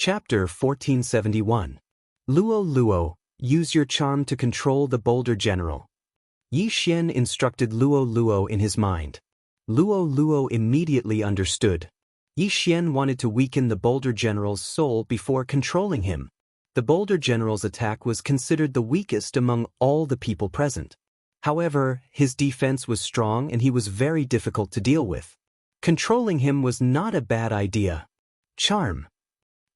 Chapter 1471. Luo Luo, use your charm to control the Boulder General. Yi Xian instructed Luo Luo in his mind. Luo Luo immediately understood. Yi Xian wanted to weaken the Boulder General's soul before controlling him. The Boulder General's attack was considered the weakest among all the people present. However, his defense was strong and he was very difficult to deal with. Controlling him was not a bad idea. Charm.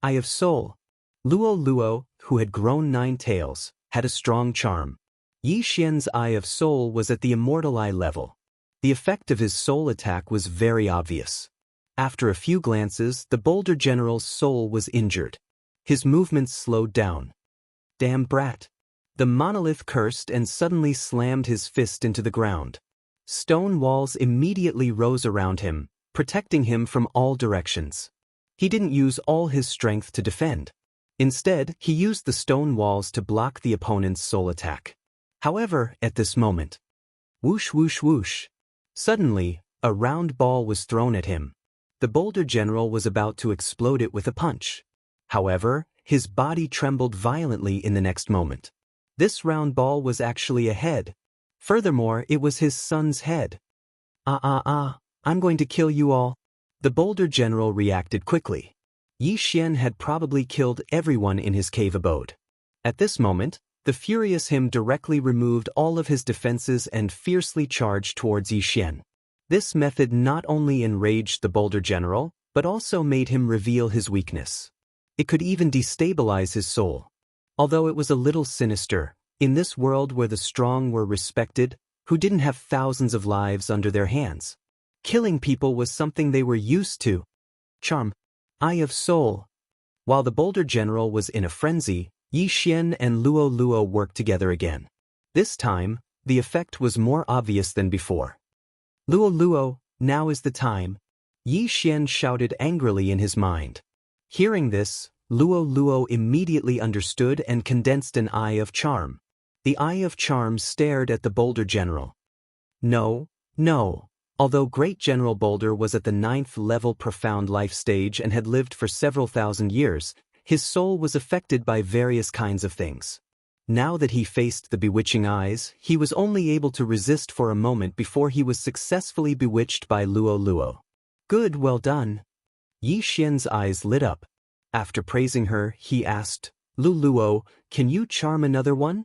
Eye of Soul. Luo Luo, who had grown 9 tails, had a strong charm. Yi Xian's Eye of Soul was at the Immortal Eye level. The effect of his soul attack was very obvious. After a few glances, the Boulder General's soul was injured. His movements slowed down. Damn brat. The monolith cursed and suddenly slammed his fist into the ground. Stone walls immediately rose around him, protecting him from all directions. He didn't use all his strength to defend. Instead, he used the stone walls to block the opponent's soul attack. However, at this moment, whoosh whoosh whoosh. Suddenly, a round ball was thrown at him. The Boulder General was about to explode it with a punch. However, his body trembled violently in the next moment. This round ball was actually a head. Furthermore, it was his son's head. I'm going to kill you all. The Boulder General reacted quickly. Yi Xian had probably killed everyone in his cave abode. At this moment, the furious him directly removed all of his defenses and fiercely charged towards Yi Xian. This method not only enraged the Boulder General, but also made him reveal his weakness. It could even destabilize his soul. Although it was a little sinister, in this world where the strong were respected, who didn't have thousands of lives under their hands, killing people was something they were used to. Charm. Eye of Soul. While the Boulder General was in a frenzy, Yi Xian and Luo Luo worked together again. This time, the effect was more obvious than before. Luo Luo, now is the time. Yi Xian shouted angrily in his mind. Hearing this, Luo Luo immediately understood and condensed an Eye of Charm. The Eye of Charm stared at the Boulder General. No. Although Great General Boulder was at the 9th level profound life stage and had lived for several thousand years, his soul was affected by various kinds of things. Now that he faced the bewitching eyes, he was only able to resist for a moment before he was successfully bewitched by Luo Luo. Good, well done. Yi Xian's eyes lit up. After praising her, he asked, Luo Luo, can you charm another one?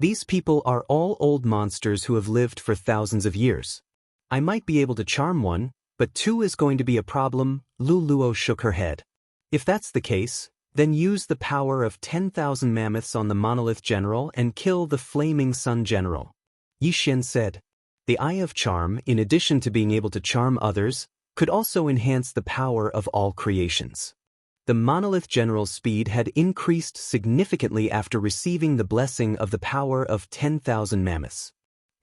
These people are all old monsters who have lived for thousands of years. I might be able to charm one, but 2 is going to be a problem. Luo Luo shook her head. If that's the case, then use the power of 10,000 mammoths on the Monolith General and kill the Flaming Sun General. Yi Xian said. The Eye of Charm, in addition to being able to charm others, could also enhance the power of all creations. The Monolith General's speed had increased significantly after receiving the blessing of the power of 10,000 mammoths.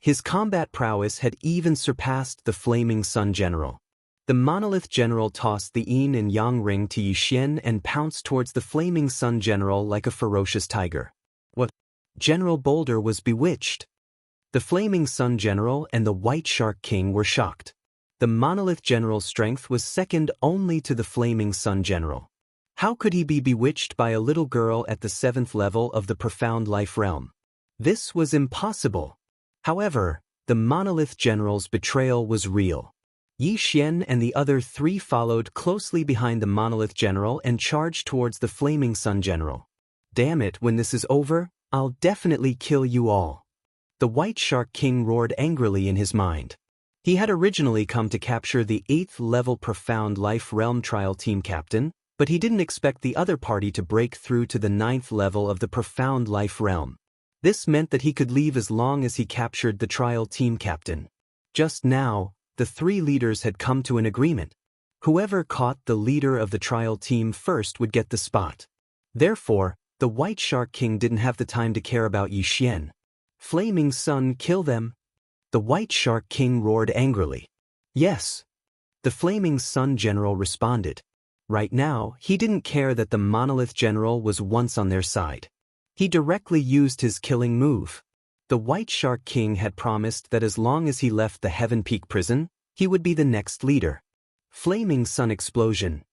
His combat prowess had even surpassed the Flaming Sun General. The Monolith General tossed the Yin and Yang ring to Yi Xian and pounced towards the Flaming Sun General like a ferocious tiger. What? General Boulder was bewitched. The Flaming Sun General and the White Shark King were shocked. The Monolith General's strength was second only to the Flaming Sun General. How could he be bewitched by a little girl at the 7th level of the Profound Life Realm? This was impossible. However, the Monolith General's betrayal was real. Yi Xian and the other 3 followed closely behind the Monolith General and charged towards the Flaming Sun General. Damn it, when this is over, I'll definitely kill you all. The White Shark King roared angrily in his mind. He had originally come to capture the 8th level Profound Life Realm Trial Team Captain, but he didn't expect the other party to break through to the 9th level of the Profound Life Realm. This meant that he could leave as long as he captured the trial team captain. Just now, the 3 leaders had come to an agreement. Whoever caught the leader of the trial team first would get the spot. Therefore, the White Shark King didn't have the time to care about Yi Xian. Flaming Sun, kill them. The White Shark King roared angrily. Yes. The Flaming Sun General responded. Right now, he didn't care that the Monolith General was once on their side. He directly used his killing move. The White Shark King had promised that as long as he left the Heaven Peak prison, he would be the next leader. Flaming Sun Explosion.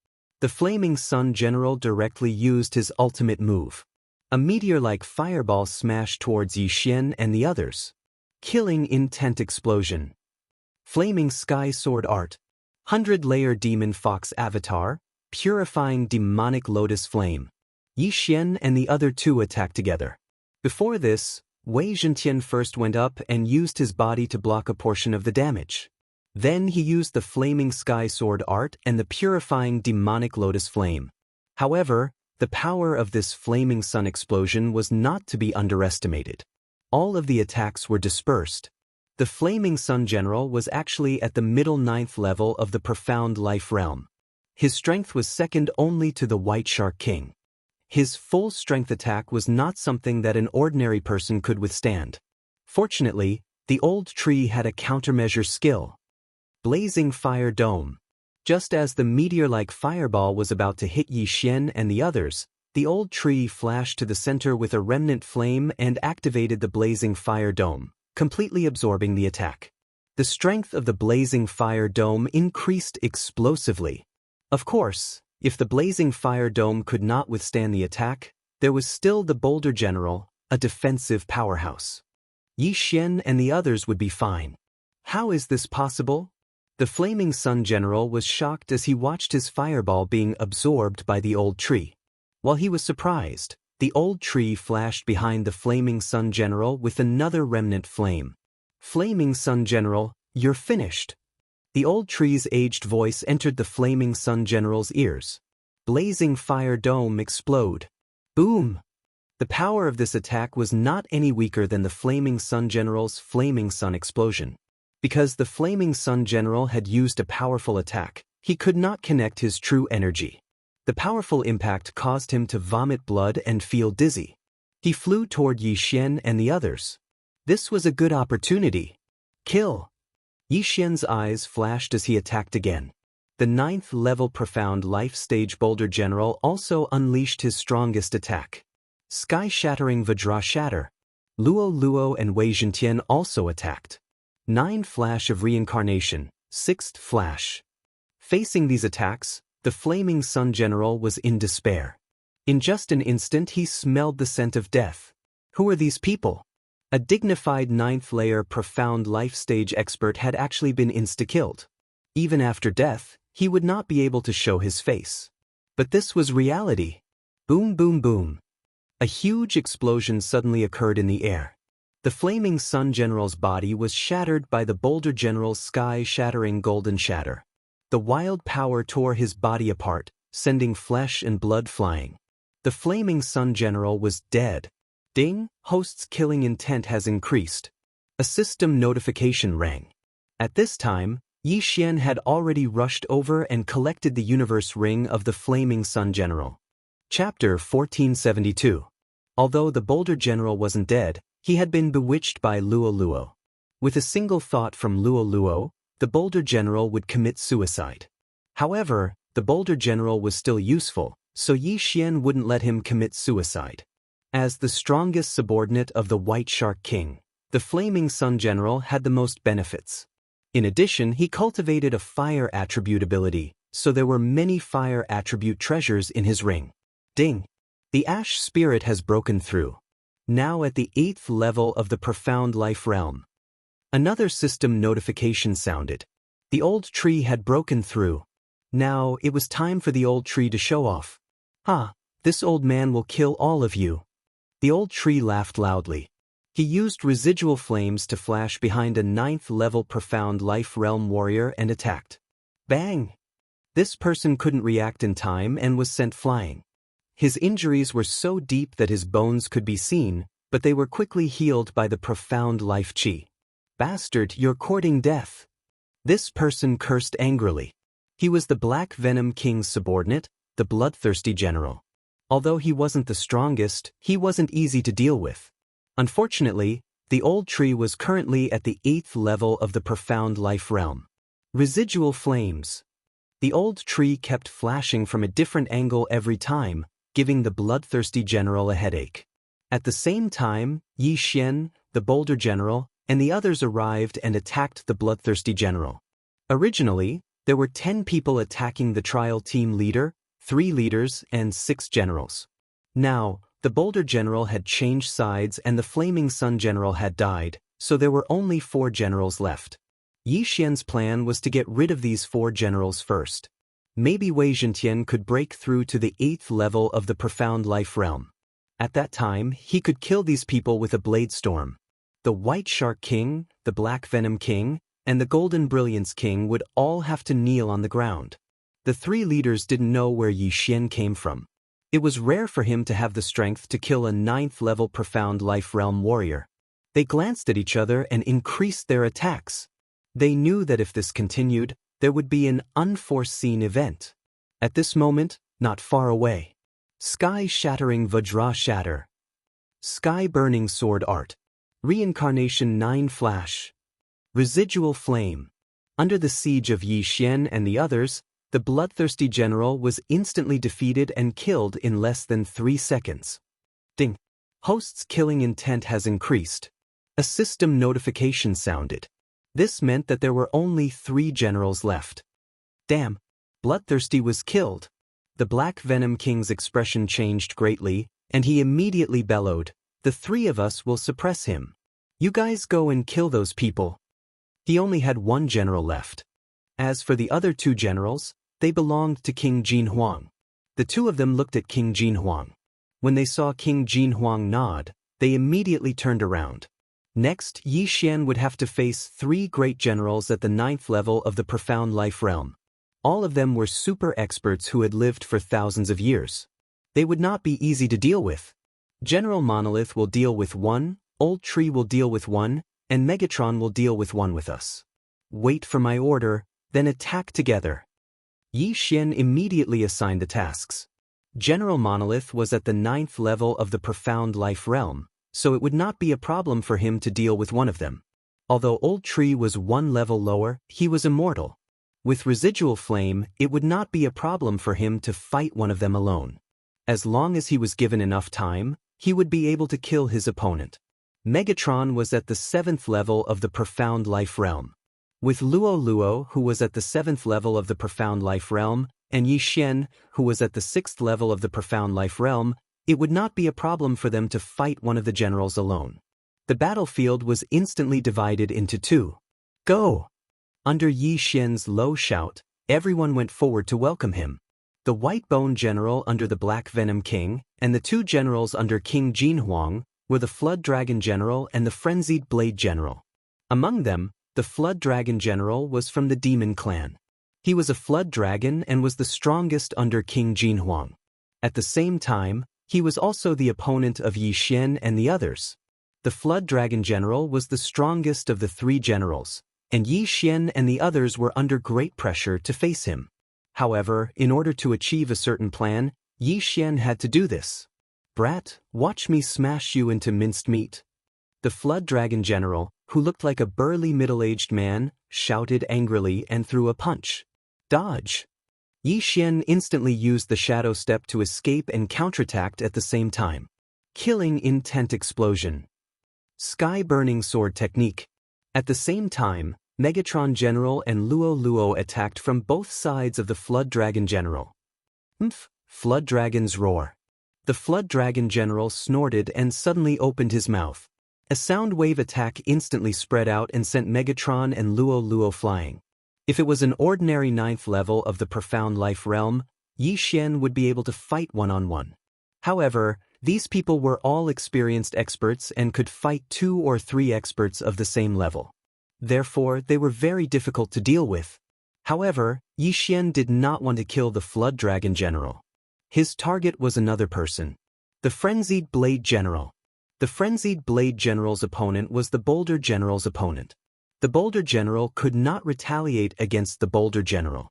The Flaming Sun General directly used his ultimate move. A meteor-like fireball smashed towards Yi Xian and the others. Killing intent explosion. Flaming Sky Sword Art. 100-layer Demon Fox Avatar, purifying demonic lotus flame. Yi Xian and the other two attacked together. Before this, Wei Zhentian first went up and used his body to block a portion of the damage. Then he used the Flaming Sky Sword Art and the purifying demonic lotus flame. However, the power of this Flaming Sun explosion was not to be underestimated. All of the attacks were dispersed. The Flaming Sun General was actually at the middle 9th level of the Profound Life Realm. His strength was second only to the White Shark King. His full-strength attack was not something that an ordinary person could withstand. Fortunately, the old tree had a countermeasure skill. Blazing Fire Dome. Just as the meteor-like fireball was about to hit Yi Xian and the others, the old tree flashed to the center with a remnant flame and activated the Blazing Fire Dome, completely absorbing the attack. The strength of the Blazing Fire Dome increased explosively. Of course, if the Blazing Fire Dome could not withstand the attack, there was still the Boulder General, a defensive powerhouse. Yi Xian and the others would be fine. How is this possible? The Flaming Sun General was shocked as he watched his fireball being absorbed by the old tree. While he was surprised, the old tree flashed behind the Flaming Sun General with another remnant flame. Flaming Sun General, you're finished. The old tree's aged voice entered the Flaming Sun General's ears. Blazing Fire Dome explode. Boom! The power of this attack was not any weaker than the Flaming Sun General's Flaming Sun explosion. Because the Flaming Sun General had used a powerful attack, he could not connect his true energy. The powerful impact caused him to vomit blood and feel dizzy. He flew toward Yi Xian and the others. This was a good opportunity. Kill! Yi Xian's eyes flashed as he attacked again. The 9th level Profound Life Stage Boulder General also unleashed his strongest attack. Sky-shattering Vajra Shatter. Luo Luo and Wei Zhentian also attacked. 9 Flash of Reincarnation, 6th Flash. Facing these attacks, the Flaming Sun General was in despair. In just an instant he smelled the scent of death. Who are these people? A dignified 9th layer Profound Life Stage expert had actually been insta-killed. Even after death, he would not be able to show his face. But this was reality. Boom boom boom. A huge explosion suddenly occurred in the air. The Flaming Sun General's body was shattered by the Boulder General's sky-shattering golden shatter. The wild power tore his body apart, sending flesh and blood flying. The Flaming Sun General was dead. Ding, host's killing intent has increased. A system notification rang. At this time, Yi Xian had already rushed over and collected the universe ring of the Flaming Sun General. Chapter 1472. Although the Boulder General wasn't dead, he had been bewitched by Luo Luo. With a single thought from Luo Luo, the Boulder General would commit suicide. However, the Boulder General was still useful, so Yi Xian wouldn't let him commit suicide. As the strongest subordinate of the White Shark King, the Flaming Sun General had the most benefits. In addition, he cultivated a fire attribute ability, so there were many fire attribute treasures in his ring. Ding! The Ash Spirit has broken through. Now at the 8th level of the Profound Life Realm. Another system notification sounded. The old tree had broken through. Now it was time for the old tree to show off. This old man will kill all of you. The old tree laughed loudly. He used residual flames to flash behind a 9th level Profound Life Realm warrior and attacked. Bang! This person couldn't react in time and was sent flying. His injuries were so deep that his bones could be seen, but they were quickly healed by the Profound Life Chi. Bastard, you're courting death. This person cursed angrily. He was the Black Venom King's subordinate, the Bloodthirsty General. Although he wasn't the strongest, he wasn't easy to deal with. Unfortunately, the old tree was currently at the 8th level of the Profound Life Realm. Residual flames. The old tree kept flashing from a different angle every time, giving the Bloodthirsty General a headache. At the same time, Yi Xian, the Boulder General, and the others arrived and attacked the Bloodthirsty General. Originally, there were 10 people attacking the trial team leader, 3 leaders, and 6 generals. Now, the Boulder General had changed sides and the Flaming Sun General had died, so there were only 4 generals left. Yi Xian's plan was to get rid of these 4 generals first. Maybe Wei Zhentian could break through to the 8th level of the Profound Life Realm. At that time, he could kill these people with a blade storm. The White Shark King, the Black Venom King, and the Golden Brilliance King would all have to kneel on the ground. The 3 leaders didn't know where Yi Xian came from. It was rare for him to have the strength to kill a 9th level Profound Life Realm warrior. They glanced at each other and increased their attacks. They knew that if this continued, there would be an unforeseen event. At this moment, not far away. Sky-shattering Vajra Shatter. Sky-burning Sword Art. Reincarnation 9 Flash. Residual Flame. Under the siege of Yi Xian and the others, the bloodthirsty general was instantly defeated and killed in less than 3 seconds. Ding. Host's killing intent has increased. A system notification sounded. This meant that there were only 3 generals left. Damn. Bloodthirsty was killed. The Black Venom King's expression changed greatly, and he immediately bellowed, "The 3 of us will suppress him. You guys go and kill those people." He only had 1 general left. As for the other 2 generals, they belonged to King Jinhuang. The 2 of them looked at King Jinhuang. When they saw King Jinhuang nod, they immediately turned around. Next, Yi Xian would have to face 3 great generals at the 9th level of the Profound Life Realm. All of them were super experts who had lived for thousands of years. They would not be easy to deal with. General Monolith will deal with 1, Old Tree will deal with 1, and Megatron will deal with 1 with us. Wait for my order, then attack together. Yi Xian immediately assigned the tasks. General Monolith was at the 9th level of the Profound Life Realm, so it would not be a problem for him to deal with 1 of them. Although Old Tree was 1 level lower, he was immortal. With Residual Flame, it would not be a problem for him to fight 1 of them alone. As long as he was given enough time, he would be able to kill his opponent. Megatron was at the 7th level of the Profound Life Realm. With Luo Luo, who was at the 7th level of the Profound Life Realm, and Yi Xian, who was at the 6th level of the Profound Life Realm, it would not be a problem for them to fight 1 of the generals alone. The battlefield was instantly divided into 2. Go! Under Yi Xian's low shout, everyone went forward to welcome him. The White Bone General under the Black Venom King, and the 2 generals under King Jinhuang, were the Flood Dragon General and the Frenzied Blade General. Among them, the Flood Dragon General was from the Demon Clan. He was a Flood Dragon and was the strongest under King Jinhuang. At the same time, he was also the opponent of Yi Xian and the others. The Flood Dragon General was the strongest of the 3 generals, and Yi Xian and the others were under great pressure to face him. However, in order to achieve a certain plan, Yi Xian had to do this. "Brat, watch me smash you into minced meat." The Flood Dragon General, who looked like a burly middle-aged man, shouted angrily and threw a punch. Dodge! Yi Xian instantly used the Shadow Step to escape and counterattacked at the same time. Killing Intent Explosion. Sky-burning sword technique. At the same time, Megatron General and Luo Luo attacked from both sides of the Flood Dragon General. Flood Dragon's Roar. The Flood Dragon General snorted and suddenly opened his mouth. A sound wave attack instantly spread out and sent Megatron and Luo Luo flying. If it was an ordinary 9th level of the Profound Life Realm, Yi Xian would be able to fight 1-on-1. However, these people were all experienced experts and could fight 2 or 3 experts of the same level. Therefore, they were very difficult to deal with. However, Yi Xian did not want to kill the Flood Dragon General. His target was another person. The Frenzied Blade General. The Frenzied Blade General's opponent was the Boulder General's opponent. The Boulder General could not retaliate against the Boulder General.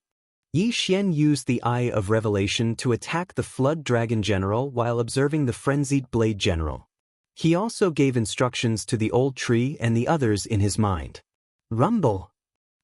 Yi Xian used the Eye of Revelation to attack the Flood Dragon General while observing the Frenzied Blade General. He also gave instructions to the Old Tree and the others in his mind. Rumble!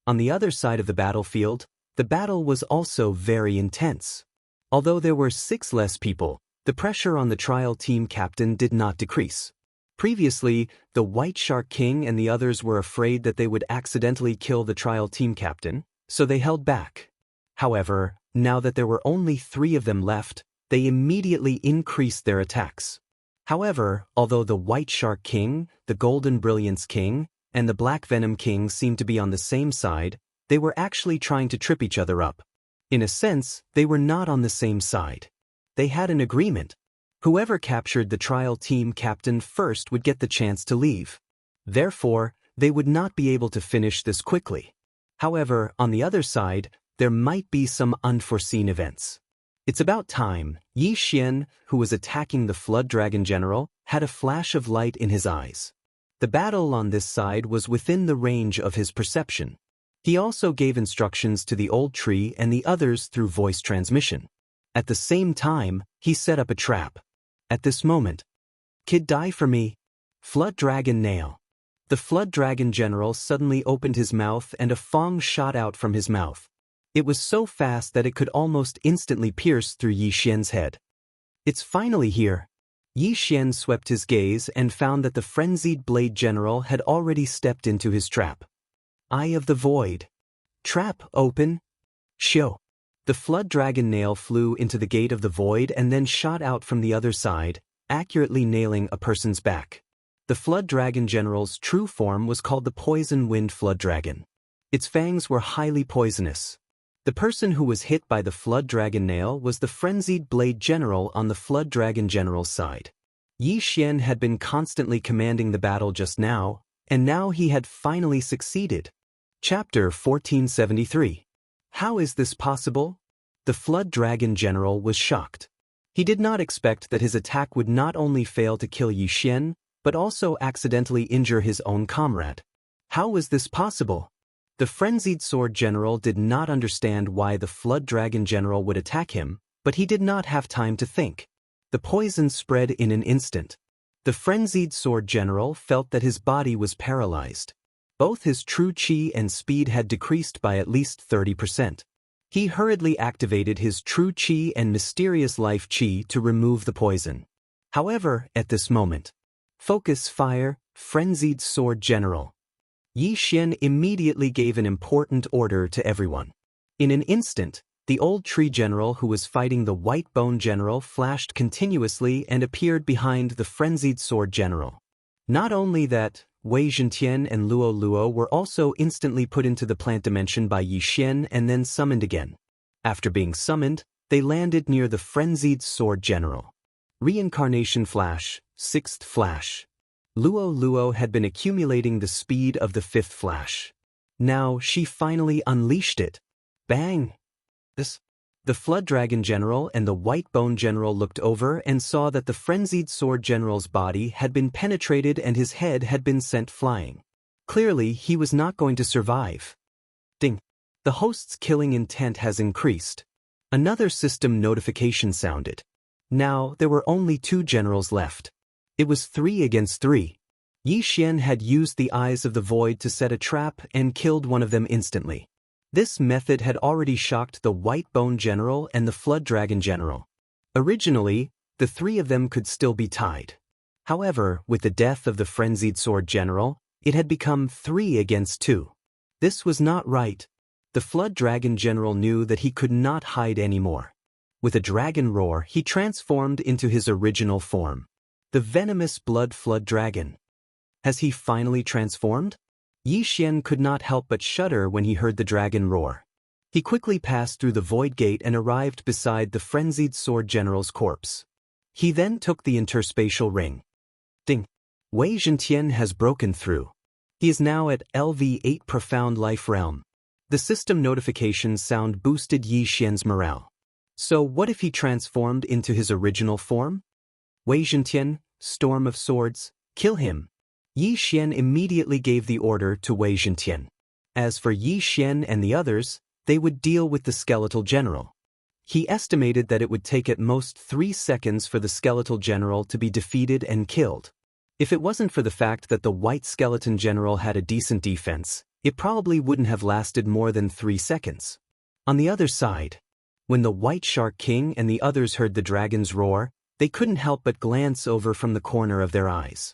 On the other side of the battlefield, the battle was also very intense. Although there were 6 less people, the pressure on the trial team captain did not decrease. Previously, the White Shark King and the others were afraid that they would accidentally kill the trial team captain, so they held back. However, Now that there were only 3 of them left, they immediately increased their attacks. However, although the White Shark King, the Golden Brilliance King, and the Black Venom King seemed to be on the same side, they were actually trying to trip each other up. In a sense, they were not on the same side. They had an agreement. Whoever captured the trial team captain first would get the chance to leave. Therefore, they would not be able to finish this quickly. However, on the other side, there might be some unforeseen events. It's about time. Xian, who was attacking the Flood Dragon General, had a flash of light in his eyes. The battle on this side was within the range of his perception. He also gave instructions to the old tree and the others through voice transmission. At the same time, he set up a trap. At this moment, "Kid, die for me." Flood Dragon Nail. The Flood Dragon General suddenly opened his mouth and a fong shot out from his mouth. It was so fast that it could almost instantly pierce through Xian's head. "It's finally here." Xian swept his gaze and found that the frenzied Blade General had already stepped into his trap. Eye of the Void. Trap open. Show. The Flood Dragon Nail flew into the gate of the void and then shot out from the other side, accurately nailing a person's back. The Flood Dragon General's true form was called the Poison Wind Flood Dragon. Its fangs were highly poisonous. The person who was hit by the Flood Dragon Nail was the frenzied Blade General on the Flood Dragon General's side. Xian had been constantly commanding the battle just now, and now he had finally succeeded. Chapter 1473. How is this possible? The Flood Dragon General was shocked. He did not expect that his attack would not only fail to kill Xian, but also accidentally injure his own comrade. How was this possible? The Frenzied Sword General did not understand why the Flood Dragon General would attack him, but he did not have time to think. The poison spread in an instant. The Frenzied Sword General felt that his body was paralyzed. Both his true chi and speed had decreased by at least 30%. He hurriedly activated his true chi and mysterious life chi to remove the poison. However, at this moment, focus fire, Frenzied Sword General. Xian immediately gave an important order to everyone. In an instant, the old tree general who was fighting the White Bone General flashed continuously and appeared behind the Frenzied Sword General. Not only that, Wei Zhentian and Luo Luo were also instantly put into the plant dimension by Xian and then summoned again. After being summoned, they landed near the Frenzied Sword General. Reincarnation Flash, 6th Flash. Luo Luo had been accumulating the speed of the 5th Flash. Now she finally unleashed it. Bang! The Flood Dragon General and the White Bone General looked over and saw that the Frenzied Sword General's body had been penetrated and his head had been sent flying. Clearly, he was not going to survive. Ding! The host's killing intent has increased. Another system notification sounded. Now, there were only 2 generals left. It was 3 against 3. Xian had used the Eyes of the Void to set a trap and killed one of them instantly. This method had already shocked the White Bone General and the Flood Dragon General. Originally, the 3 of them could still be tied. However, with the death of the Frenzied Sword General, it had become 3 against 2. This was not right. The Flood Dragon General knew that he could not hide anymore. With a dragon roar, he transformed into his original form. The venomous Blood Flood Dragon. Has he finally transformed? Xian could not help but shudder when he heard the dragon roar. He quickly passed through the void gate and arrived beside the Frenzied Sword General's corpse. He then took the interspatial ring. Ding! Wei Zhentian has broken through. He is now at LV8 Profound Life Realm. The system notification sound boosted Xian's morale. So what if he transformed into his original form? Wei Zhentian, Storm of Swords, kill him. Xian immediately gave the order to Wei Zhentian. As for Xian and the others, they would deal with the skeletal general. He estimated that it would take at most 3 seconds for the skeletal general to be defeated and killed. If it wasn't for the fact that the white skeleton general had a decent defense, it probably wouldn't have lasted more than 3 seconds. On the other side, when the White Shark King and the others heard the dragon's roar, they couldn't help but glance over from the corner of their eyes.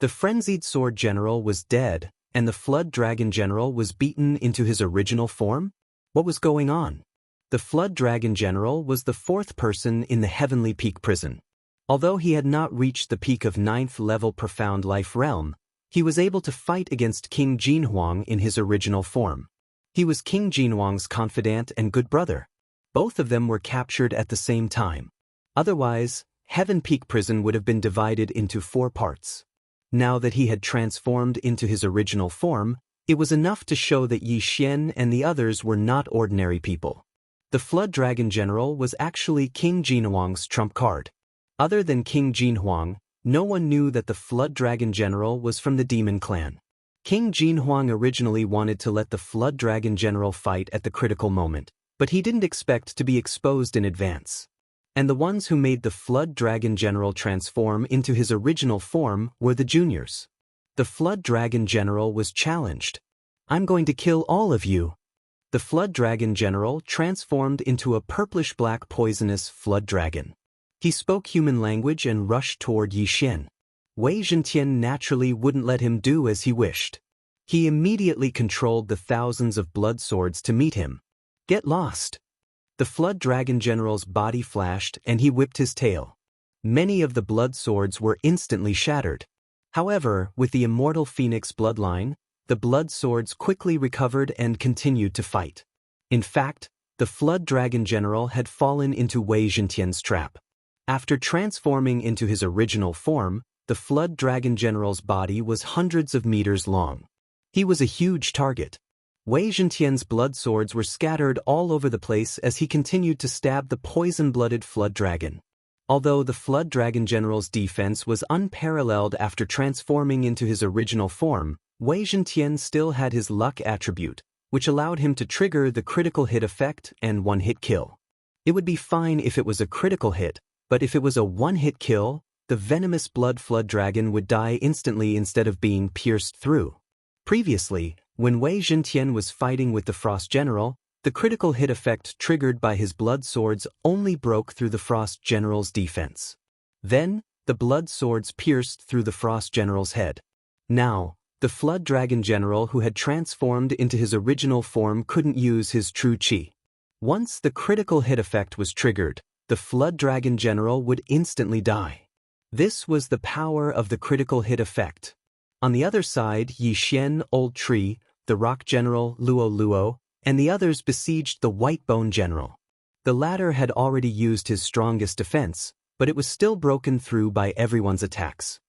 The Frenzied Sword General was dead, and the Flood Dragon General was beaten into his original form? What was going on? The Flood Dragon General was the fourth person in the Heavenly Peak prison. Although he had not reached the peak of 9th level Profound Life Realm, he was able to fight against King Jinhuang in his original form. He was King Jinhuang's confidant and good brother. Both of them were captured at the same time. Otherwise, Heaven Peak Prison would have been divided into 4 parts. Now that he had transformed into his original form, it was enough to show that Yi Xian and the others were not ordinary people. The Flood Dragon General was actually King Jinhuang's trump card. Other than King Jinhuang, no one knew that the Flood Dragon General was from the Demon Clan. King Jinhuang originally wanted to let the Flood Dragon General fight at the critical moment, but he didn't expect to be exposed in advance. And the ones who made the Flood Dragon General transform into his original form were the juniors. The Flood Dragon General was challenged. "I'm going to kill all of you." The Flood Dragon General transformed into a purplish-black poisonous Flood Dragon. He spoke human language and rushed toward Yi Xian. Wei Zhentian naturally wouldn't let him do as he wished. He immediately controlled the thousands of blood swords to meet him. "Get lost." The Flood Dragon General's body flashed and he whipped his tail. Many of the blood swords were instantly shattered. However, with the immortal Phoenix bloodline, the blood swords quickly recovered and continued to fight. In fact, the Flood Dragon General had fallen into Wei Zhentian's trap. After transforming into his original form, the Flood Dragon General's body was hundreds of meters long. He was a huge target. Wei Zhentian's blood swords were scattered all over the place as he continued to stab the poison-blooded Flood Dragon. Although the Flood Dragon General's defense was unparalleled after transforming into his original form, Wei Zhentian still had his luck attribute, which allowed him to trigger the critical hit effect and one-hit kill. It would be fine if it was a critical hit, but if it was a one-hit kill, the venomous blood Flood Dragon would die instantly instead of being pierced through. Previously, when Wei Zhentian was fighting with the Frost General, the critical hit effect triggered by his blood swords only broke through the Frost General's defense. Then, the blood swords pierced through the Frost General's head. Now, the Flood Dragon General who had transformed into his original form couldn't use his true chi. Once the critical hit effect was triggered, the Flood Dragon General would instantly die. This was the power of the critical hit effect. On the other side, Yi Xian, Old Tree, the Rock General, Luo, and the others besieged the White Bone General. The latter had already used his strongest defense, but it was still broken through by everyone's attacks.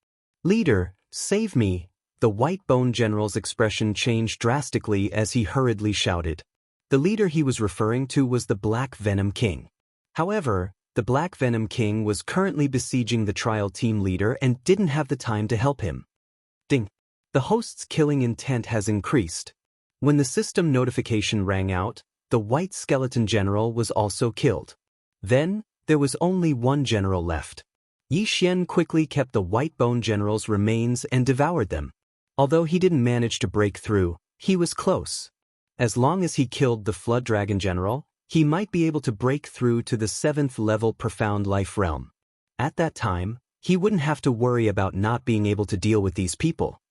"Leader, save me!" The White Bone General's expression changed drastically as he hurriedly shouted. The leader he was referring to was the Black Venom King. However, the Black Venom King was currently besieging the trial team leader and didn't have the time to help him. Ding! The host's killing intent has increased. When the system notification rang out, the White Skeleton General was also killed. Then, there was only one general left. Yi Xian quickly kept the White Bone General's remains and devoured them. Although he didn't manage to break through, he was close. As long as he killed the Flood Dragon General, he might be able to break through to the 7th level Profound Life Realm. At that time, he wouldn't have to worry about not being able to deal with these people.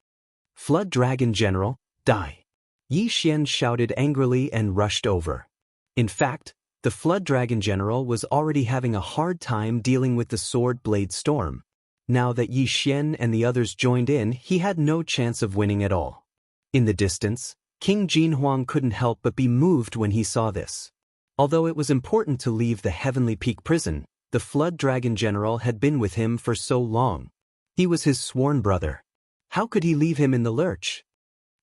"Flood Dragon General, die!" Yi Xian shouted angrily and rushed over. In fact, the Flood Dragon General was already having a hard time dealing with the Sword Blade Storm. Now that Yi Xian and the others joined in, he had no chance of winning at all. In the distance, King Jinhuang couldn't help but be moved when he saw this. Although it was important to leave the Heavenly Peak prison, the Flood Dragon General had been with him for so long. He was his sworn brother. How could he leave him in the lurch?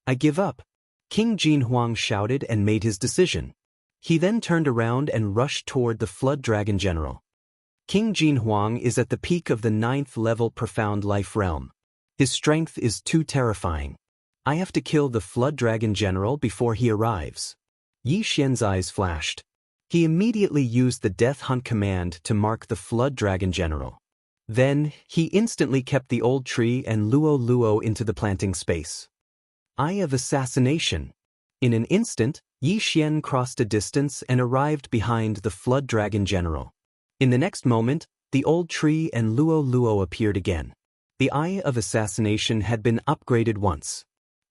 "I give up." King Jinhuang shouted and made his decision. He then turned around and rushed toward the Flood Dragon General. King Jinhuang is at the peak of the 9th level Profound Life Realm. His strength is too terrifying. I have to kill the Flood Dragon General before he arrives. Yi Xian's eyes flashed. He immediately used the Death Hunt command to mark the Flood Dragon General. Then, he instantly kept the Old Tree and Luo into the planting space. Eye of Assassination. In an instant, Yi Xian crossed a distance and arrived behind the Flood Dragon General. In the next moment, the Old Tree and Luo appeared again. The Eye of Assassination had been upgraded once.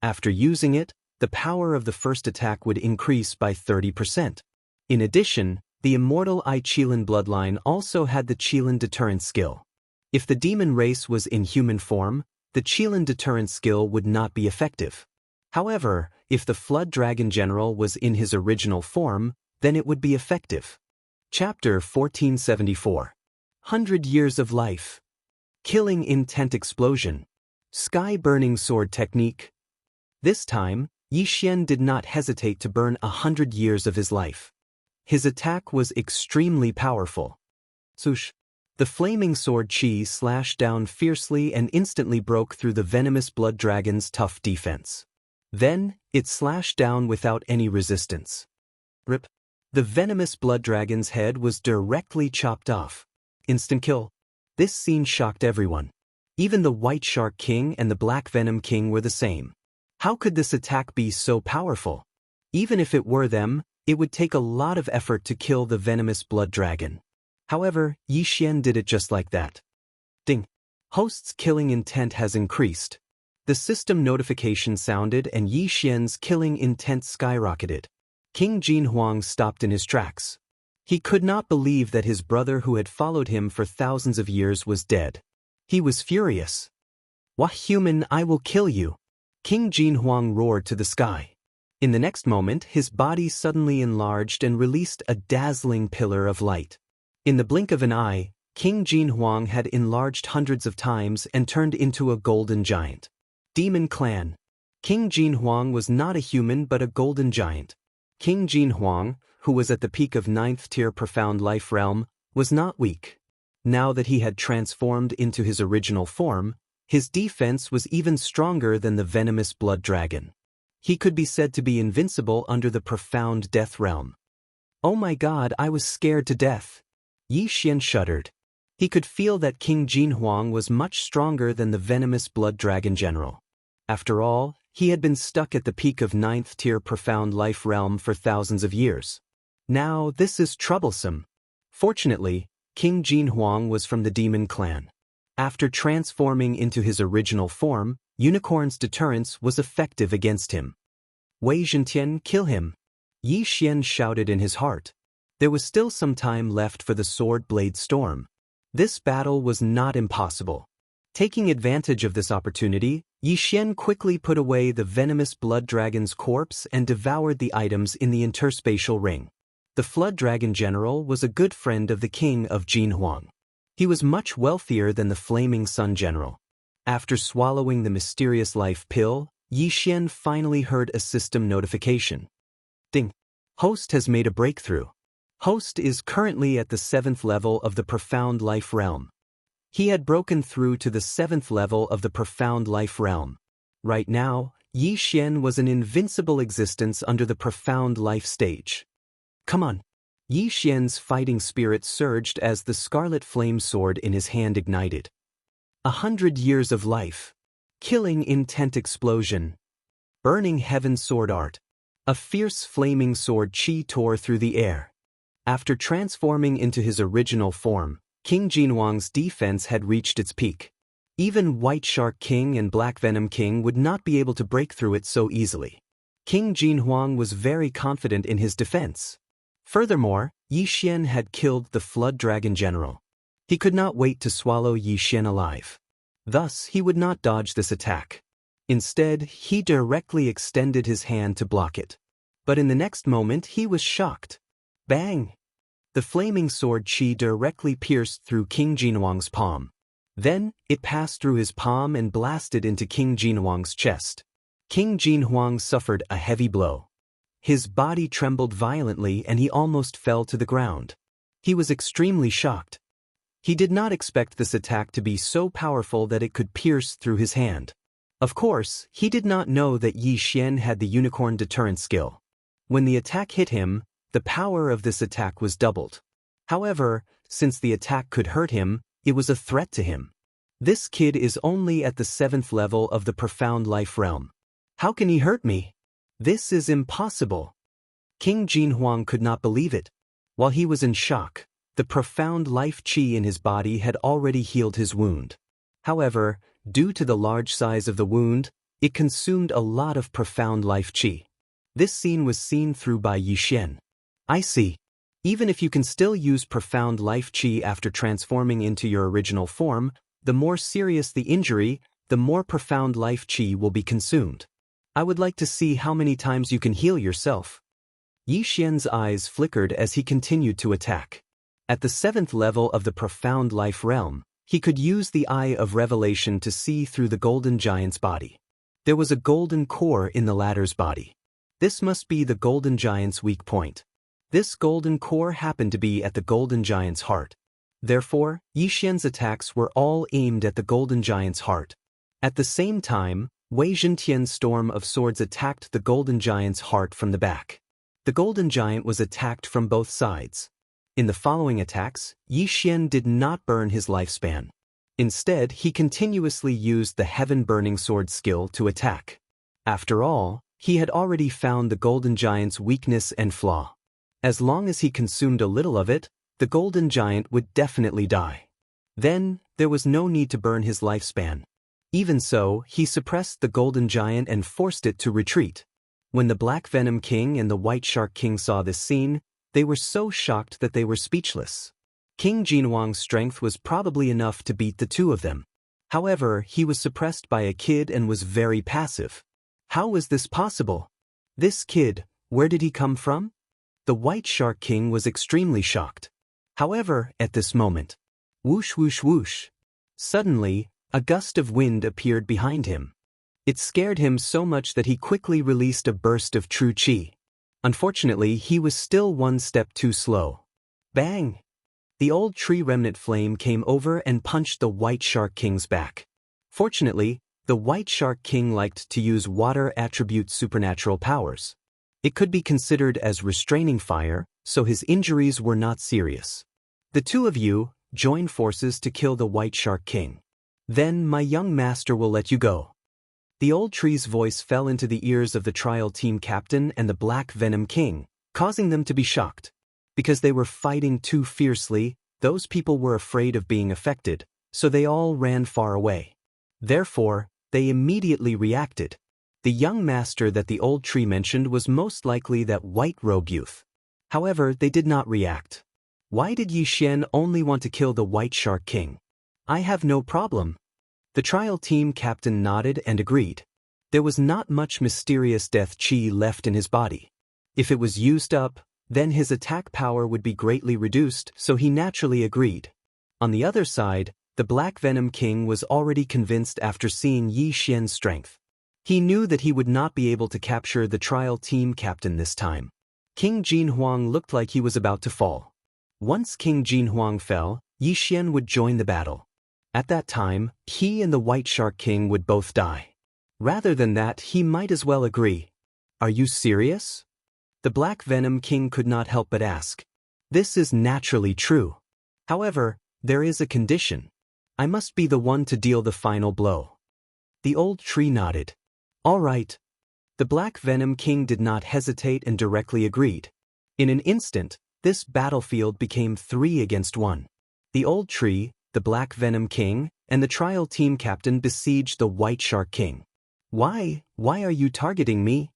After using it, the power of the first attack would increase by 30%. In addition, The immortal I Qilin bloodline also had the Qilin deterrent skill. If the demon race was in human form, the Qilin deterrent skill would not be effective. However, if the Flood Dragon General was in his original form, then it would be effective. Chapter 1474. 100 Years of Life. Killing Intent Explosion. Sky-Burning Sword Technique. This time, Yi Xian did not hesitate to burn 100 years of his life. His attack was extremely powerful. Swoosh. The flaming sword chi slashed down fiercely and instantly broke through the venomous blood dragon's tough defense. Then, it slashed down without any resistance. Rip. The venomous blood dragon's head was directly chopped off. Instant kill. This scene shocked everyone. Even the White Shark King and the Black Venom King were the same. How could this attack be so powerful? Even if it were them, it would take a lot of effort to kill the venomous blood dragon. However, Yi Xian did it just like that. Ding. Host's killing intent has increased. The system notification sounded and Yi Xian's killing intent skyrocketed. King Jin Huang stopped in his tracks. He could not believe that his brother who had followed him for thousands of years was dead. He was furious. "Wah human, I will kill you!" King Jin Huang roared to the sky. In the next moment, his body suddenly enlarged and released a dazzling pillar of light. In the blink of an eye, King Jin Huang had enlarged hundreds of times and turned into a golden giant. Demon Clan. King Jin Huang was not a human but a golden giant. King Jin Huang, who was at the peak of 9th tier Profound Life Realm, was not weak. Now that he had transformed into his original form, his defense was even stronger than the venomous blood dragon. He could be said to be invincible under the Profound Death Realm. "Oh my god, I was scared to death." Yi Xian shuddered. He could feel that King Jin Huang was much stronger than the venomous blood dragon general. After all, he had been stuck at the peak of 9th tier Profound Life Realm for thousands of years. Now, this is troublesome. Fortunately, King Jin Huang was from the Demon Clan. After transforming into his original form, Unicorn's deterrence was effective against him. "Wei Zhentian, kill him!" Yi Xian shouted in his heart. There was still some time left for the Sword Blade Storm. This battle was not impossible. Taking advantage of this opportunity, Yi Xian quickly put away the venomous blood dragon's corpse and devoured the items in the interspatial ring. The Flood Dragon General was a good friend of the King of Jin Huang. He was much wealthier than the Flaming Sun General. After swallowing the mysterious life pill, Yi Xian finally heard a system notification. Ding. Host has made a breakthrough. Host is currently at the 7th level of the Profound Life Realm. He had broken through to the 7th level of the Profound Life Realm. Right now, Yi Xian was an invincible existence under the Profound Life stage. "Come on." Yi Xian's fighting spirit surged as the scarlet flame sword in his hand ignited. 100 Years of Life. Killing Intent Explosion. Burning Heaven Sword Art. A fierce flaming sword chi tore through the air. After transforming into his original form, King Jin Huang's defense had reached its peak. Even White Shark King and Black Venom King would not be able to break through it so easily. King Jin Huang was very confident in his defense. Furthermore, Yi Xian had killed the Flood Dragon General. He could not wait to swallow Yi Xian alive. Thus, he would not dodge this attack. Instead, he directly extended his hand to block it. But in the next moment, he was shocked. Bang! The flaming sword chi directly pierced through King Jin Huang's palm. Then, it passed through his palm and blasted into King Jin Huang's chest. King Jin Huang suffered a heavy blow. His body trembled violently and he almost fell to the ground. He was extremely shocked. He did not expect this attack to be so powerful that it could pierce through his hand. Of course, he did not know that Yi Xian had the unicorn deterrent skill. When the attack hit him, the power of this attack was doubled. However, since the attack could hurt him, it was a threat to him. This kid is only at the 7th level of the Profound Life Realm. How can he hurt me? This is impossible. King Jin Huang could not believe it. While he was in shock, the profound life chi in his body had already healed his wound. However, due to the large size of the wound, it consumed a lot of profound life chi. This scene was seen through by Yi Xian. "I see." Even if you can still use profound life chi after transforming into your original form, the more serious the injury, the more profound life chi will be consumed. I would like to see how many times you can heal yourself. Yi Xian's eyes flickered as he continued to attack. At the 7th level of the profound life realm, he could use the Eye of Revelation to see through the golden giant's body. There was a golden core in the latter's body. This must be the golden giant's weak point. This golden core happened to be at the golden giant's heart. Therefore, Yi Xian's attacks were all aimed at the golden giant's heart. At the same time, Wei Zhentian's storm of swords attacked the golden giant's heart from the back. The golden giant was attacked from both sides. In the following attacks, Yi Xian did not burn his lifespan. Instead, he continuously used the heaven-burning sword skill to attack. After all, he had already found the golden giant's weakness and flaw. As long as he consumed a little of it, the golden giant would definitely die. Then, there was no need to burn his lifespan. Even so, he suppressed the golden giant and forced it to retreat. When the Black Venom King and the White Shark King saw this scene, they were so shocked that they were speechless. King Jinhuang's strength was probably enough to beat the two of them. However, he was suppressed by a kid and was very passive. How was this possible? This kid, where did he come from? The White Shark King was extremely shocked. However, at this moment, whoosh whoosh whoosh. Suddenly, a gust of wind appeared behind him. It scared him so much that he quickly released a burst of true chi. Unfortunately, he was still one step too slow. Bang! The old tree remnant flame came over and punched the White Shark King's back. Fortunately, the White Shark King liked to use water attribute supernatural powers. It could be considered as restraining fire, so his injuries were not serious. The two of you join forces to kill the White Shark King. Then my young master will let you go. The old tree's voice fell into the ears of the trial team captain and the Black Venom King, causing them to be shocked. Because they were fighting too fiercely, those people were afraid of being affected, so they all ran far away. Therefore, they immediately reacted. The young master that the old tree mentioned was most likely that white-robe youth. However, they did not react. Why did Yi Xian only want to kill the White Shark King? I have no problem. The trial team captain nodded and agreed. There was not much mysterious death chi left in his body. If it was used up, then his attack power would be greatly reduced, so he naturally agreed. On the other side, the Black Venom King was already convinced after seeing Yi Xian's strength. He knew that he would not be able to capture the trial team captain this time. King Jinhuang looked like he was about to fall. Once King Jinhuang fell, Yi Xian would join the battle. At that time, he and the White Shark King would both die. Rather than that, he might as well agree. Are you serious? The Black Venom King could not help but ask. This is naturally true. However, there is a condition. I must be the one to deal the final blow. The old tree nodded. All right. The Black Venom King did not hesitate and directly agreed. In an instant, this battlefield became 3 against 1. The old tree, the Black Venom King, and the trial team captain besieged the White Shark King. Why are you targeting me?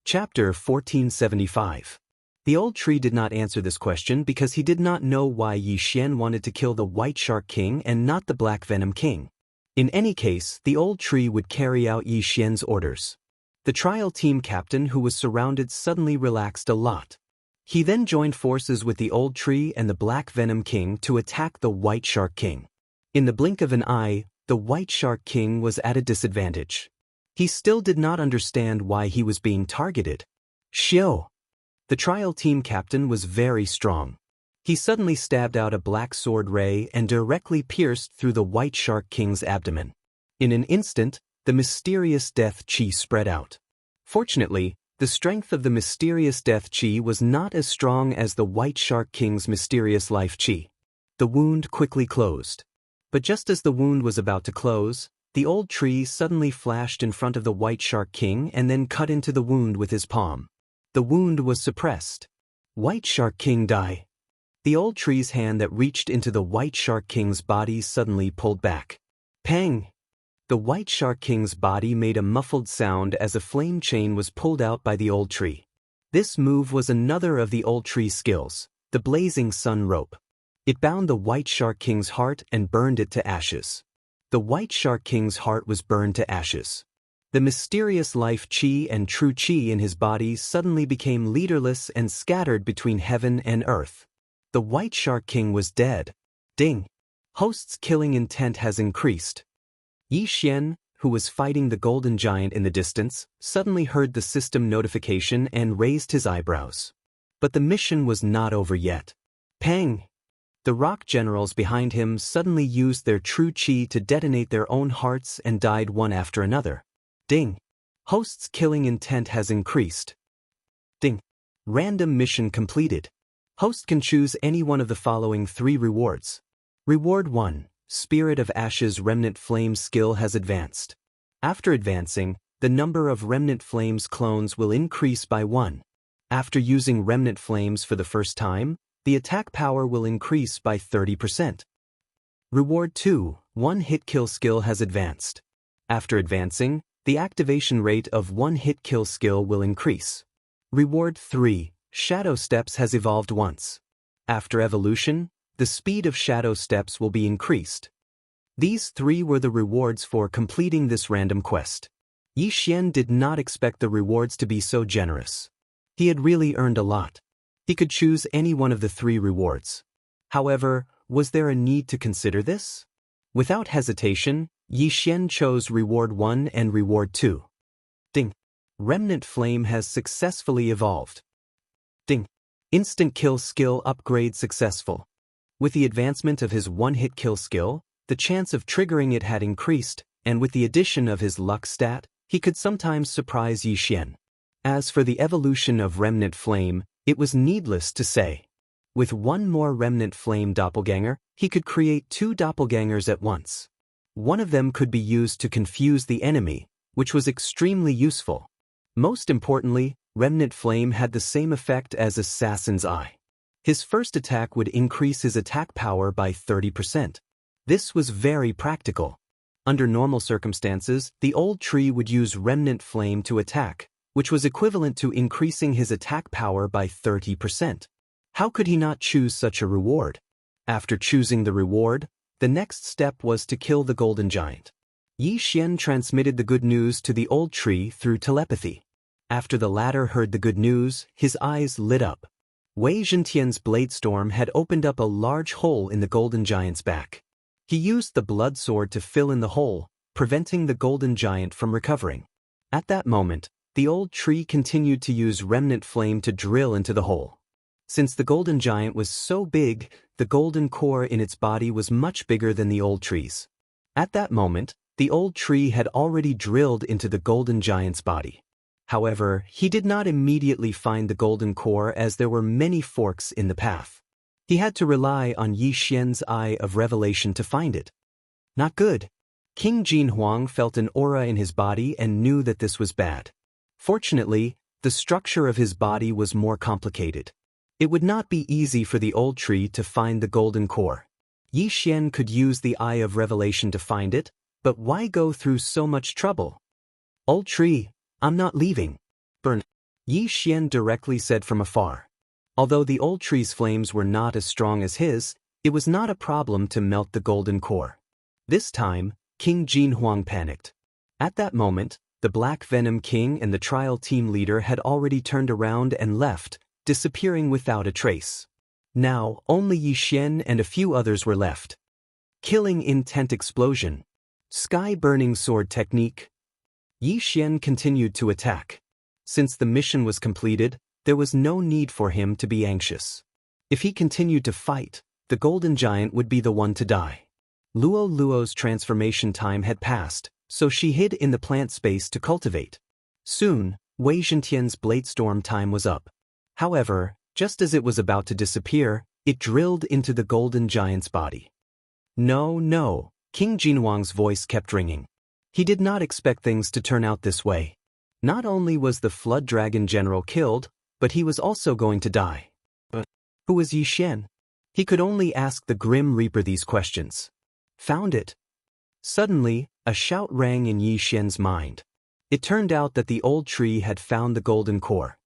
Chapter 1475. The old tree did not answer this question because he did not know why Yi Xian wanted to kill the White Shark King and not the Black Venom King. In any case, the old tree would carry out Yi Xian's orders. The trial team captain, who was surrounded, suddenly relaxed a lot. He then joined forces with the old tree and the Black Venom King to attack the White Shark King. In the blink of an eye, the White Shark King was at a disadvantage. He still did not understand why he was being targeted. Xiao! The trial team captain was very strong. He suddenly stabbed out a black sword ray and directly pierced through the White Shark King's abdomen. In an instant, the mysterious death chi spread out. Fortunately, the strength of the mysterious death chi was not as strong as the White Shark King's mysterious life chi. The wound quickly closed. But just as the wound was about to close, the old tree suddenly flashed in front of the White Shark King and then cut into the wound with his palm. The wound was suppressed. White Shark King die. The old tree's hand that reached into the White Shark King's body suddenly pulled back. Pang! The White Shark King's body made a muffled sound as a flame chain was pulled out by the old tree. This move was another of the old tree's skills, the blazing sun rope. It bound the White Shark King's heart and burned it to ashes. The White Shark King's heart was burned to ashes. The mysterious life chi and true chi in his body suddenly became leaderless and scattered between heaven and earth. The White Shark King was dead. Ding! Host's killing intent has increased. Yi Xian, who was fighting the golden giant in the distance, suddenly heard the system notification and raised his eyebrows. But the mission was not over yet. Pang! The rock generals behind him suddenly used their true chi to detonate their own hearts and died one after another. Ding! Host's killing intent has increased. Ding! Random mission completed. Host can choose any one of the following 3 rewards. Reward 1. Spirit of Ashes Remnant Flame skill has advanced. After advancing, the number of Remnant Flames clones will increase by 1. After using Remnant Flames for the first time, the attack power will increase by 30%. Reward 2. One-hit kill skill has advanced. After advancing, the activation rate of one-hit kill skill will increase. Reward 3. Shadow Steps has evolved once. After evolution, the speed of Shadow Steps will be increased. These 3 were the rewards for completing this random quest. Yi Xian did not expect the rewards to be so generous. He had really earned a lot. He could choose any one of the 3 rewards. However, was there a need to consider this? Without hesitation, Yi Xian chose Reward 1 and Reward 2. Ding! Remnant Flame has successfully evolved. Ding! Instant Kill skill upgrade successful. With the advancement of his one-hit kill skill, the chance of triggering it had increased, and with the addition of his luck stat, he could sometimes surprise Yi Xian. As for the evolution of Remnant Flame, it was needless to say. With 1 more Remnant Flame doppelganger, he could create 2 doppelgangers at once. One of them could be used to confuse the enemy, which was extremely useful. Most importantly, Remnant Flame had the same effect as Assassin's Eye. His first attack would increase his attack power by 30%. This was very practical. Under normal circumstances, the old tree would use Remnant Flame to attack, which was equivalent to increasing his attack power by 30%. How could he not choose such a reward? After choosing the reward, the next step was to kill the golden giant. Yi Xian transmitted the good news to the old tree through telepathy. After the latter heard the good news, his eyes lit up. Wei Zhentian's blade storm had opened up a large hole in the golden giant's back. He used the blood sword to fill in the hole, preventing the golden giant from recovering. At that moment, the old tree continued to use Remnant Flame to drill into the hole. Since the golden giant was so big, the golden core in its body was much bigger than the old tree's. At that moment, the old tree had already drilled into the golden giant's body. However, he did not immediately find the golden core as there were many forks in the path. He had to rely on Yi Xian's Eye of Revelation to find it. Not good. King Jinhuang felt an aura in his body and knew that this was bad. Fortunately, the structure of his body was more complicated. It would not be easy for the old tree to find the golden core. Yi Xian could use the Eye of Revelation to find it, but why go through so much trouble? Old tree, I'm not leaving. Burn. Yi Xian directly said from afar. Although the old tree's flames were not as strong as his, it was not a problem to melt the golden core. This time, King Jinhuang panicked. At that moment, the Black Venom King and the trial team leader had already turned around and left, disappearing without a trace. Now, only Yi Xian and a few others were left. Killing Intent Explosion. Sky Burning Sword Technique. Yi Xian continued to attack. Since the mission was completed, there was no need for him to be anxious. If he continued to fight, the golden giant would be the one to die. Luo Luo's transformation time had passed, so she hid in the plant space to cultivate. Soon, Wei Zhentian's blade storm time was up. However, just as it was about to disappear, it drilled into the golden giant's body. No, no, King Jinhuang's voice kept ringing. He did not expect things to turn out this way. Not only was the Flood Dragon General killed, but he was also going to die. But who was Yi Xian? He could only ask the Grim Reaper these questions. Found it. Suddenly, a shout rang in Yi Xian's mind. It turned out that the old tree had found the golden core.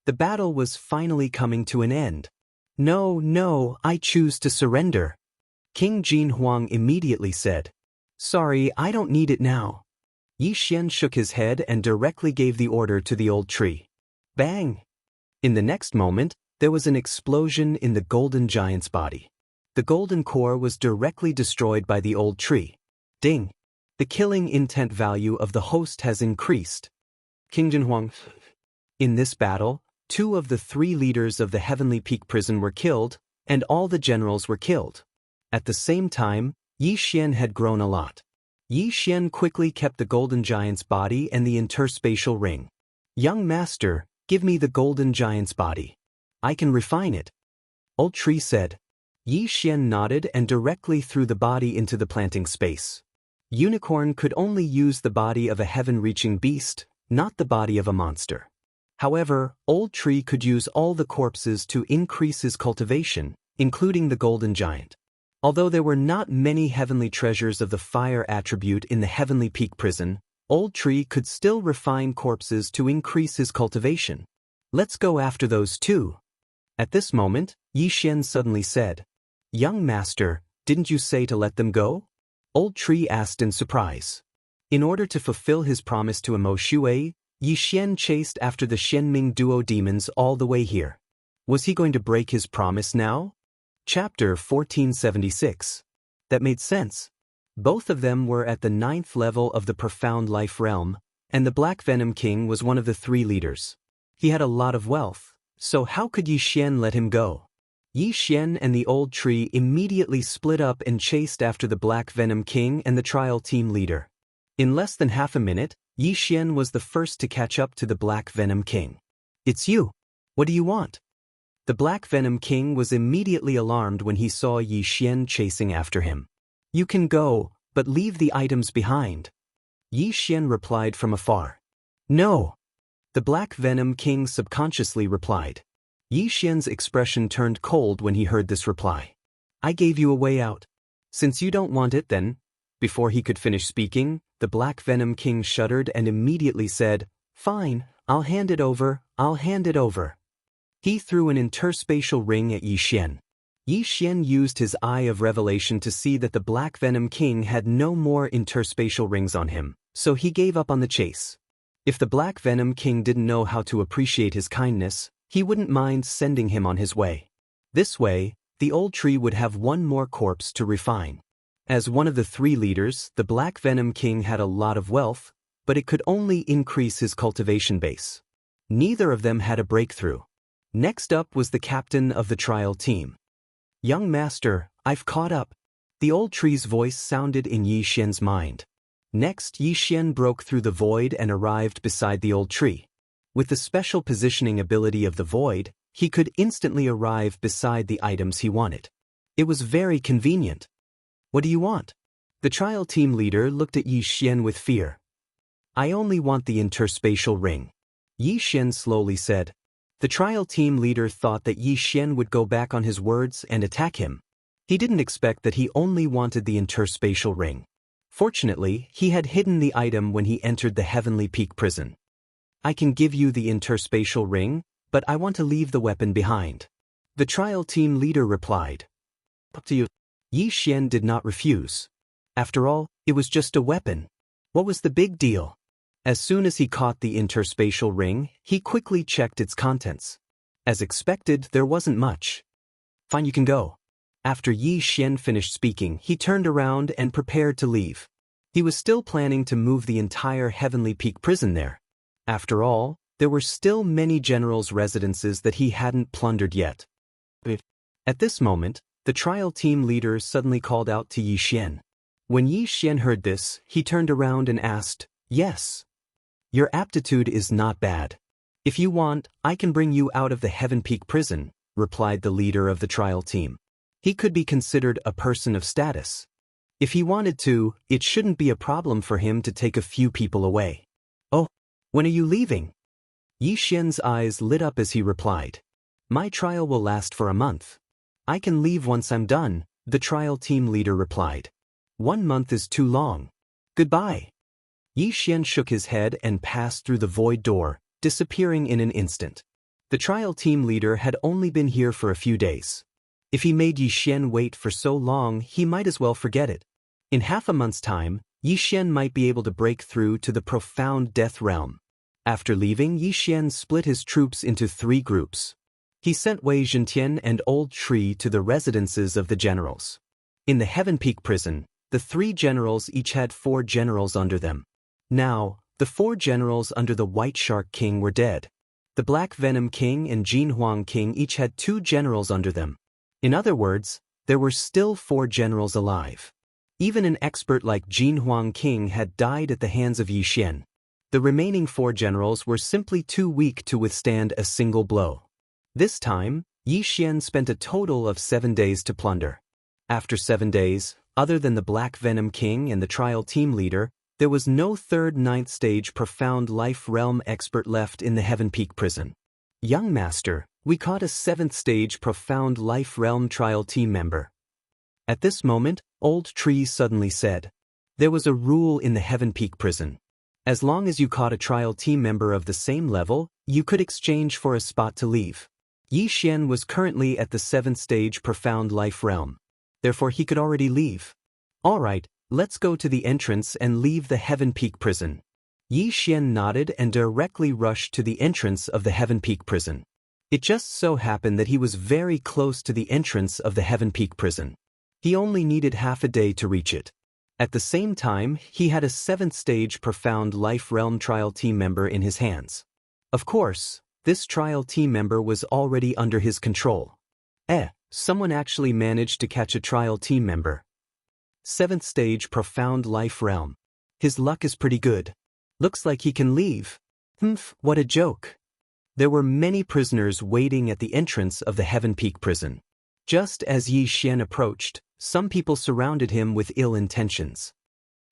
The battle was finally coming to an end. No, no, I choose to surrender. King Jin Huang immediately said. Sorry, I don't need it now. Yi Xian shook his head and directly gave the order to the old tree. Bang! In the next moment, there was an explosion in the golden giant's body. The golden core was directly destroyed by the old tree. Ding! The killing intent value of the host has increased. King Jin Huang. In this battle, 2 of the 3 leaders of the Heavenly Peak prison were killed, and all the generals were killed. At the same time, Yi Xian had grown a lot. Yi Xian quickly kept the golden giant's body and the interspatial ring. Young master, give me the golden giant's body. I can refine it. Old tree said. Yi Xian nodded and directly threw the body into the planting space. Unicorn could only use the body of a heaven-reaching beast, not the body of a monster. However, Old Tree could use all the corpses to increase his cultivation, including the golden giant. Although there were not many heavenly treasures of the fire attribute in the Heavenly Peak prison, Old Tree could still refine corpses to increase his cultivation. Let's go after those too. At this moment, Yi Xian suddenly said, Young master, didn't you say to let them go? Old Tree asked in surprise. In order to fulfill his promise to Imo Shui, Yi Xian chased after the Shenming duo demons all the way here. Was he going to break his promise now? Chapter 1476. That made sense. Both of them were at the 9th level of the Profound Life Realm, and the Black Venom King was one of the 3 leaders. He had a lot of wealth, so how could Yi Xian let him go? Yi Xian and the Old Tree immediately split up and chased after the Black Venom King and the trial team leader. In less than half a minute, Yi Xian was the first to catch up to the Black Venom King. It's you. What do you want? The Black Venom King was immediately alarmed when he saw Yi Xian chasing after him. You can go, but leave the items behind. Yi Xian replied from afar. No. The Black Venom King subconsciously replied. Yi Xian's expression turned cold when he heard this reply. I gave you a way out. Since you don't want it then. Before he could finish speaking, the Black Venom King shuddered and immediately said, Fine, I'll hand it over, I'll hand it over. He threw an interspatial ring at Yi Xian. Yi Xian used his eye of revelation to see that the Black Venom King had no more interspatial rings on him, so he gave up on the chase. If the Black Venom King didn't know how to appreciate his kindness, he wouldn't mind sending him on his way. This way, the Old Tree would have one more corpse to refine. As one of the 3 leaders, the Black Venom King had a lot of wealth, but it could only increase his cultivation base. Neither of them had a breakthrough. Next up was the captain of the trial team. Young master, I've caught up. The Old Tree's voice sounded in Yi Xian's mind. Next, Yi Xian broke through the void and arrived beside the Old Tree. With the special positioning ability of the void, he could instantly arrive beside the items he wanted. It was very convenient. What do you want? The trial team leader looked at Yi Xian with fear. I only want the interspatial ring. Yi Xian slowly said. The trial team leader thought that Yi Xian would go back on his words and attack him. He didn't expect that he only wanted the interspatial ring. Fortunately, he had hidden the item when he entered the Heavenly Peak prison. I can give you the interspatial ring, but I want to leave the weapon behind. The trial team leader replied. Up to you. Yi Xian did not refuse. After all, it was just a weapon. What was the big deal? As soon as he caught the interspatial ring, he quickly checked its contents. As expected, there wasn't much. Fine, you can go. After Yi Xian finished speaking, he turned around and prepared to leave. He was still planning to move the entire Heavenly Peak prison there. After all, there were still many generals' residences that he hadn't plundered yet. At this moment, the trial team leader suddenly called out to Yi Xian. When Yi Xian heard this, he turned around and asked, Yes. Your aptitude is not bad. If you want, I can bring you out of the Heaven Peak prison, replied the leader of the trial team. He could be considered a person of status. If he wanted to, it shouldn't be a problem for him to take a few people away. Oh, when are you leaving? Yi Xian's eyes lit up as he replied. My trial will last for a month. I can leave once I'm done, the trial team leader replied. 1 month is too long. Goodbye. Yi Xian shook his head and passed through the void door, disappearing in an instant. The trial team leader had only been here for a few days. If he made Yi Xian wait for so long, he might as well forget it. In half a month's time, Yi Xian might be able to break through to the profound death realm. After leaving, Yi Xian split his troops into 3 groups. He sent Wei Zhentian and Old Tree to the residences of the generals. In the Heaven Peak prison, the 3 generals each had 4 generals under them. Now, the 4 generals under the White Shark King were dead. The Black Venom King and Jin Huang King each had 2 generals under them. In other words, there were still 4 generals alive. Even an expert like Jin Huang King had died at the hands of Yi Xian. The remaining 4 generals were simply too weak to withstand a single blow. This time, Yi Xian spent a total of 7 days to plunder. After 7 days, other than the Black Venom King and the trial team leader, there was no 3rd 9th stage profound life realm expert left in the Heaven Peak prison. Young Master, we caught a 7th stage profound life realm trial team member. At this moment, Old Tree suddenly said, there was a rule in the Heaven Peak prison. As long as you caught a trial team member of the same level, you could exchange for a spot to leave. Yi Xian was currently at the 7th stage profound life realm. Therefore he could already leave. Alright, let's go to the entrance and leave the Heaven Peak prison. Yi Xian nodded and directly rushed to the entrance of the Heaven Peak prison. It just so happened that he was very close to the entrance of the Heaven Peak prison. He only needed half a day to reach it. At the same time, he had a 7th stage profound life realm trial team member in his hands. Of course, this trial team member was already under his control. Someone actually managed to catch a trial team member. 7th stage profound life realm. His luck is pretty good. Looks like he can leave. What a joke. There were many prisoners waiting at the entrance of the Heaven Peak prison. Just as Yi Xian approached, some people surrounded him with ill intentions.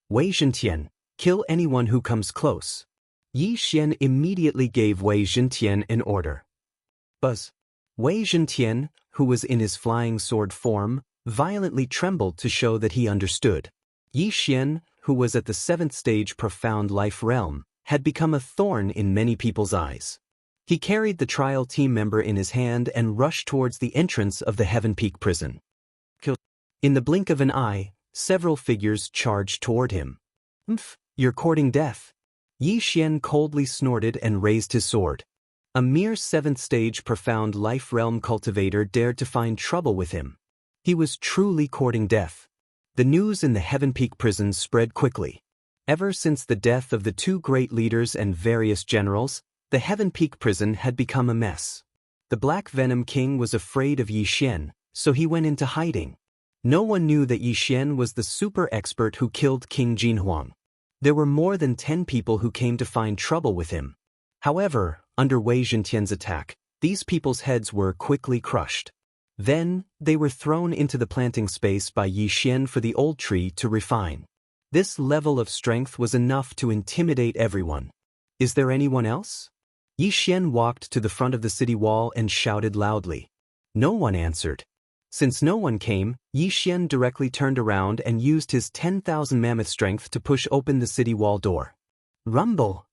Wei Zhentian, kill anyone who comes close. Yi Xian immediately gave Wei Zhentian an order. Buzz. Wei Zhentian, who was in his flying sword form, violently trembled to show that he understood. Yi Xian, who was at the 7th stage profound life realm, had become a thorn in many people's eyes. He carried the trial team member in his hand and rushed towards the entrance of the Heaven Peak prison. In the blink of an eye, several figures charged toward him. You're courting death. Yi Xian coldly snorted and raised his sword. A mere 7th stage profound life realm cultivator dared to find trouble with him. He was truly courting death. The news in the Heaven Peak prison spread quickly. Ever since the death of the 2 great leaders and various generals, the Heaven Peak prison had become a mess. The Black Venom King was afraid of Yi Xian, so he went into hiding. No one knew that Yi Xian was the super expert who killed King Jinhuang. There were more than 10 people who came to find trouble with him. However, under Wei Zhentian's attack, these people's heads were quickly crushed. Then, they were thrown into the planting space by Yi Xian for the Old Tree to refine. This level of strength was enough to intimidate everyone. Is there anyone else? Yi Xian walked to the front of the city wall and shouted loudly. No one answered. Since no one came, Yi Xian directly turned around and used his 10,000 mammoth strength to push open the city wall door. Rumble!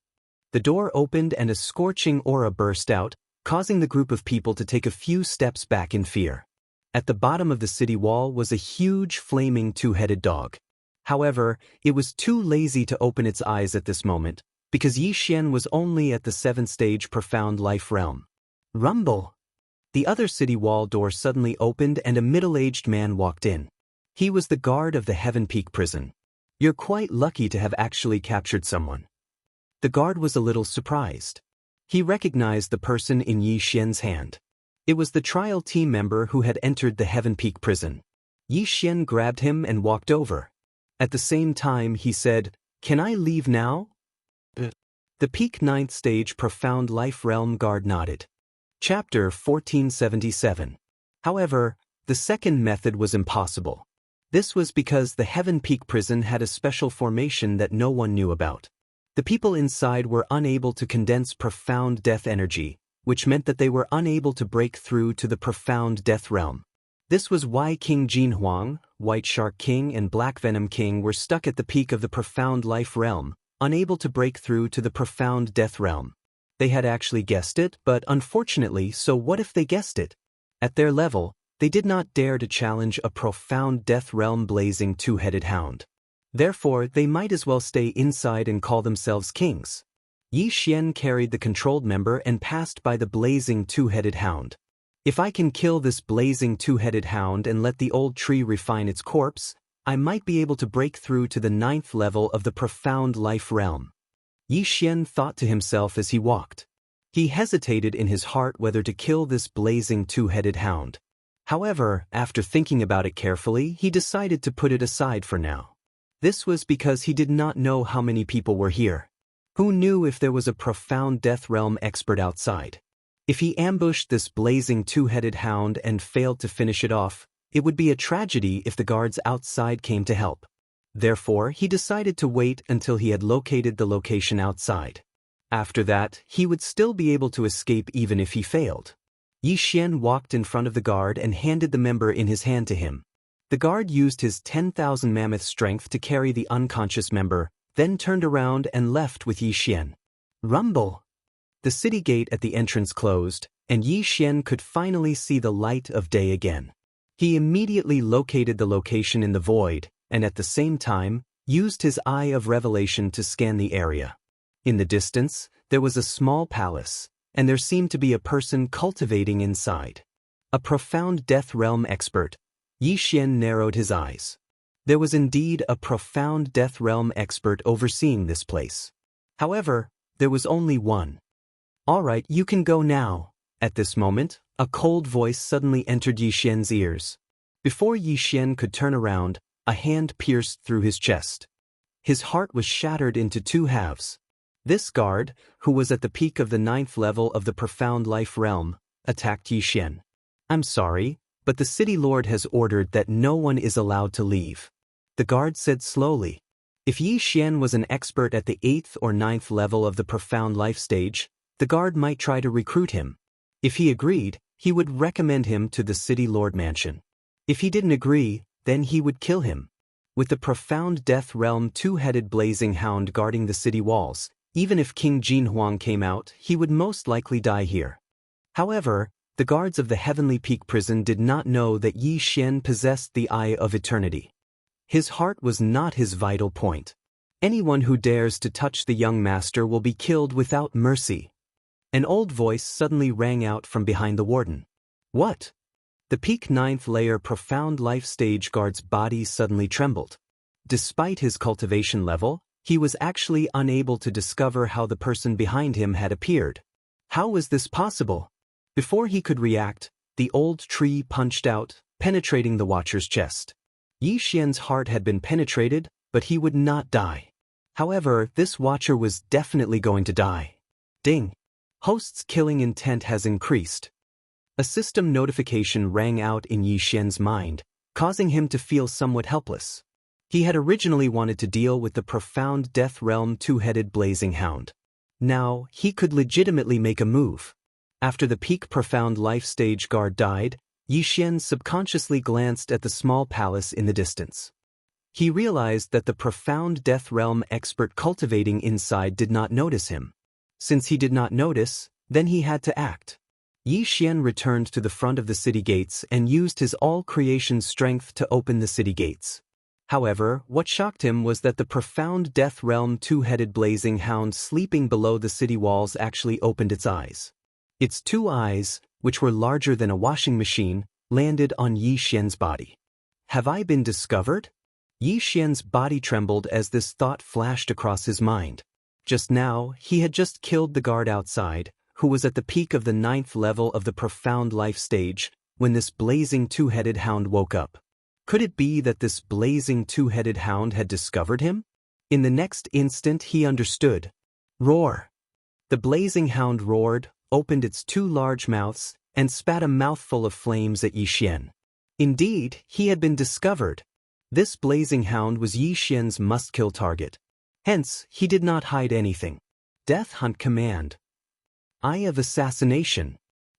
The door opened and a scorching aura burst out, causing the group of people to take a few steps back in fear. At the bottom of the city wall was a huge flaming 2-headed dog. However, it was too lazy to open its eyes at this moment, because Yi Xian was only at the 7th stage profound life realm. Rumble! The other city wall door suddenly opened and a middle-aged man walked in. He was the guard of the Heaven Peak prison. You're quite lucky to have actually captured someone. The guard was a little surprised. He recognized the person in Yi Xian's hand. It was the trial team member who had entered the Heaven Peak prison. Yi Xian grabbed him and walked over. At the same time he said, "Can I leave now?" The Peak 9th Stage Profound Life Realm guard nodded. Chapter 1477. However, the second method was impossible. This was because the Heaven Peak prison had a special formation that no one knew about. The people inside were unable to condense profound death energy, which meant that they were unable to break through to the profound death realm. This was why King Jinhuang, White Shark King and Black Venom King were stuck at the peak of the profound life realm, unable to break through to the profound death realm. They had actually guessed it, but unfortunately, so what if they guessed it? At their level, they did not dare to challenge a profound death realm blazing two-headed hound. Therefore, they might as well stay inside and call themselves kings. Yi Xian carried the controlled member and passed by the blazing two-headed hound. If I can kill this blazing two-headed hound and let the old tree refine its corpse, I might be able to break through to the 9th level of the profound life realm. Yi Xian thought to himself as he walked. He hesitated in his heart whether to kill this blazing two-headed hound. However, after thinking about it carefully, he decided to put it aside for now. This was because he did not know how many people were here. Who knew if there was a profound death realm expert outside? If he ambushed this blazing two-headed hound and failed to finish it off, it would be a tragedy if the guards outside came to help. Therefore, he decided to wait until he had located the location outside. After that, he would still be able to escape even if he failed. Yi Xian walked in front of the guard and handed the member in his hand to him. The guard used his 10,000 mammoth strength to carry the unconscious member, then turned around and left with Yi Xian. Rumble! The city gate at the entrance closed, and Yi Xian could finally see the light of day again. He immediately located the location in the void, and at the same time, used his eye of revelation to scan the area. In the distance, there was a small palace, and there seemed to be a person cultivating inside. A profound death realm expert. Yi Xian narrowed his eyes. There was indeed a profound death realm expert overseeing this place. However, there was only one. All right, you can go now. At this moment, a cold voice suddenly entered Yi Xian's ears. Before Yi Xian could turn around, a hand pierced through his chest. His heart was shattered into two halves. This guard, who was at the peak of the 9th level of the profound life realm, attacked Yi Xian. I'm sorry, but the city lord has ordered that no one is allowed to leave. The guard said slowly. If Yi Xian was an expert at the 8th or 9th level of the profound life stage, the guard might try to recruit him. If he agreed, he would recommend him to the city lord mansion. If he didn't agree, then he would kill him. With the profound death realm two-headed blazing hound guarding the city walls, even if King Jinhuang came out, he would most likely die here. However, the guards of the Heavenly Peak prison did not know that Yi Xian possessed the Eye of Eternity. His heart was not his vital point. Anyone who dares to touch the young master will be killed without mercy. An old voice suddenly rang out from behind the warden. What? The peak 9th layer profound life stage guard's body suddenly trembled. Despite his cultivation level, he was actually unable to discover how the person behind him had appeared. How was this possible? Before he could react, the old tree punched out, penetrating the watcher's chest. Yi Xian's heart had been penetrated, but he would not die. However, this watcher was definitely going to die. Ding! Host's killing intent has increased. A system notification rang out in Yi Xian's mind, causing him to feel somewhat helpless. He had originally wanted to deal with the profound death realm two-headed blazing hound. Now, he could legitimately make a move. After the peak profound life stage guard died, Yi Xian subconsciously glanced at the small palace in the distance. He realized that the profound death realm expert cultivating inside did not notice him. Since he did not notice, then he had to act. Yi Xian returned to the front of the city gates and used his all-creation strength to open the city gates. However, what shocked him was that the profound death realm two-headed blazing hound sleeping below the city walls actually opened its eyes. Its two eyes, which were larger than a washing machine, landed on Yi Xian's body. Have I been discovered? Yi Xian's body trembled as this thought flashed across his mind. Just now, he had just killed the guard outside, who was at the peak of the 9th level of the profound life stage, when this blazing two-headed hound woke up. Could it be that this blazing two-headed hound had discovered him? In the next instant he understood. Roar! The blazing hound roared, opened its two large mouths, and spat a mouthful of flames at Yi Xian. Indeed, he had been discovered. This blazing hound was Yi Xian's must-kill target. Hence, he did not hide anything. Death Hunt Command. Eye of Assassination.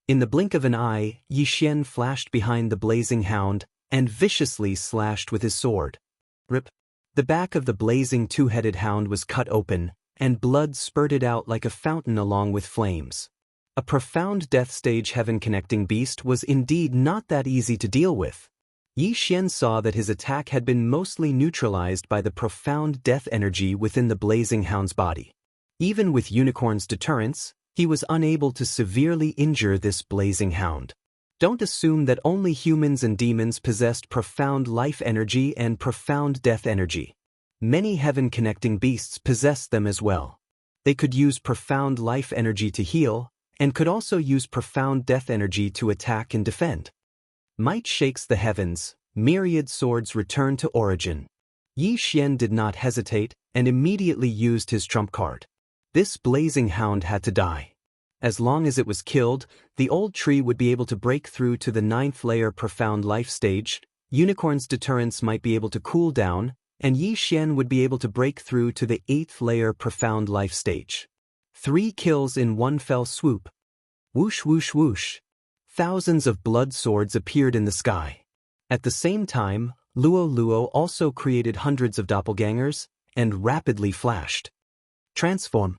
In the blink of an eye, Yi Xian flashed behind the blazing hound and viciously slashed with his sword. Rip! The back of the blazing two-headed hound was cut open, and blood spurted out like a fountain along with flames. A profound death stage heaven-connecting beast was indeed not that easy to deal with. Yi Xian saw that his attack had been mostly neutralized by the profound death energy within the blazing hound's body. Even with Unicorn's deterrence, he was unable to severely injure this blazing hound. Don't assume that only humans and demons possessed profound life energy and profound death energy. Many heaven-connecting beasts possessed them as well. They could use profound life energy to heal, and could also use profound death energy to attack and defend. Might shakes the heavens, myriad swords return to origin. Yi Xian did not hesitate, and immediately used his trump card. This blazing hound had to die. As long as it was killed, the old tree would be able to break through to the 9th layer profound life stage, Unicorn's deterrence might be able to cool down, and Yi Xian would be able to break through to the 8th layer profound life stage. 3 kills in one fell swoop. Whoosh whoosh whoosh. Thousands of blood swords appeared in the sky. At the same time, Luo Luo also created hundreds of doppelgangers, and rapidly flashed. Transform.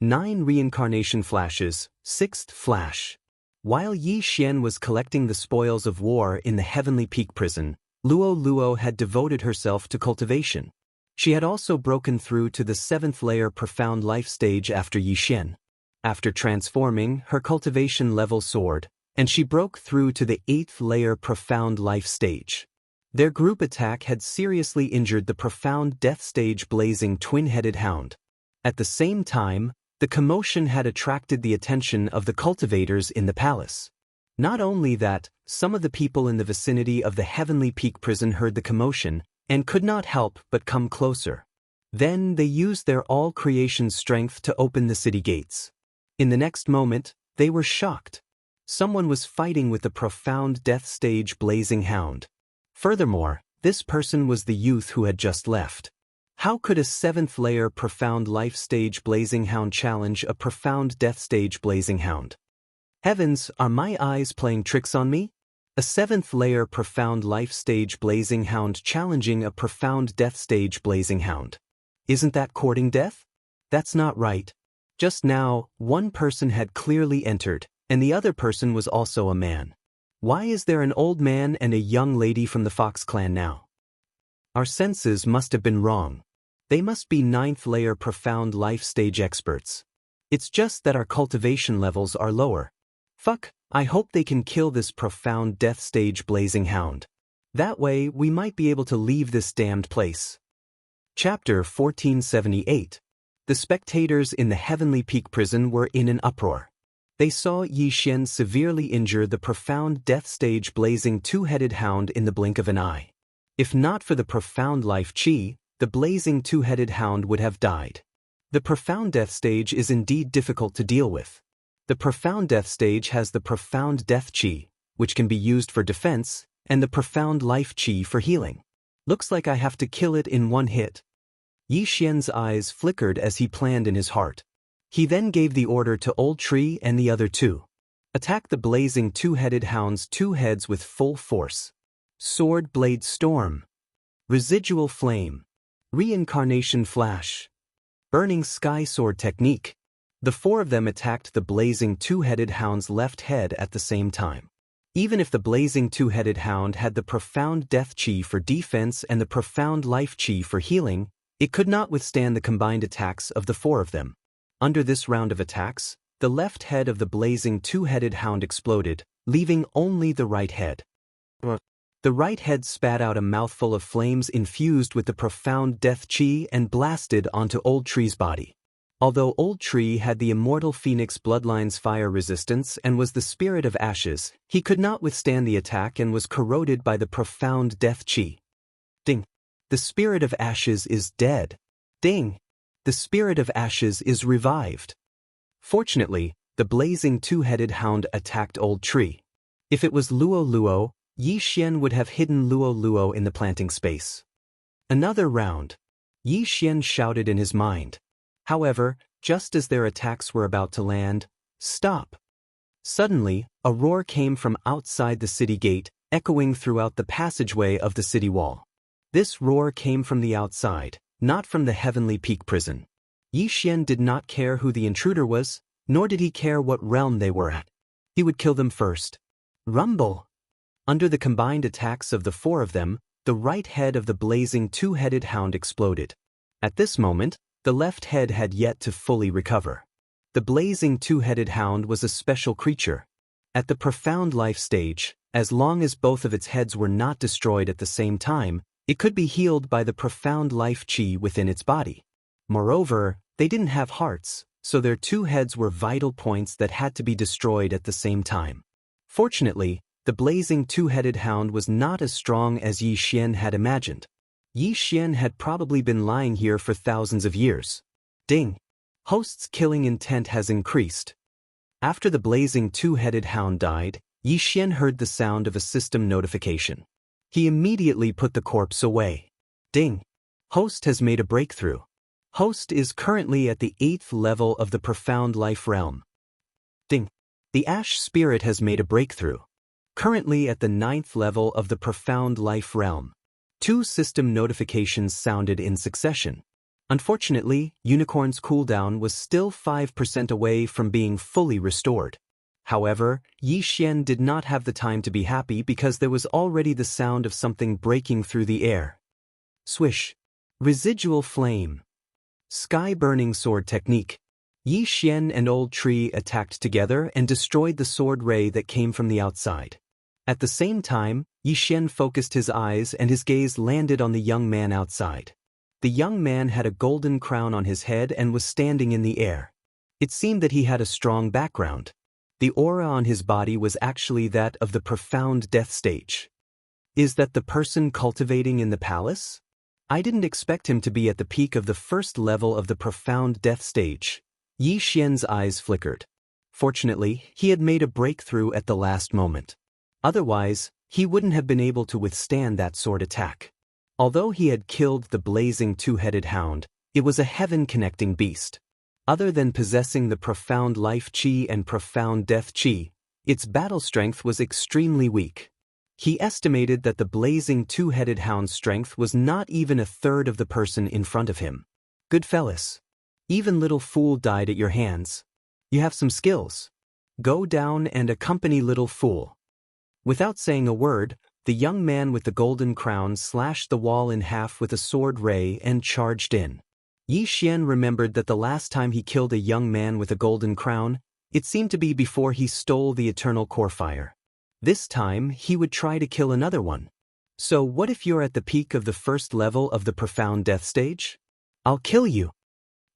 9 reincarnation flashes, 6th flash. While Yi Xian was collecting the spoils of war in the Heavenly Peak prison, Luo Luo had devoted herself to cultivation. She had also broken through to the 7th layer profound life stage after Yi Xian. After transforming, her cultivation level soared, and she broke through to the 8th layer profound life stage. Their group attack had seriously injured the profound death stage blazing twin-headed hound. At the same time, the commotion had attracted the attention of the cultivators in the palace. Not only that, some of the people in the vicinity of the Heavenly Peak prison heard the commotion, and could not help but come closer. Then they used their all-creation strength to open the city gates. In the next moment, they were shocked. Someone was fighting with the profound death stage blazing hound. Furthermore, this person was the youth who had just left. How could a 7th layer profound life stage blazing hound challenge a profound death stage blazing hound? Heavens, are my eyes playing tricks on me? A 7th layer profound life stage blazing hound challenging a profound death stage blazing hound. Isn't that courting death? That's not right. Just now, one person had clearly entered, and the other person was also a man. Why is there an old man and a young lady from the Fox clan now? Our senses must have been wrong. They must be 9th layer profound life stage experts. It's just that our cultivation levels are lower. Fuck, I hope they can kill this profound death stage blazing hound. That way we might be able to leave this damned place. Chapter 1478. The spectators in the Heavenly Peak prison were in an uproar. They saw Yi Xian severely injure the profound death stage blazing two-headed hound in the blink of an eye. If not for the profound life chi, the blazing two-headed hound would have died. The profound death stage is indeed difficult to deal with. The profound death stage has the profound death chi, which can be used for defense, and the profound life chi for healing. Looks like I have to kill it in one hit. Yi Xian's eyes flickered as he planned in his heart. He then gave the order to Old Tree and the other two. Attack the blazing two-headed hound's two heads with full force. Sword Blade Storm. Residual Flame. Reincarnation Flash. Burning Sky Sword Technique. The 4 of them attacked the blazing two-headed hound's left head at the same time. Even if the blazing two-headed hound had the profound death chi for defense and the profound life chi for healing, it could not withstand the combined attacks of the 4 of them. Under this round of attacks, the left head of the blazing two-headed hound exploded, leaving only the right head. The right head spat out a mouthful of flames infused with the profound death chi and blasted onto Old Tree's body. Although Old Tree had the immortal Phoenix Bloodline's fire resistance and was the spirit of ashes, he could not withstand the attack and was corroded by the profound death chi. Ding! The spirit of ashes is dead. Ding! The spirit of ashes is revived. Fortunately, the blazing two-headed hound attacked Old Tree. If it was Luo Luo, Yi Xian would have hidden Luo Luo in the planting space. Another round. Yi Xian shouted in his mind. However, just as their attacks were about to land, stop! Suddenly, a roar came from outside the city gate, echoing throughout the passageway of the city wall. This roar came from the outside, not from the Heavenly Peak prison. Yi Xian did not care who the intruder was, nor did he care what realm they were at. He would kill them first. Rumble! Under the combined attacks of the four of them, the right head of the blazing two-headed hound exploded. At this moment, the left head had yet to fully recover. The blazing two-headed hound was a special creature. At the profound life stage, as long as both of its heads were not destroyed at the same time, it could be healed by the profound life chi within its body. Moreover, they didn't have hearts, so their two heads were vital points that had to be destroyed at the same time. Fortunately, the blazing two-headed hound was not as strong as Yi Xian had imagined. Yi Xian had probably been lying here for thousands of years. Ding! Host's killing intent has increased. After the blazing two-headed hound died, Yi Xian heard the sound of a system notification. He immediately put the corpse away. Ding! Host has made a breakthrough. Host is currently at the 8th level of the profound life realm. Ding! The ash spirit has made a breakthrough. Currently at the 9th level of the profound life realm. 2 system notifications sounded in succession. Unfortunately, Unicorn's cooldown was still 5% away from being fully restored. However, Yi Xian did not have the time to be happy because there was already the sound of something breaking through the air. Swish. Residual flame. Sky-burning sword technique. Yi Xian and Old Tree attacked together and destroyed the sword ray that came from the outside. At the same time, Yi Xian focused his eyes and his gaze landed on the young man outside. The young man had a golden crown on his head and was standing in the air. It seemed that he had a strong background. The aura on his body was actually that of the profound death stage. Is that the person cultivating in the palace? I didn't expect him to be at the peak of the first level of the profound death stage. Yi Xian's eyes flickered. Fortunately, he had made a breakthrough at the last moment. Otherwise, he wouldn't have been able to withstand that sword attack. Although he had killed the blazing two-headed hound, it was a heaven-connecting beast. Other than possessing the profound life chi and profound death chi, its battle strength was extremely weak. He estimated that the blazing two-headed hound's strength was not even a third of the person in front of him. Good fellas. Even little fool died at your hands. You have some skills. Go down and accompany little fool. Without saying a word, the young man with the golden crown slashed the wall in half with a sword ray and charged in. Yi Xian remembered that the last time he killed a young man with a golden crown, it seemed to be before he stole the eternal core fire. This time, he would try to kill another one. So what if you're at the peak of the first level of the profound death stage? I'll kill you.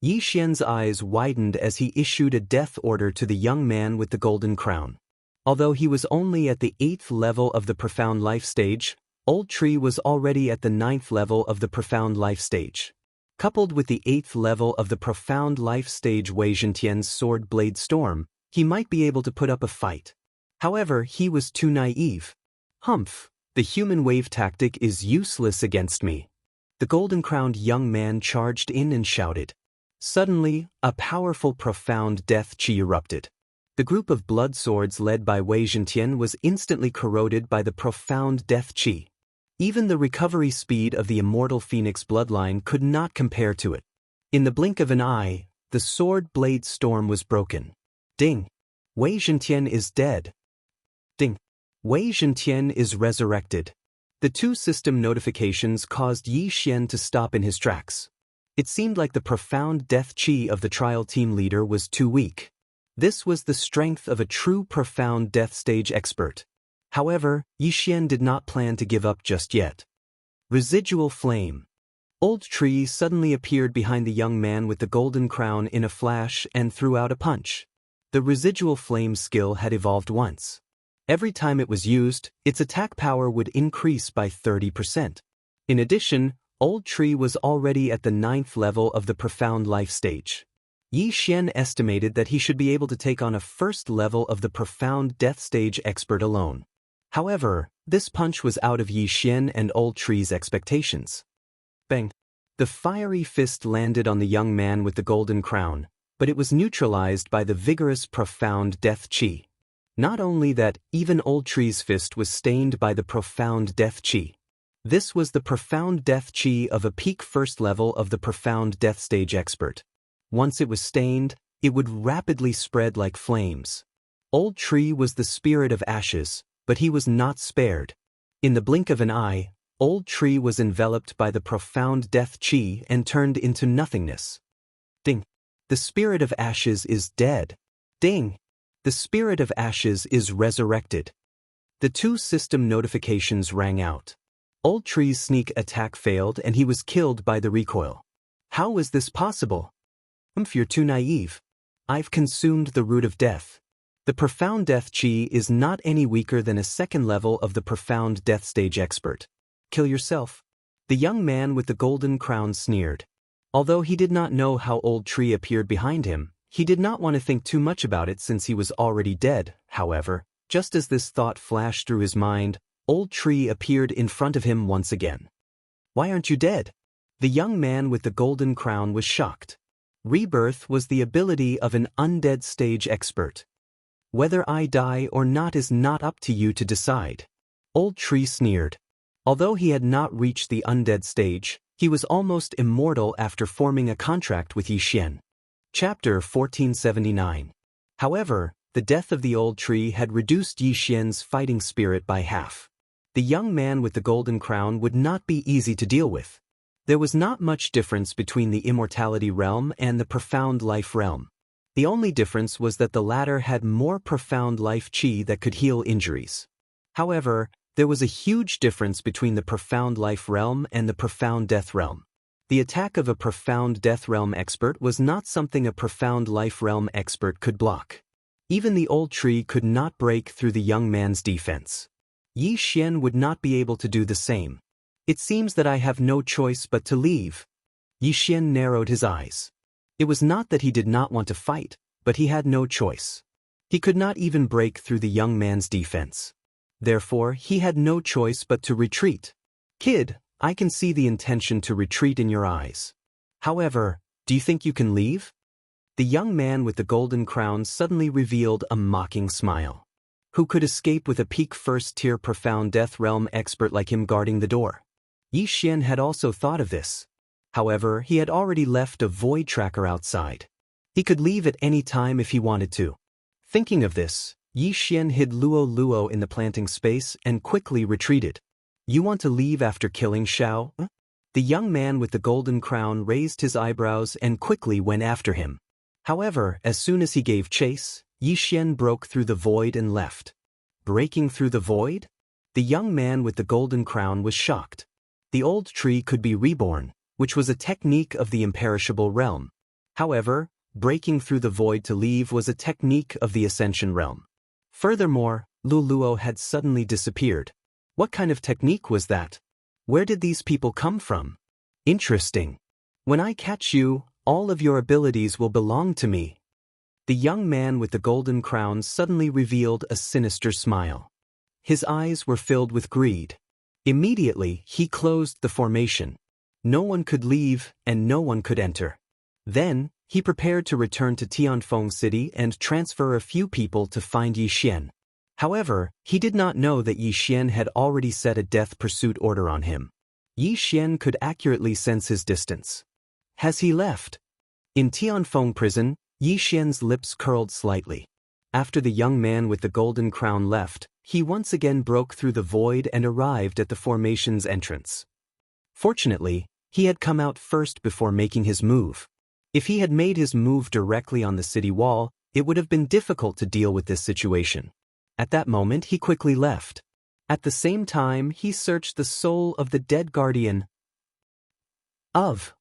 Yi Xian's eyes widened as he issued a death order to the young man with the golden crown. Although he was only at the 8th level of the profound life stage, Old Tree was already at the 9th level of the profound life stage. Coupled with the 8th level of the profound life stage Wei Zhentian's sword blade storm, he might be able to put up a fight. However, he was too naive. Humph, the human wave tactic is useless against me. The golden-crowned young man charged in and shouted. Suddenly, a powerful profound death chi erupted. The group of blood swords led by Wei Zhentian was instantly corroded by the profound death chi. Even the recovery speed of the immortal phoenix bloodline could not compare to it. In the blink of an eye, the sword blade storm was broken. Ding! Wei Zhentian is dead. Ding! Wei Zhentian is resurrected. The 2 system notifications caused Yi Xian to stop in his tracks. It seemed like the profound death chi of the trial team leader was too weak. This was the strength of a true profound death stage expert. However, Yi Xian did not plan to give up just yet. Residual flame. Old Tree suddenly appeared behind the young man with the golden crown in a flash and threw out a punch. The residual flame skill had evolved once. Every time it was used, its attack power would increase by 30%. In addition, Old Tree was already at the 9th level of the profound life stage. Yi Xian estimated that he should be able to take on a first level of the profound death stage expert alone. However, this punch was out of Yi Xian and Old Tree's expectations. Bang! The fiery fist landed on the young man with the golden crown, but it was neutralized by the vigorous profound death chi. Not only that, even Old Tree's fist was stained by the profound death chi. This was the profound death chi of a peak first level of the profound death stage expert. Once it was stained, it would rapidly spread like flames. Old Tree was the spirit of ashes, but he was not spared. In the blink of an eye, Old Tree was enveloped by the profound death chi and turned into nothingness. Ding! The spirit of ashes is dead. Ding! The spirit of ashes is resurrected. The two system notifications rang out. Old Tree's sneak attack failed and he was killed by the recoil. How was this possible? You're too naive. I've consumed the root of death. The profound death chi is not any weaker than a second level of the profound death stage expert. Kill yourself. The young man with the golden crown sneered. Although he did not know how Old Tree appeared behind him, he did not want to think too much about it since he was already dead. However, just as this thought flashed through his mind, Old Tree appeared in front of him once again. Why aren't you dead? The young man with the golden crown was shocked. Rebirth was the ability of an undead stage expert. Whether I die or not is not up to you to decide. Old Tree sneered. Although he had not reached the undead stage, he was almost immortal after forming a contract with Xianxia. Chapter 1479. However, the death of the Old Tree had reduced Xianxia's fighting spirit by half. The young man with the golden crown would not be easy to deal with. There was not much difference between the immortality realm and the profound life realm. The only difference was that the latter had more profound life chi that could heal injuries. However, there was a huge difference between the profound life realm and the profound death realm. The attack of a profound death realm expert was not something a profound life realm expert could block. Even the Old Tree could not break through the young man's defense. Xianxia would not be able to do the same. It seems that I have no choice but to leave. Xianxia narrowed his eyes. It was not that he did not want to fight, but he had no choice. He could not even break through the young man's defense. Therefore, he had no choice but to retreat. Kid, I can see the intention to retreat in your eyes. However, do you think you can leave? The young man with the golden crown suddenly revealed a mocking smile. Who could escape with a peak first-tier profound death realm expert like him guarding the door? Xianxia had also thought of this. However, he had already left a void tracker outside. He could leave at any time if he wanted to. Thinking of this, Xianxia hid Luo in the planting space and quickly retreated. You want to leave after killing Xiao? The young man with the golden crown raised his eyebrows and quickly went after him. However, as soon as he gave chase, Xianxia broke through the void and left. Breaking through the void? The young man with the golden crown was shocked. The Old Tree could be reborn, which was a technique of the imperishable realm. However, breaking through the void to leave was a technique of the ascension realm. Furthermore, Luo had suddenly disappeared. What kind of technique was that? Where did these people come from? Interesting. When I catch you, all of your abilities will belong to me. The young man with the golden crown suddenly revealed a sinister smile. His eyes were filled with greed. Immediately, he closed the formation. No one could leave and no one could enter. Then, he prepared to return to Tianfeng City and transfer a few people to find Xianxia. However, he did not know that Xianxia had already set a death pursuit order on him. Xianxia could accurately sense his distance. Has he left? In Tianfeng prison, Xianxia's lips curled slightly. After the young man with the golden crown left, he once again broke through the void and arrived at the formation's entrance. Fortunately, he had come out first before making his move. If he had made his move directly on the city wall, it would have been difficult to deal with this situation. At that moment, he quickly left. At the same time, he searched the soul of the dead guardian of.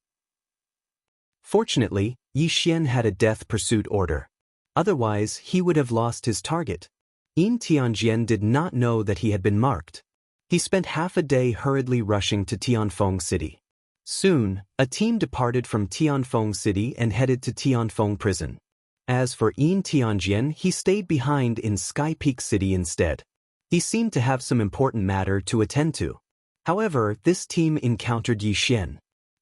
Fortunately, Xianxia had a death pursuit order. Otherwise, he would have lost his target. Yin Tianjian did not know that he had been marked. He spent half a day hurriedly rushing to Tianfeng City. Soon, a team departed from Tianfeng City and headed to Tianfeng Prison. As for Yin Tianjian, he stayed behind in Sky Peak City instead. He seemed to have some important matter to attend to. However, this team encountered Xianxia.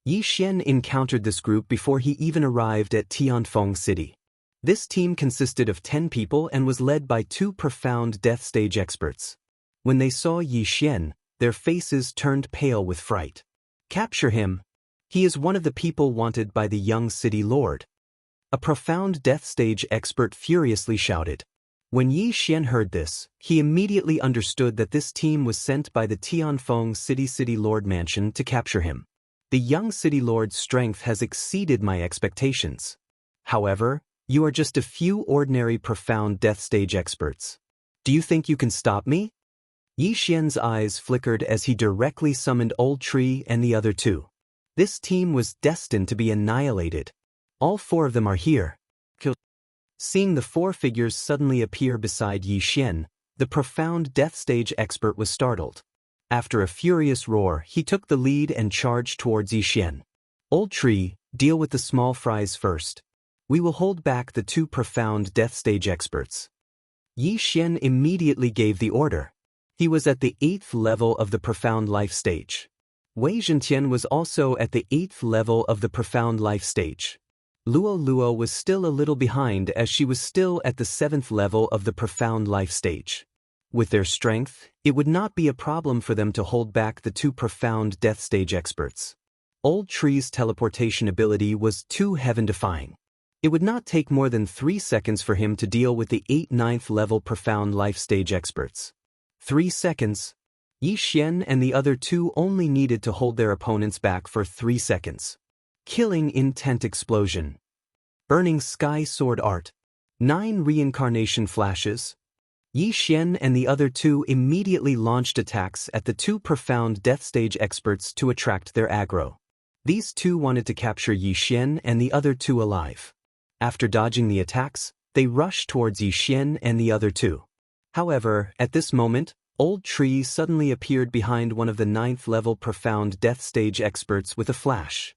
Xianxia encountered this group before he even arrived at Tianfeng City. This team consisted of 10 people and was led by 2 profound death stage experts. When they saw Xianxia, their faces turned pale with fright. Capture him. He is one of the people wanted by the young city lord. A profound death stage expert furiously shouted. When Yi Xian heard this, he immediately understood that this team was sent by the Tianfeng City Lord Mansion to capture him. The young City Lord's strength has exceeded my expectations. However, you are just a few ordinary profound death stage experts. Do you think you can stop me? Yi Xian's eyes flickered as he directly summoned Old Tree and the other two. This team was destined to be annihilated. All four of them are here. Seeing the four figures suddenly appear beside Yi Xian, the profound death stage expert was startled. After a furious roar, he took the lead and charged towards Yi Xian. Old Tree, deal with the small fries first. We will hold back the two profound death stage experts. Yi Xian immediately gave the order. He was at the 8th level of the profound life stage. Wei Zhentian was also at the 8th level of the profound life stage. Luo was still a little behind as she was still at the 7th level of the profound life stage. With their strength, it would not be a problem for them to hold back the two profound death stage experts. Old Tree's teleportation ability was too heaven-defying. It would not take more than 3 seconds for him to deal with the 9th level profound life stage experts. 3 seconds. Yi Xian and the other two only needed to hold their opponents back for 3 seconds. Killing intent explosion. Burning sky sword art. 9 reincarnation flashes. Yi Xian and the other two immediately launched attacks at the two profound death stage experts to attract their aggro. These two wanted to capture Yi Xian and the other two alive. After dodging the attacks, they rushed towards Yi Xian and the other two. However, at this moment, Old Tree suddenly appeared behind one of the 9th level profound death stage experts with a flash.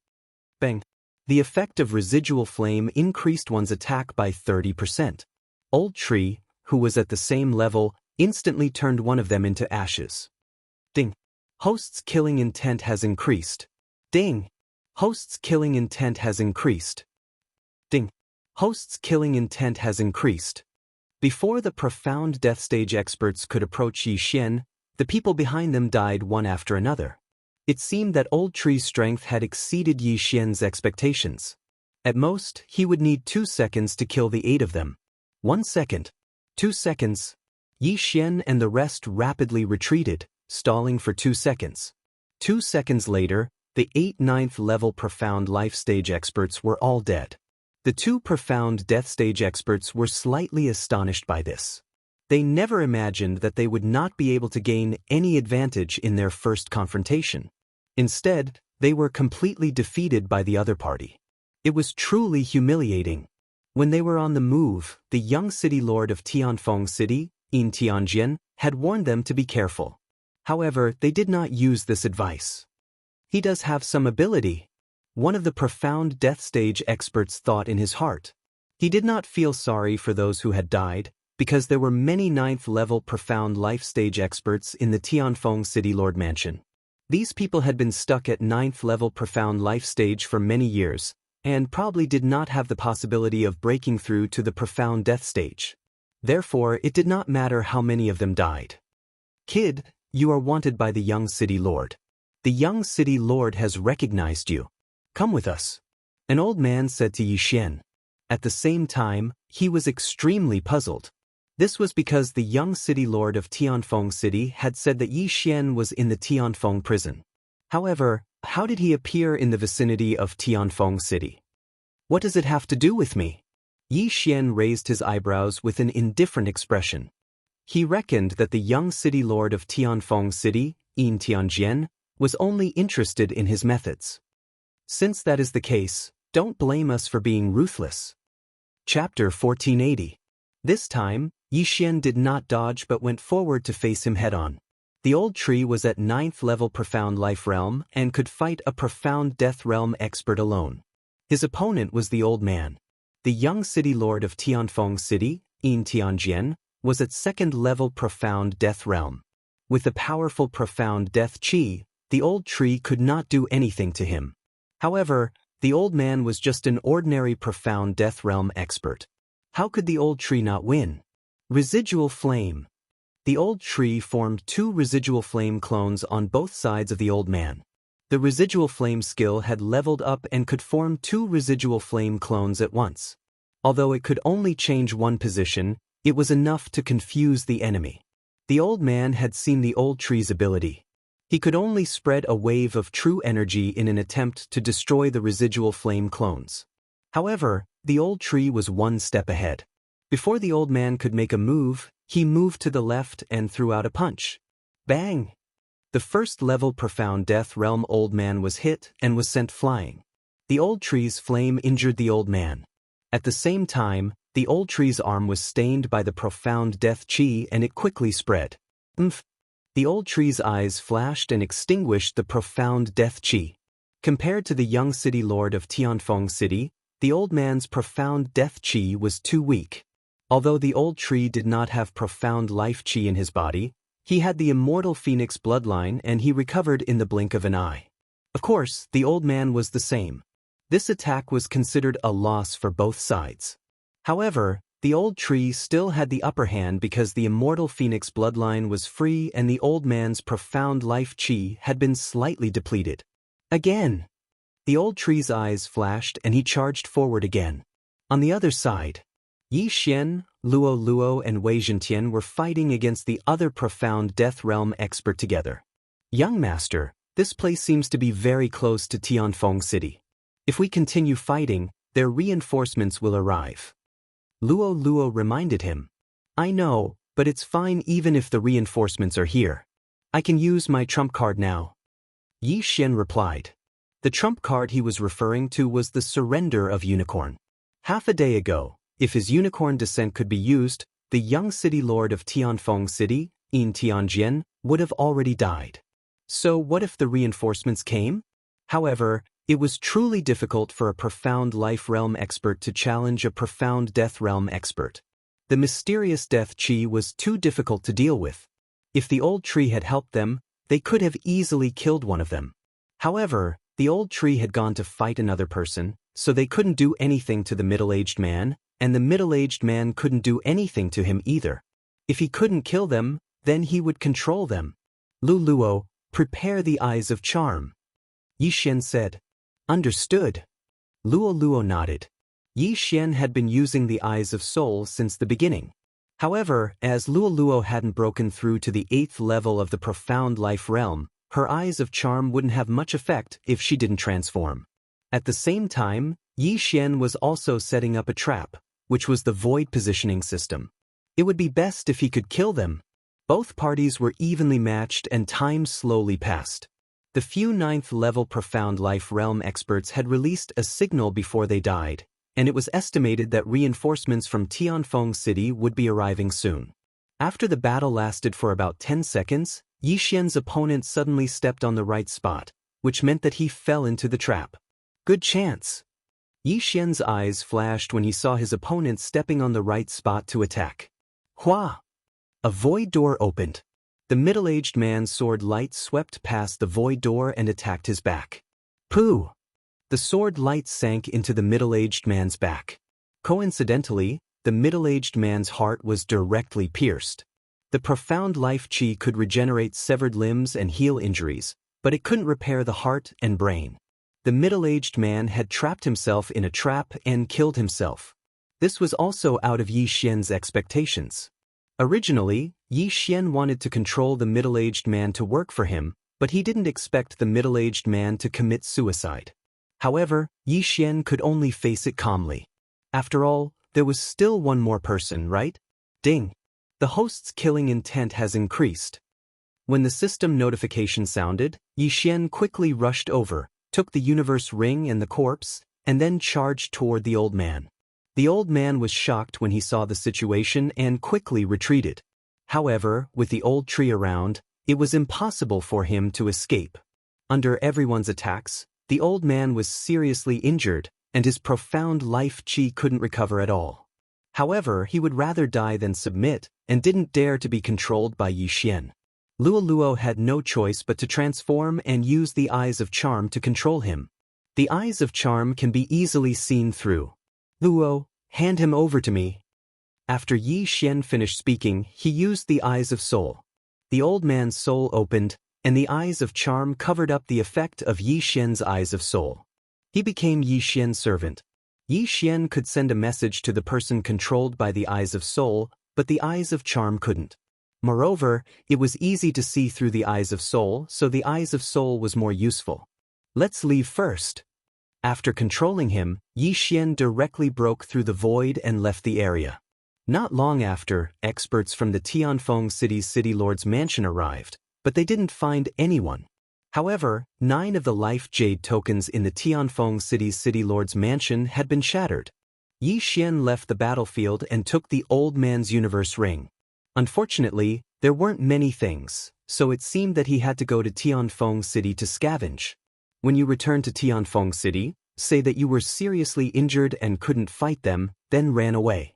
Bang! The effect of residual flame increased one's attack by 30%. Old Tree, who was at the same level, instantly turned one of them into ashes. Ding! Host's killing intent has increased. Ding! Host's killing intent has increased. Ding! Host's killing intent has increased. Before the profound death stage experts could approach Yi Xian, the people behind them died one after another. It seemed that Old Tree's strength had exceeded Yi Xian's expectations. At most, he would need 2 seconds to kill the 8 of them. 1 second. 2 seconds. Yi Xian and the rest rapidly retreated, stalling for 2 seconds. 2 seconds later, the 8 9th level profound life stage experts were all dead. The two profound death stage experts were slightly astonished by this. They never imagined that they would not be able to gain any advantage in their first confrontation. Instead, they were completely defeated by the other party. It was truly humiliating. When they were on the move, the young city lord of Tianfeng City, Yin Tianjian, had warned them to be careful. However, they did not use this advice. He does have some ability. One of the profound death stage experts thought in his heart. He did not feel sorry for those who had died, because there were many 9th level profound life stage experts in the Tianfeng City Lord Mansion. These people had been stuck at 9th level profound life stage for many years, and probably did not have the possibility of breaking through to the profound death stage. Therefore, it did not matter how many of them died. Kid, you are wanted by the young city lord. The young city lord has recognized you. Come with us. An old man said to Yi Xian. At the same time, he was extremely puzzled. This was because the young city lord of Tianfeng City had said that Yi Xian was in the Tianfeng prison. However, how did he appear in the vicinity of Tianfeng City? What does it have to do with me? Yi Xian raised his eyebrows with an indifferent expression. He reckoned that the young city lord of Tianfeng City, Yin Tianjian, was only interested in his methods. Since that is the case, don't blame us for being ruthless. Chapter 1480. This time, Yi Xian did not dodge but went forward to face him head-on. The old tree was at 9th level profound life realm and could fight a profound death realm expert alone. His opponent was the old man. The young city lord of Tianfeng City, Yin Tianjian, was at 2nd level profound death realm. With the powerful profound death chi, the old tree could not do anything to him. However, the old man was just an ordinary profound death realm expert. How could the old tree not win? Residual flame. The old tree formed 2 residual flame clones on both sides of the old man. The residual flame skill had leveled up and could form 2 residual flame clones at once. Although it could only change one position, it was enough to confuse the enemy. The old man had seen the old tree's ability. He could only spread a wave of true energy in an attempt to destroy the residual flame clones. However, the old tree was one step ahead. Before the old man could make a move, he moved to the left and threw out a punch. Bang! The first-level Profound Death Realm old man was hit and was sent flying. The old tree's flame injured the old man. At the same time, the old tree's arm was stained by the Profound Death Chi and it quickly spread. The old tree's eyes flashed and extinguished the Profound Death Chi. Compared to the young city lord of Tianfeng City, the old man's Profound Death Chi was too weak. Although the old tree did not have Profound Life Chi in his body, he had the immortal phoenix bloodline and he recovered in the blink of an eye. Of course, the old man was the same. This attack was considered a loss for both sides. However, the old tree still had the upper hand because the immortal phoenix bloodline was free and the old man's Profound Life Chi had been slightly depleted. Again! The old tree's eyes flashed and he charged forward again. On the other side, Yi Xian, Luo Luo and Wei Zhentian were fighting against the other Profound Death Realm expert together. Young master, this place seems to be very close to Tianfeng City. If we continue fighting, their reinforcements will arrive. Luo Luo reminded him. I know, but it's fine even if the reinforcements are here. I can use my trump card now. Yi Xian replied. The trump card he was referring to was the surrender of Unicorn. Half a day ago, if his unicorn descent could be used, the young city lord of Tianfeng City, Yin Tianjian, would have already died. So what if the reinforcements came? However, it was truly difficult for a Profound Life Realm expert to challenge a Profound Death Realm expert. The mysterious Death Chi was too difficult to deal with. If the old tree had helped them, they could have easily killed one of them. However, the old tree had gone to fight another person, so they couldn't do anything to the middle-aged man, and the middle-aged man couldn't do anything to him either. If he couldn't kill them, then he would control them. Lu Luo, prepare the Eyes of Charm. Yi Xian said. Understood. Luo Luo nodded. Yi Xian had been using the Eyes of Soul since the beginning. However, as Luo Luo hadn't broken through to the 8th level of the Profound Life Realm, her Eyes of Charm wouldn't have much effect if she didn't transform. At the same time, Yi Xian was also setting up a trap, which was the Void Positioning System. It would be best if he could kill them. Both parties were evenly matched and time slowly passed. The few 9th-level Profound Life Realm experts had released a signal before they died, and it was estimated that reinforcements from Tianfeng City would be arriving soon. After the battle lasted for about 10 seconds, Yi Xian's opponent suddenly stepped on the right spot, which meant that he fell into the trap. Good chance! Yi Xian's eyes flashed when he saw his opponent stepping on the right spot to attack. Hua! A void door opened. The middle-aged man's sword light swept past the void door and attacked his back. Pooh! The sword light sank into the middle-aged man's back. Coincidentally, the middle-aged man's heart was directly pierced. The Profound Life Chi could regenerate severed limbs and heal injuries, but it couldn't repair the heart and brain. The middle-aged man had trapped himself in a trap and killed himself. This was also out of Yi Xian's expectations. Originally, Yi Xian wanted to control the middle-aged man to work for him, but he didn't expect the middle-aged man to commit suicide. However, Yi Xian could only face it calmly. After all, there was still one more person, right? Ding! The host's killing intent has increased. When the system notification sounded, Yi Xian quickly rushed over, took the universe ring and the corpse, and then charged toward the old man. The old man was shocked when he saw the situation and quickly retreated. However, with the old tree around, it was impossible for him to escape. Under everyone's attacks, the old man was seriously injured, and his Profound Life Chi couldn't recover at all. However, he would rather die than submit, and didn't dare to be controlled by Yi Xian. Luo Luo had no choice but to transform and use the Eyes of Charm to control him. The Eyes of Charm can be easily seen through. Luo, hand him over to me. After Yi Xian finished speaking, he used the Eyes of Soul. The old man's soul opened, and the Eyes of Charm covered up the effect of Yi Xian's Eyes of Soul. He became Yi Xian's servant. Yi Xian could send a message to the person controlled by the Eyes of Soul, but the Eyes of Charm couldn't. Moreover, it was easy to see through the Eyes of Soul, so the Eyes of Soul was more useful. Let's leave first. After controlling him, Yi Xian directly broke through the void and left the area. Not long after, experts from the Tianfeng City's City Lord's mansion arrived, but they didn't find anyone. However, 9 of the life jade tokens in the Tianfeng City's City Lord's mansion had been shattered. Yi Xian left the battlefield and took the Old Man's Universe ring. Unfortunately, there weren't many things, so it seemed that he had to go to Tianfeng City to scavenge. When you return to Tianfeng City, say that you were seriously injured and couldn't fight them, then ran away.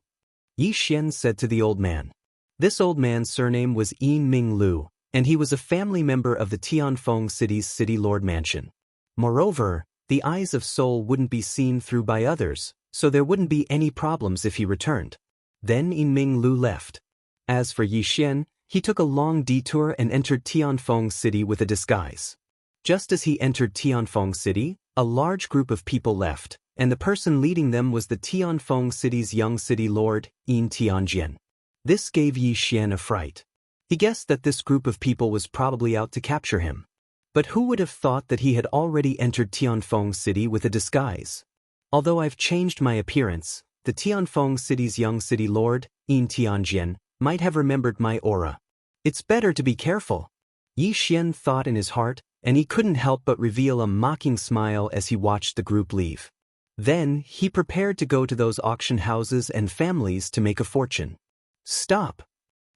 Yi Xian said to the old man. This old man's surname was Yin Ming Lu, and he was a family member of the Tianfeng City's City Lord Mansion. Moreover, the Eyes of Soul wouldn't be seen through by others, so there wouldn't be any problems if he returned. Then Yin Ming Lu left. As for Yi Xian, he took a long detour and entered Tianfeng City with a disguise. Just as he entered Tianfeng City, a large group of people left, and the person leading them was the Tianfeng City's young city lord, Yin Tianjian. This gave Yi Xian a fright. He guessed that this group of people was probably out to capture him. But who would have thought that he had already entered Tianfeng City with a disguise? Although I've changed my appearance, the Tianfeng City's young city lord, Yin Tianjian, might have remembered my aura. It's better to be careful. Yi Xian thought in his heart, and he couldn't help but reveal a mocking smile as he watched the group leave. Then, he prepared to go to those auction houses and families to make a fortune. Stop!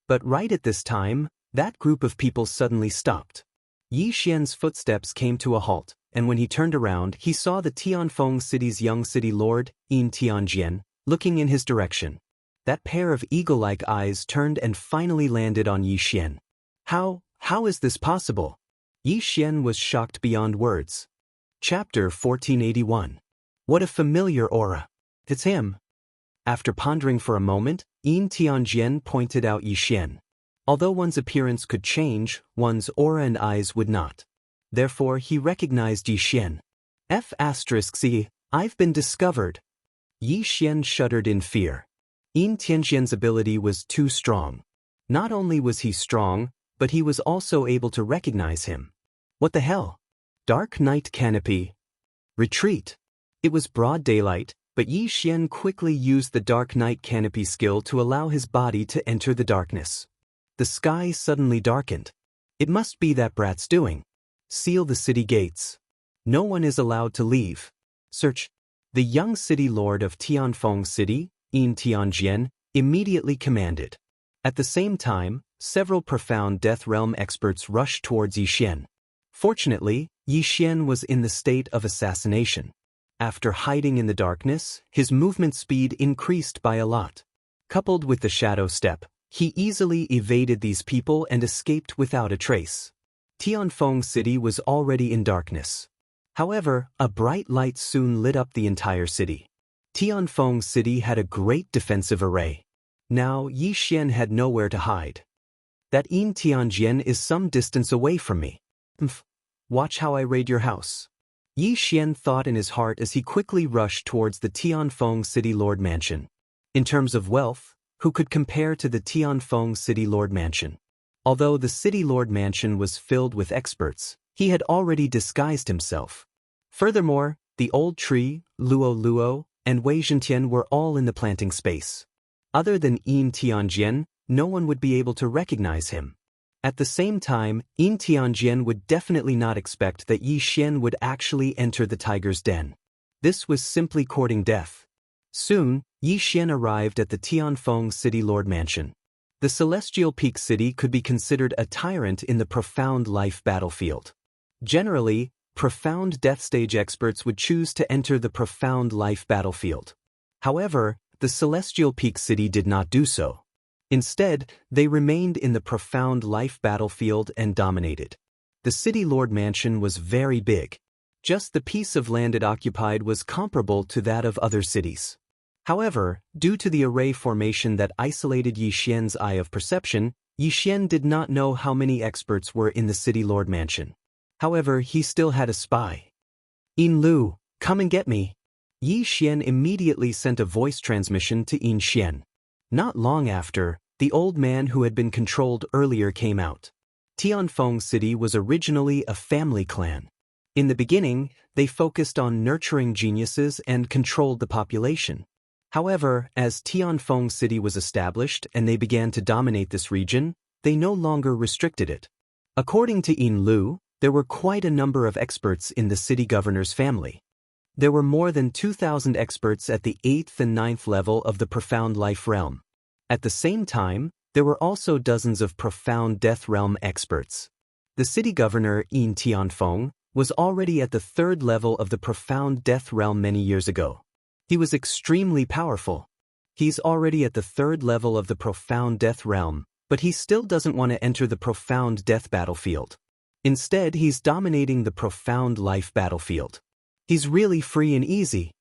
But right at this time, that group of people suddenly stopped. Yi Xian's footsteps came to a halt, and when he turned around, he saw the Tianfeng City's young city lord, Yin Tianjian, looking in his direction. That pair of eagle-like eyes turned and finally landed on Yi Xian. How is this possible? Yi Xian was shocked beyond words. Chapter 1481. What a familiar aura. It's him. After pondering for a moment, Yin Tianjian pointed out Yi Xian. Although one's appearance could change, one's aura and eyes would not. Therefore, he recognized Yi Xian. F***, I've been discovered. Yi Xian shuddered in fear. Yin Tianjian's ability was too strong. Not only was he strong, but he was also able to recognize him. What the hell? Dark Night Canopy. Retreat. It was broad daylight, but Yi Xian quickly used the Dark Night Canopy skill to allow his body to enter the darkness. The sky suddenly darkened. It must be that brat's doing. Seal the city gates. No one is allowed to leave. Search. The young city lord of Tianfeng City, Yin Tianjian, immediately commanded. At the same time, several profound Death Realm experts rushed towards Yi Xian. Fortunately, Yi Xian was in the state of assassination. After hiding in the darkness, his movement speed increased by a lot. Coupled with the shadow step, he easily evaded these people and escaped without a trace. Tianfeng City was already in darkness. However, a bright light soon lit up the entire city. Tianfeng City had a great defensive array. Now, Yi Xian had nowhere to hide. That Yin Tianjian is some distance away from me. Watch how I raid your house. Yi Xian thought in his heart as he quickly rushed towards the Tianfeng City Lord Mansion. In terms of wealth, who could compare to the Tianfeng City Lord Mansion? Although the City Lord Mansion was filled with experts, he had already disguised himself. Furthermore, the old tree, Luo, and Wei Zhentian were all in the planting space. Other than Yin Tianjian, no one would be able to recognize him. At the same time, Yin Tianjian would definitely not expect that Yi Xian would actually enter the tiger's den. This was simply courting death. Soon, Yi Xian arrived at the Tianfeng City Lord Mansion. The Celestial Peak City could be considered a tyrant in the Profound Life battlefield. Generally, Profound Death Stage experts would choose to enter the Profound Life battlefield. However, the Celestial Peak City did not do so. Instead, they remained in the Profound Life battlefield and dominated. The City Lord Mansion was very big. Just the piece of land it occupied was comparable to that of other cities. However, due to the array formation that isolated Yi Xian's eye of perception, Yi Xian did not know how many experts were in the City Lord Mansion. However, he still had a spy. Yin Lu, come and get me. Yi Xian immediately sent a voice transmission to Yin Xian. Not long after, the old man who had been controlled earlier came out. Tianfeng City was originally a family clan. In the beginning, they focused on nurturing geniuses and controlled the population. However, as Tianfeng City was established and they began to dominate this region, they no longer restricted it. According to Yin Lu, there were quite a number of experts in the city governor's family. There were more than 2,000 experts at the 8th and 9th level of the Profound Life Realm. At the same time, there were also dozens of Profound Death Realm experts. The city governor, Yin Tianfeng, was already at the 3rd level of the Profound Death Realm many years ago. He was extremely powerful. He's already at the 3rd level of the Profound Death Realm, but he still doesn't want to enter the Profound Death battlefield. Instead, he's dominating the Profound Life battlefield. He's really free and easy.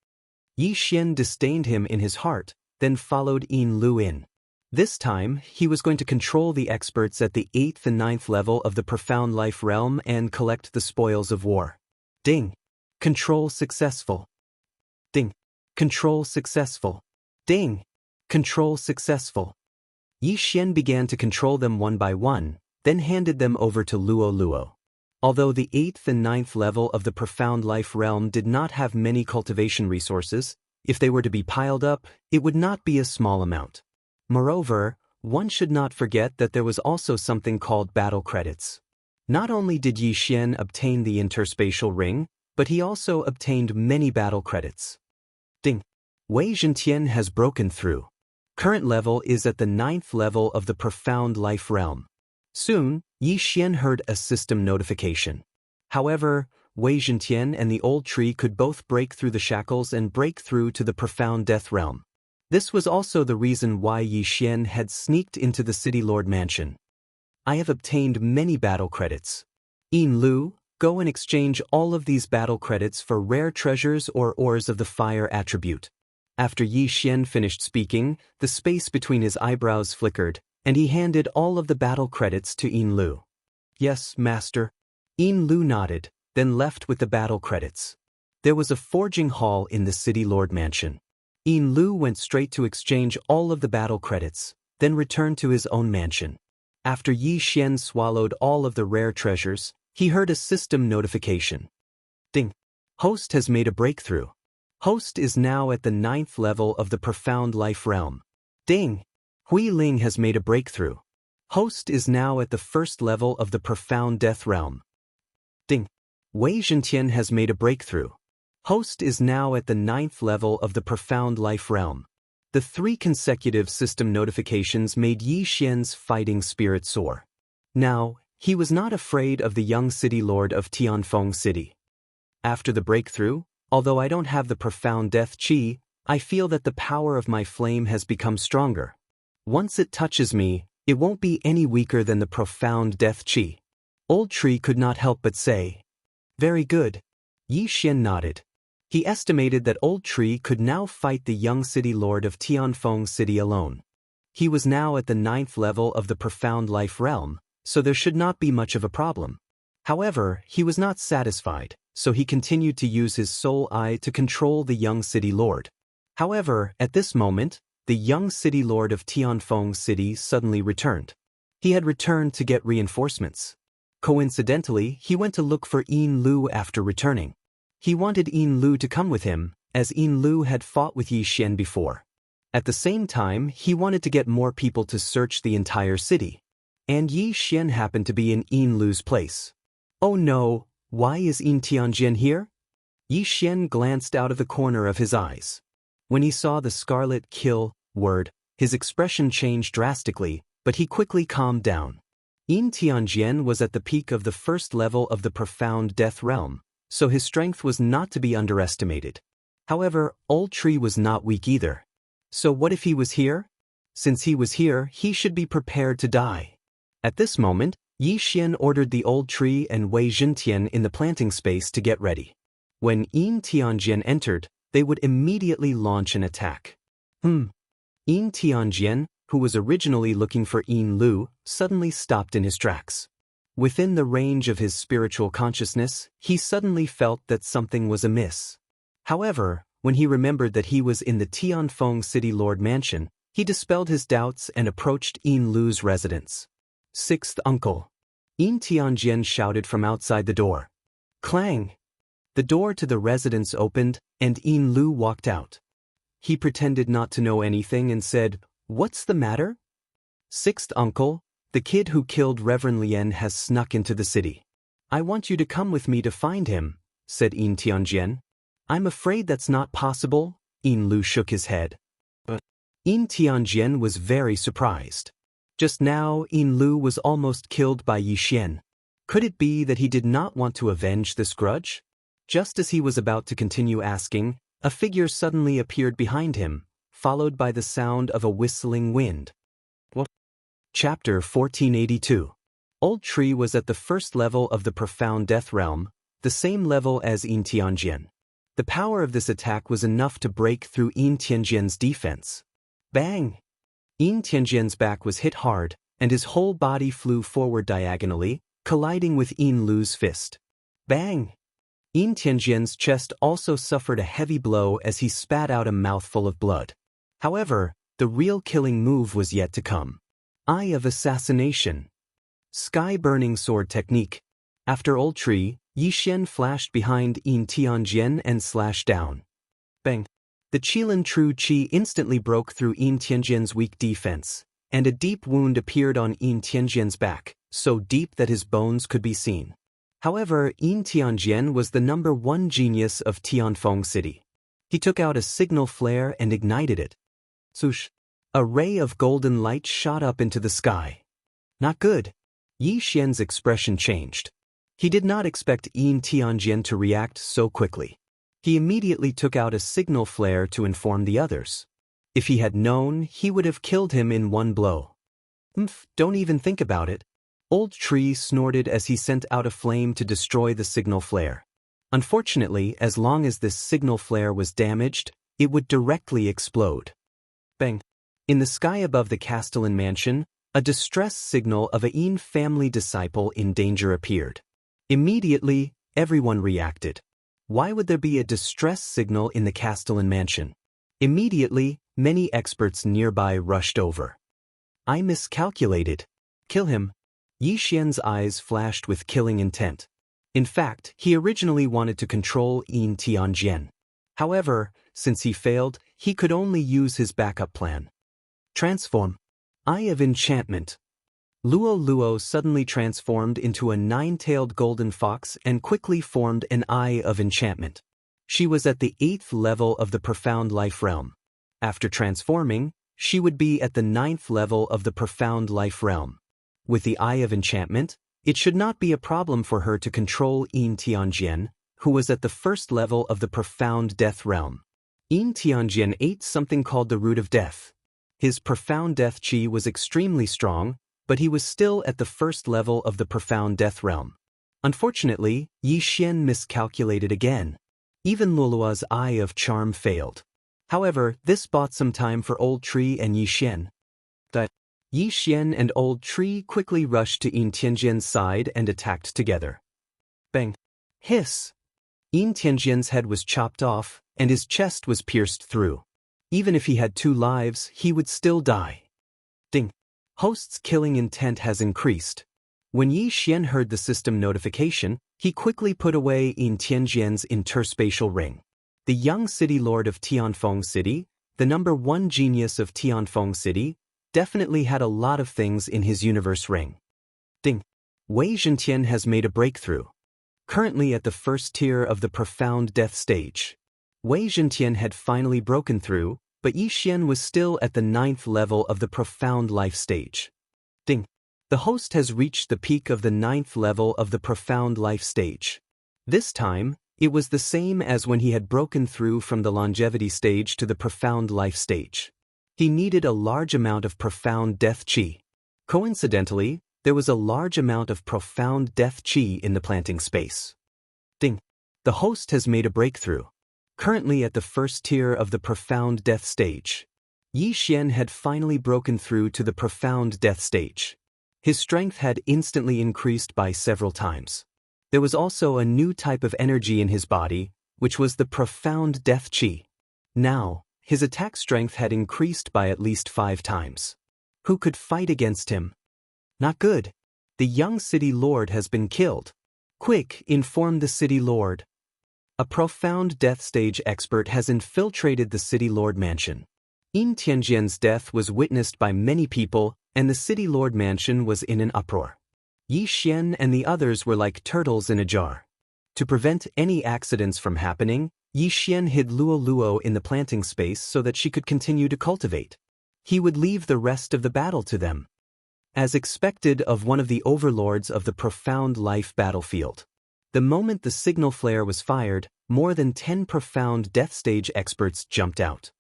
Yi Xian disdained him in his heart, then followed Yin Lu in. This time, he was going to control the experts at the 8th and 9th level of the Profound Life Realm and collect the spoils of war. Ding. Control successful. Ding. Control successful. Ding. Control successful. Yi Xian began to control them one by one, then handed them over to Luo Luo. Although the 8th and 9th level of the Profound Life Realm did not have many cultivation resources, if they were to be piled up, it would not be a small amount. Moreover, one should not forget that there was also something called battle credits. Not only did Yi Xian obtain the interspatial ring, but he also obtained many battle credits. Ding. Wei Zhentian has broken through. Current level is at the 9th level of the Profound Life Realm. Soon, Yi Xian heard a system notification. However, Wei Zhentian and the old tree could both break through the shackles and break through to the Profound Death Realm. This was also the reason why Yi Xian had sneaked into the City Lord Mansion. I have obtained many battle credits. Yin Lu, go and exchange all of these battle credits for rare treasures or ores of the fire attribute. After Yi Xian finished speaking, the space between his eyebrows flickered, and he handed all of the battle credits to Yin Lu. Yes, master. Yin Lu nodded, then left with the battle credits. There was a forging hall in the City Lord Mansion. Yin Lu went straight to exchange all of the battle credits, then returned to his own mansion. After Yi Xian swallowed all of the rare treasures, he heard a system notification. Ding. Host has made a breakthrough. Host is now at the 9th level of the Profound Life Realm. Ding. Hui Ling has made a breakthrough. Host is now at the 1st level of the Profound Death Realm. Ding. Wei Zhentian has made a breakthrough. Host is now at the 9th level of the Profound Life Realm. The 3 consecutive system notifications made Yi Xian's fighting spirit soar. Now, he was not afraid of the young city lord of Tianfeng City. After the breakthrough, although I don't have the Profound Death Qi, I feel that the power of my flame has become stronger. Once it touches me, it won't be any weaker than the Profound Death Qi. Old Tree could not help but say. Very good. Yi Xian nodded. He estimated that Old Tree could now fight the young city lord of Tianfeng City alone. He was now at the 9th level of the Profound Life Realm, so there should not be much of a problem. However, he was not satisfied, so he continued to use his soul eye to control the young city lord. However, at this moment, the young city lord of Tianfeng City suddenly returned. He had returned to get reinforcements. Coincidentally, he went to look for Yin Lu after returning. He wanted Yin Lu to come with him, as Yin Lu had fought with Yi Xian before. At the same time, he wanted to get more people to search the entire city. And Yi Xian happened to be in Yin Lu's place. Oh no, why is Yin Tianjian here? Yi Xian glanced out of the corner of his eyes. When he saw the scarlet kill word, his expression changed drastically, but he quickly calmed down. Yin Tianjian was at the peak of the 1st level of the Profound Death Realm, so his strength was not to be underestimated. However, Old Tree was not weak either. So what if he was here? Since he was here, he should be prepared to die. At this moment, Yi Xian ordered the Old Tree and Wei Zhentian in the planting space to get ready. When Yin Tianjian entered, they would immediately launch an attack. Yin Tianjian, who was originally looking for Yin Lu, suddenly stopped in his tracks. Within the range of his spiritual consciousness, he suddenly felt that something was amiss. However, When he remembered that he was in the Tianfeng City Lord Mansion, he dispelled his doubts and approached Yin Lu's residence. Sixth uncle. Yin Tianjian shouted from outside the door. Clang! The door to the residence opened, and Yin Lu walked out. He pretended not to know anything and said, "What's the matter?" Sixth uncle, the kid who killed Reverend Lien has snuck into the city. I want you to come with me to find him, said Yin Tianjian. I'm afraid that's not possible, Yin Lu shook his head. But Yin Tianjian was very surprised. Just now, Yin Lu was almost killed by Yi Xian. Could it be that he did not want to avenge this grudge? Just as he was about to continue asking, a figure suddenly appeared behind him, followed by the sound of a whistling wind. What? Chapter 1482. Old Tree was at the first level of the Profound Death Realm, the same level as Yin Tianjian. The power of this attack was enough to break through Yin Tianjian's defense. Bang! Yin Tianjian's back was hit hard, and his whole body flew forward diagonally, colliding with Yin Lu's fist. Bang! Yin Tianjian's chest also suffered a heavy blow as he spat out a mouthful of blood. However, the real killing move was yet to come. Eye of Assassination. Sky-burning sword technique. After Old Tree, Yi Xian flashed behind Yin Tianjian and slashed down. Bang! The Qilin True Qi instantly broke through Yin Tianjian's weak defense, and a deep wound appeared on Yin Tianjian's back, so deep that his bones could be seen. However, Yin Tianjian was the #1 genius of Tianfeng City. He took out a signal flare and ignited it. Swoosh! A ray of golden light shot up into the sky. Not good. Yi Xian's expression changed. He did not expect Yin Tianjian to react so quickly. He immediately took out a signal flare to inform the others. If he had known, he would have killed him in one blow. Don't even think about it. Old Tree snorted as he sent out a flame to destroy the signal flare. Unfortunately, as long as this signal flare was damaged, it would directly explode. Bang! In the sky above the Castellan mansion, a distress signal of a Yin family disciple in danger appeared. Immediately, everyone reacted. Why would there be a distress signal in the Castellan mansion? Immediately, many experts nearby rushed over. I miscalculated. Kill him. Yi Xian's eyes flashed with killing intent. In fact, he originally wanted to control Yin Tianjian. However, since he failed, he could only use his backup plan. Transform. Eye of Enchantment. Luo Luo suddenly transformed into a 9-tailed golden fox and quickly formed an Eye of Enchantment. She was at the 8th level of the Profound Life Realm. After transforming, she would be at the 9th level of the Profound Life Realm. With the Eye of Enchantment, it should not be a problem for her to control Yin Tianjian, who was at the 1st level of the Profound Death Realm. Yin Tianjian ate something called the Root of Death. His Profound Death Qi was extremely strong, but he was still at the 1st level of the Profound Death Realm. Unfortunately, Yi Xian miscalculated again. Even Lulua's Eye of Charm failed. However, this bought some time for Old Tree and Yi Xian. Yi Xian and Old Tree quickly rushed to Yin Tianjian's side and attacked together. Bang! Hiss! Yin Tianjian's head was chopped off, and his chest was pierced through. Even if he had 2 lives, he would still die. Ding! Host's killing intent has increased. When Yi Xian heard the system notification, he quickly put away Yin Tianjian's interspatial ring. The young city lord of Tianfeng City, the #1 genius of Tianfeng City, definitely had a lot of things in his universe ring. Ding! Wei Zhentian has made a breakthrough. Currently at the 1st tier of the Profound Death stage. Wei Zhentian had finally broken through, but Yi Xian was still at the 9th level of the Profound Life stage. Ding! The host has reached the peak of the 9th level of the Profound Life stage. This time, it was the same as when he had broken through from the Longevity stage to the Profound Life stage. He needed a large amount of Profound Death Qi. Coincidentally, there was a large amount of Profound Death Qi in the planting space. Ding! The host has made a breakthrough. Currently at the 1st tier of the Profound Death stage. Yi Xian had finally broken through to the Profound Death stage. His strength had instantly increased by several times. There was also a new type of energy in his body, which was the Profound Death Qi. Now, his attack strength had increased by at least 5 times. Who could fight against him? Not good. The young city lord has been killed. Quick, inform the city lord. A profound death stage expert has infiltrated the city lord mansion. Yin Tianjian's death was witnessed by many people, and the city lord mansion was in an uproar. Yi Xian and the others were like turtles in a jar. To prevent any accidents from happening, Yi Xian hid Luo Luo in the planting space so that she could continue to cultivate. He would leave the rest of the battle to them. As expected of one of the overlords of the profound life battlefield. The moment the signal flare was fired, more than 10 profound death stage experts jumped out.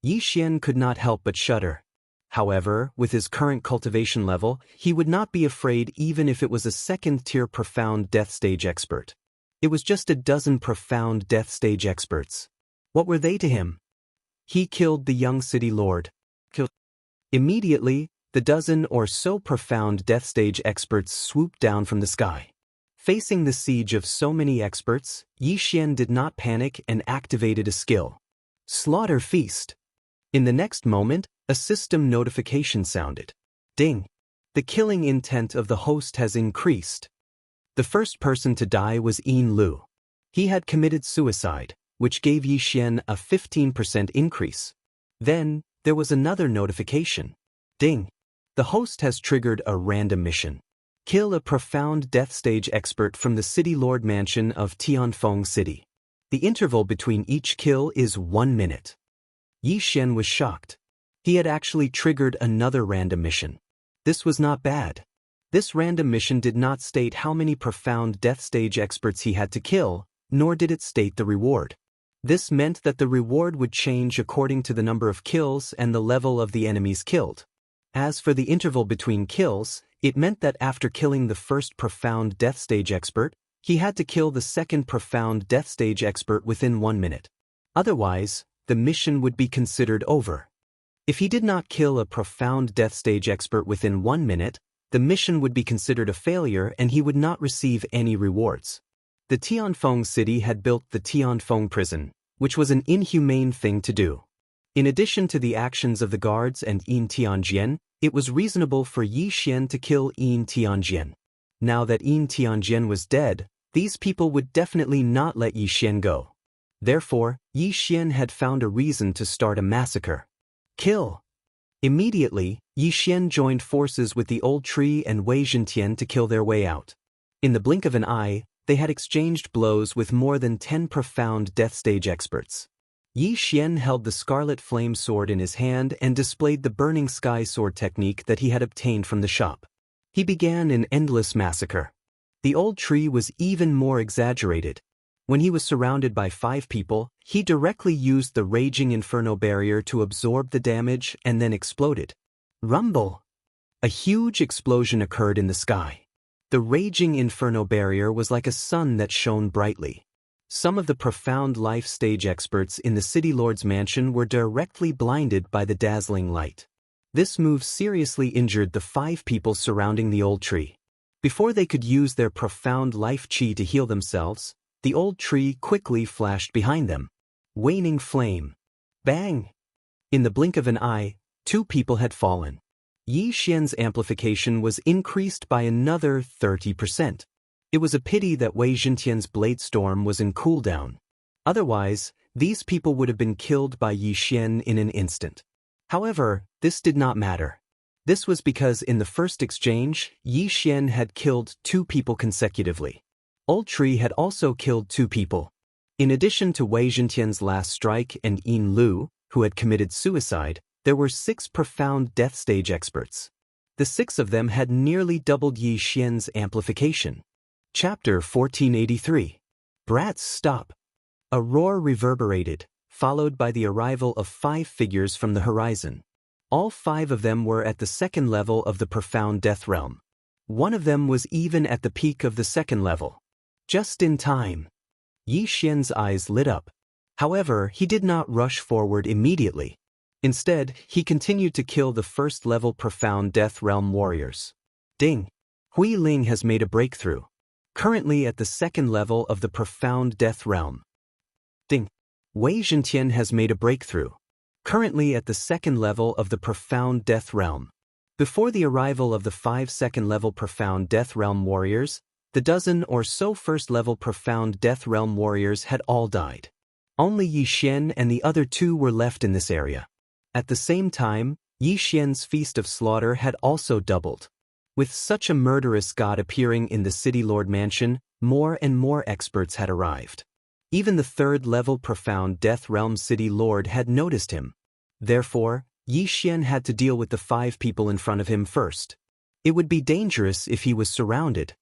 Yi Xian could not help but shudder. However, with his current cultivation level, he would not be afraid even if it was a second-tier profound death stage expert. It was just a dozen profound death stage experts. What were they to him? He killed the young city lord. Immediately, the dozen or so profound death stage experts swooped down from the sky. Facing the siege of so many experts, Yi Xian did not panic and activated a skill. Slaughter Feast. In the next moment, a system notification sounded. Ding! The killing intent of the host has increased. The first person to die was Yin Lu. He had committed suicide, which gave Yi Xian a 15% increase. Then, there was another notification. Ding! The host has triggered a random mission. Kill a profound death stage expert from the city lord mansion of Tianfeng City. The interval between each kill is 1 minute. Yi Xian was shocked. He had actually triggered another random mission. This was not bad. This random mission did not state how many profound death stage experts he had to kill, nor did it state the reward. This meant that the reward would change according to the number of kills and the level of the enemies killed. As for the interval between kills, it meant that after killing the first profound death stage expert, he had to kill the second profound death stage expert within 1 minute. Otherwise, the mission would be considered over. If he did not kill a profound death stage expert within 1 minute, the mission would be considered a failure and he would not receive any rewards. The Tianfeng city had built the Tianfeng prison, which was an inhumane thing to do. In addition to the actions of the guards and Yin Tianjian, it was reasonable for Yi Xian to kill Yin Tianjian. Now that Yin Tianjian was dead, these people would definitely not let Yi Xian go. Therefore, Yi Xian had found a reason to start a massacre. Kill! Immediately, Yi Xian joined forces with the old tree and Wei Zhentian to kill their way out. In the blink of an eye, they had exchanged blows with more than 10 profound death stage experts. Yi Xian held the scarlet flame sword in his hand and displayed the burning sky sword technique that he had obtained from the shop. He began an endless massacre. The old tree was even more exaggerated. When he was surrounded by 5 people, he directly used the raging inferno barrier to absorb the damage and then exploded. Rumble! A huge explosion occurred in the sky. The raging inferno barrier was like a sun that shone brightly. Some of the profound life stage experts in the city lord's mansion were directly blinded by the dazzling light. This move seriously injured the 5 people surrounding the old tree. Before they could use their profound life chi to heal themselves, the old tree quickly flashed behind them. Waning flame. Bang! In the blink of an eye, 2 people had fallen. Yi Xian's amplification was increased by another 30%. It was a pity that Wei Zhentian's blade storm was in cooldown. Otherwise, these people would have been killed by Yi Xian in an instant. However, this did not matter. This was because in the first exchange, Yi Xian had killed 2 people consecutively. Old Tree had also killed 2 people. In addition to Wei Zhentian's last strike and Yin Lu, who had committed suicide, there were 6 profound death stage experts. The 6 of them had nearly doubled Yi Xian's amplification. Chapter 1483. Brats, stop! A roar reverberated, followed by the arrival of 5 figures from the horizon. All 5 of them were at the 2nd level of the profound death realm. One of them was even at the peak of the 2nd level. Just in time. Yi Xian's eyes lit up. However, he did not rush forward immediately. Instead, he continued to kill the 1st level profound death realm warriors. Ding! Hui Ling has made a breakthrough. Currently at the 2nd level of the profound death realm. Ding! Wei Zhentian has made a breakthrough. Currently at the second level of the Profound Death Realm. Before the arrival of the 5 second-level Profound Death Realm warriors, the dozen or so first-level Profound Death Realm warriors had all died. Only Yi Xian and the other 2 were left in this area. At the same time, Yi Xian's feast of slaughter had also doubled. With such a murderous god appearing in the City Lord Mansion, more and more experts had arrived. Even the third-level Profound Death Realm City Lord had noticed him. Therefore, Yi Xian had to deal with the 5 people in front of him first. It would be dangerous if he was surrounded.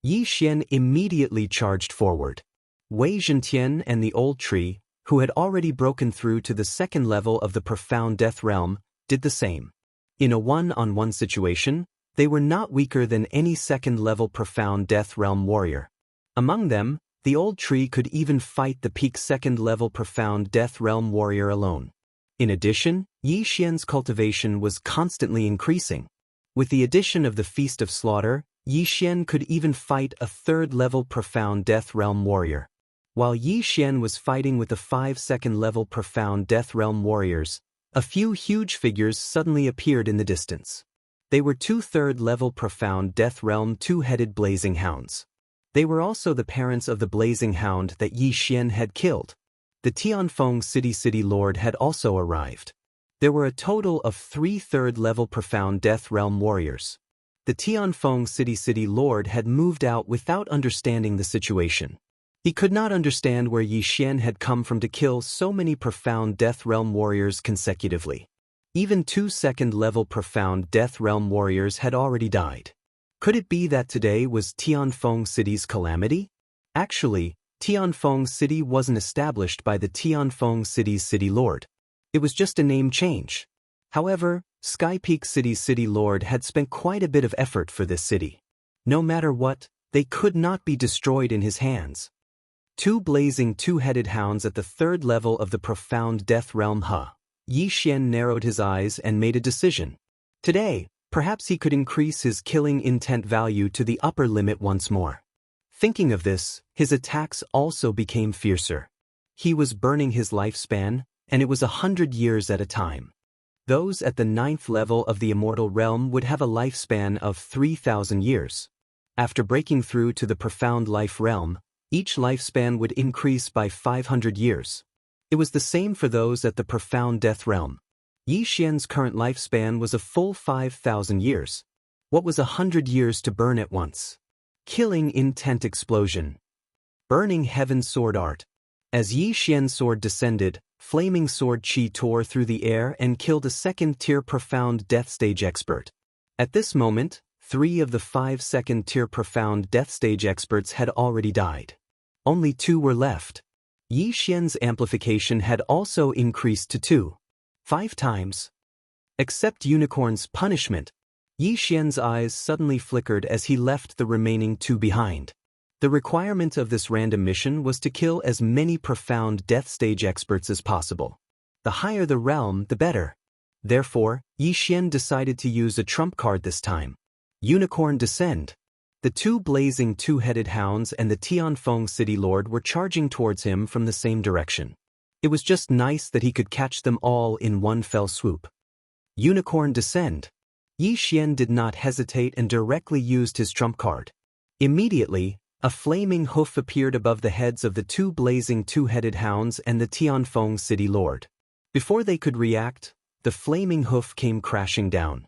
Yi Xian immediately charged forward. Wei Zhentian and the old tree, who had already broken through to the second level of the Profound Death Realm, did the same. In a one-on-one situation, they were not weaker than any second-level Profound Death Realm warrior. Among them, the old tree could even fight the peak second-level Profound Death Realm warrior alone. In addition, Yi Xian's cultivation was constantly increasing. With the addition of the Feast of Slaughter, Yi Xian could even fight a third-level Profound Death Realm warrior. While Yi Xian was fighting with the 5 second-level Profound Death Realm warriors, a few huge figures suddenly appeared in the distance. They were 2 third-level Profound Death Realm two-headed blazing hounds. They were also the parents of the blazing hound that Yi Xian had killed. The Tianfeng City Lord had also arrived. There were a total of 3 third-level Profound Death Realm warriors. The Tianfeng City Lord had moved out without understanding the situation. He could not understand where Yi Xian had come from to kill so many Profound Death Realm warriors consecutively. Even 2 second-level Profound Death Realm warriors had already died. Could it be that today was Tianfeng City's calamity? Actually, Tianfeng City wasn't established by the Tianfeng City's City Lord. It was just a name change. However, Sky Peak City's City Lord had spent quite a bit of effort for this city. No matter what, they could not be destroyed in his hands. 2 blazing two-headed hounds at the third level of the Profound Death Realm. Yi Xian narrowed his eyes and made a decision. Today, perhaps he could increase his killing intent value to the upper limit once more. Thinking of this, his attacks also became fiercer. He was burning his lifespan, and it was 100 years at a time. Those at the 9th level of the Immortal Realm would have a lifespan of 3,000 years. After breaking through to the Profound Life Realm, each lifespan would increase by 500 years. It was the same for those at the Profound Death Realm. Yi Xian's current lifespan was a full 5,000 years. What was 100 years to burn at once? Killing Intent Explosion. Burning Heaven Sword Art. As Yi Xian's sword descended, flaming sword chi tore through the air and killed a second-tier Profound Death Stage expert. At this moment, 3 of the 5 second-tier Profound Death Stage experts had already died. Only 2 were left. Yi Xian's amplification had also increased to 5 times. Except Unicorn's punishment, Yi Xian's eyes suddenly flickered as he left the remaining 2 behind. The requirement of this random mission was to kill as many Profound Death Stage experts as possible. The higher the realm, the better. Therefore, Yi Xian decided to use a trump card this time. Unicorn Descend. The 2 blazing two-headed hounds and the Tianfeng City Lord were charging towards him from the same direction. It was just nice that he could catch them all in one fell swoop. Unicorn Descend. Yi Xian did not hesitate and directly used his trump card. Immediately, a flaming hoof appeared above the heads of the 2 blazing two-headed hounds and the Tianfeng City Lord. Before they could react, the flaming hoof came crashing down.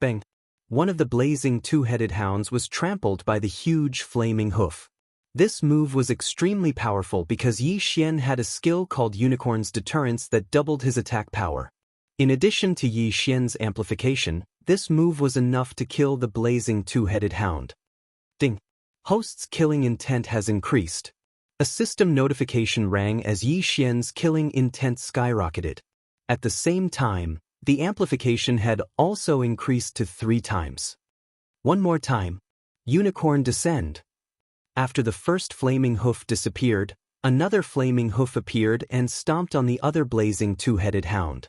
Bang! One of the blazing two-headed hounds was trampled by the huge flaming hoof. This move was extremely powerful because Yi Xian had a skill called Unicorn's Deterrence that doubled his attack power. In addition to Yi Xian's amplification, this move was enough to kill the blazing two-headed hound. Ding! Host's killing intent has increased. A system notification rang as Yi Xian's killing intent skyrocketed. At the same time, the amplification had also increased to 3 times. One more time. Unicorn Descend. After the first flaming hoof disappeared, another flaming hoof appeared and stomped on the other blazing two-headed hound.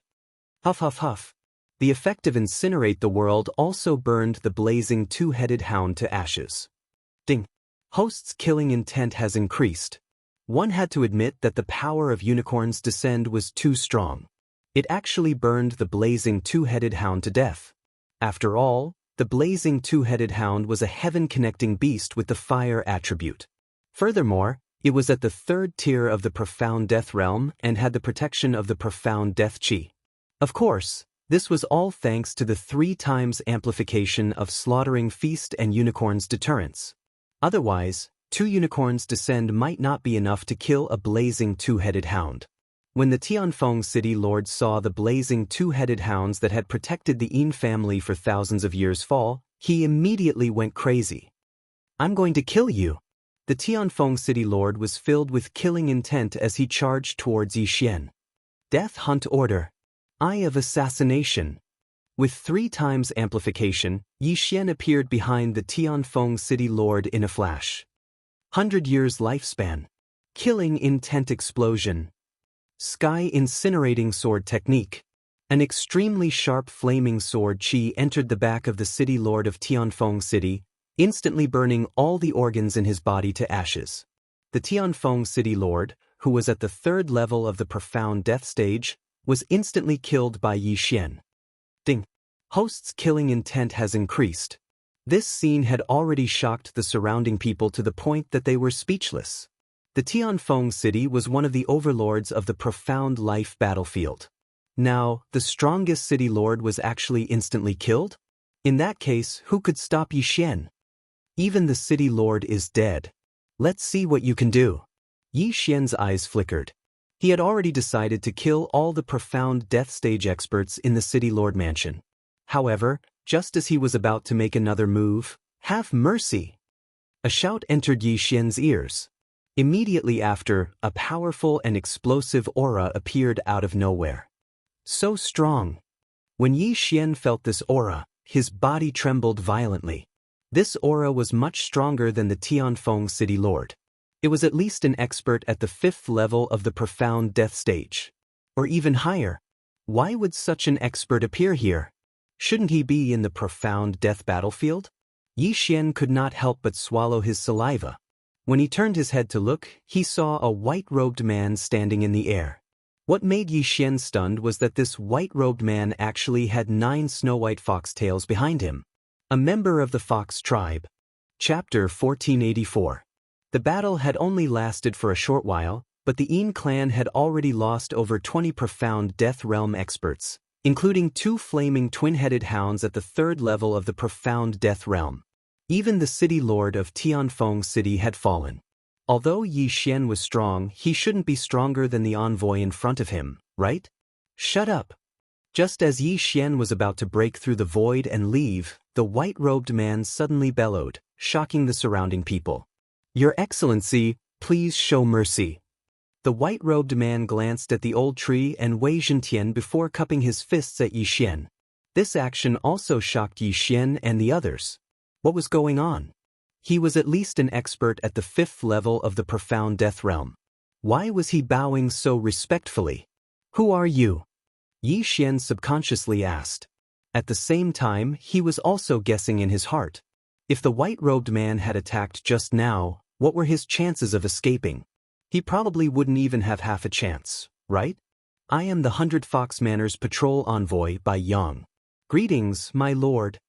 Huff huff huff. The effect of Incinerate the World also burned the blazing two-headed hound to ashes. Ding! Host's killing intent has increased. One had to admit that the power of Unicorn's descent was too strong. It actually burned the blazing two-headed hound to death. After all, the blazing two-headed hound was a heaven-connecting beast with the fire attribute. Furthermore, it was at the third tier of the Profound Death realm and had the protection of the Profound Death Chi. Of course, this was all thanks to the 3 times amplification of Slaughtering Feast and Unicorn's deterrence. Otherwise, 2 unicorns descend might not be enough to kill a blazing two-headed hound. When the Tianfeng city lord saw the blazing two-headed hounds that had protected the Yin family for thousands of years fall, he immediately went crazy. "I'm going to kill you!" The Tianfeng city lord was filled with killing intent as he charged towards Yixian. Death Hunt Order. Eye of Assassination. With 3 times amplification, Yixian appeared behind the Tianfeng city lord in a flash. 100 years lifespan. Killing Intent Explosion. Sky Incinerating Sword Technique. An extremely sharp flaming sword chi entered the back of the city lord of Tianfeng City, instantly burning all the organs in his body to ashes. The Tianfeng city lord, who was at the 3rd level of the Profound Death stage, was instantly killed by Yixian. Ding. Host's killing intent has increased. This scene had already shocked the surrounding people to the point that they were speechless. The Tianfeng city was one of the overlords of the Profound Life battlefield. Now, the strongest city lord was actually instantly killed? In that case, who could stop Yixian? Even the city lord is dead. Let's see what you can do. Yixian's eyes flickered. He had already decided to kill all the Profound Death stage experts in the city lord mansion. However, just as he was about to make another move, "Have mercy!" a shout entered Yixian's ears. Immediately after, a powerful and explosive aura appeared out of nowhere. So strong. When Yixian felt this aura, his body trembled violently. This aura was much stronger than the Tianfeng city lord. It was at least an expert at the 5th level of the Profound Death stage. Or even higher. Why would such an expert appear here? Shouldn't he be in the Profound Death battlefield? Yixian could not help but swallow his saliva. When he turned his head to look, he saw a white-robed man standing in the air. What made Yixian stunned was that this white-robed man actually had 9 snow-white foxtails behind him. A member of the Fox tribe. Chapter 1484. The battle had only lasted for a short while, but the Yin clan had already lost over 20 Profound Death realm experts, including 2 flaming twin-headed hounds at the 3rd level of the Profound Death realm. Even the city lord of Tianfeng City had fallen. Although Yixian was strong, he shouldn't be stronger than the envoy in front of him, right? Shut up! Just as Yixian was about to break through the void and leave, the white-robed man suddenly bellowed, shocking the surrounding people. "Your Excellency, please show mercy." The white-robed man glanced at the old tree and Wei Zhentian before cupping his fists at Yixian. This action also shocked Yixian and the others. What was going on? He was at least an expert at the 5th level of the Profound Death realm. Why was he bowing so respectfully? "Who are you?" Yixian subconsciously asked. At the same time, he was also guessing in his heart. If the white-robed man had attacked just now, what were his chances of escaping? He probably wouldn't even have half a chance, right? "I am the 100 Fox Manor's patrol envoy by Yang." "Greetings, my lord."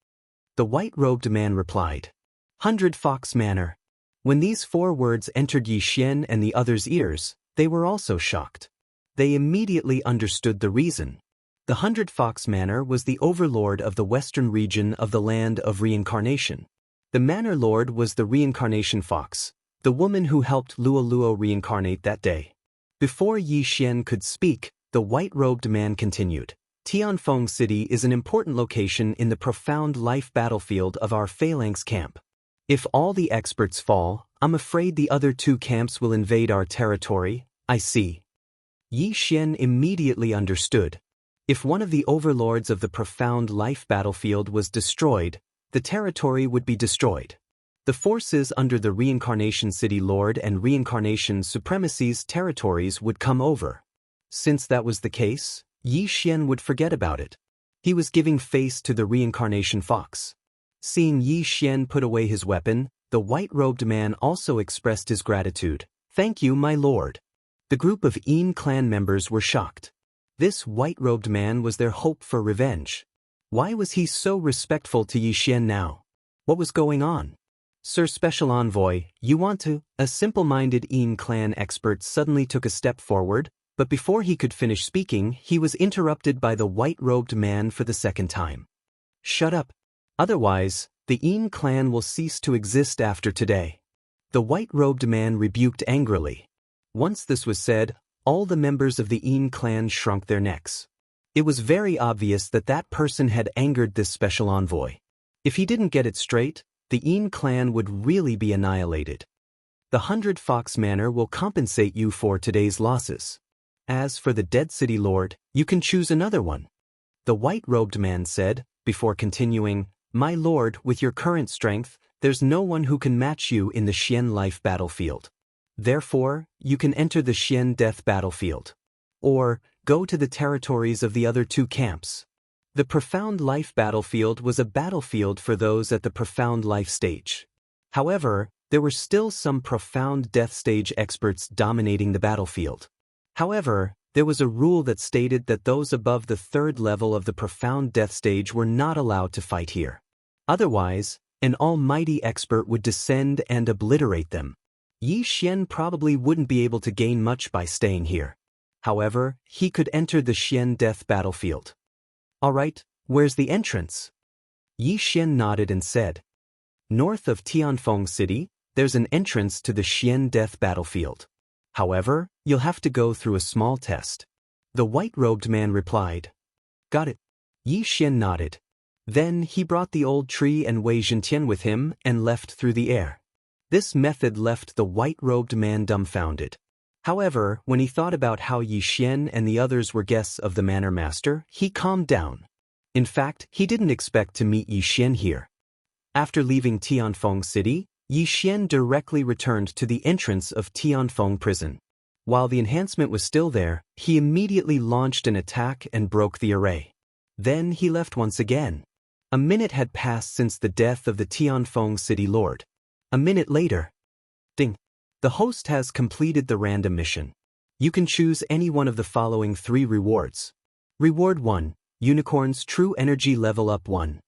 The white-robed man replied. 100 Fox Manor. When these 4 words entered Yixian and the others' ears, they were also shocked. They immediately understood the reason. The 100 Fox Manor was the overlord of the western region of the Land of Reincarnation. The manor lord was the reincarnation fox, the woman who helped Luo Luo reincarnate that day. Before Yixian could speak, the white-robed man continued. "Tianfeng City is an important location in the Profound Life battlefield of our Phalanx camp. If all the experts fall, I'm afraid the other 2 camps will invade our territory." "I see." Yixian immediately understood. If one of the overlords of the Profound Life battlefield was destroyed, the territory would be destroyed. The forces under the Reincarnation City Lord and Reincarnation Supremacy's territories would come over. Since that was the case, Yixian would forget about it. He was giving face to the Reincarnation Fox. Seeing Yixian put away his weapon, the white-robed man also expressed his gratitude. Thank you, my lord. The group of Yin clan members were shocked. This white-robed man was their hope for revenge. Why was he so respectful to Yi Xian now? What was going on? Sir Special Envoy, you want to? A simple-minded Yin clan expert suddenly took a step forward, but before he could finish speaking, he was interrupted by the white-robed man for the second time. Shut up. Otherwise, the Yin clan will cease to exist after today. The white-robed man rebuked angrily. Once this was said, all the members of the Yin clan shrunk their necks. It was very obvious that that person had angered this special envoy. If he didn't get it straight, the Yin clan would really be annihilated. The 100 Fox Manor will compensate you for today's losses. As for the Dead City Lord, you can choose another one. The white-robed man said, before continuing, My lord, with your current strength, there's no one who can match you in the Xian life battlefield. Therefore, you can enter the Xian death battlefield. Or, go to the territories of the other two camps. The Profound Life battlefield was a battlefield for those at the Profound Life stage. However, there were still some Profound Death stage experts dominating the battlefield. However, there was a rule that stated that those above the third level of the Profound Death stage were not allowed to fight here. Otherwise, an almighty expert would descend and obliterate them. Yi Xian probably wouldn't be able to gain much by staying here. However, he could enter the Xian death battlefield. Alright, where's the entrance? Yi Xian nodded and said, North of Tianfeng City, there's an entrance to the Xian death battlefield. However, you'll have to go through a small test. The white-robed man replied. Got it. Yi Xian nodded. Then he brought the old tree and Wei Zhentian with him and left through the air. This method left the white-robed man dumbfounded. However, when he thought about how Yi Xian and the others were guests of the Manor Master, he calmed down. In fact, he didn't expect to meet Yi Xian here. After leaving Tianfeng City, Yi Xian directly returned to the entrance of Tianfeng Prison. While the enhancement was still there, he immediately launched an attack and broke the array. Then he left once again. A minute had passed since the death of the Tianfeng City Lord. A minute later. Ding. The host has completed the random mission. You can choose any one of the following 3 rewards. Reward 1, Unicorn's True Energy Level Up 1.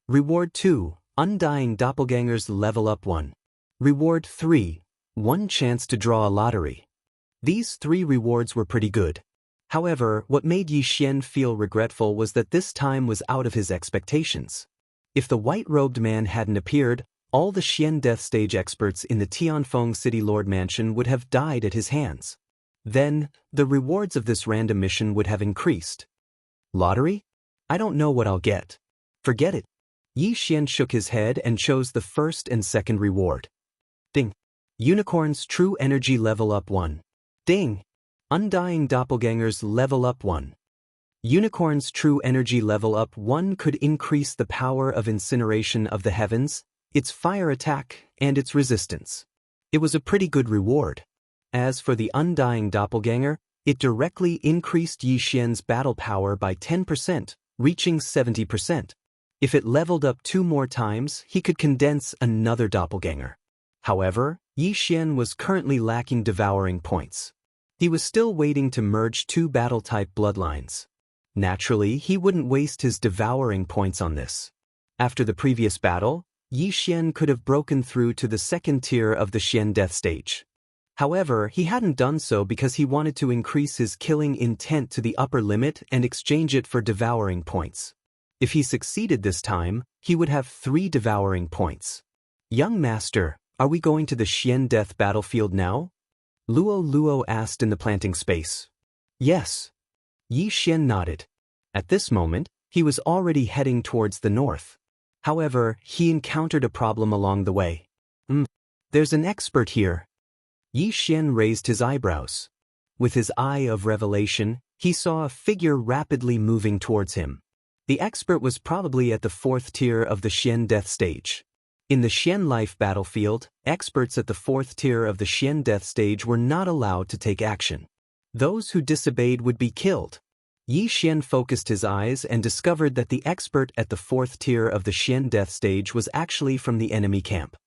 Reward 2, Undying Doppelgangers Level Up 1. Reward 3, 1 chance to draw a lottery. These 3 rewards were pretty good. However, what made Yi Xian feel regretful was that this time was out of his expectations. If the white-robed man hadn't appeared, all the Xian death stage experts in the Tianfeng City Lord Mansion would have died at his hands. Then, the rewards of this random mission would have increased. Lottery? I don't know what I'll get. Forget it. Yi Xian shook his head and chose the first and second reward. Ding. Unicorn's True Energy Level Up 1. Ding. Undying Doppelgangers Level Up 1. Unicorn's True Energy Level Up 1 could increase the power of incineration of the heavens, its fire attack, and its resistance. It was a pretty good reward. As for the Undying Doppelganger, it directly increased Yi Xian's battle power by 10%, reaching 70%. If it leveled up 2 more times, he could condense another doppelganger. However, Yi Xian was currently lacking devouring points. He was still waiting to merge 2 battle-type bloodlines. Naturally, he wouldn't waste his devouring points on this. After the previous battle, Yi Xian could have broken through to the second tier of the Xian death stage. However, he hadn't done so because he wanted to increase his killing intent to the upper limit and exchange it for devouring points. If he succeeded this time, he would have 3 devouring points. Young master, are we going to the Xian death battlefield now? Luo asked in the planting space. Yes. Yi Xian nodded. At this moment, he was already heading towards the north. However, he encountered a problem along the way. There's an expert here. Yi Xian raised his eyebrows. With his eye of revelation, he saw a figure rapidly moving towards him. The expert was probably at the 4th tier of the Xian death stage. In the Xian life battlefield, experts at the 4th tier of the Xian death stage were not allowed to take action. Those who disobeyed would be killed. Yi Xian focused his eyes and discovered that the expert at the 4th tier of the Xian death stage was actually from the enemy camp.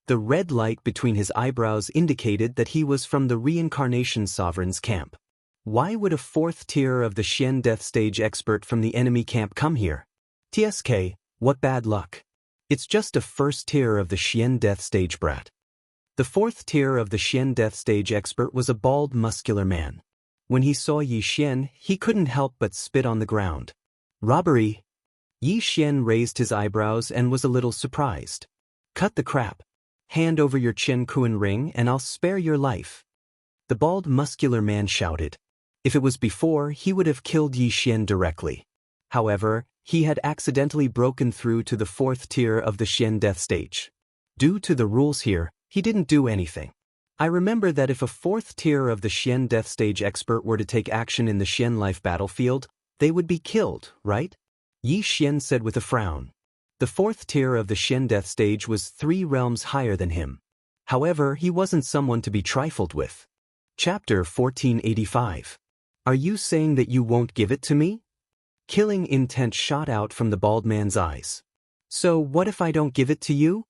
The red light between his eyebrows indicated that he was from the Reincarnation Sovereign's camp. Why would a fourth tier of the Xian Death Stage expert from the enemy camp come here? TSK, what bad luck. It's just a first tier of the Xian Death Stage brat. The fourth tier of the Xian Death Stage expert was a bald, muscular man. When he saw Yi Xian, he couldn't help but spit on the ground. Robbery? Yi Xian raised his eyebrows and was a little surprised. Cut the crap. Hand over your Chen Kuan ring and I'll spare your life. The bald, muscular man shouted. If it was before, he would have killed Yi Xian directly. However, he had accidentally broken through to the fourth tier of the Xian Death Stage. Due to the rules here, he didn't do anything. I remember that if a fourth tier of the Xian Death Stage expert were to take action in the Xian Life battlefield, they would be killed, right? Yi Xian said with a frown. The fourth tier of the Xian Death Stage was 3 realms higher than him. However, he wasn't someone to be trifled with. Chapter 1485. Are you saying that you won't give it to me? Killing intent shot out from the bald man's eyes. So what if I don't give it to you?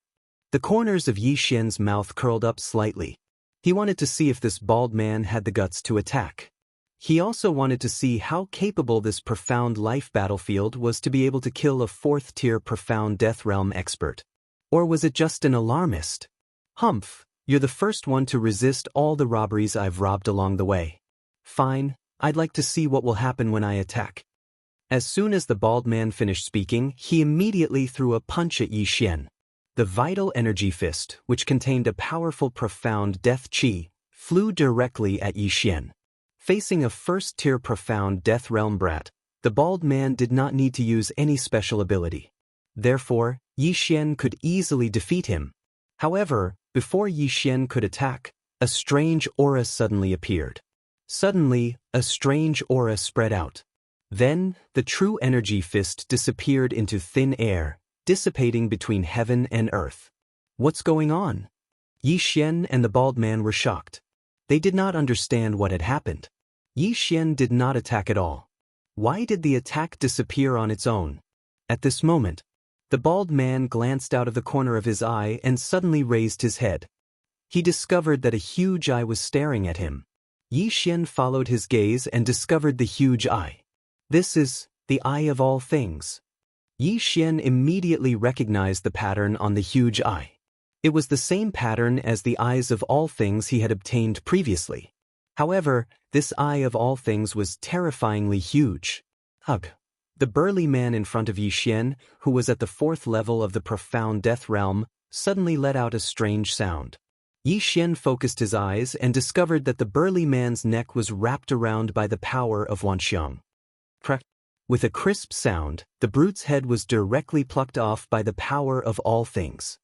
The corners of Yi Xian's mouth curled up slightly. He wanted to see if this bald man had the guts to attack. He also wanted to see how capable this profound life battlefield was to be able to kill a fourth-tier profound death realm expert. Or was it just an alarmist? Humph, you're the first one to resist all the robberies I've robbed along the way. Fine, I'd like to see what will happen when I attack. As soon as the bald man finished speaking, he immediately threw a punch at Yi Xian. The vital energy fist, which contained a powerful profound death chi, flew directly at Yi Xian. Facing a first-tier profound death realm brat, the bald man did not need to use any special ability. Therefore, Yi Xian could easily defeat him. However, before Yi Xian could attack, a strange aura suddenly appeared. Suddenly, a strange aura spread out. Then, the true energy fist disappeared into thin air, dissipating between heaven and earth. What's going on? Yi Xian and the bald man were shocked. They did not understand what had happened. Yi Xian did not attack at all. Why did the attack disappear on its own? At this moment, the bald man glanced out of the corner of his eye and suddenly raised his head. He discovered that a huge eye was staring at him. Yi Xian followed his gaze and discovered the huge eye. This is the eye of all things. Yi Xian immediately recognized the pattern on the huge eye. It was the same pattern as the eyes of all things he had obtained previously. However, this eye of all things was terrifyingly huge. Ugh! The burly man in front of Yi Xian, who was at the 4th level of the profound death realm, suddenly let out a strange sound. Yi Xian focused his eyes and discovered that the burly man's neck was wrapped around by the power of Wuxia. With a crisp sound, the brute's head was directly plucked off by the power of all things.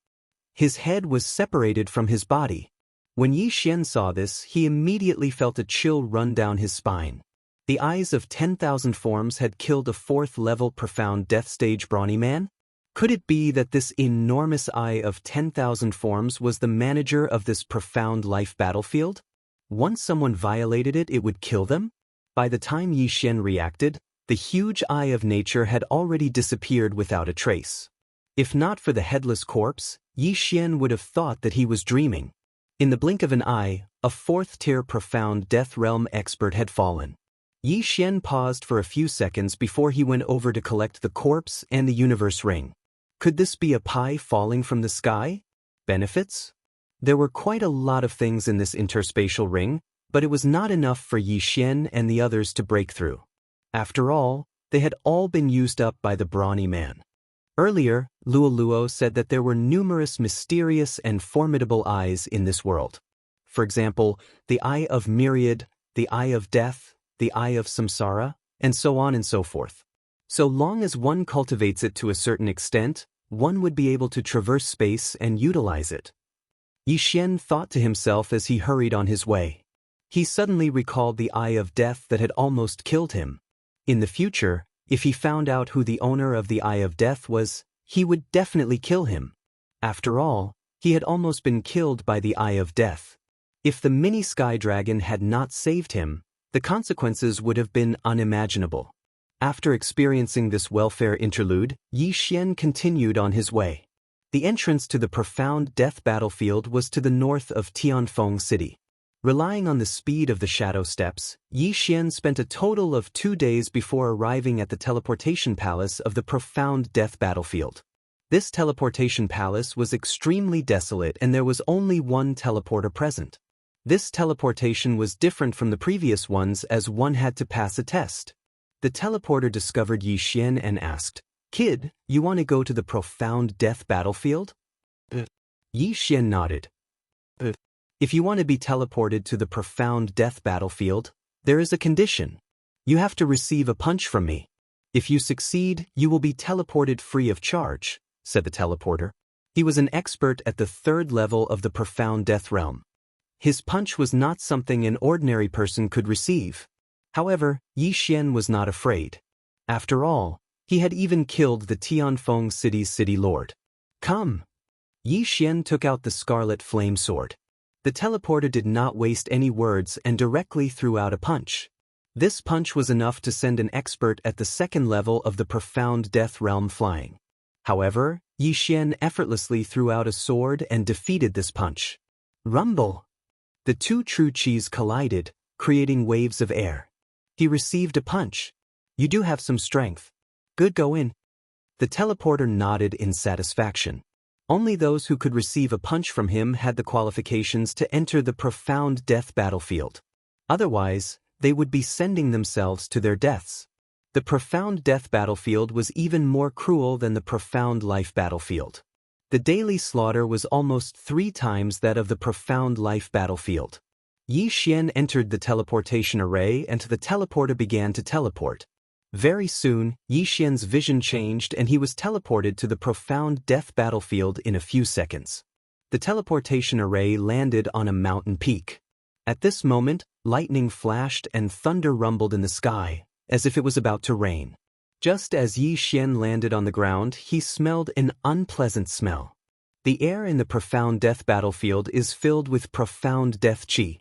His head was separated from his body. When Yi Xian saw this, he immediately felt a chill run down his spine. The eyes of 10,000 forms had killed a 4th-level profound death stage brawny man? Could it be that this enormous eye of 10,000 forms was the manager of this profound life battlefield? Once someone violated it, it would kill them? By the time Yi Xian reacted, the huge eye of nature had already disappeared without a trace. If not for the headless corpse, Yi Xian would have thought that he was dreaming. In the blink of an eye, a 4th-tier profound death realm expert had fallen. Yi Xian paused for a few seconds before he went over to collect the corpse and the universe ring. Could this be a pie falling from the sky? Benefits? There were quite a lot of things in this interspatial ring, but it was not enough for Yi Xian and the others to break through. After all, they had all been used up by the brawny man. Earlier, Luo said that there were numerous mysterious and formidable eyes in this world. For example, the Eye of Myriad, the Eye of Death, the Eye of Samsara, and so on and so forth. So long as one cultivates it to a certain extent, one would be able to traverse space and utilize it. Yi Xian thought to himself as he hurried on his way. He suddenly recalled the Eye of Death that had almost killed him. In the future, if he found out who the owner of the Eye of Death was, he would definitely kill him. After all, he had almost been killed by the Eye of Death. If the mini sky dragon had not saved him, the consequences would have been unimaginable. After experiencing this welfare interlude, Yi Xian continued on his way. The entrance to the profound death battlefield was to the north of Tianfeng City. Relying on the speed of the shadow steps, Yi Xian spent a total of 2 days before arriving at the teleportation palace of the profound death battlefield. This teleportation palace was extremely desolate and there was only one teleporter present. This teleportation was different from the previous ones as one had to pass a test. The teleporter discovered Yi Xian and asked, "Kid, you want to go to the profound death battlefield?" Yi Xian nodded. "If you want to be teleported to the profound death battlefield, there is a condition. You have to receive a punch from me. If you succeed, you will be teleported free of charge," said the teleporter. He was an expert at the 3rd level of the profound death realm. His punch was not something an ordinary person could receive. However, Yi Xian was not afraid. After all, he had even killed the Tianfeng City's city lord. "Come." Yi Xian took out the scarlet flame sword. The teleporter did not waste any words and directly threw out a punch. This punch was enough to send an expert at the 2nd level of the profound death realm flying. However, Yi Xian effortlessly threw out a sword and defeated this punch. Rumble! The 2 true chis collided, creating waves of air. He received a punch. "You do have some strength. Good, go in." The teleporter nodded in satisfaction. Only those who could receive a punch from him had the qualifications to enter the profound death battlefield. Otherwise, they would be sending themselves to their deaths. The profound death battlefield was even more cruel than the profound life battlefield. The daily slaughter was almost 3 times that of the profound life battlefield. Yi Xian entered the teleportation array and the teleporter began to teleport. Very soon, Yi Xian's vision changed and he was teleported to the profound death battlefield in a few seconds. The teleportation array landed on a mountain peak. At this moment, lightning flashed and thunder rumbled in the sky, as if it was about to rain. Just as Yi Xian landed on the ground, he smelled an unpleasant smell. The air in the profound death battlefield is filled with profound death qi.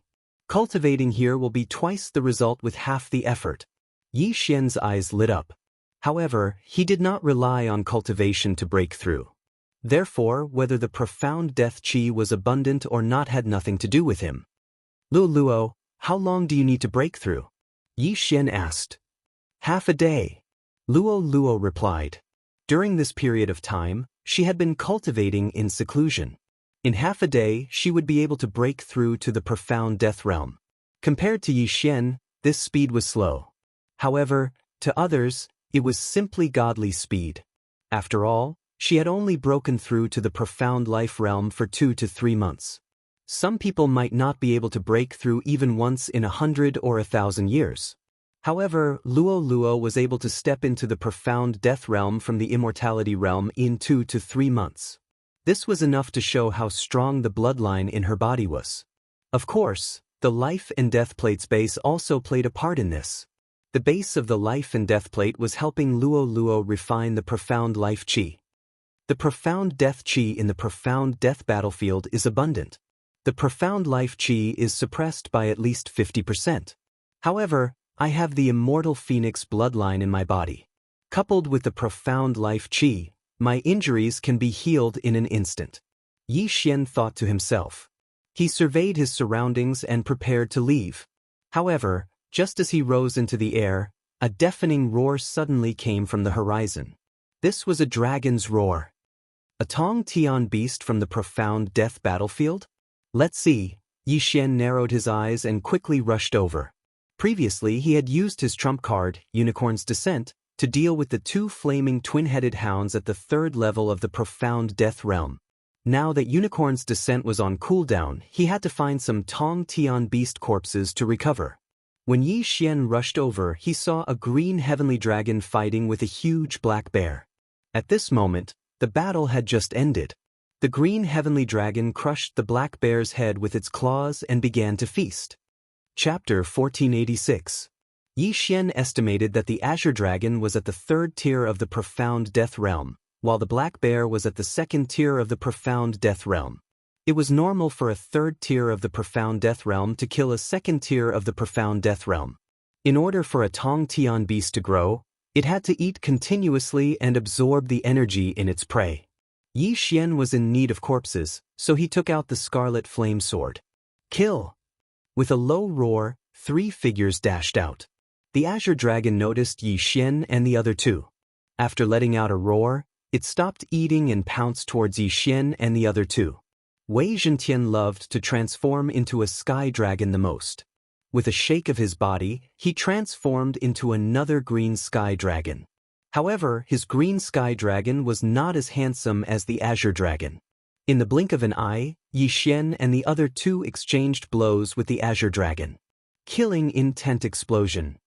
Cultivating here will be twice the result with half the effort. Yi Xian's eyes lit up. However, he did not rely on cultivation to break through. Therefore, whether the profound death qi was abundant or not had nothing to do with him. "Luo, how long do you need to break through?" Yi Xian asked. "Half a day," Luo replied. During this period of time, she had been cultivating in seclusion. In half a day, she would be able to break through to the profound death realm. Compared to Yi Xian, this speed was slow. However, to others, it was simply godly speed. After all, she had only broken through to the profound life realm for 2 to 3 months. Some people might not be able to break through even once in 100 or 1,000 years. However, Luo was able to step into the profound death realm from the immortality realm in 2 to 3 months. This was enough to show how strong the bloodline in her body was. Of course, the life and death plate's base also played a part in this. The base of the life and death plate was helping Luo refine the profound life qi. The profound death qi in the profound death battlefield is abundant. The profound life qi is suppressed by at least 50%. However, I have the immortal phoenix bloodline in my body. Coupled with the profound life qi, my injuries can be healed in an instant. Yi Xian thought to himself. He surveyed his surroundings and prepared to leave. However, just as he rose into the air, a deafening roar suddenly came from the horizon. This was a dragon's roar. A Tong Tian beast from the profound death battlefield? Let's see. Yi Xian narrowed his eyes and quickly rushed over. Previously, he had used his trump card, Unicorn's Descent, to deal with the 2 flaming twin-headed hounds at the 3rd level of the profound death realm. Now that Unicorn's Descent was on cooldown, he had to find some Tong Tian beast corpses to recover. When Yi Xian rushed over, he saw a green heavenly dragon fighting with a huge black bear. At this moment, the battle had just ended. The green heavenly dragon crushed the black bear's head with its claws and began to feast. Chapter 1486. Yi Xian estimated that the azure dragon was at the 3rd tier of the profound death realm, while the black bear was at the 2nd tier of the profound death realm. It was normal for a 3rd tier of the profound death realm to kill a 2nd tier of the profound death realm. In order for a Tong Tian beast to grow, it had to eat continuously and absorb the energy in its prey. Yi Xian was in need of corpses, so he took out the scarlet flame sword. Kill! With a low roar, 3 figures dashed out. The azure dragon noticed Yi Xian and the other 2. After letting out a roar, it stopped eating and pounced towards Yi Xian and the other 2. Wei Zhentian loved to transform into a sky dragon the most. With a shake of his body, he transformed into another green sky dragon. However, his green sky dragon was not as handsome as the azure dragon. In the blink of an eye, Yi Xian and the other 2 exchanged blows with the azure dragon. Killing intent explosion.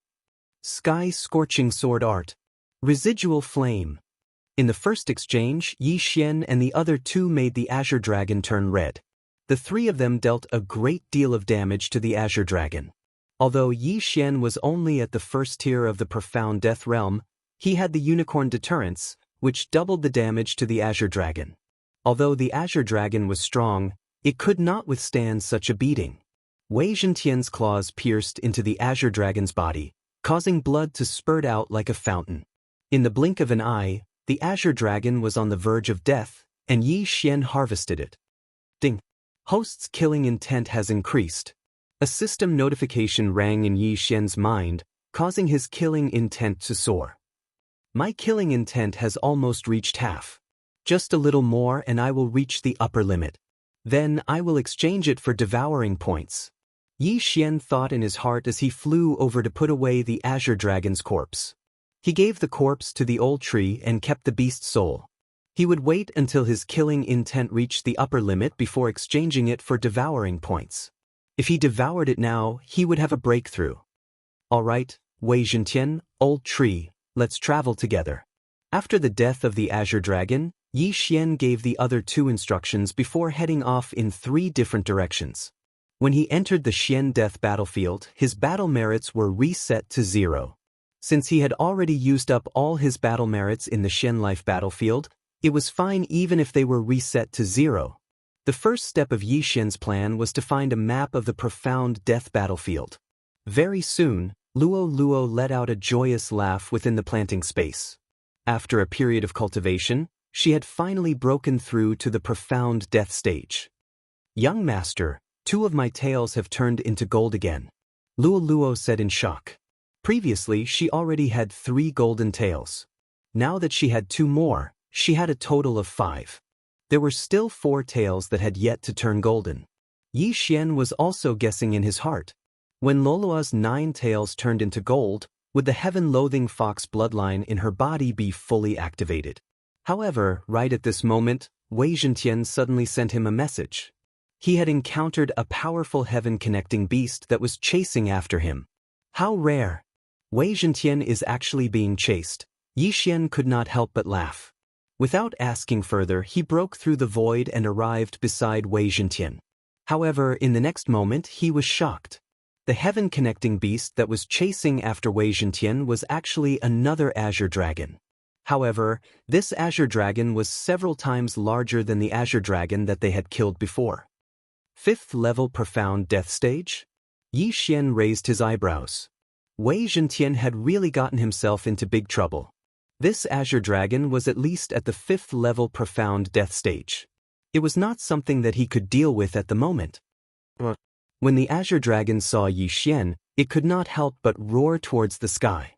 Sky scorching sword art. Residual flame. In the first exchange, Yi Xian and the other 2 made the azure dragon turn red. The 3 of them dealt a great deal of damage to the azure dragon. Although Yi Xian was only at the first tier of the profound death realm, he had the unicorn deterrence, which doubled the damage to the azure dragon. Although the azure dragon was strong, it could not withstand such a beating. Wei Zhentian's claws pierced into the azure dragon's body, causing blood to spurt out like a fountain. In the blink of an eye, the azure dragon was on the verge of death, and Yi Xian harvested it. Ding! Host's killing intent has increased. A system notification rang in Yi Xian's mind, causing his killing intent to soar. My killing intent has almost reached half. Just a little more and I will reach the upper limit. Then I will exchange it for devouring points. Yi Xian thought in his heart as he flew over to put away the azure dragon's corpse. He gave the corpse to the old tree and kept the beast's soul. He would wait until his killing intent reached the upper limit before exchanging it for devouring points. If he devoured it now, he would have a breakthrough. All right, Wei Zhentian, old tree, let's travel together. After the death of the azure dragon, Yi Xian gave the other 2 instructions before heading off in 3 different directions. When he entered the Xian death battlefield, his battle merits were reset to 0. Since he had already used up all his battle merits in the Xian life battlefield, it was fine even if they were reset to 0. The first step of Yi Xian's plan was to find a map of the profound death battlefield. Very soon, Luo let out a joyous laugh within the planting space. After a period of cultivation, she had finally broken through to the profound death stage. Young master, 2 of my tails have turned into gold again, Luo said in shock. Previously, she already had 3 golden tails. Now that she had 2 more, she had a total of 5. There were still 4 tails that had yet to turn golden. Yi Xian was also guessing in his heart. When Lolua's 9 tails turned into gold, would the heaven-loathing fox bloodline in her body be fully activated? However, right at this moment, Wei Zhentian suddenly sent him a message. He had encountered a powerful heaven-connecting beast that was chasing after him. How rare! Wei Zhentian is actually being chased. Yi Xian could not help but laugh. Without asking further, he broke through the void and arrived beside Wei Zhentian. However, in the next moment, he was shocked. The heaven-connecting beast that was chasing after Wei Zhentian was actually another azure dragon. However, this azure dragon was several times larger than the azure dragon that they had killed before. 5th level profound death stage? Yi Xian raised his eyebrows. Wei Zhentian had really gotten himself into big trouble. This azure dragon was at least at the 5th level profound death stage. It was not something that he could deal with at the moment. When the azure dragon saw Yi Xian, it could not help but roar towards the sky.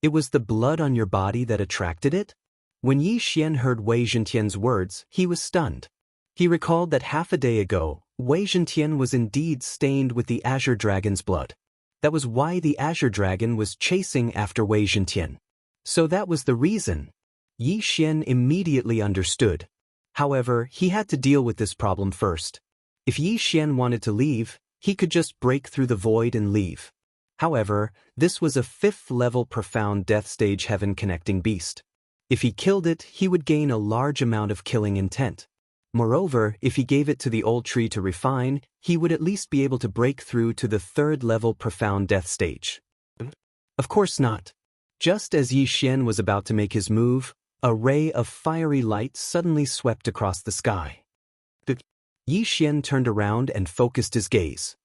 It was the blood on your body that attracted it? When Yi Xian heard Wei Zhentian's words, he was stunned. He recalled that half a day ago, Wei Zhentian was indeed stained with the azure dragon's blood. That was why the azure dragon was chasing after Wei Zhentian. So that was the reason. Yi Xian immediately understood. However, he had to deal with this problem first. If Yi Xian wanted to leave, he could just break through the void and leave. However, this was a 5th level profound death stage heaven-connecting beast. If he killed it, he would gain a large amount of killing intent. Moreover, if he gave it to the old tree to refine, he would at least be able to break through to the 3rd level profound death stage. Of course not. Just as Yi Xian was about to make his move, a ray of fiery light suddenly swept across the sky. Yi Xian turned around and focused his gaze.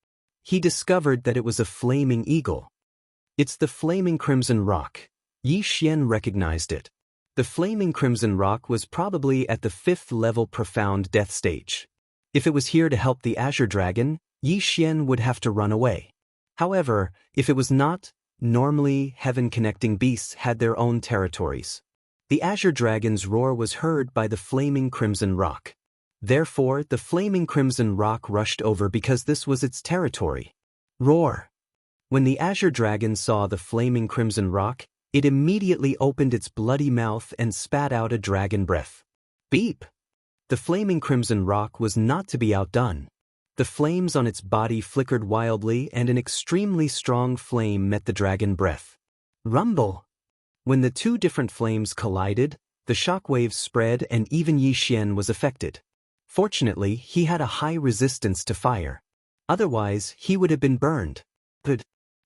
He discovered that it was a flaming eagle. It's the flaming crimson rock. Yi Xian recognized it. The flaming crimson rock was probably at the 5th level profound death stage. If it was here to help the azure dragon, Yi Xian would have to run away. However, if it was not, normally heaven-connecting beasts had their own territories. The azure dragon's roar was heard by the flaming crimson rock. Therefore, the flaming crimson rock rushed over because this was its territory. Roar! When the azure dragon saw the flaming crimson rock, it immediately opened its bloody mouth and spat out a dragon breath. Beep! The flaming crimson rock was not to be outdone. The flames on its body flickered wildly and an extremely strong flame met the dragon breath. Rumble! When the two different flames collided, the shockwaves spread and even Yi Xian was affected. Fortunately, he had a high resistance to fire. Otherwise, he would have been burned. The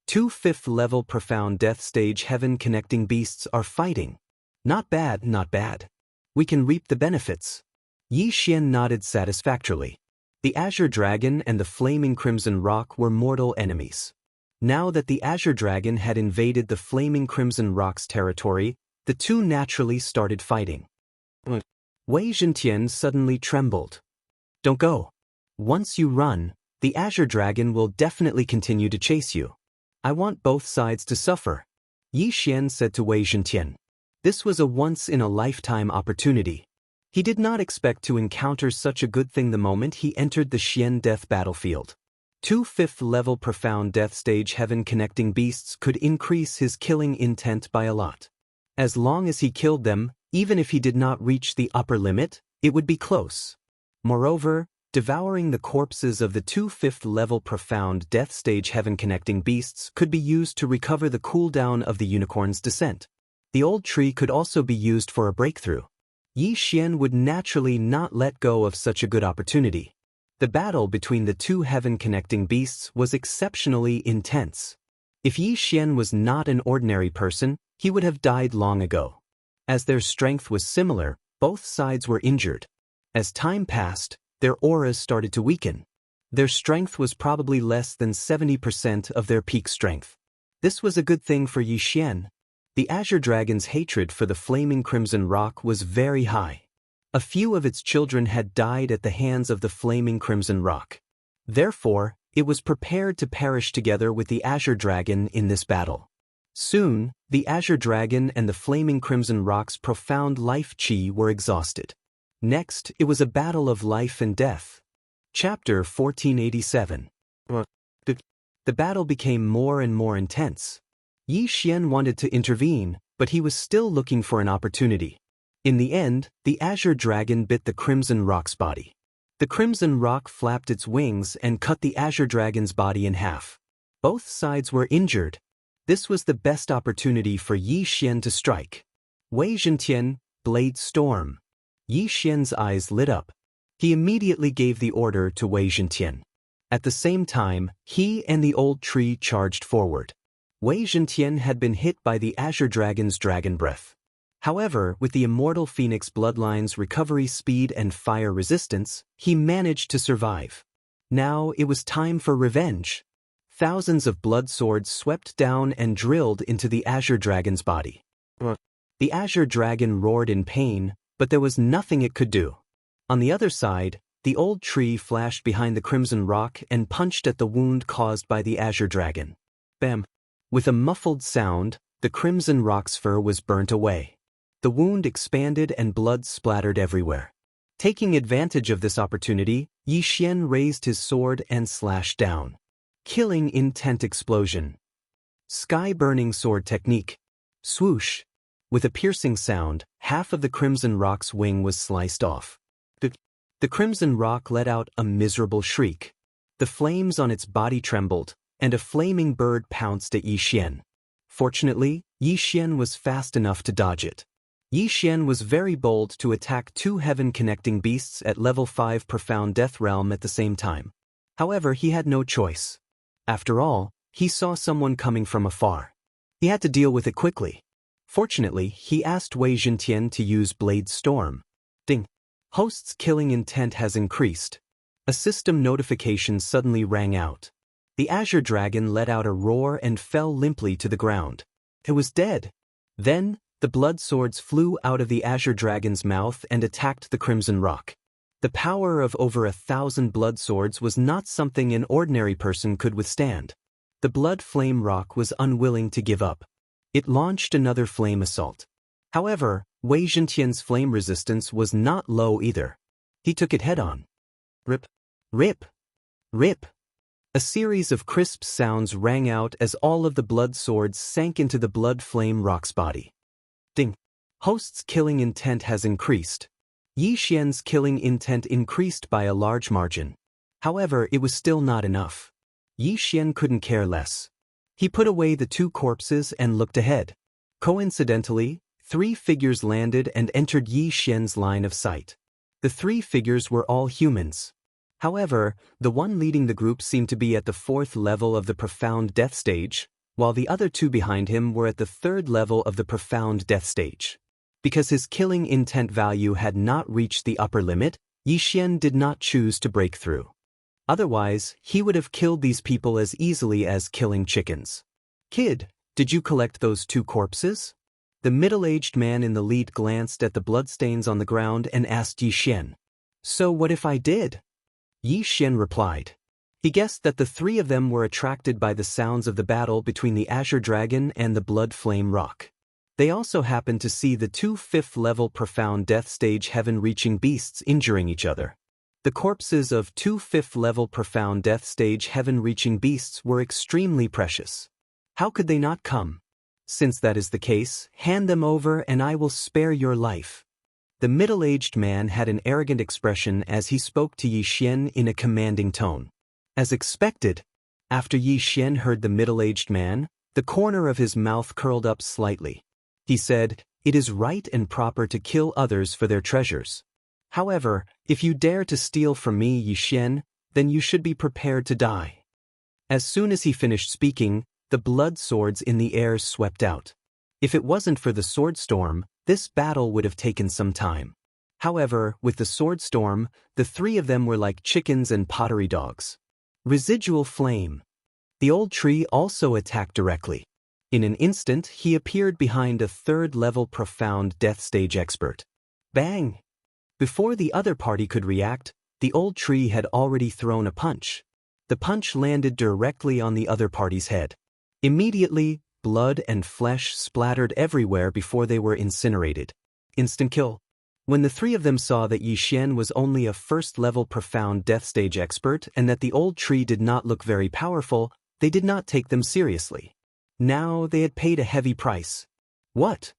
2 5th-level profound death stage heaven-connecting beasts are fighting. Not bad, not bad. We can reap the benefits. Yi Xian nodded satisfactorily. The azure dragon and the flaming crimson rock were mortal enemies. Now that the azure dragon had invaded the flaming crimson rock's territory, the two naturally started fighting. Wei Zhentian suddenly trembled. Don't go. Once you run, the azure dragon will definitely continue to chase you. I want both sides to suffer. Yi Xian said to Wei Zhentian. This was a once-in-a-lifetime opportunity. He did not expect to encounter such a good thing the moment he entered the Xian death battlefield. 2 5th-level profound death stage heaven-connecting beasts could increase his killing intent by a lot. As long as he killed them, even if he did not reach the upper limit, it would be close. Moreover, devouring the corpses of the 2 5th-level profound death stage heaven-connecting beasts could be used to recover the cooldown of the unicorn's descent. The old tree could also be used for a breakthrough. Yi Xian would naturally not let go of such a good opportunity. The battle between the two heaven-connecting beasts was exceptionally intense. If Yi Xian was not an ordinary person, he would have died long ago. As their strength was similar, both sides were injured. As time passed, their auras started to weaken. Their strength was probably less than 70% of their peak strength. This was a good thing for Yi Xian. The azure dragon's hatred for the flaming crimson rock was very high. A few of its children had died at the hands of the flaming crimson rock. Therefore, it was prepared to perish together with the azure dragon in this battle. Soon, the azure dragon and the flaming crimson rock's profound life chi were exhausted. Next, it was a battle of life and death. Chapter 1487. The battle became more and more intense. Yi Xian wanted to intervene, but he was still looking for an opportunity. In the end, the azure dragon bit the crimson rock's body. The crimson rock flapped its wings and cut the azure dragon's body in half. Both sides were injured. This was the best opportunity for Yi Xian to strike. Wei Zhentian, Blade Storm. Yi Xian's eyes lit up. He immediately gave the order to Wei Zhentian. At the same time, he and the old tree charged forward. Wei Zhentian had been hit by the azure dragon's dragon breath. However, with the immortal phoenix bloodline's recovery speed and fire resistance, he managed to survive. Now it was time for revenge. Thousands of blood swords swept down and drilled into the azure dragon's body. The azure dragon roared in pain, but there was nothing it could do. On the other side, the old tree flashed behind the crimson rock and punched at the wound caused by the azure dragon. Bam! With a muffled sound, the crimson rock's fur was burnt away. The wound expanded and blood splattered everywhere. Taking advantage of this opportunity, Yi Xian raised his sword and slashed down. Killing intent explosion. Sky-burning sword technique. Swoosh. With a piercing sound, half of the crimson rock's wing was sliced off. The crimson rock let out a miserable shriek. The flames on its body trembled, and a flaming bird pounced at Yi Xian. Fortunately, Yi Xian was fast enough to dodge it. Yi Xian was very bold to attack two heaven-connecting beasts at level 5 profound death realm at the same time. However, he had no choice. After all, he saw someone coming from afar. He had to deal with it quickly. Fortunately, he asked Wei Zhentian to use Blade Storm. Ding! Host's killing intent has increased. A system notification suddenly rang out. The azure dragon let out a roar and fell limply to the ground. It was dead. Then, The blood swords flew out of the azure dragon's mouth and attacked the crimson rock. The power of over 1,000 blood swords was not something an ordinary person could withstand. The blood flame rock was unwilling to give up. It launched another flame assault. However, Wei Zhentian's flame resistance was not low either. He took it head-on. Rip, rip, rip. A series of crisp sounds rang out as all of the blood swords sank into the blood flame rock's body. Ding. Host's killing intent has increased. Yi Xian's killing intent increased by a large margin. However, it was still not enough. Yi Xian couldn't care less. He put away the 2 corpses and looked ahead. Coincidentally, 3 figures landed and entered Yi Xian's line of sight. The 3 figures were all humans. However, the one leading the group seemed to be at the 4th level of the profound death stage, while the other 2 behind him were at the 3rd level of the profound death stage. Because his killing intent value had not reached the upper limit, Yi Xian did not choose to break through. Otherwise, he would have killed these people as easily as killing chickens. Kid, did you collect those 2 corpses? The middle-aged man in the lead glanced at the bloodstains on the ground and asked Yi Xian. So what if I did? Yi Xian replied. He guessed that the 3 of them were attracted by the sounds of the battle between the azure dragon and the blood flame rock. They also happened to see the 2 5th-level profound death stage heaven-reaching beasts injuring each other. The corpses of 2 5th-level profound death stage heaven-reaching beasts were extremely precious. How could they not come? Since that is the case, hand them over and I will spare your life. The middle-aged man had an arrogant expression as he spoke to Yi Xian in a commanding tone. As expected, after Yi Xian heard the middle-aged man, the corner of his mouth curled up slightly. He said, "It is right and proper to kill others for their treasures. However, if you dare to steal from me, Yi Xian, then you should be prepared to die." As soon as he finished speaking, the blood swords in the air swept out. If it wasn't for the sword storm, this battle would have taken some time. However, with the sword storm, the 3 of them were like chickens and pottery dogs. Residual flame. The old tree also attacked directly. In an instant, he appeared behind a 3rd-level profound death stage expert. Bang! Before the other party could react, the old tree had already thrown a punch. The punch landed directly on the other party's head. Immediately, blood and flesh splattered everywhere before they were incinerated. Instant kill. When the 3 of them saw that Yi Xian was only a 1st-level profound death stage expert and that the old tree did not look very powerful, they did not take them seriously. Now they had paid a heavy price. What?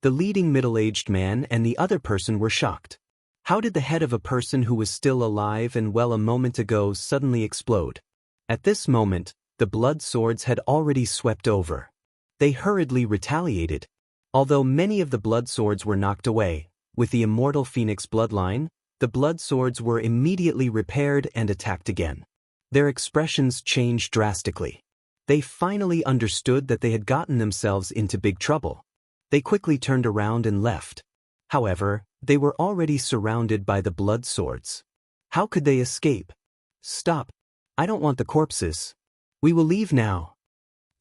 The leading middle-aged man and the other person were shocked. How did the head of a person who was still alive and well a moment ago suddenly explode? At this moment, the blood swords had already swept over. They hurriedly retaliated. Although many of the blood swords were knocked away, with the immortal phoenix bloodline, the blood swords were immediately repaired and attacked again. Their expressions changed drastically. They finally understood that they had gotten themselves into big trouble. They quickly turned around and left. However, they were already surrounded by the blood swords. How could they escape? Stop. I don't want the corpses. We will leave now.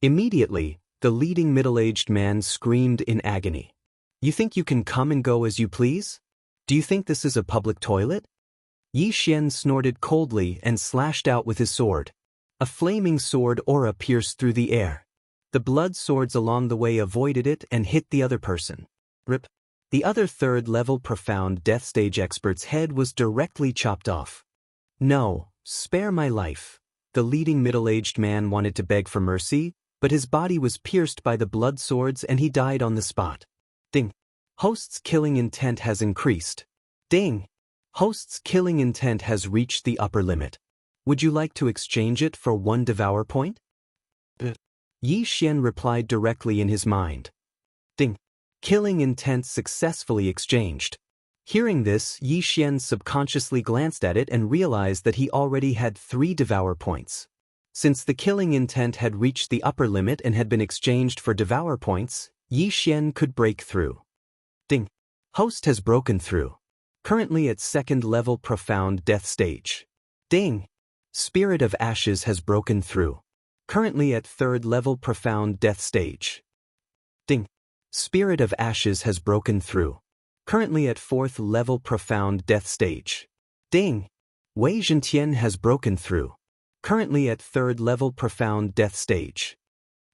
Immediately, the leading middle-aged man screamed in agony. You think you can come and go as you please? Do you think this is a public toilet? Yi Xian snorted coldly and slashed out with his sword. A flaming sword aura pierced through the air. The blood swords along the way avoided it and hit the other person. Rip. The other 3rd-level profound death stage expert's head was directly chopped off. No, spare my life. The leading middle-aged man wanted to beg for mercy, but his body was pierced by the blood swords and he died on the spot. Ding. Host's killing intent has increased. Ding. Host's killing intent has reached the upper limit. Would you like to exchange it for 1 Devour point? Yi Xian replied directly in his mind. Ding. Killing intent successfully exchanged. Hearing this, Yi Xian subconsciously glanced at it and realized that he already had 3 Devour points. Since the killing intent had reached the upper limit and had been exchanged for Devour points, Yi Xian could break through. Ding. Host has broken through. Currently at 2nd-level profound death stage. Ding. Spirit of Ashes has broken through. Currently at 3rd-level profound death stage. Ding. Spirit of Ashes has broken through. Currently at 4th level Profound Death stage. Ding! Wei Zhentian has broken through. Currently at 3rd level Profound Death stage.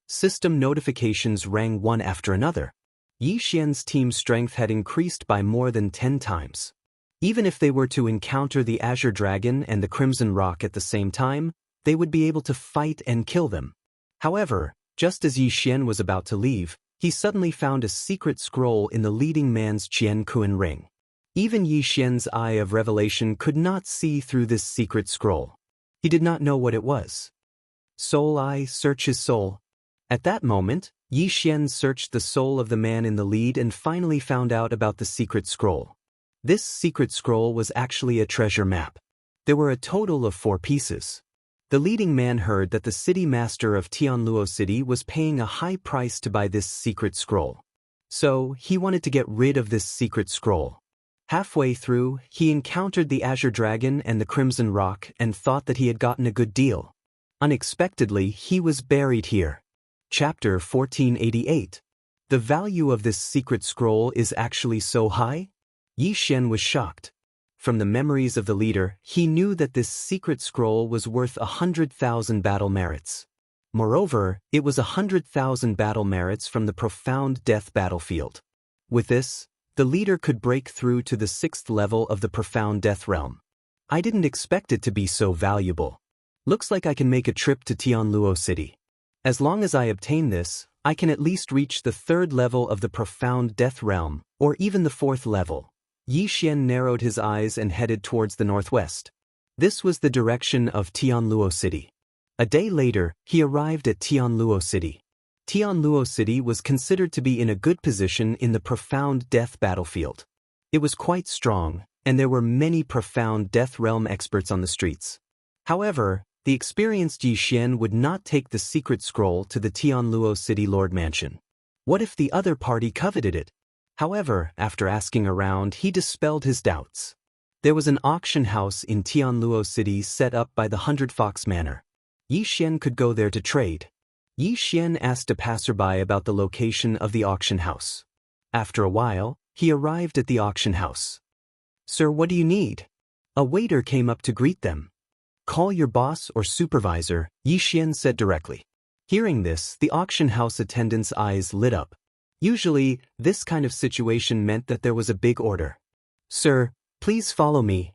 System notifications rang one after another. Yi Xian's team strength had increased by more than 10 times. Even if they were to encounter the Azure Dragon and the Crimson Rock at the same time, they would be able to fight and kill them. However, just as Yi Xian was about to leave, he suddenly found a secret scroll in the leading man's Qian Kuan ring. Even Yi Xian's eye of revelation could not see through this secret scroll. He did not know what it was. Soul Eye, search his soul. At that moment, Yi Xian searched the soul of the man in the lead and finally found out about the secret scroll. This secret scroll was actually a treasure map. There were a total of 4 pieces. The leading man heard that the city master of Tianluo City was paying a high price to buy this secret scroll. So, he wanted to get rid of this secret scroll. Halfway through, he encountered the Azure Dragon and the Crimson Rock and thought that he had gotten a good deal. Unexpectedly, he was buried here. Chapter 1488. The value of this secret scroll is actually so high? Yi Xian was shocked. From the memories of the leader, he knew that this secret scroll was worth 100,000 battle merits. Moreover, it was 100,000 battle merits from the Profound Death battlefield. With this, the leader could break through to the 6th level of the Profound Death realm. I didn't expect it to be so valuable. Looks like I can make a trip to Tianluo City. As long as I obtain this, I can at least reach the 3rd level of the Profound Death realm, or even the 4th level. Yi Xian narrowed his eyes and headed towards the northwest. This was the direction of Tianluo City. A day later, he arrived at Tianluo City. Tianluo City was considered to be in a good position in the Profound Death battlefield. It was quite strong, and there were many Profound Death realm experts on the streets. However, the experienced Yi Xian would not take the secret scroll to the Tianluo City Lord Mansion. What if the other party coveted it? However, after asking around, he dispelled his doubts. There was an auction house in Tianluo City set up by the 100 Fox Manor. Yi Xian could go there to trade. Yi Xian asked a passerby about the location of the auction house. After a while, he arrived at the auction house. "Sir, what do you need?" A waiter came up to greet them. "Call your boss or supervisor," Yi Xian said directly. Hearing this, the auction house attendant's eyes lit up. Usually, this kind of situation meant that there was a big order. "Sir, please follow me."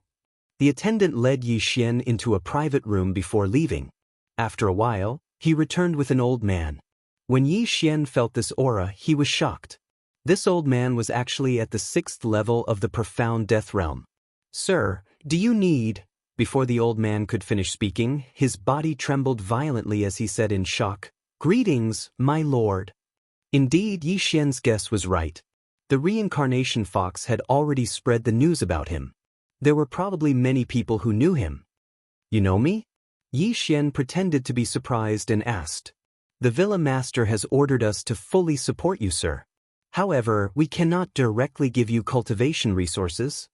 The attendant led Yi Xian into a private room before leaving. After a while, he returned with an old man. When Yi Xian felt this aura, he was shocked. This old man was actually at the 6th level of the Profound Death realm. "Sir, do you need—" Before the old man could finish speaking, his body trembled violently as he said in shock, "Greetings, my lord." Indeed, Yi Xian's guess was right. The reincarnation fox had already spread the news about him. There were probably many people who knew him. "You know me?" Yi Xian pretended to be surprised and asked. "The villa master has ordered us to fully support you, sir. However, we cannot directly give you cultivation resources."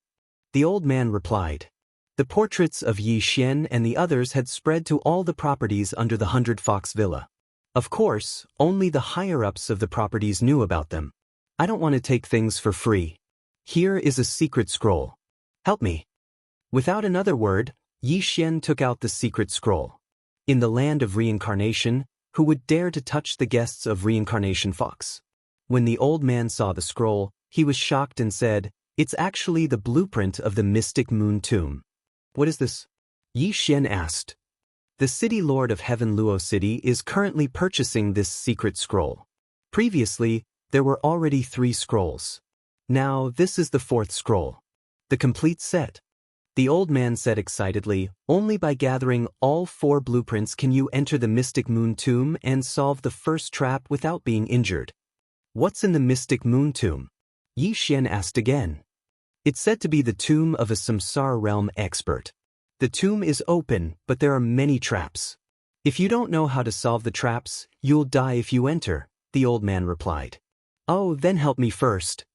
The old man replied. The portraits of Yi Xian and the others had spread to all the properties under the 100 Fox Villa. Of course, only the higher-ups of the properties knew about them. "I don't want to take things for free. Here is a secret scroll. Help me." Without another word, Yi Xian took out the secret scroll. In the land of reincarnation, who would dare to touch the guests of Reincarnation Fox? When the old man saw the scroll, he was shocked and said, "It's actually the blueprint of the mystic moon tomb." "What is this?" Yi Xian asked. "The city lord of Heaven Luo City is currently purchasing this secret scroll. Previously, there were already 3 scrolls. Now, this is the 4th scroll. The complete set." The old man said excitedly, "Only by gathering all 4 blueprints can you enter the Mystic Moon Tomb and solve the first trap without being injured." "What's in the Mystic Moon Tomb?" Yi Xian asked again. "It's said to be the tomb of a Samsara realm expert. The tomb is open, but there are many traps. If you don't know how to solve the traps, you'll die if you enter," the old man replied. "Oh, then help me first."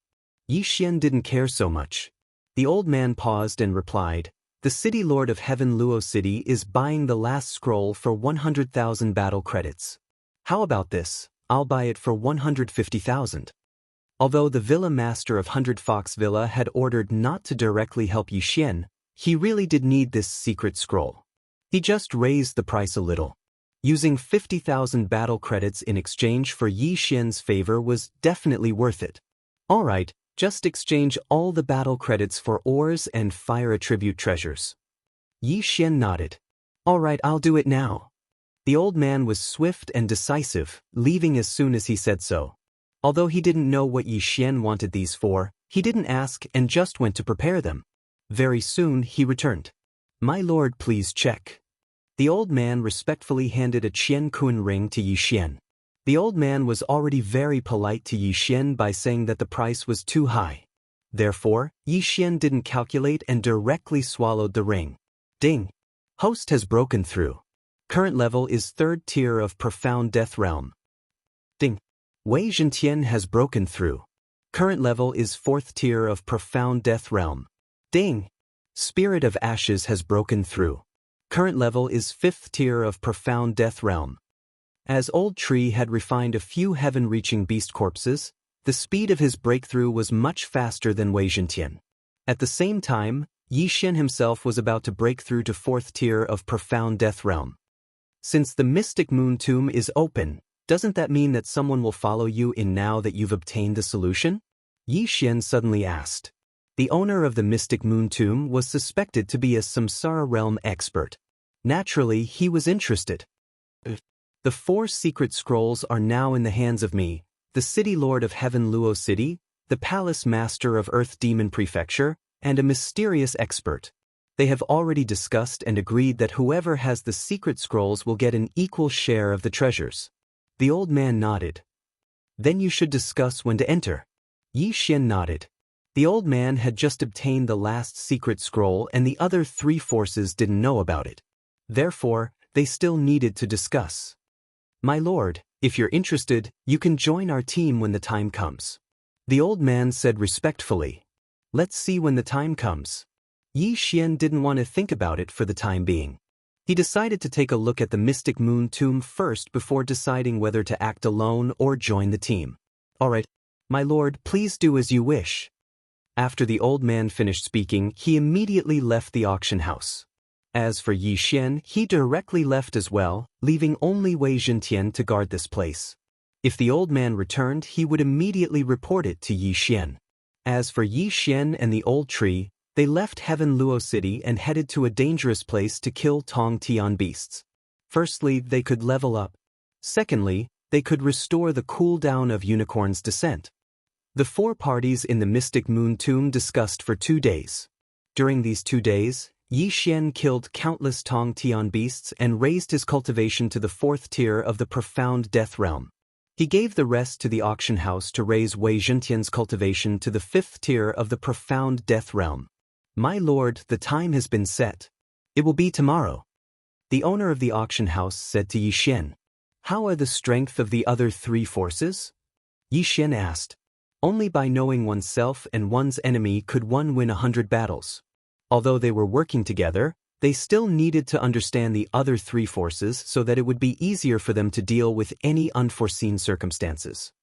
Yi Xian didn't care so much. The old man paused and replied, "The city lord of Heaven Luo City is buying the last scroll for 100,000 battle credits. How about this? I'll buy it for 150,000. Although the villa master of 100 Fox Villa had ordered not to directly help Yi Xian, he really did need this secret scroll. He just raised the price a little. Using 50,000 battle credits in exchange for Yi Xian's favor was definitely worth it. Alright, just exchange all the battle credits for ores and fire attribute treasures. Yi Xian nodded. Alright, I'll do it now. The old man was swift and decisive, leaving as soon as he said so. Although he didn't know what Yi Xian wanted these for, he didn't ask and just went to prepare them. Very soon he returned. My lord, please check. The old man respectfully handed a Qian-kun ring to Yi Xian. The old man was already very polite to Yi Xian by saying that the price was too high. Therefore, Yi Xian didn't calculate and directly swallowed the ring. Ding! Host has broken through. Current level is 3rd tier of Profound Death Realm. Ding! Wei Zhentian has broken through. Current level is 4th tier of Profound Death Realm. Ding! Spirit of Ashes has broken through. Current level is 5th tier of Profound Death Realm. As Old Tree had refined a few heaven-reaching beast corpses, the speed of his breakthrough was much faster than Wei Zhentian. At the same time, Yi Xian himself was about to break through to 4th tier of Profound Death Realm. Since the Mystic Moon Tomb is open, doesn't that mean that someone will follow you in now that you've obtained the solution? Yi Xian suddenly asked. The owner of the Mystic Moon Tomb was suspected to be a Samsara realm expert. Naturally, he was interested. The 4 secret scrolls are now in the hands of me, the City Lord of Heaven Luo City, the Palace Master of Earth Demon Prefecture, and a mysterious expert. They have already discussed and agreed that whoever has the secret scrolls will get an equal share of the treasures. The old man nodded. Then you should discuss when to enter. Yi Xian nodded. The old man had just obtained the last secret scroll and the other 3 forces didn't know about it. Therefore, they still needed to discuss. My lord, if you're interested, you can join our team when the time comes. The old man said respectfully. Let's see when the time comes. Yi Xian didn't want to think about it for the time being. He decided to take a look at the Mystic Moon Tomb first before deciding whether to act alone or join the team. Alright, my lord, please do as you wish. After the old man finished speaking, he immediately left the auction house. As for Yi Xian, he directly left as well, leaving only Wei Zhentian to guard this place. If the old man returned, he would immediately report it to Yi Xian. As for Yi Xian and the old tree, they left Heaven Luo City and headed to a dangerous place to kill Tong Tian beasts. Firstly, they could level up. Secondly, they could restore the cooldown of Unicorn's descent. The 4 parties in the Mystic Moon Tomb discussed for 2 days. During these 2 days, Yi Xian killed countless Tong Tian beasts and raised his cultivation to the 4th tier of the Profound Death Realm. He gave the rest to the auction house to raise Wei Zhentian's cultivation to the 5th tier of the Profound Death Realm. My lord, the time has been set. It will be tomorrow. The owner of the auction house said to Yi Xian. How are the strength of the other 3 forces? Yi Xian asked. Only by knowing oneself and one's enemy could one win 100 battles. Although they were working together, they still needed to understand the other 3 forces so that it would be easier for them to deal with any unforeseen circumstances.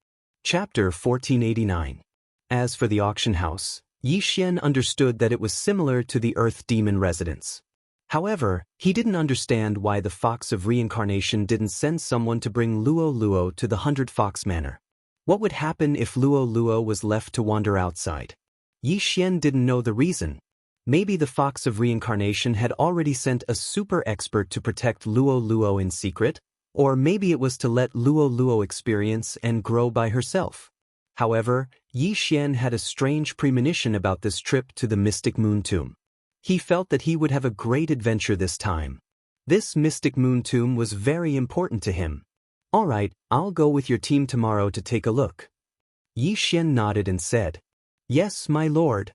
Chapter 1489. As for the auction house, Yi Xian understood that it was similar to the Earth Demon residence. However, he didn't understand why the Fox of Reincarnation didn't send someone to bring Luo Luo to the 100 Fox Manor. What would happen if Luo Luo was left to wander outside? Yi Xian didn't know the reason. Maybe the Fox of Reincarnation had already sent a super expert to protect Luo Luo in secret, or maybe it was to let Luo Luo experience and grow by herself. However, Yi Xian had a strange premonition about this trip to the Mystic Moon Tomb. He felt that he would have a great adventure this time. This Mystic Moon Tomb was very important to him. Alright, I'll go with your team tomorrow to take a look. Yi Xian nodded and said, Yes, my lord.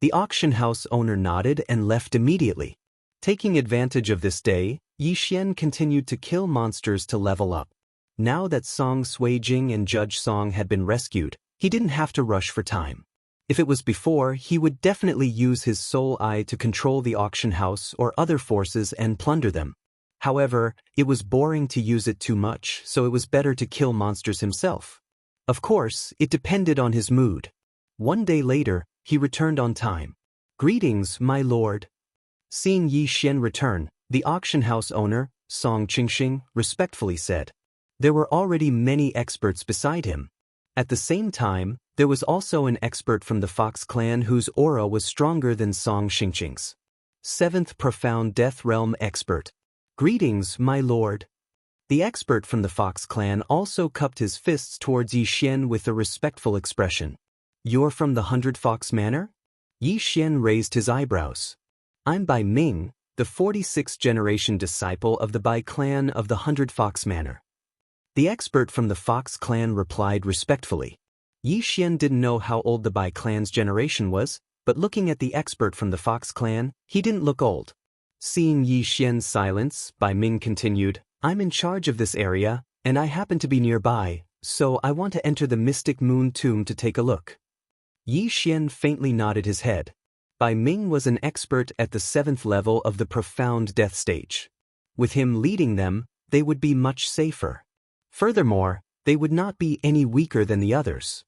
The auction house owner nodded and left immediately. Taking advantage of this day, Yi Xian continued to kill monsters to level up. Now that Song Suijing and Judge Song had been rescued, he didn't have to rush for time. If it was before, he would definitely use his soul eye to control the auction house or other forces and plunder them. However, it was boring to use it too much, so it was better to kill monsters himself. Of course, it depended on his mood. One day later, he returned on time. "Greetings, my lord." Seeing Yi Xian return, the auction house owner, Song Qingxing, respectfully said. There were already many experts beside him. At the same time, there was also an expert from the Fox clan whose aura was stronger than Song Qingxing's. 7th Profound Death Realm Expert. "Greetings, my lord." The expert from the Fox clan also cupped his fists towards Yi Xian with a respectful expression. "You're from the 100 Fox Manor?" Yi Xian raised his eyebrows. "I'm Bai Ming, the 46th generation disciple of the Bai clan of the 100 Fox Manor." The expert from the Fox clan replied respectfully. Yi Xian didn't know how old the Bai clan's generation was, but looking at the expert from the Fox clan, he didn't look old. Seeing Yi Xian's silence, Bai Ming continued, "I'm in charge of this area, and I happen to be nearby, so I want to enter the Mystic Moon Tomb to take a look." Yi Xian faintly nodded his head. Bai Ming was an expert at the 7th level of the Profound Death stage. With him leading them, they would be much safer. Furthermore, they would not be any weaker than the others.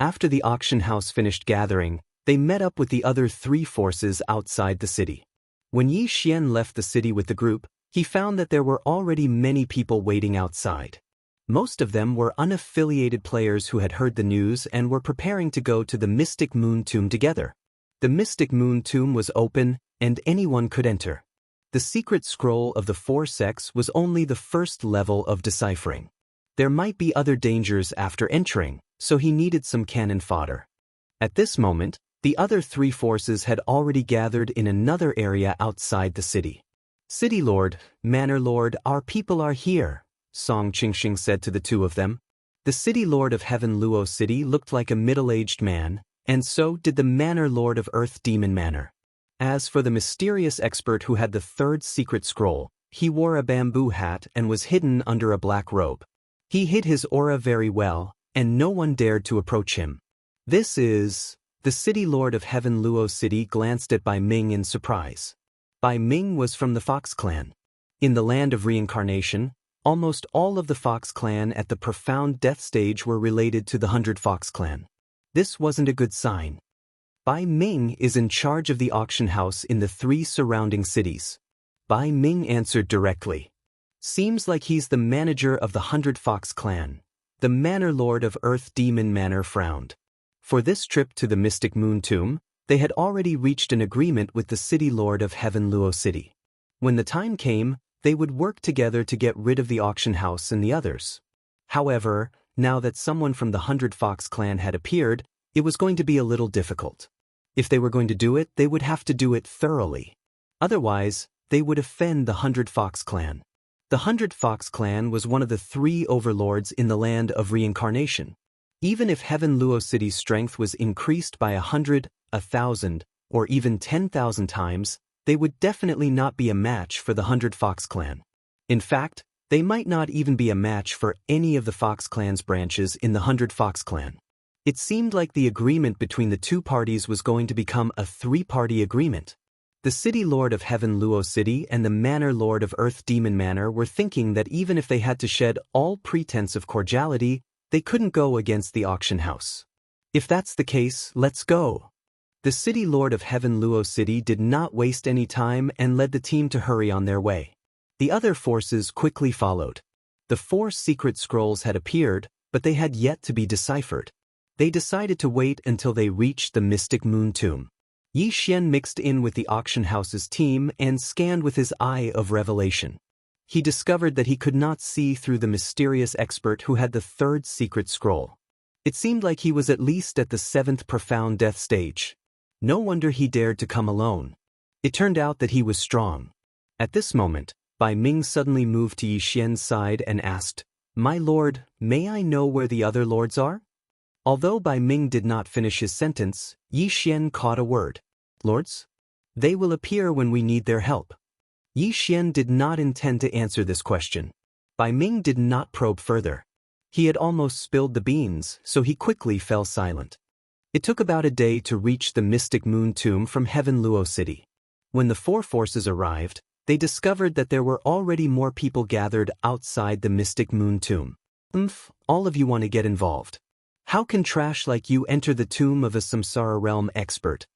After the auction house finished gathering, they met up with the other 3 forces outside the city. When Yi Xian left the city with the group, he found that there were already many people waiting outside. Most of them were unaffiliated players who had heard the news and were preparing to go to the Mystic Moon Tomb together. The Mystic Moon Tomb was open, and anyone could enter. The secret scroll of the 4 sects was only the first level of deciphering. There might be other dangers after entering, so he needed some cannon fodder. At this moment, the other 3 forces had already gathered in another area outside the city. "City Lord, Manor Lord, our people are here," Song Qingxing said to the 2 of them. The City Lord of Heaven Luo City looked like a middle-aged man, and so did the Manor Lord of Earth Demon Manor. As for the mysterious expert who had the 3rd secret scroll, he wore a bamboo hat and was hidden under a black robe. He hid his aura very well, and no one dared to approach him. "This is..." The City Lord of Heaven Luo City glanced at Bai Ming in surprise. Bai Ming was from the Fox clan. In the land of reincarnation, almost all of the Fox clan at the Profound Death stage were related to the 100 Fox clan. This wasn't a good sign. Bai Ming is in charge of the auction house in the 3 surrounding cities. Bai Ming answered directly. "Seems like he's the manager of the 100 Fox clan." The Manor Lord of Earth Demon Manor frowned. For this trip to the Mystic Moon Tomb, they had already reached an agreement with the City Lord of Heaven Luo City. When the time came, they would work together to get rid of the auction house and the others. However, now that someone from the 100 Fox clan had appeared, it was going to be a little difficult. If they were going to do it, they would have to do it thoroughly. Otherwise, they would offend the 100 Fox clan. The 100 Fox clan was one of the 3 overlords in the land of reincarnation. Even if Heaven Luo City's strength was increased by 100, 1,000, or even 10,000 times, they would definitely not be a match for the 100 Fox clan. In fact, they might not even be a match for any of the Fox clan's branches in the 100 Fox clan. It seemed like the agreement between the 2 parties was going to become a 3-party agreement. The City Lord of Heaven Luo City and the Manor Lord of Earth Demon Manor were thinking that even if they had to shed all pretense of cordiality, they couldn't go against the auction house. "If that's the case, let's go." The City Lord of Heaven Luo City did not waste any time and led the team to hurry on their way. The other forces quickly followed. The 4 secret scrolls had appeared, but they had yet to be deciphered. They decided to wait until they reached the Mystic Moon Tomb. Yi Xian mixed in with the auction house's team and scanned with his eye of revelation. He discovered that he could not see through the mysterious expert who had the 3rd secret scroll. It seemed like he was at least at the 7th Profound Death stage. No wonder he dared to come alone. It turned out that he was strong. At this moment, Bai Ming suddenly moved to Yi Xian's side and asked, "My lord, may I know where the other lords are?" Although Bai Ming did not finish his sentence, Yi Xian caught a word. "Lords? They will appear when we need their help." Yi Xian did not intend to answer this question. Bai Ming did not probe further. He had almost spilled the beans, so he quickly fell silent. It took about a day to reach the Mystic Moon Tomb from Heaven Luo City. When the 4 forces arrived, they discovered that there were already more people gathered outside the Mystic Moon Tomb. All of you want to get involved. How can trash like you enter the tomb of a samsara realm expert?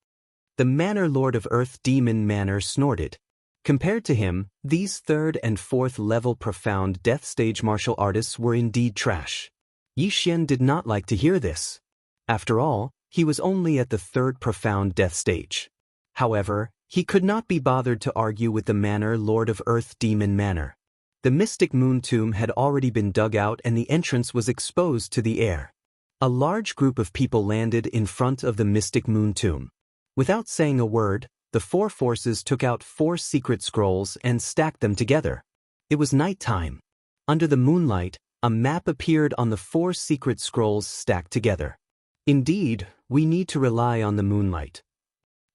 The Manor Lord of Earth Demon Manor snorted. Compared to him, these 3rd and 4th level profound death stage martial artists were indeed trash. Yi Xian did not like to hear this. After all, he was only at the 3rd profound death stage. However, he could not be bothered to argue with the Manor Lord of Earth Demon Manor. The mystic moon tomb had already been dug out and the entrance was exposed to the air. A large group of people landed in front of the mystic moon tomb. Without saying a word, the 4 forces took out 4 secret scrolls and stacked them together. It was night time. Under the moonlight, a map appeared on the 4 secret scrolls stacked together. Indeed, we need to rely on the moonlight.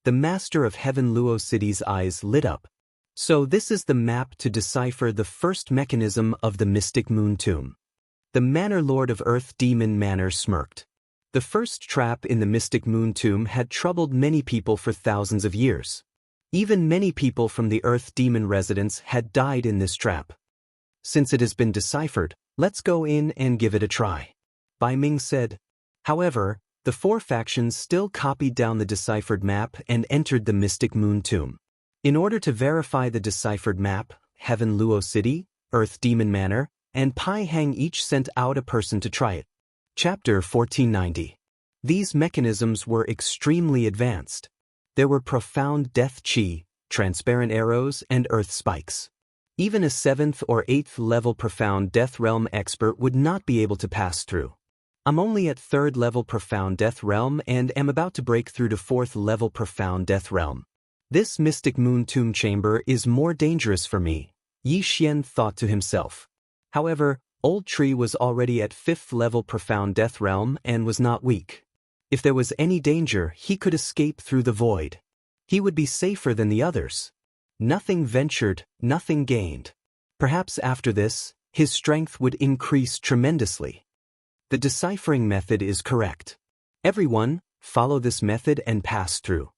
The Master of Heaven Luo City's eyes lit up. So this is the map to decipher the first mechanism of the mystic moon tomb. The Manor Lord of Earth Demon Manor smirked. The first trap in the mystic moon tomb had troubled many people for thousands of years. Even many people from the Earth Demon residence had died in this trap. Since it has been deciphered, let's go in and give it a try. Bai Ming said. However, the 4 factions still copied down the deciphered map and entered the mystic moon tomb. In order to verify the deciphered map, Heaven Luo City, Earth Demon Manor, and Pai Hang each sent out a person to try it. Chapter 1490. These mechanisms were extremely advanced. There were profound death chi, transparent arrows, and earth spikes. Even a 7th or 8th level profound death realm expert would not be able to pass through. I'm only at 3rd level profound death realm and am about to break through to 4th level profound death realm. This mystic moon tomb chamber is more dangerous for me, Yi Xian thought to himself. However, Old Tree was already at 5th level profound death realm and was not weak. If there was any danger, he could escape through the void. He would be safer than the others. Nothing ventured, nothing gained. Perhaps after this, his strength would increase tremendously. The deciphering method is correct. Everyone, follow this method and pass through.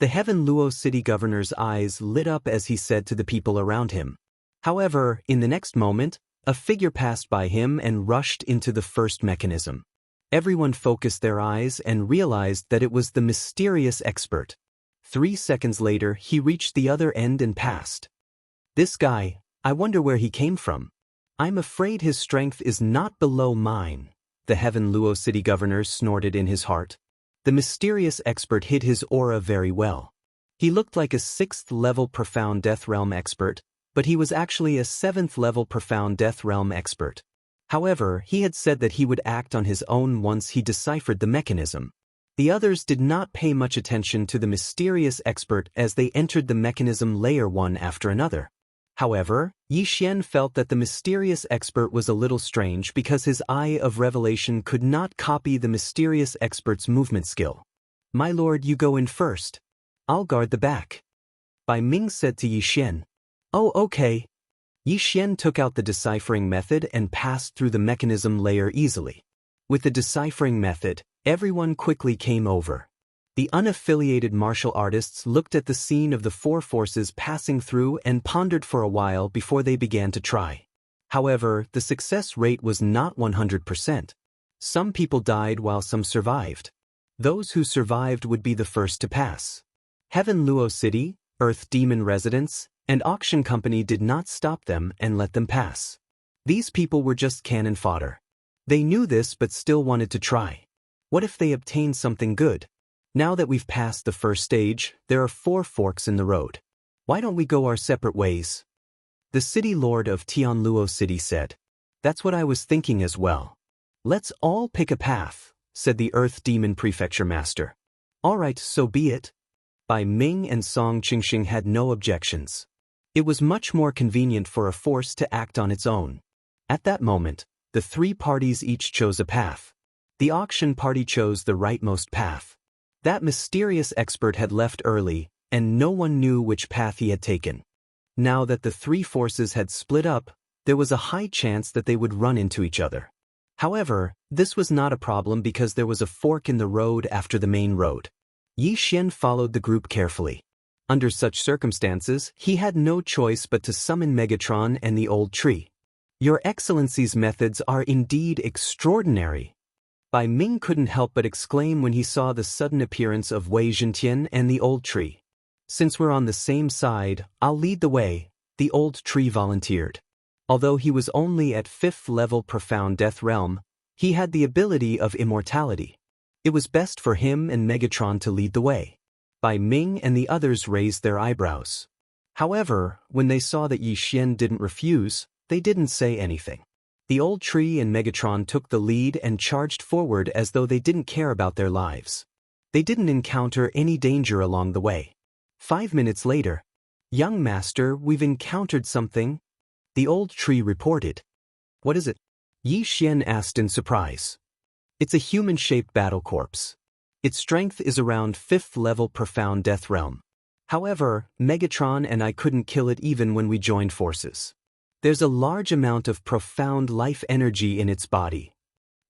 The Heaven Luo City governor's eyes lit up as he said to the people around him. However, in the next moment, a figure passed by him and rushed into the first mechanism. Everyone focused their eyes and realized that it was the mysterious expert. 3 seconds later, he reached the other end and passed. This guy, I wonder where he came from. I'm afraid his strength is not below mine, the Heaven Luo City governor snorted in his heart. The mysterious expert hid his aura very well. He looked like a 6th level profound death realm expert, but he was actually a 7th level profound death realm expert. However, he had said that he would act on his own once he deciphered the mechanism. The others did not pay much attention to the mysterious expert as they entered the mechanism layer one after another. However, Yi Xian felt that the mysterious expert was a little strange because his eye of revelation could not copy the mysterious expert's movement skill. My lord, you go in first. I'll guard the back. Bai Ming said to Yi Xian. Oh, okay. Yi Xian took out the deciphering method and passed through the mechanism layer easily. With the deciphering method, everyone quickly came over. The unaffiliated martial artists looked at the scene of the 4 forces passing through and pondered for a while before they began to try. However, the success rate was not 100%. Some people died while some survived. Those who survived would be the first to pass. Heaven Luo City, Earth Demon Residence, and Auction Company did not stop them and let them pass. These people were just cannon fodder. They knew this but still wanted to try. What if they obtained something good? Now that we've passed the first stage, there are 4 forks in the road. Why don't we go our separate ways? The city lord of Tianluo City said. That's what I was thinking as well. Let's all pick a path, said the Earth Demon Prefecture Master. All right, so be it. Bai Ming and Song Qingxing had no objections. It was much more convenient for a force to act on its own. At that moment, the 3 parties each chose a path. The auction party chose the rightmost path. That mysterious expert had left early, and no one knew which path he had taken. Now that the 3 forces had split up, there was a high chance that they would run into each other. However, this was not a problem because there was a fork in the road after the main road. Yi Xian followed the group carefully. Under such circumstances, he had no choice but to summon Megatron and the old tree. Your Excellency's methods are indeed extraordinary. Bai Ming couldn't help but exclaim when he saw the sudden appearance of Wei Zhentian and the old tree. Since we're on the same side, I'll lead the way, the old tree volunteered. Although he was only at 5th level Profound Death Realm, he had the ability of immortality. It was best for him and Megatron to lead the way. Bai Ming and the others raised their eyebrows. However, when they saw that Yi Xian didn't refuse, they didn't say anything. The old tree and Megatron took the lead and charged forward as though they didn't care about their lives. They didn't encounter any danger along the way. 5 minutes later, "Young master, we've encountered something," the old tree reported. "What is it?" Yi Xian asked in surprise. "It's a human-shaped battle corpse. Its strength is around 5th level Profound Death Realm. However, Megatron and I couldn't kill it even when we joined forces. There's a large amount of profound life energy in its body,"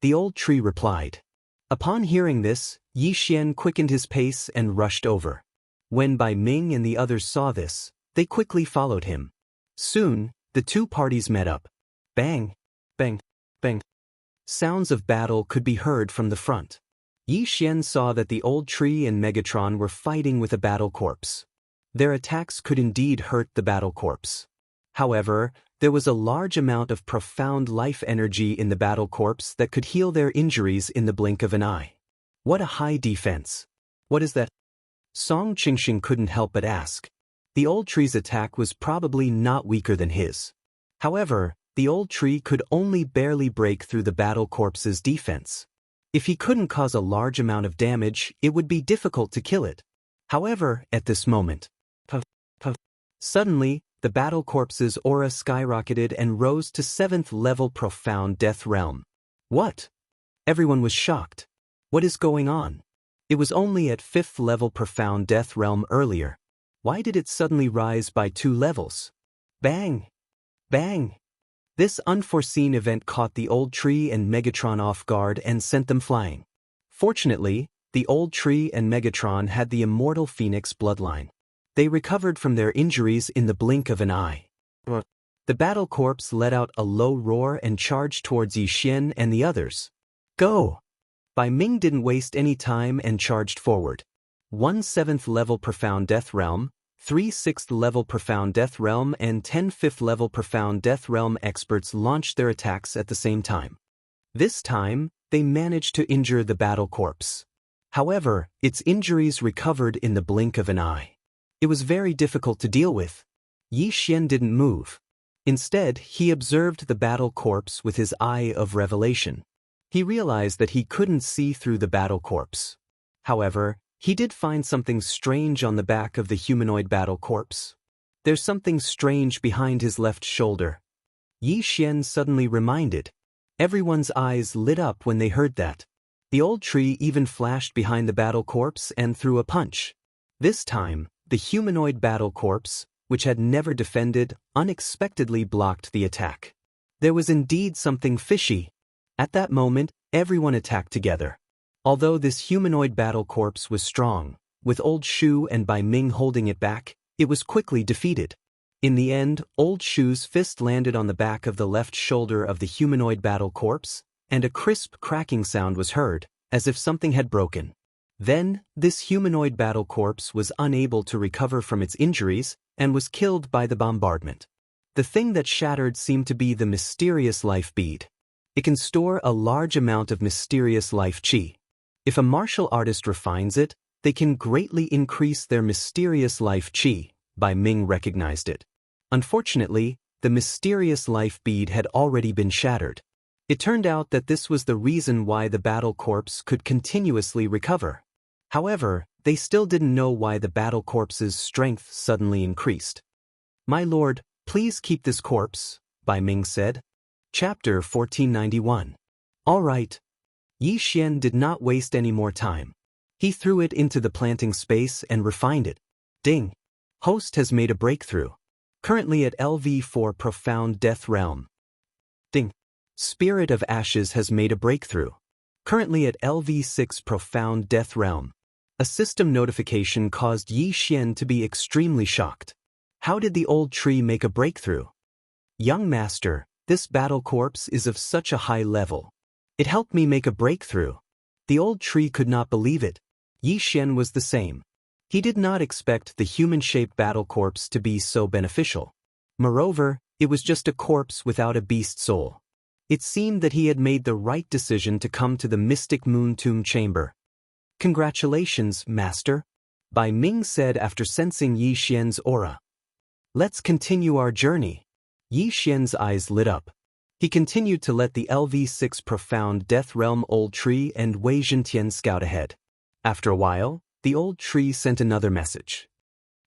the old tree replied. Upon hearing this, Yi Xian quickened his pace and rushed over. When Bai Ming and the others saw this, they quickly followed him. Soon, the two parties met up. Bang! Bang! Bang! Sounds of battle could be heard from the front. Yi Xian saw that the old tree and Megatron were fighting with a battle corpse. Their attacks could indeed hurt the battle corpse. However, there was a large amount of profound life energy in the battle corpse that could heal their injuries in the blink of an eye. What a high defense! What is that? Song Qingxing couldn't help but ask. The old tree's attack was probably not weaker than his. However, the old tree could only barely break through the battle corpse's defense. If he couldn't cause a large amount of damage, it would be difficult to kill it. However, at this moment, suddenly, the battle corpse's aura skyrocketed and rose to 7th level Profound Death Realm. What? Everyone was shocked. What is going on? It was only at 5th level Profound Death Realm earlier. Why did it suddenly rise by 2 levels? Bang! Bang! This unforeseen event caught the old tree and Megatron off guard and sent them flying. Fortunately, the old tree and Megatron had the immortal Phoenix bloodline. They recovered from their injuries in the blink of an eye. The battle corpse let out a low roar and charged towards Yi Xian and the others. Go! Bai Ming didn't waste any time and charged forward. 1 7th level Profound Death Realm, 3 6th level Profound Death Realm and 10 5th level Profound Death Realm experts launched their attacks at the same time. This time, they managed to injure the battle corpse. However, its injuries recovered in the blink of an eye. It was very difficult to deal with. Yi Xian didn't move. Instead, he observed the battle corpse with his eye of revelation. He realized that he couldn't see through the battle corpse. However, he did find something strange on the back of the humanoid battle corpse. There's something strange behind his left shoulder. Yi Xian suddenly reminded. Everyone's eyes lit up when they heard that. The old tree even flashed behind the battle corpse and threw a punch. This time, the humanoid battle corpse, which had never defended, unexpectedly blocked the attack. There was indeed something fishy. At that moment, everyone attacked together. Although this humanoid battle corpse was strong, with Old Shu and Bai Ming holding it back, it was quickly defeated. In the end, Old Shu's fist landed on the back of the left shoulder of the humanoid battle corpse, and a crisp cracking sound was heard, as if something had broken. Then, this humanoid battle corpse was unable to recover from its injuries and was killed by the bombardment. The thing that shattered seemed to be the mysterious life bead. It can store a large amount of mysterious life chi. If a martial artist refines it, they can greatly increase their mysterious life chi. Bai Ming recognized it. Unfortunately, the mysterious life bead had already been shattered. It turned out that this was the reason why the battle corpse could continuously recover. However, they still didn't know why the battle corpse's strength suddenly increased. "My lord, please keep this corpse," Bai Ming said. Chapter 1491. All right. Yi Xian did not waste any more time. He threw it into the planting space and refined it. Ding! Host has made a breakthrough. Currently at LV4 Profound Death Realm. Ding! Spirit of Ashes has made a breakthrough. Currently at LV6 Profound Death Realm. A system notification caused Yi Xian to be extremely shocked. How did the old tree make a breakthrough? Young master, this battle corpse is of such a high level. It helped me make a breakthrough. The old tree could not believe it. Yi Xian was the same. He did not expect the human-shaped battle corpse to be so beneficial. Moreover, it was just a corpse without a beast soul. It seemed that he had made the right decision to come to the mystic moon tomb chamber. "Congratulations, Master," Bai Ming said after sensing Yi Xian's aura. "Let's continue our journey." Yi Xian's eyes lit up. He continued to let the LV6 Profound Death Realm Old Tree and Wei Zhentian scout ahead. After a while, the old tree sent another message.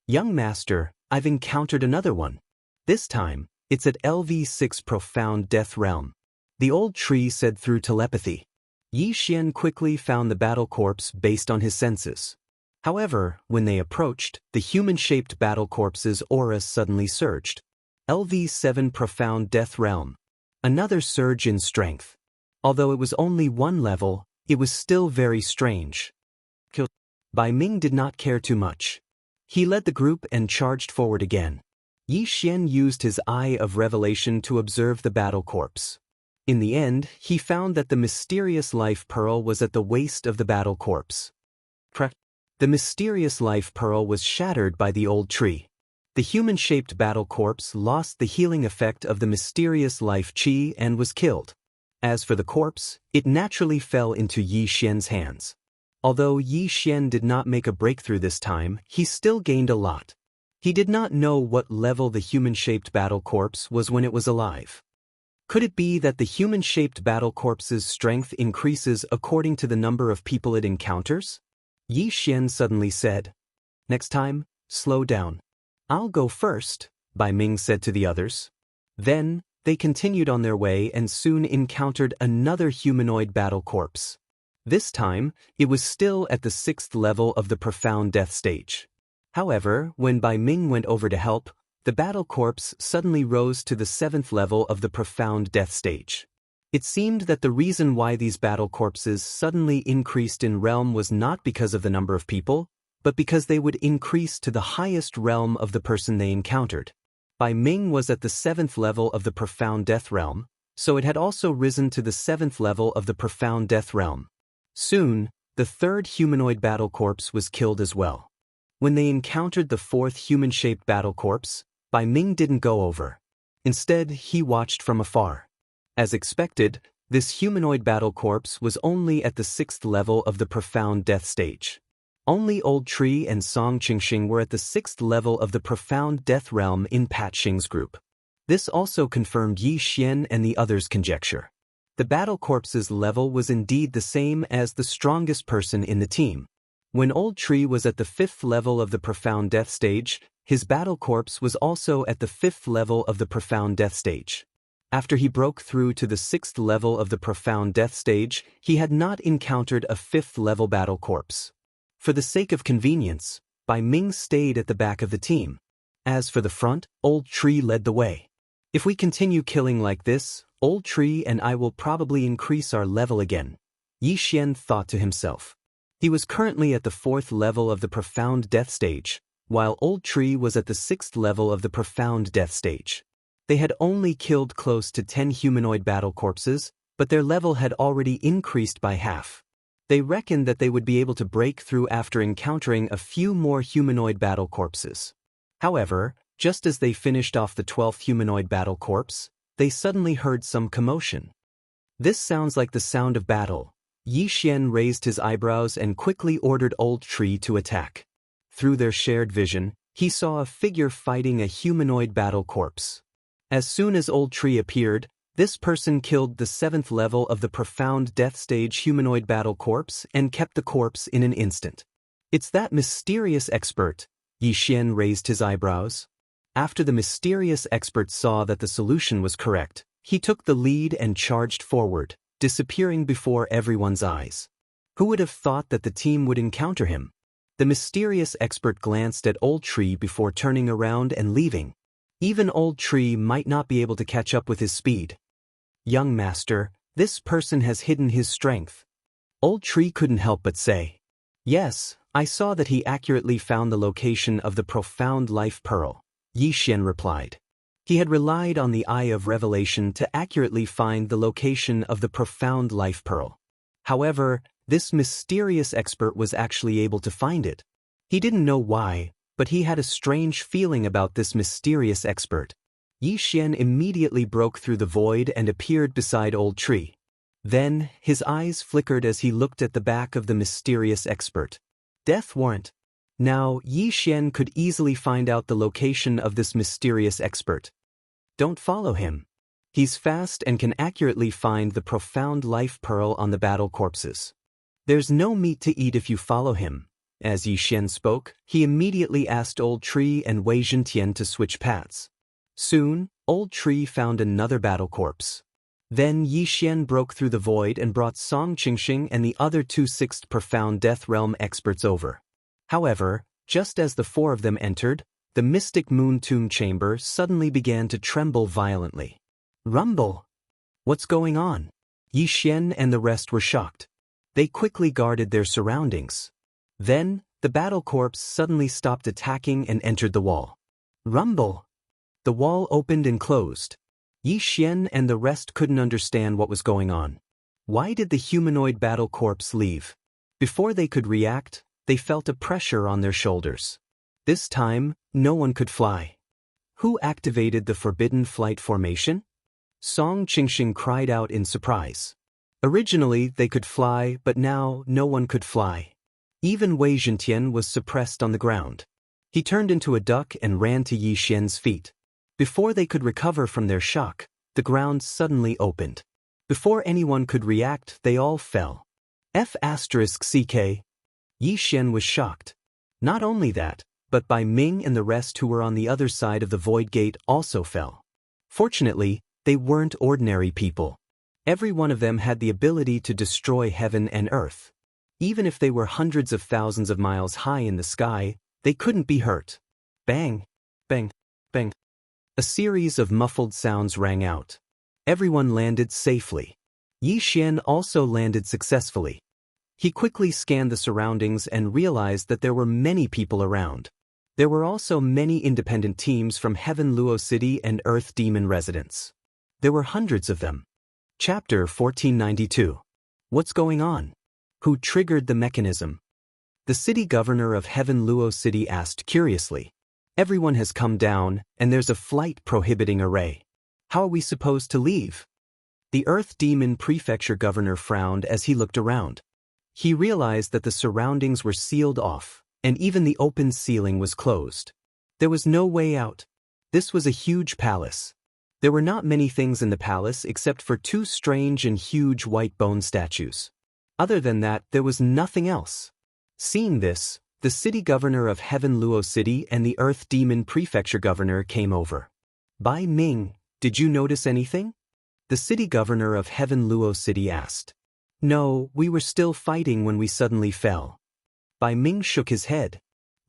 "Young Master, I've encountered another one. This time, it's at LV6 Profound Death Realm," the old tree said through telepathy. Yi Xian quickly found the battle corpse based on his senses. However, when they approached, the human-shaped battle corpse's aura suddenly surged. LV7 Profound Death Realm. Another surge in strength. Although it was only one level, it was still very strange. Bai Ming did not care too much. He led the group and charged forward again. Yi Xian used his eye of revelation to observe the battle corpse. In the end, he found that the mysterious life pearl was at the waist of the battle corpse. The mysterious life pearl was shattered by the old tree. The human-shaped battle corpse lost the healing effect of the mysterious life qi and was killed. As for the corpse, it naturally fell into Yi Xian's hands. Although Yi Xian did not make a breakthrough this time, he still gained a lot. He did not know what level the human-shaped battle corpse was when it was alive. Could it be that the human-shaped battle corpse's strength increases according to the number of people it encounters? Yi Xian suddenly said. "Next time, slow down. I'll go first," Bai Ming said to the others. Then, they continued on their way and soon encountered another humanoid battle corpse. This time, it was still at the 6th level of the Profound Death stage. However, when Bai Ming went over to help, the battle corpse suddenly rose to the 7th level of the Profound Death stage. It seemed that the reason why these battle corpses suddenly increased in realm was not because of the number of people, but because they would increase to the highest realm of the person they encountered. Bai Ming was at the 7th level of the Profound Death realm, so it had also risen to the 7th level of the Profound Death realm. Soon, the 3rd humanoid battle corpse was killed as well. When they encountered the 4th human-shaped battle corpse, Bai Ming didn't go over. Instead, he watched from afar. As expected, this humanoid battle corpse was only at the 6th level of the Profound Death stage. Only Old Tree and Song Qingxing were at the 6th level of the Profound Death realm in Pat Xing's group. This also confirmed Yi Xian and the others' conjecture. The battle corpse's level was indeed the same as the strongest person in the team. When Old Tree was at the 5th level of the Profound Death stage, his battle corpse was also at the 5th level of the Profound Death stage. After he broke through to the 6th level of the Profound Death stage, he had not encountered a 5th level battle corpse. For the sake of convenience, Bai Ming stayed at the back of the team. As for the front, Old Tree led the way. "If we continue killing like this, Old Tree and I will probably increase our level again," Yi Xian thought to himself. He was currently at the 4th level of the Profound Death stage, while Old Tree was at the 6th level of the Profound Death stage. They had only killed close to 10 humanoid battle corpses, but their level had already increased by half. They reckoned that they would be able to break through after encountering a few more humanoid battle corpses. However, just as they finished off the 12th humanoid battle corpse, they suddenly heard some commotion. "This sounds like the sound of battle." Yi Xian raised his eyebrows and quickly ordered Old Tree to attack. Through their shared vision, he saw a figure fighting a humanoid battle corpse. As soon as Old Tree appeared, this person killed the 7th level of the Profound Death stage humanoid battle corpse and kept the corpse in an instant. "It's that mysterious expert." Yi Xian raised his eyebrows. After the mysterious expert saw that the solution was correct, he took the lead and charged forward, disappearing before everyone's eyes. Who would have thought that the team would encounter him? The mysterious expert glanced at Old Tree before turning around and leaving. Even Old Tree might not be able to catch up with his speed. "Young Master, this person has hidden his strength." Old Tree couldn't help but say. "Yes, I saw that he accurately found the location of the Profound Life Pearl," Yi Xian replied. He had relied on the Eye of Revelation to accurately find the location of the profound life pearl. However, this mysterious expert was actually able to find it. He didn't know why, but he had a strange feeling about this mysterious expert. Yi Xian immediately broke through the void and appeared beside Old Tree. Then, his eyes flickered as he looked at the back of the mysterious expert. Death warrant. Now, Yi Xian could easily find out the location of this mysterious expert. Don't follow him. He's fast and can accurately find the profound life pearl on the battle corpses. There's no meat to eat if you follow him. As Yi Xian spoke, he immediately asked Old Tree and Wei Zhentian to switch paths. Soon, Old Tree found another battle corpse. Then Yi Xian broke through the void and brought Song Qingxing and the other 2 sixth profound Death Realm experts over. However, just as the 4 of them entered, the mystic moon tomb chamber suddenly began to tremble violently. Rumble! What's going on? Yi Xian and the rest were shocked. They quickly guarded their surroundings. Then, the battle corps suddenly stopped attacking and entered the wall. Rumble! The wall opened and closed. Yi Xian and the rest couldn't understand what was going on. Why did the humanoid battle corps leave? Before they could react, they felt a pressure on their shoulders. This time, no one could fly. Who activated the forbidden flight formation? Song Qingxing cried out in surprise. Originally, they could fly, but now no one could fly. Even Wei Zhentian was suppressed on the ground. He turned into a duck and ran to Yi Xian's feet. Before they could recover from their shock, the ground suddenly opened. Before anyone could react, they all fell. F***CK. Yi Xian was shocked. Not only that, but Bai Ming and the rest who were on the other side of the void gate also fell. Fortunately, they weren't ordinary people. Every one of them had the ability to destroy heaven and earth. Even if they were hundreds of thousands of miles high in the sky, they couldn't be hurt. Bang! Bang! Bang! A series of muffled sounds rang out. Everyone landed safely. Yi Xian also landed successfully. He quickly scanned the surroundings and realized that there were many people around. There were also many independent teams from Heaven Luo City and Earth Demon residents. There were hundreds of them. Chapter 1492. What's going on? Who triggered the mechanism? The city governor of Heaven Luo City asked curiously. Everyone has come down, and there's a flight prohibiting array. How are we supposed to leave? The Earth Demon Prefecture governor frowned as he looked around. He realized that the surroundings were sealed off, and even the open ceiling was closed. There was no way out. This was a huge palace. There were not many things in the palace except for 2 strange and huge white bone statues. Other than that, there was nothing else. Seeing this, the city governor of Heaven Luo City and the Earth Demon Prefecture governor came over. Bai Ming, did you notice anything? The city governor of Heaven Luo City asked. No, we were still fighting when we suddenly fell. Bai Ming shook his head.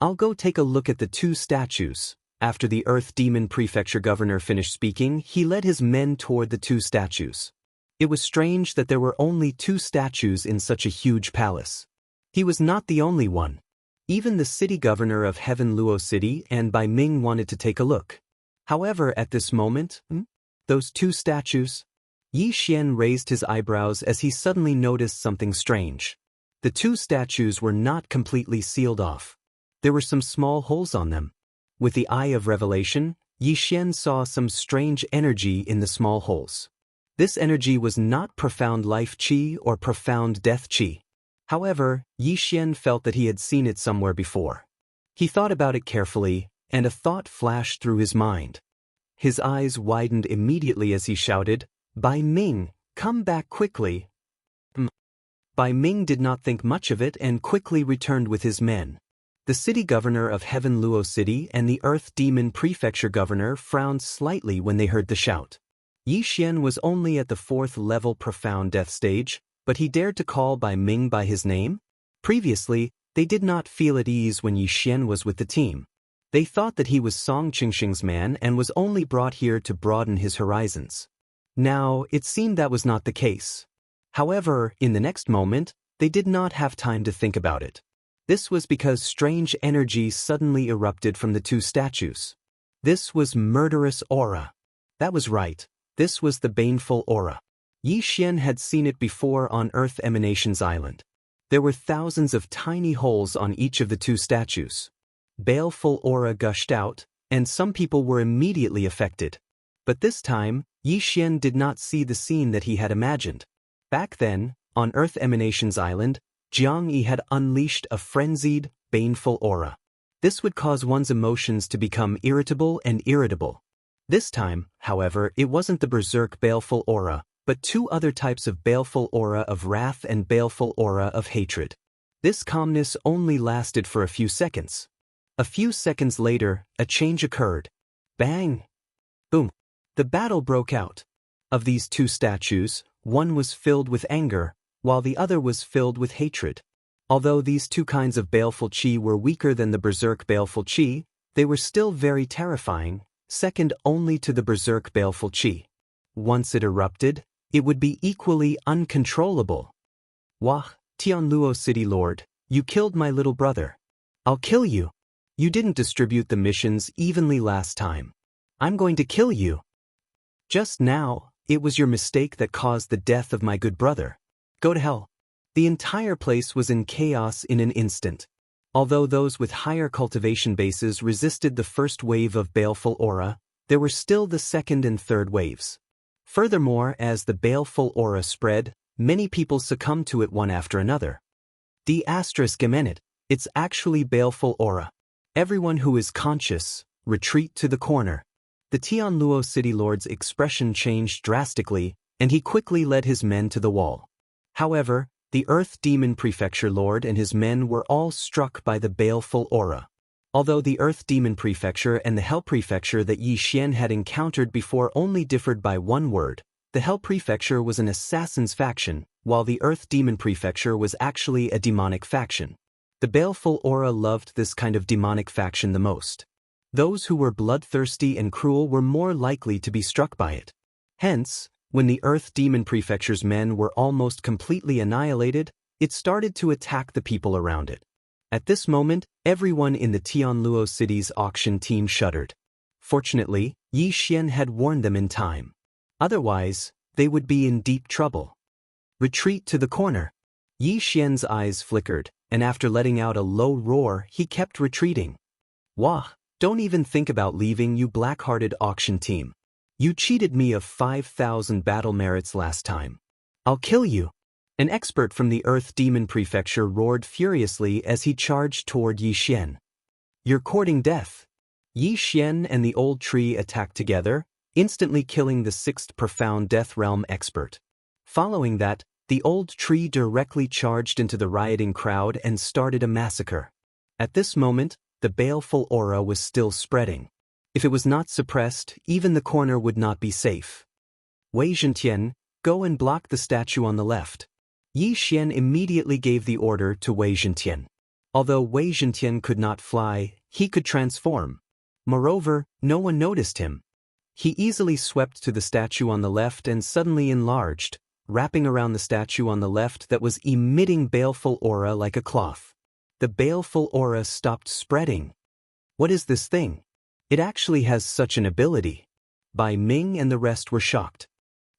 I'll go take a look at the 2 statues. After the Earth Demon Prefecture governor finished speaking, he led his men toward the 2 statues. It was strange that there were only 2 statues in such a huge palace. He was not the only one. Even the city governor of Heaven Luo City and Bai Ming wanted to take a look. However, at this moment, those 2 statues? Yi Xian raised his eyebrows as he suddenly noticed something strange. The 2 statues were not completely sealed off. There were some small holes on them. With the Eye of Revelation, Yi Xian saw some strange energy in the small holes. This energy was not profound life qi or profound death qi. However, Yi Xian felt that he had seen it somewhere before. He thought about it carefully, and a thought flashed through his mind. His eyes widened immediately as he shouted, Bai Ming, come back quickly. Bai Ming did not think much of it and quickly returned with his men. The city governor of Heaven Luo City and the Earth Demon Prefecture governor frowned slightly when they heard the shout. Yi Xian was only at the 4th level profound death stage, but he dared to call Bai Ming by his name? Previously, they did not feel at ease when Yi Xian was with the team. They thought that he was Song Qingxing's man and was only brought here to broaden his horizons. Now, it seemed that was not the case. However, in the next moment, they did not have time to think about it. This was because strange energy suddenly erupted from the 2 statues. This was murderous aura. That was right, this was the baneful aura. Yi Xian had seen it before on Earth Emanations Island. There were thousands of tiny holes on each of the two statues. Baleful aura gushed out, and some people were immediately affected. But this time, Yi Xian did not see the scene that he had imagined. Back then, on Earth Emanations Island, Jiang Yi had unleashed a frenzied, baneful aura. This would cause one's emotions to become irritable and irritable. This time, however, it wasn't the berserk baleful aura, but two other types of baleful aura of wrath and baleful aura of hatred. This calmness only lasted for a few seconds. A few seconds later, a change occurred. Bang! Boom! The battle broke out. Of these two statues, one was filled with anger, while the other was filled with hatred. Although these two kinds of baleful chi were weaker than the berserk baleful chi, they were still very terrifying, second only to the berserk baleful chi. Once it erupted, it would be equally uncontrollable. Wah, Tianluo City Lord, you killed my little brother. I'll kill you. You didn't distribute the missions evenly last time. I'm going to kill you. Just now, it was your mistake that caused the death of my good brother. Go to hell. The entire place was in chaos in an instant. Although those with higher cultivation bases resisted the first wave of baleful aura, there were still the second and third waves. Furthermore, as the baleful aura spread, many people succumbed to it one after another. *gemenet, it's actually baleful aura. Everyone who is conscious, retreat to the corner. The Tianluo City Lord's expression changed drastically, and he quickly led his men to the wall. However, the Earth Demon Prefecture Lord and his men were all struck by the baleful aura. Although the Earth Demon Prefecture and the Hell Prefecture that Yi Xian had encountered before only differed by one word, the Hell Prefecture was an assassin's faction, while the Earth Demon Prefecture was actually a demonic faction. The baleful aura loved this kind of demonic faction the most. Those who were bloodthirsty and cruel were more likely to be struck by it. Hence, when the Earth Demon Prefecture's men were almost completely annihilated, it started to attack the people around it. At this moment, everyone in the Tianluo City's auction team shuddered. Fortunately, Yi Xian had warned them in time. Otherwise, they would be in deep trouble. Retreat to the corner. Yi Xian's eyes flickered, and after letting out a low roar, he kept retreating. Wah, don't even think about leaving, you black-hearted auction team. You cheated me of 5,000 battle merits last time. I'll kill you. An expert from the Earth Demon Prefecture roared furiously as he charged toward Yi Xian. You're courting death. Yi Xian and the old tree attacked together, instantly killing the sixth profound death realm expert. Following that, the old tree directly charged into the rioting crowd and started a massacre. At this moment, the baleful aura was still spreading. If it was not suppressed, even the corner would not be safe. Wei Zhentian, go and block the statue on the left. Yi Xian immediately gave the order to Wei Zhentian. Although Wei Zhentian could not fly, he could transform. Moreover, no one noticed him. He easily swept to the statue on the left and suddenly enlarged, wrapping around the statue on the left that was emitting baleful aura like a cloth. The baleful aura stopped spreading. What is this thing? It actually has such an ability. Bai Ming and the rest were shocked.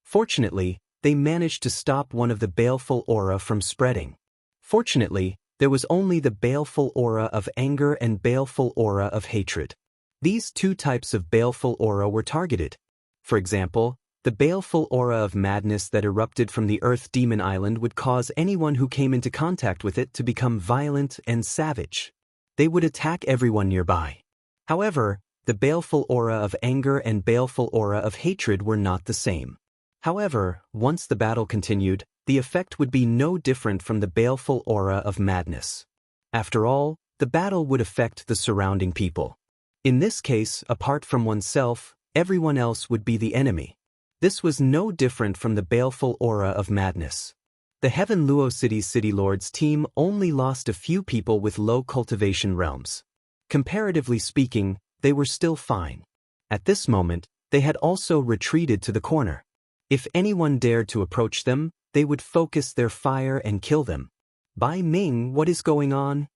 Fortunately, they managed to stop one of the baleful aura from spreading. Fortunately, there was only the baleful aura of anger and baleful aura of hatred. These two types of baleful aura were targeted. For example, the baleful aura of madness that erupted from the Earth Demon Island would cause anyone who came into contact with it to become violent and savage. They would attack everyone nearby. However, the baleful aura of anger and baleful aura of hatred were not the same. However, once the battle continued, the effect would be no different from the baleful aura of madness. After all, the battle would affect the surrounding people. In this case, apart from oneself, everyone else would be the enemy. This was no different from the baleful aura of madness. The Heaven Luo City's City Lords team only lost a few people with low cultivation realms. Comparatively speaking, they were still fine. At this moment, they had also retreated to the corner. If anyone dared to approach them, they would focus their fire and kill them. Bai Ming, what is going on?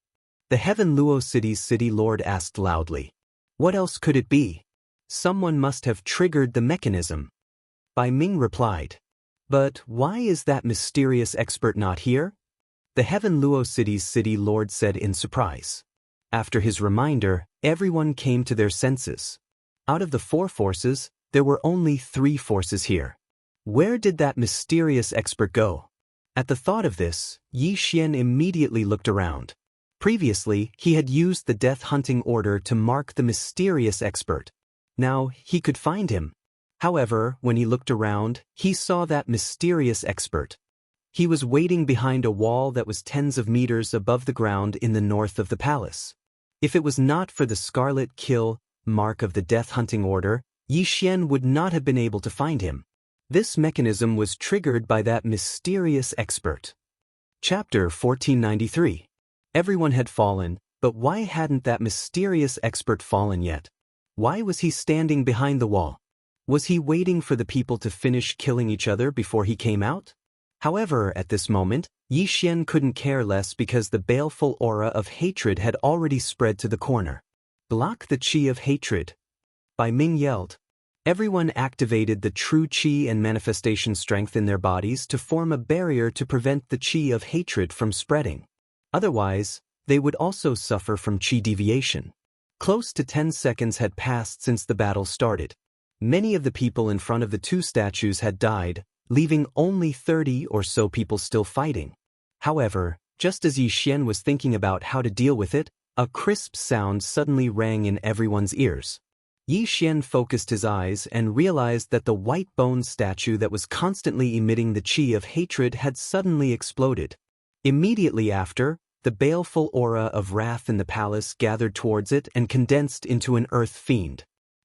The Heaven Luo City's City Lord asked loudly. What else could it be? Someone must have triggered the mechanism. Bai Ming replied. But why is that mysterious expert not here? The Heaven Luo City's city lord said in surprise. After his reminder, everyone came to their senses. Out of the 4 forces, there were only 3 forces here. Where did that mysterious expert go? At the thought of this, Yi Xian immediately looked around. Previously, he had used the death hunting order to mark the mysterious expert. Now, he could find him. However, when he looked around, he saw that mysterious expert. He was waiting behind a wall that was tens of meters above the ground in the north of the palace. If it was not for the scarlet kill mark of the death hunting order, Yi Xian would not have been able to find him. This mechanism was triggered by that mysterious expert. Chapter 1493. Everyone had fallen, but why hadn't that mysterious expert fallen yet? Why was he standing behind the wall? Was he waiting for the people to finish killing each other before he came out? However, at this moment, Yi Xian couldn't care less because the baleful aura of hatred had already spread to the corner. Block the chi of hatred. Bai Ming yelled. Everyone activated the true chi and manifestation strength in their bodies to form a barrier to prevent the chi of hatred from spreading. Otherwise, they would also suffer from chi deviation. Close to 10 seconds had passed since the battle started. Many of the people in front of the 2 statues had died, leaving only 30 or so people still fighting. However, just as Yi Xian was thinking about how to deal with it, a crisp sound suddenly rang in everyone's ears. Yi Xian focused his eyes and realized that the white bone statue that was constantly emitting the chi of hatred had suddenly exploded. Immediately after, the baleful aura of wrath in the palace gathered towards it and condensed into an earth fiend.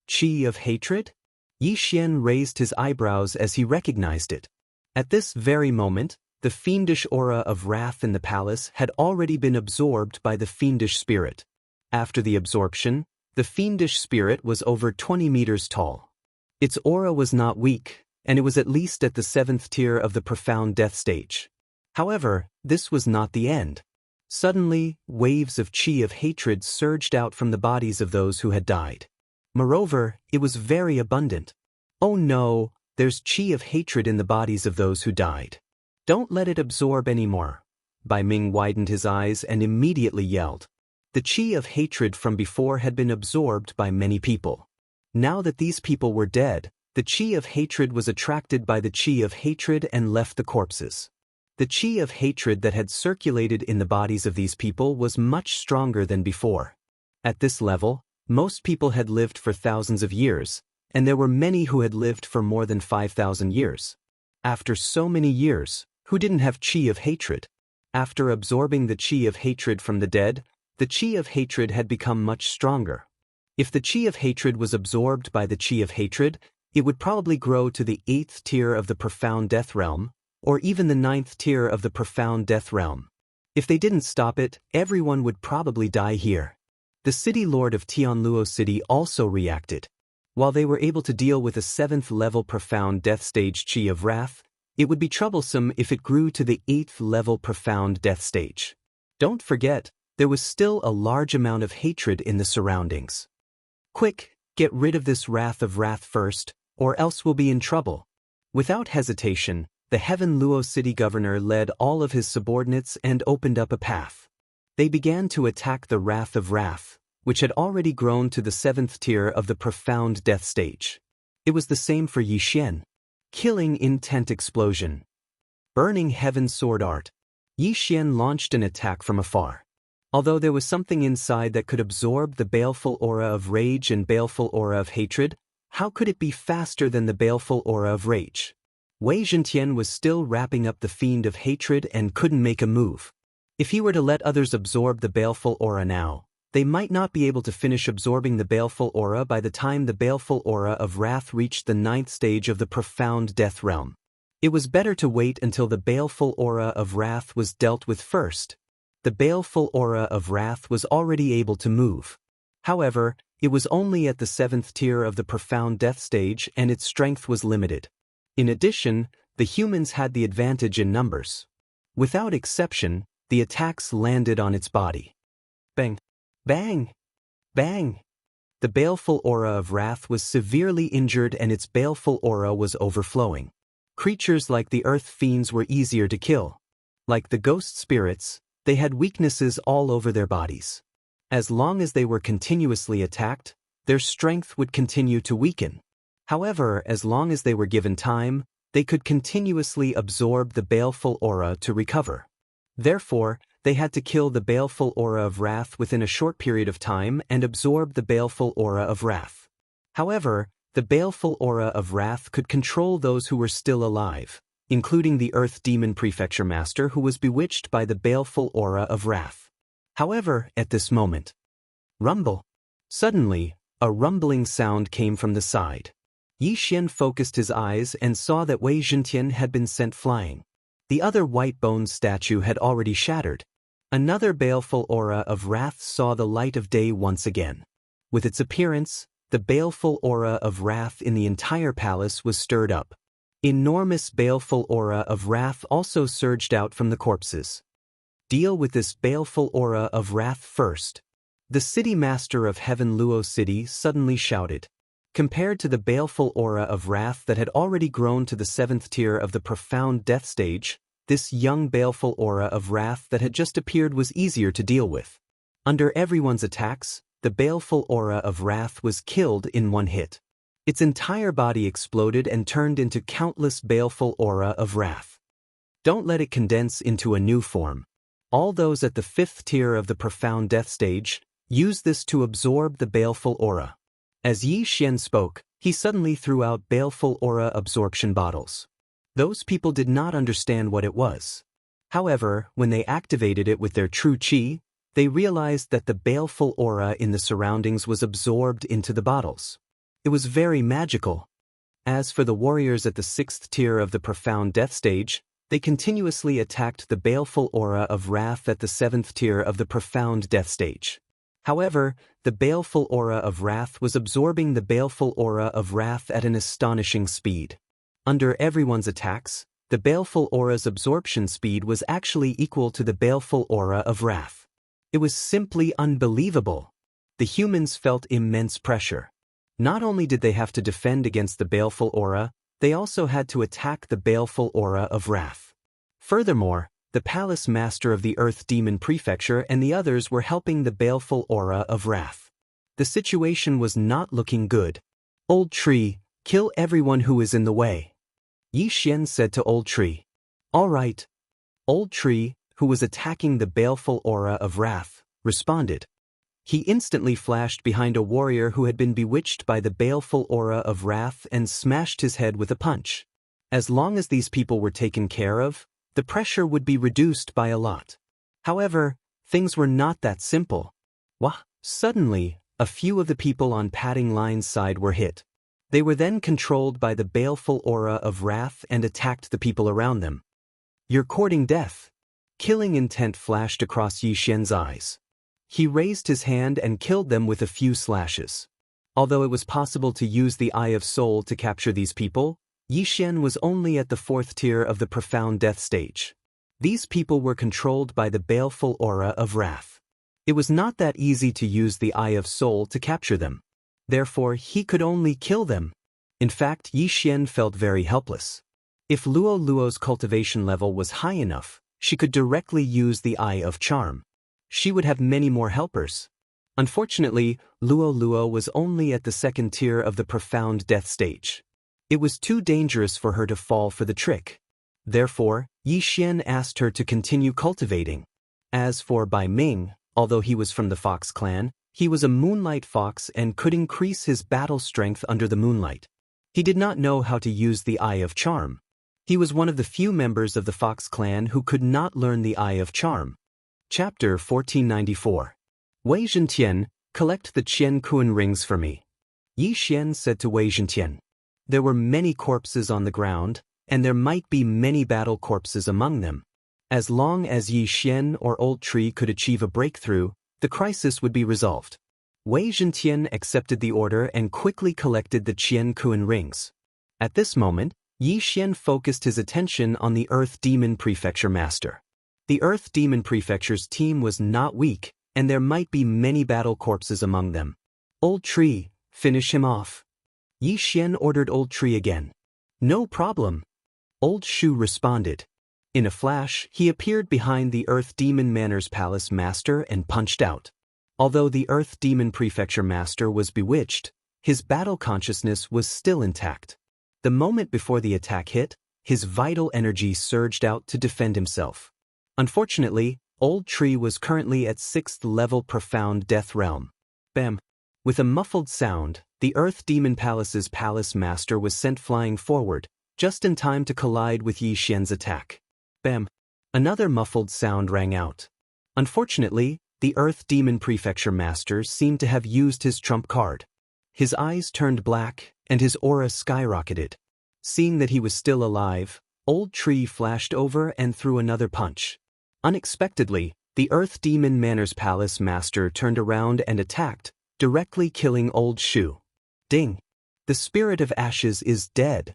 Chi of hatred? Yi Xian raised his eyebrows as he recognized it. At this very moment, the fiendish aura of wrath in the palace had already been absorbed by the fiendish spirit. After the absorption, the fiendish spirit was over 20 meters tall. Its aura was not weak, and it was at least at the 7th tier of the profound death stage. However, this was not the end. Suddenly, waves of chi of hatred surged out from the bodies of those who had died. Moreover, it was very abundant. Oh no, there's chi of hatred in the bodies of those who died. Don't let it absorb anymore. Bai Ming widened his eyes and immediately yelled. The chi of hatred from before had been absorbed by many people. Now that these people were dead, the chi of hatred was attracted by the chi of hatred and left the corpses. The chi of hatred that had circulated in the bodies of these people was much stronger than before. At this level, most people had lived for thousands of years, and there were many who had lived for more than 5,000 years. After so many years, who didn't have chi of hatred? After absorbing the chi of hatred from the dead, the chi of hatred had become much stronger. If the chi of hatred was absorbed by the chi of hatred, it would probably grow to the 8th tier of the profound death realm, or even the 9th tier of the profound death realm. If they didn't stop it, everyone would probably die here. The city lord of Tianluo City also reacted. While they were able to deal with a 7th level profound death stage chi of wrath, it would be troublesome if it grew to the 8th level profound death stage. Don't forget, there was still a large amount of hatred in the surroundings. Quick, get rid of this wrath of wrath first, or else we'll be in trouble. Without hesitation, the Heaven Luo City governor led all of his subordinates and opened up a path. They began to attack the wrath of wrath, which had already grown to the 7th tier of the profound death stage. It was the same for Yi Xian. Killing intent explosion. Burning heaven sword art. Yi Xian launched an attack from afar. Although there was something inside that could absorb the baleful aura of rage and baleful aura of hatred, how could it be faster than the baleful aura of rage? Wei Zhentian was still wrapping up the fiend of hatred and couldn't make a move. If he were to let others absorb the baleful aura now, they might not be able to finish absorbing the baleful aura by the time the baleful aura of wrath reached the 9th stage of the profound death realm. It was better to wait until the baleful aura of wrath was dealt with first. The baleful aura of wrath was already able to move. However, it was only at the 7th tier of the profound death stage and its strength was limited. In addition, the humans had the advantage in numbers. Without exception, the attacks landed on its body. Bang! Bang! Bang! The baleful aura of wrath was severely injured and its baleful aura was overflowing. Creatures like the earth fiends were easier to kill. Like the ghost spirits, they had weaknesses all over their bodies. As long as they were continuously attacked, their strength would continue to weaken. However, as long as they were given time, they could continuously absorb the baleful aura to recover. Therefore, they had to kill the baleful aura of wrath within a short period of time and absorb the baleful aura of wrath. However, the baleful aura of wrath could control those who were still alive, including the Earth Demon Prefecture Master who was bewitched by the baleful aura of wrath. However, at this moment, rumble. Suddenly, a rumbling sound came from the side. Yi Xian focused his eyes and saw that Wei Zhentian had been sent flying. The other white-boned statue had already shattered. Another baleful aura of wrath saw the light of day once again. With its appearance, the baleful aura of wrath in the entire palace was stirred up. Enormous baleful aura of wrath also surged out from the corpses. Deal with this baleful aura of wrath first. The city master of Heaven Luo City suddenly shouted. Compared to the baleful aura of wrath that had already grown to the 7th tier of the profound death stage, this young baleful aura of wrath that had just appeared was easier to deal with. Under everyone's attacks, the baleful aura of wrath was killed in one hit. Its entire body exploded and turned into countless baleful aura of wrath. Don't let it condense into a new form. All those at the 5th tier of the profound death stage, use this to absorb the baleful aura. As Yi Xian spoke, he suddenly threw out baleful aura absorption bottles. Those people did not understand what it was. However, when they activated it with their true qi, they realized that the baleful aura in the surroundings was absorbed into the bottles. It was very magical. As for the warriors at the 6th tier of the profound death stage, they continuously attacked the baleful aura of wrath at the 7th tier of the profound death stage. However, the baleful aura of wrath was absorbing the baleful aura of wrath at an astonishing speed. Under everyone's attacks, the baleful aura's absorption speed was actually equal to the baleful aura of wrath. It was simply unbelievable. The humans felt immense pressure. Not only did they have to defend against the baleful aura, they also had to attack the baleful aura of wrath. Furthermore, the palace master of the Earth Demon Prefecture and the others were helping the baleful aura of wrath. The situation was not looking good. Old Tree, kill everyone who is in the way. Yi Xian said to Old Tree. All right. Old Tree, who was attacking the baleful aura of wrath, responded. He instantly flashed behind a warrior who had been bewitched by the baleful aura of wrath and smashed his head with a punch. As long as these people were taken care of, the pressure would be reduced by a lot. However, things were not that simple. Suddenly, a few of the people on Padding Line's side were hit. They were then controlled by the baleful aura of wrath and attacked the people around them. You're courting death. Killing intent flashed across Yi Xian's eyes. He raised his hand and killed them with a few slashes. Although it was possible to use the Eye of Soul to capture these people, Yi Xian was only at the 4th tier of the profound death stage. These people were controlled by the baleful aura of wrath. It was not that easy to use the Eye of Soul to capture them. Therefore, he could only kill them. In fact, Yi Xian felt very helpless. If Luo Luo's cultivation level was high enough, she could directly use the Eye of Charm. She would have many more helpers. Unfortunately, Luo Luo was only at the 2nd tier of the profound death stage. It was too dangerous for her to fall for the trick. Therefore, Yi Xian asked her to continue cultivating. As for Bai Ming, although he was from the Fox clan, he was a moonlight fox and could increase his battle strength under the moonlight. He did not know how to use the Eye of Charm. He was one of the few members of the Fox clan who could not learn the Eye of Charm. Chapter 1494. Wei Zhentian, collect the Qian Kuan rings for me. Yi Xian said to Wei Zhentian. There were many corpses on the ground, and there might be many battle corpses among them. As long as Yi Xian or Old Tree could achieve a breakthrough, the crisis would be resolved. Wei Zhentian accepted the order and quickly collected the Qian Kuan rings. At this moment, Yi Xian focused his attention on the Earth Demon Prefecture Master. The Earth Demon Prefecture's team was not weak, and there might be many battle corpses among them. Old Tree, finish him off. Yi Xian ordered Old Tree again. No problem. Old Shu responded. In a flash, he appeared behind the Earth Demon Manor's Palace Master and punched out. Although the Earth Demon Prefecture Master was bewitched, his battle consciousness was still intact. The moment before the attack hit, his vital energy surged out to defend himself. Unfortunately, Old Tree was currently at 6th level Profound Death Realm. Bam! With a muffled sound, the Earth Demon Palace's Palace Master was sent flying forward, just in time to collide with Yi Xian's attack. Bam! Another muffled sound rang out. Unfortunately, the Earth Demon Prefecture Master seemed to have used his trump card. His eyes turned black, and his aura skyrocketed. Seeing that he was still alive, Old Tree flashed over and threw another punch. Unexpectedly, the Earth Demon Manor's Palace Master turned around and attacked, directly killing Old Shu. Ding! The Spirit of Ashes is dead.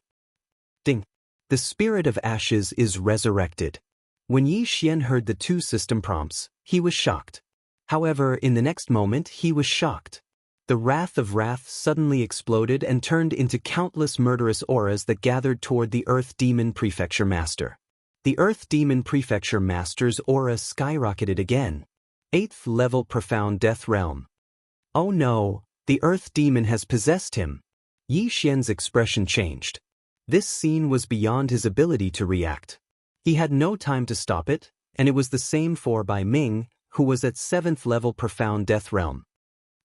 Ding! The Spirit of Ashes is resurrected. When Yi Xian heard the two system prompts, he was shocked. However, in the next moment he was shocked. The Wrath of Wrath suddenly exploded and turned into countless murderous auras that gathered toward the Earth Demon Prefecture Master. The Earth Demon Prefecture Master's aura skyrocketed again. 8th level Profound Death Realm. Oh no, the Earth Demon has possessed him. Yi Xian's expression changed. This scene was beyond his ability to react. He had no time to stop it, and it was the same for Bai Ming, who was at 7th level Profound Death Realm.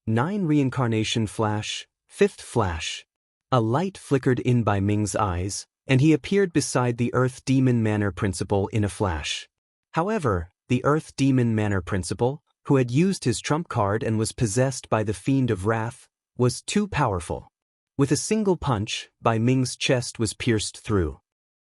9 Reincarnation Flash, 5th Flash. A light flickered in Bai Ming's eyes, and he appeared beside the Earth Demon Manor Principal in a flash. However, the Earth Demon Manor Principal, who had used his trump card and was possessed by the Fiend of Wrath, was too powerful. With a single punch, Bai Ming's chest was pierced through.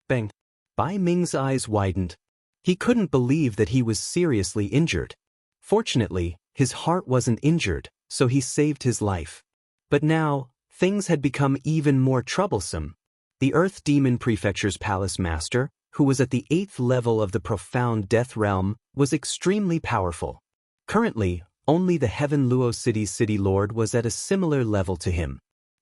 Bang! Bai Ming's eyes widened. He couldn't believe that he was seriously injured. Fortunately, his heart wasn't injured, so he saved his life. But now, things had become even more troublesome. The Earth Demon Prefecture's Palace Master, who was at the 8th level of the Profound Death Realm, was extremely powerful. Currently, only the Heaven Luo City's City Lord was at a similar level to him.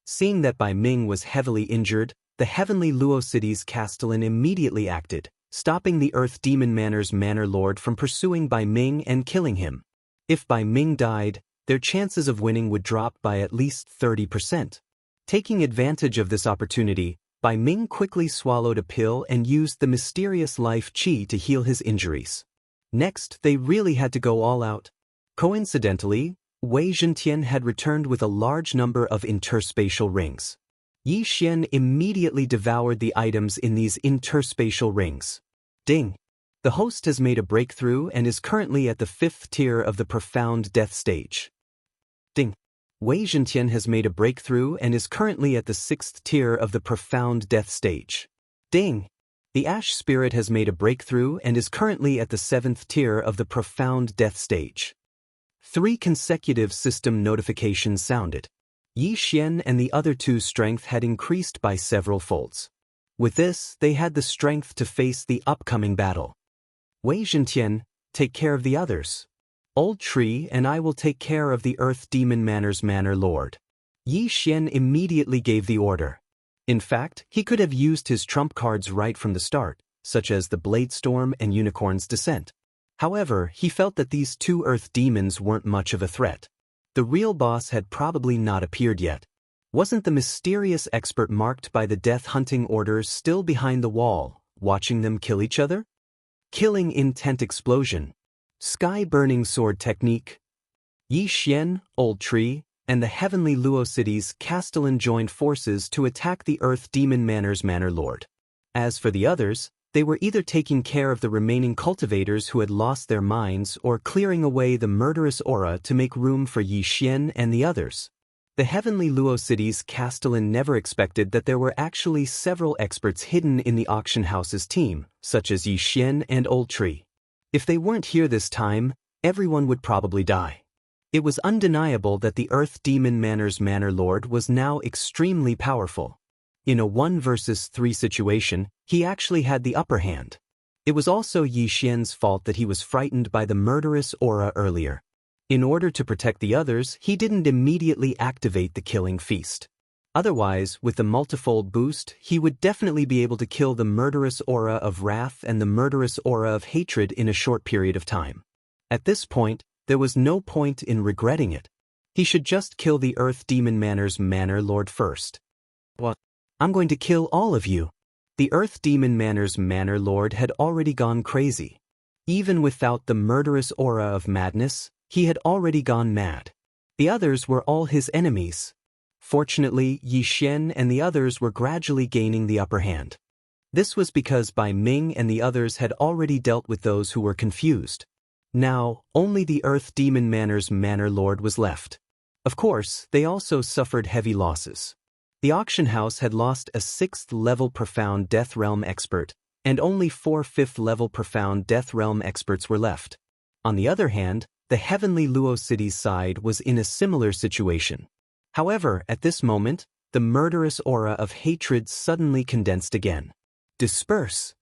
Seeing that Bai Ming was heavily injured, the Heavenly Luo City's Castellan immediately acted, stopping the Earth Demon Manor's Manor Lord from pursuing Bai Ming and killing him. If Bai Ming died, their chances of winning would drop by at least 30%. Taking advantage of this opportunity, Bai Ming quickly swallowed a pill and used the mysterious life qi to heal his injuries. Next, they really had to go all out. Coincidentally, Wei Zhentian had returned with a large number of interspatial rings. Yi Xian immediately devoured the items in these interspatial rings. Ding! The host has made a breakthrough and is currently at the 5th tier of the Profound Death Stage. Ding! Wei Zhentian has made a breakthrough and is currently at the 6th tier of the Profound Death Stage. Ding! The Ash Spirit has made a breakthrough and is currently at the 7th tier of the Profound Death Stage. 3 consecutive system notifications sounded. Yi Xian and the other two strength had increased by several folds. With this, they had the strength to face the upcoming battle. Wei Zhentian, take care of the others. Old Tree and I will take care of the Earth Demon Manor's Manor Lord. Yi Xian immediately gave the order. In fact, he could have used his trump cards right from the start, such as the Blade Storm and Unicorn's Descent. However, he felt that these two Earth Demons weren't much of a threat. The real boss had probably not appeared yet. Wasn't the mysterious expert marked by the death hunting orders still behind the wall, watching them kill each other? Killing Intent Explosion. Sky-burning sword technique. Yi Xian, Old Tree, and the Heavenly Luo City's Castellan joined forces to attack the Earth Demon Manor's Manor Lord. As for the others, they were either taking care of the remaining cultivators who had lost their minds or clearing away the murderous aura to make room for Yi Xian and the others. The Heavenly Luo City's Castellan never expected that there were actually several experts hidden in the auction house's team, such as Yi Xian and Old Tree. If they weren't here this time, everyone would probably die. It was undeniable that the Earth Demon Manor's Manor Lord was now extremely powerful. In a 1 versus 3 situation, he actually had the upper hand. It was also Yi Xian's fault that he was frightened by the murderous aura earlier. In order to protect the others, he didn't immediately activate the killing feast. Otherwise, with the multifold boost, he would definitely be able to kill the murderous aura of wrath and the murderous aura of hatred in a short period of time. At this point, there was no point in regretting it. He should just kill the Earth Demon Manor Lord first. What? I'm going to kill all of you. The Earth Demon Manor Lord had already gone crazy. Even without the murderous aura of madness, he had already gone mad. The others were all his enemies. Fortunately, Yi Xian and the others were gradually gaining the upper hand. This was because Bai Ming and the others had already dealt with those who were confused. Now, only the Earth Demon Manor Lord was left. Of course, they also suffered heavy losses. The auction house had lost a 6th-level Profound Death Realm expert, and only 4 5th-level Profound Death Realm experts were left. On the other hand, the Heavenly Luo City's side was in a similar situation. However, at this moment, the murderous aura of hatred suddenly condensed again. Disperse!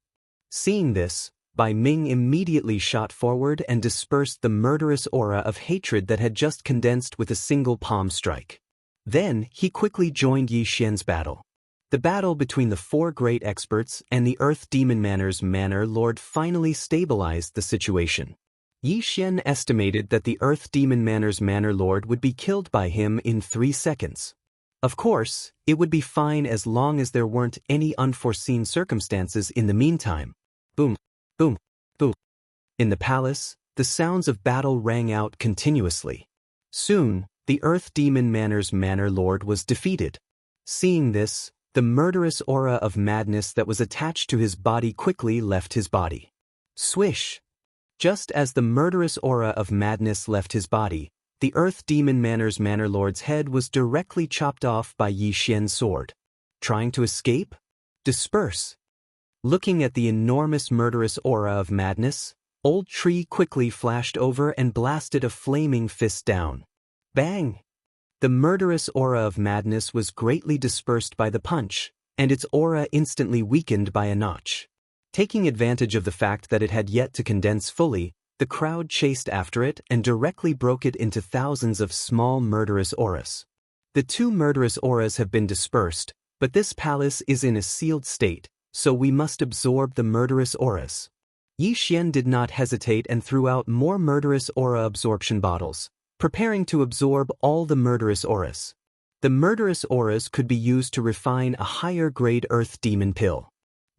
Seeing this, Bai Ming immediately shot forward and dispersed the murderous aura of hatred that had just condensed with a single palm strike. Then, he quickly joined Yi Xian's battle. The battle between the 4 great experts and the Earth Demon Manor Lord finally stabilized the situation. Yi Xian estimated that the Earth Demon Manor Lord would be killed by him in 3 seconds. Of course, it would be fine as long as there weren't any unforeseen circumstances in the meantime. Boom, boom, boom. In the palace, the sounds of battle rang out continuously. Soon, the Earth Demon Manor Lord was defeated. Seeing this, the murderous aura of madness that was attached to his body quickly left his body. Swish! Just as the murderous aura of madness left his body, the Earth Demon Manor Lord's head was directly chopped off by Yi Xian's sword. Trying to escape? Disperse! Looking at the enormous murderous aura of madness, Old Tree quickly flashed over and blasted a flaming fist down. Bang! The murderous aura of madness was greatly dispersed by the punch, and its aura instantly weakened by a notch. Taking advantage of the fact that it had yet to condense fully, the crowd chased after it and directly broke it into thousands of small murderous auras. The 2 murderous auras have been dispersed, but this palace is in a sealed state, so we must absorb the murderous auras. Yi Xian did not hesitate and threw out more murderous aura absorption bottles, preparing to absorb all the murderous auras. The murderous auras could be used to refine a higher-grade Earth Demon pill.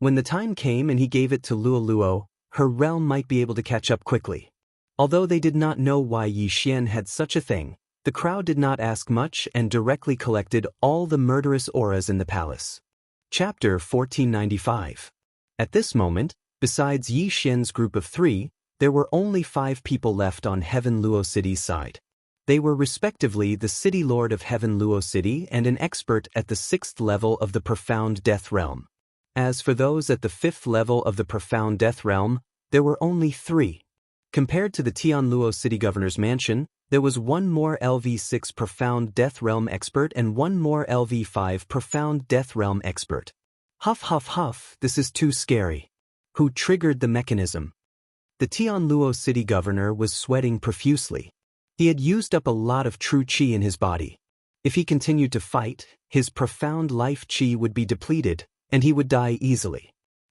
When the time came and he gave it to Luo, her realm might be able to catch up quickly. Although they did not know why Yi Xian had such a thing, the crowd did not ask much and directly collected all the murderous auras in the palace. Chapter 1495. At this moment, besides Yi Xian's group of 3, there were only 5 people left on Heaven Luo City's side. They were respectively the City Lord of Heaven Luo City and an expert at the 6th level of the Profound Death Realm. As for those at the 5th level of the Profound Death Realm, there were only 3. Compared to the Tianluo City Governor's Mansion, there was 1 more LV6 Profound Death Realm expert and 1 more LV5 Profound Death Realm expert. Huff huff huff, this is too scary. Who triggered the mechanism? The Tianluo City Governor was sweating profusely. He had used up a lot of true qi in his body. If he continued to fight, his profound life qi would be depleted, and he would die easily.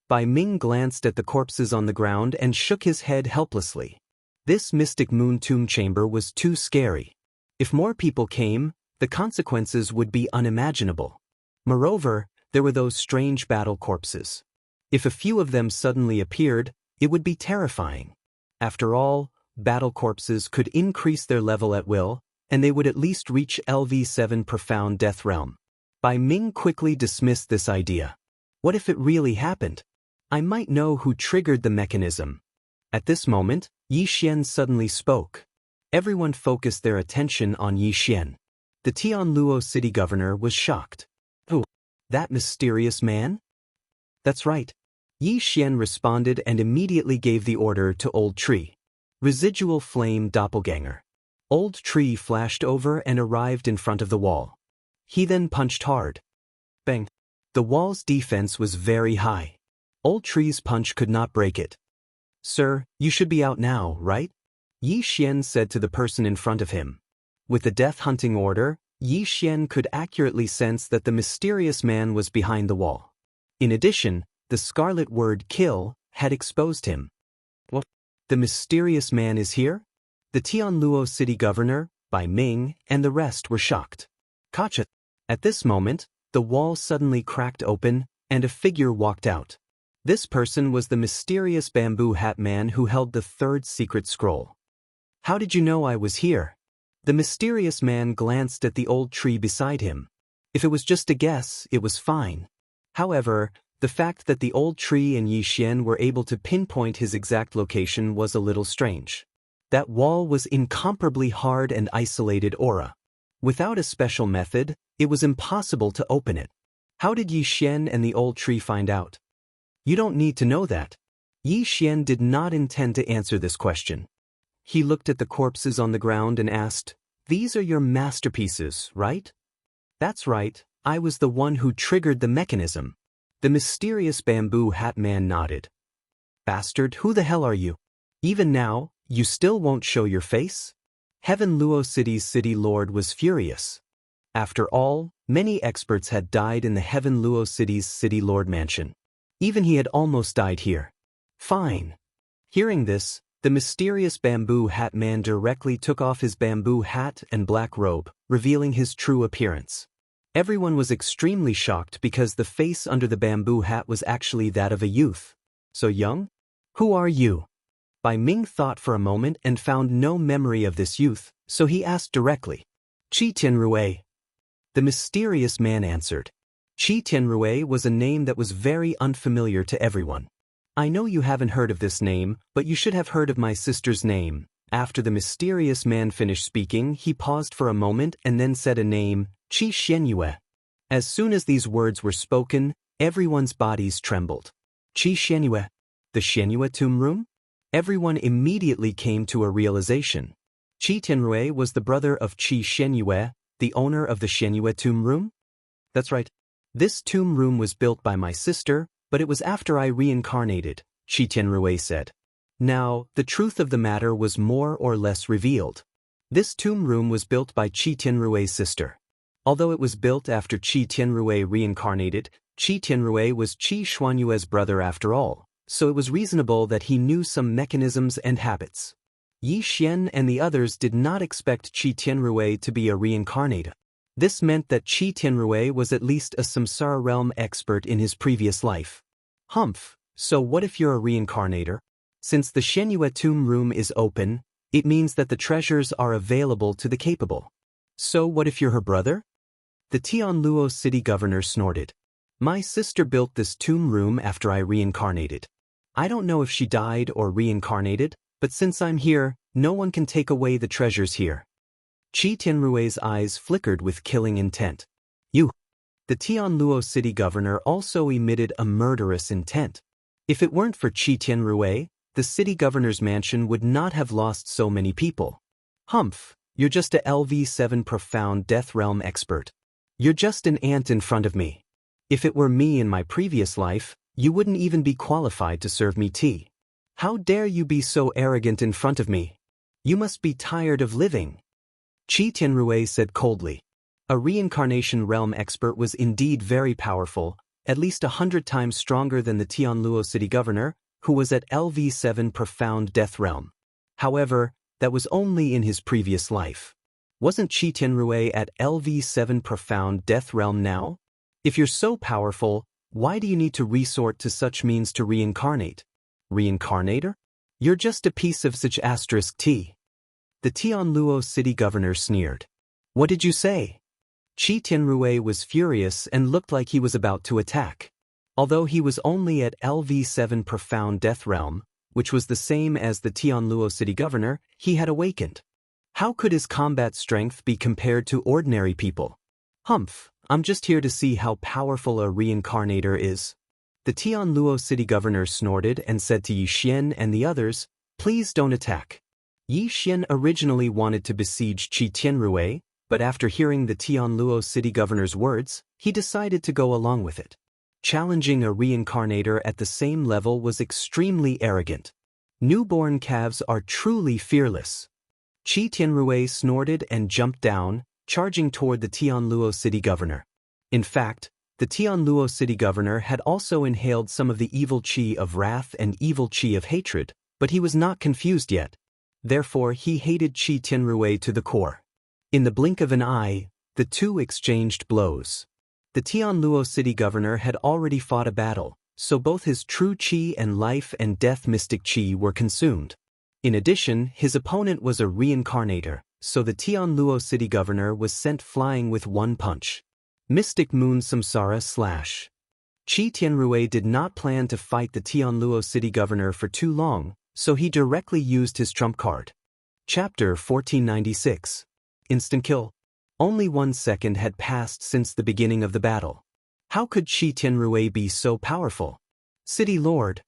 Bai Ming glanced at the corpses on the ground and shook his head helplessly. This mystic moon tomb chamber was too scary. If more people came, the consequences would be unimaginable. Moreover, there were those strange battle corpses. If a few of them suddenly appeared, it would be terrifying. After all, battle corpses could increase their level at will, and they would at least reach LV7 Profound Death Realm. Bai Ming quickly dismissed this idea. What if it really happened? I might know who triggered the mechanism. At this moment, Yi Xian suddenly spoke. Everyone focused their attention on Yi Xian. The Tianluo City Governor was shocked. Who? That mysterious man? That's right. Yi Xian responded and immediately gave the order to Old Tree. Residual Flame Doppelganger. Old Tree flashed over and arrived in front of the wall. He then punched hard. Bang. The wall's defense was very high. Old Tree's punch could not break it. Sir, you should be out now, right? Yi Xian said to the person in front of him. With the death-hunting order, Yi Xian could accurately sense that the mysterious man was behind the wall. In addition, the scarlet word kill had exposed him. What? The mysterious man is here? The Tianluo city governor, Bai Ming, and the rest were shocked. Gotcha. At this moment, the wall suddenly cracked open, and a figure walked out. This person was the mysterious bamboo hat man who held the third secret scroll. How did you know I was here? The mysterious man glanced at the old tree beside him. If it was just a guess, it was fine. However, the fact that the old tree and Yi Xian were able to pinpoint his exact location was a little strange. That wall was incomparably hard and isolated aura. Without a special method, it was impossible to open it. How did Yi Xian and the old tree find out? You don't need to know that. Yi Xian did not intend to answer this question. He looked at the corpses on the ground and asked, "These are your masterpieces, right?" "That's right, I was the one who triggered the mechanism." The mysterious bamboo hat man nodded. "Bastard, who the hell are you? Even now, you still won't show your face?" Heaven Luo City's city lord was furious. After all, many experts had died in the Heaven Luo City's city lord mansion. Even he had almost died here. Fine. Hearing this, the mysterious bamboo hat man directly took off his bamboo hat and black robe, revealing his true appearance. Everyone was extremely shocked because the face under the bamboo hat was actually that of a youth. So young? Who are you? Bai Ming thought for a moment and found no memory of this youth, so he asked directly. Qi Tianrui. The mysterious man answered. Qi Tianrui was a name that was very unfamiliar to everyone. I know you haven't heard of this name, but you should have heard of my sister's name. After the mysterious man finished speaking, he paused for a moment and then said a name, Qi Xianyue. As soon as these words were spoken, everyone's bodies trembled. Qi Xianyue? The Xianyue tomb room? Everyone immediately came to a realization. Qi Tianrui was the brother of Qi Xianyue, the owner of the Xianyue tomb room? That's right. This tomb room was built by my sister, but it was after I reincarnated, Qi Tianrui said. Now, the truth of the matter was more or less revealed. This tomb room was built by Qi Tianrui's sister. Although it was built after Qi Tianrui reincarnated, Qi Tianrui was Qi Xuanyue's brother after all, so it was reasonable that he knew some mechanisms and habits. Yi Xian and the others did not expect Qi Tianrui to be a reincarnator. This meant that Qi Tianrui was at least a samsara realm expert in his previous life. Humph, so what if you're a reincarnator? Since the Xianyue tomb room is open, it means that the treasures are available to the capable. So what if you're her brother? The Tianluo city governor snorted. My sister built this tomb room after I reincarnated. I don't know if she died or reincarnated, but since I'm here, no one can take away the treasures here. Qi Tianrui's eyes flickered with killing intent. You! The Tianluo city governor also emitted a murderous intent. If it weren't for Qi Tianrui, the city governor's mansion would not have lost so many people. Humph, you're just a LV7 profound death realm expert. You're just an ant in front of me. If it were me in my previous life, you wouldn't even be qualified to serve me tea. How dare you be so arrogant in front of me? You must be tired of living. Qi Tianrui said coldly. A reincarnation realm expert was indeed very powerful, at least 100 times stronger than the Tianluo city governor, who was at LV7 profound death realm. However, that was only in his previous life. Wasn't Qi Tianrui at LV7 profound death realm now? If you're so powerful, why do you need to resort to such means to reincarnate? Reincarnator? You're just a piece of such *T. The Tianluo city governor sneered. What did you say? Qi Tianrui was furious and looked like he was about to attack. Although he was only at LV7 profound death realm, which was the same as the Tianluo city governor, he had awakened. How could his combat strength be compared to ordinary people? Humph, I'm just here to see how powerful a reincarnator is. The Tianluo city governor snorted and said to Yi Xian and the others, please don't attack. Yi Xian originally wanted to besiege Qi Tianrui, but after hearing the Tianluo city governor's words, he decided to go along with it. Challenging a reincarnator at the same level was extremely arrogant. Newborn calves are truly fearless. Qi Tianrui snorted and jumped down, charging toward the Tianluo city governor. In fact, the Tianluo city governor had also inhaled some of the evil qi of wrath and evil qi of hatred, but he was not confused yet. Therefore he hated Qi Tianrui to the core. In the blink of an eye, the two exchanged blows. The Tianluo city governor had already fought a battle, so both his true qi and life and death mystic qi were consumed. In addition, his opponent was a reincarnator, so the Tianluo city governor was sent flying with one punch. Mystic Moon Samsara / Qi Tianrui did not plan to fight the Tianluo city governor for too long, so he directly used his trump card. Chapter 1496. Instant kill. Only 1 second had passed since the beginning of the battle. How could Qi Tianrui be so powerful? City Lord.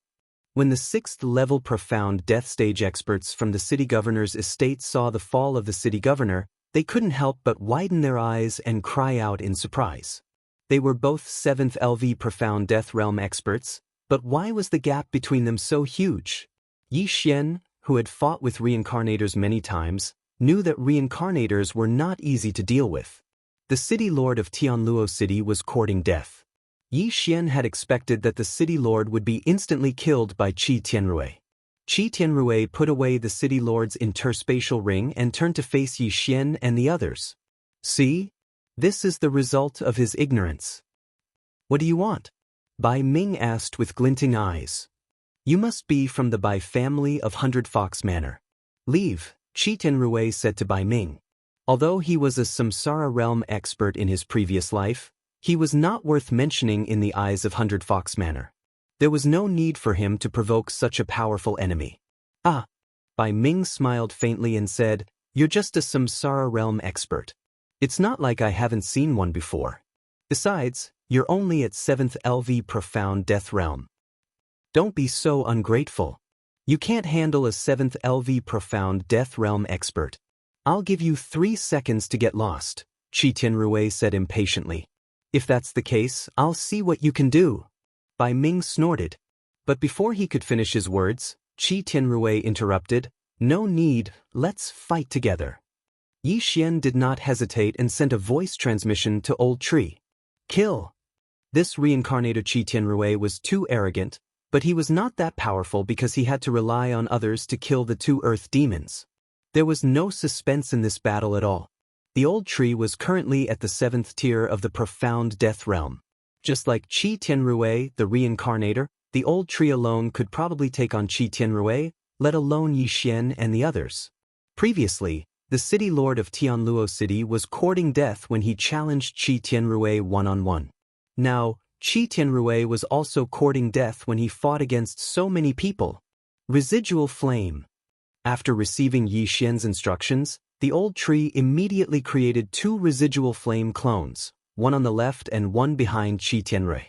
When the 6th-level profound death stage experts from the city governor's estate saw the fall of the city governor, they couldn't help but widen their eyes and cry out in surprise. They were both 7th LV profound death realm experts, but why was the gap between them so huge? Yi Xian, who had fought with reincarnators many times, knew that reincarnators were not easy to deal with. The city lord of Tianluo City was courting death. Yi Xian had expected that the city lord would be instantly killed by Qi Tianrui. Qi Tianrui put away the city lord's interspatial ring and turned to face Yi Xian and the others. See? This is the result of his ignorance. What do you want? Bai Ming asked with glinting eyes. You must be from the Bai family of 100 Fox Manor. Leave, Qi Tianrui said to Bai Ming. Although he was a samsara realm expert in his previous life, he was not worth mentioning in the eyes of 100 Fox Manor. There was no need for him to provoke such a powerful enemy. Ah! Bai Ming smiled faintly and said, You're just a samsara realm expert. It's not like I haven't seen one before. Besides, you're only at 7th LV profound death realm. Don't be so ungrateful. You can't handle a 7th LV profound death realm expert. I'll give you 3 seconds to get lost, Qi Tianrui said impatiently. If that's the case, I'll see what you can do. Bai Ming snorted. But before he could finish his words, Qi Tianrui interrupted, No need, let's fight together. Yi Xian did not hesitate and sent a voice transmission to Old Tree. Kill. This reincarnator Qi Tianrui was too arrogant, but he was not that powerful because he had to rely on others to kill the 2 earth demons. There was no suspense in this battle at all. The Old Tree was currently at the 7th tier of the profound death realm. Just like Qi Tianrui, the reincarnator, the Old Tree alone could probably take on Qi Tianrui, let alone Yi Xian and the others. Previously, the city lord of Tianluo City was courting death when he challenged Qi Tianrui one-on-one. Now, Qi Tianrui was also courting death when he fought against so many people. Residual flame. After receiving Yi Xian's instructions, the Old Tree immediately created 2 residual flame clones, one on the left and one behind Qi Tianrui.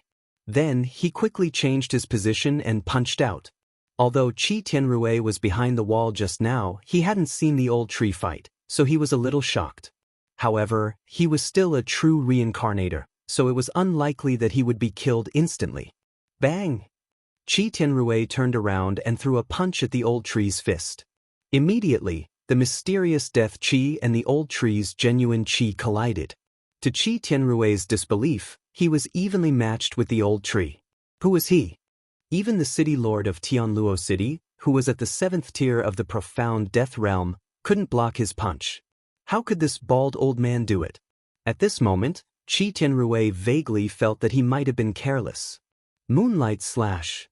Then, he quickly changed his position and punched out. Although Qi Tianrui was behind the wall just now, he hadn't seen the Old Tree fight, so he was a little shocked. However, he was still a true reincarnator, so it was unlikely that he would be killed instantly. Bang! Qi Tianrui turned around and threw a punch at the Old Tree's fist. Immediately, the mysterious death qi and the Old Tree's genuine qi collided. To Qi Tianrui's disbelief, he was evenly matched with the Old Tree. Who was he? Even the city lord of Tianluo City, who was at the 7th tier of the profound death realm, couldn't block his punch. How could this bald old man do it? At this moment, Qi Tianrui vaguely felt that he might have been careless. Moonlight slash.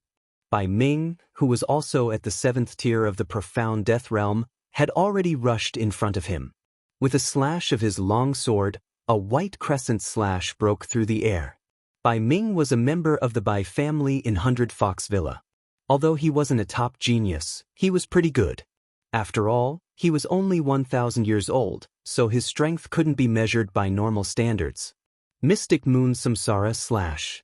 Bai Ming, who was also at the 7th tier of the profound death realm, had already rushed in front of him. With a slash of his long sword, a white crescent slash broke through the air. Bai Ming was a member of the Bai family in 100 Fox Villa. Although he wasn't a top genius, he was pretty good. After all, he was only 1,000 years old, so his strength couldn't be measured by normal standards. Mystic Moon Samsara slash.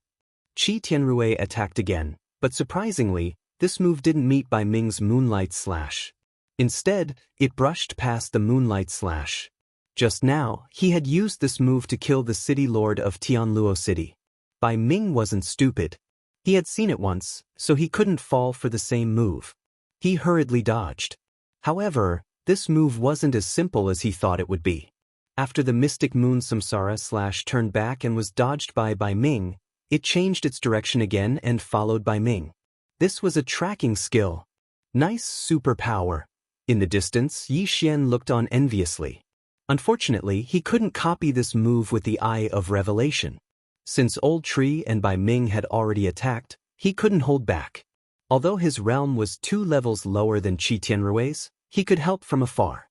Qi Tianrui attacked again, but surprisingly, this move didn't meet Bai Ming's Moonlight slash. Instead, it brushed past the Moonlight slash. Just now, he had used this move to kill the city lord of Tianluo City. Bai Ming wasn't stupid. He had seen it once, so he couldn't fall for the same move. He hurriedly dodged. However, this move wasn't as simple as he thought it would be. After the mystic moon Samsara turned back and was dodged by Ming, it changed its direction again and followed by Ming. This was a tracking skill. Nice superpower. In the distance, Yi Xian looked on enviously. Unfortunately, he couldn't copy this move with the Eye of Revelation. Since Old Tree and Bai Ming had already attacked, he couldn't hold back. Although his realm was 2 levels lower than Qi Tianrui's, he could help from afar.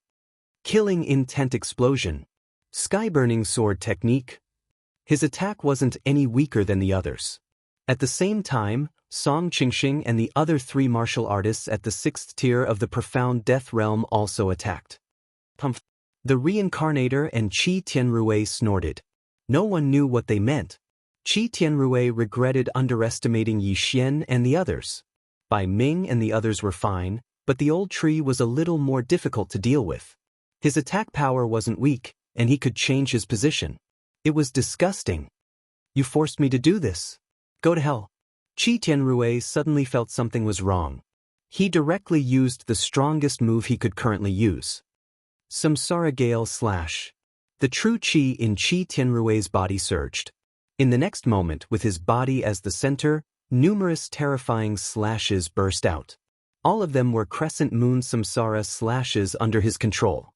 Killing Intent Explosion. Sky-burning sword technique. His attack wasn't any weaker than the others. At the same time, Song Qingxing and the other 3 martial artists at the 6th tier of the Profound Death Realm also attacked. Pumph. The Reincarnator and Qi Tianrui snorted. No one knew what they meant. Qi Tianrui regretted underestimating Yi Xian and the others. Bai Ming and the others were fine, but the Old Tree was a little more difficult to deal with. His attack power wasn't weak, and he could change his position. It was disgusting. You forced me to do this. Go to hell. Qi Tianrui suddenly felt something was wrong. He directly used the strongest move he could currently use. Samsara Gale Slash. The true Qi in Qi Tianrui's body surged. In the next moment, with his body as the center, numerous terrifying slashes burst out. All of them were crescent moon Samsara slashes under his control.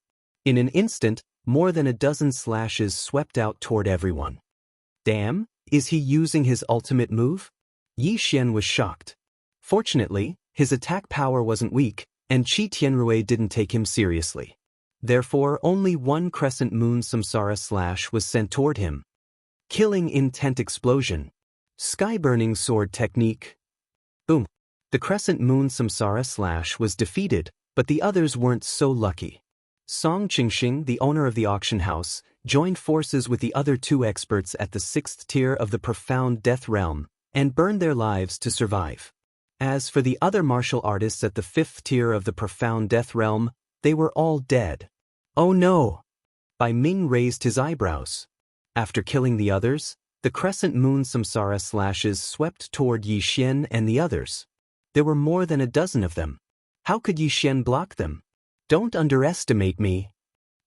In an instant, more than a dozen slashes swept out toward everyone. Damn, is he using his ultimate move? Yi Xian was shocked. Fortunately, his attack power wasn't weak, and Qi Tianrui didn't take him seriously. Therefore, only one crescent moon Samsara slash was sent toward him. Killing Intent Explosion. Sky-burning sword technique. Boom. The crescent moon Samsara slash was defeated, but the others weren't so lucky. Song Qingxing, the owner of the auction house, joined forces with the other 2 experts at the 6th tier of the Profound Death Realm, and burned their lives to survive. As for the other martial artists at the 5th tier of the Profound Death Realm, they were all dead. Oh no! Bai Ming raised his eyebrows. After killing the others, the crescent moon Samsara slashes swept toward Yi Xian and the others. There were more than a dozen of them. How could Yi Xian block them? Don't underestimate me.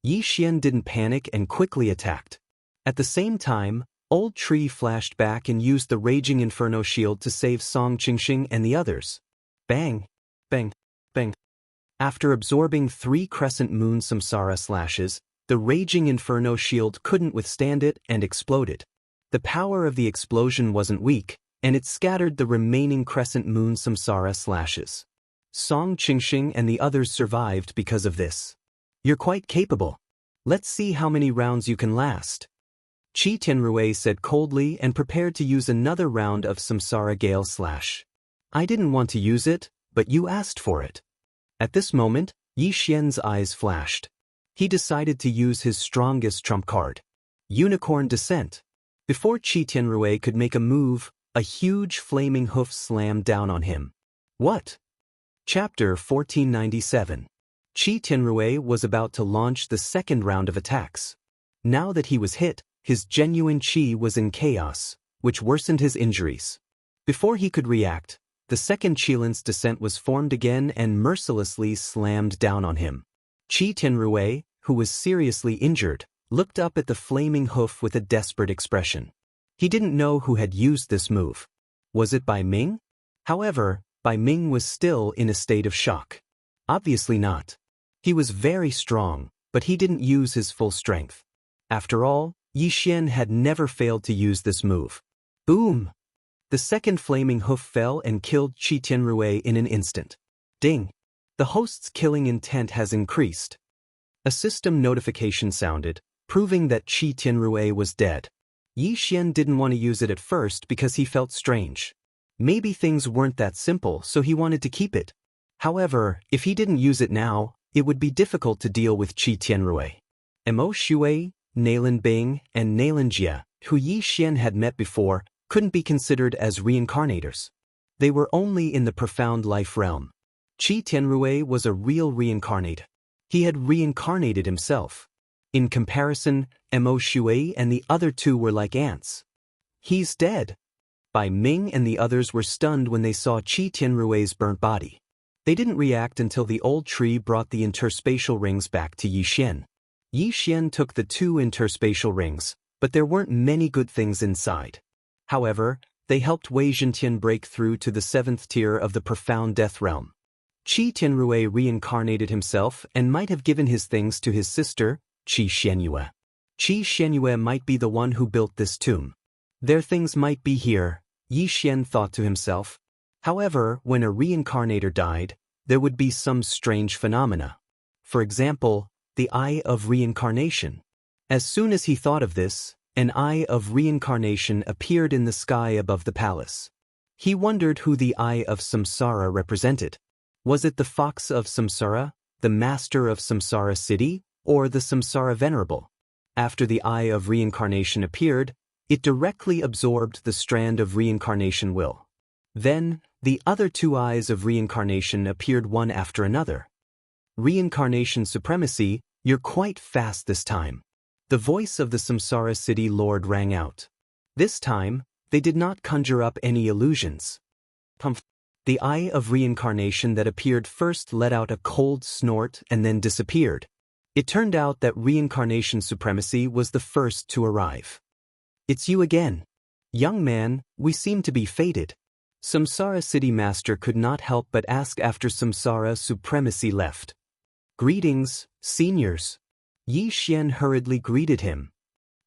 Yi Xian didn't panic and quickly attacked. At the same time, Old Tree flashed back and used the Raging Inferno shield to save Song Qingxing and the others. Bang! Bang! Bang! After absorbing 3 crescent moon Samsara slashes, the Raging Inferno shield couldn't withstand it and exploded. The power of the explosion wasn't weak, and it scattered the remaining crescent moon Samsara slashes. Song Qingxing and the others survived because of this. You're quite capable. Let's see how many rounds you can last. Qi Tianrui said coldly and prepared to use another round of Samsara Gale Slash. I didn't want to use it, but you asked for it. At this moment, Yi Xian's eyes flashed. He decided to use his strongest trump card. Unicorn Descent. Before Qi Tianrui could make a move, a huge flaming hoof slammed down on him. What? Chapter 1497. Qi Tianrui was about to launch the second round of attacks. Now that he was hit, his genuine qi was in chaos, which worsened his injuries. Before he could react, the second Qilance descent was formed again and mercilessly slammed down on him. Qi Tianrui, who was seriously injured, looked up at the flaming hoof with a desperate expression. He didn't know who had used this move. Was it Bai Ming? However, Bai Ming was still in a state of shock. Obviously not. He was very strong, but he didn't use his full strength. After all, Yi Xian had never failed to use this move. Boom! The second flaming hoof fell and killed Qi Tianrui in an instant. Ding! The host's killing intent has increased. A system notification sounded, proving that Qi Tianrui was dead. Yi Xian didn't want to use it at first because he felt strange. Maybe things weren't that simple, so he wanted to keep it. However, if he didn't use it now, it would be difficult to deal with Qi Tianrui. Mo Shui, Nailan Bing, and Nailan Jia, who Yi Xian had met before, couldn't be considered as reincarnators. They were only in the profound life realm. Qi Tianrui was a real reincarnate. He had reincarnated himself. In comparison, Mo Shui and the other 2 were like ants. He's dead. Bai Ming and the others were stunned when they saw Qi Tianrui's burnt body. They didn't react until the old tree brought the interspatial rings back to Yi Xian. Yi Xian took the 2 interspatial rings, but there weren't many good things inside. However, they helped Wei Zhentian break through to the 7th tier of the profound death realm. Qi Tianrui reincarnated himself and might have given his things to his sister, Qi Xianyue. Qi Xianyue might be the one who built this tomb. Their things might be here, Yi Xian thought to himself. However, when a reincarnator died, there would be some strange phenomena. For example, the Eye of Reincarnation. As soon as he thought of this, an Eye of Reincarnation appeared in the sky above the palace. He wondered who the Eye of Samsara represented. Was it the Fox of Samsara, the Master of Samsara City, or the Samsara Venerable? After the Eye of Reincarnation appeared, it directly absorbed the strand of reincarnation will. Then, the other 2 eyes of reincarnation appeared one after another. Reincarnation supremacy, you're quite fast this time. The voice of the Samsara City Lord rang out. This time, they did not conjure up any illusions. The Eye of Reincarnation that appeared first let out a cold snort and then disappeared. It turned out that reincarnation supremacy was the first to arrive. It's you again. Young man, we seem to be fated. Samsara City Master could not help but ask after Samsara supremacy left. Greetings, seniors. Yi Xian hurriedly greeted him.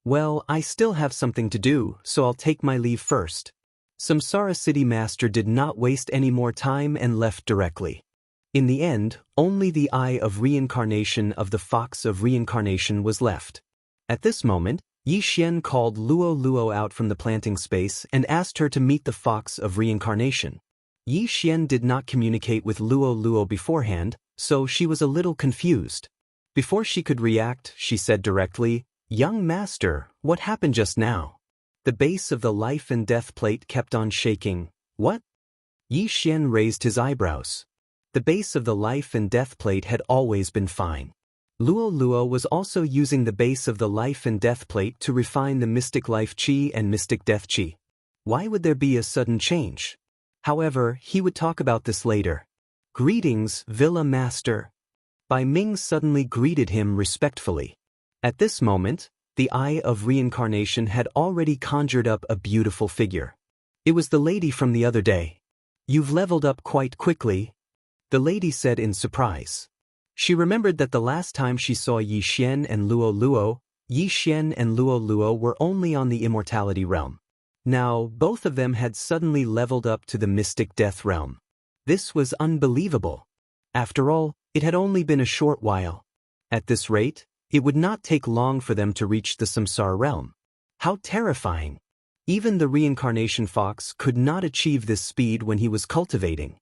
Well, I still have something to do, so I'll take my leave first. Samsara City Master did not waste any more time and left directly. In the end, only the Eye of Reincarnation of the Fox of Reincarnation was left. At this moment, Yi Xian called Luo Luo out from the planting space and asked her to meet the Fox of Reincarnation. Yi Xian did not communicate with Luo Luo beforehand, so she was a little confused. Before she could react, she said directly, "Young master, what happened just now?" The base of the life and death plate kept on shaking. What? Yi Xian raised his eyebrows. The base of the life and death plate had always been fine. Luo Luo was also using the base of the life and death plate to refine the mystic life qi and mystic death qi. Why would there be a sudden change? However, he would talk about this later. Greetings, Villa Master. Bai Ming suddenly greeted him respectfully. At this moment, the Eye of Reincarnation had already conjured up a beautiful figure. It was the lady from the other day. You've leveled up quite quickly, the lady said in surprise. She remembered that the last time she saw Yi Xian and Luo Luo, Yi Xian and Luo Luo were only on the immortality realm. Now, both of them had suddenly leveled up to the mystic death realm. This was unbelievable. After all, it had only been a short while. At this rate, it would not take long for them to reach the Samsara realm. How terrifying! Even the reincarnation fox could not achieve this speed when he was cultivating.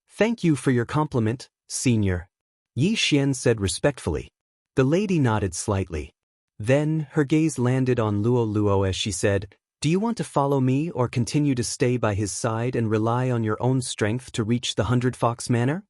Thank you for your compliment, senior, Yi Xian said respectfully. The lady nodded slightly. Then, her gaze landed on Luo Luo as she said, "Do you want to follow me or continue to stay by his side and rely on your own strength to reach the 100 Fox Manor?"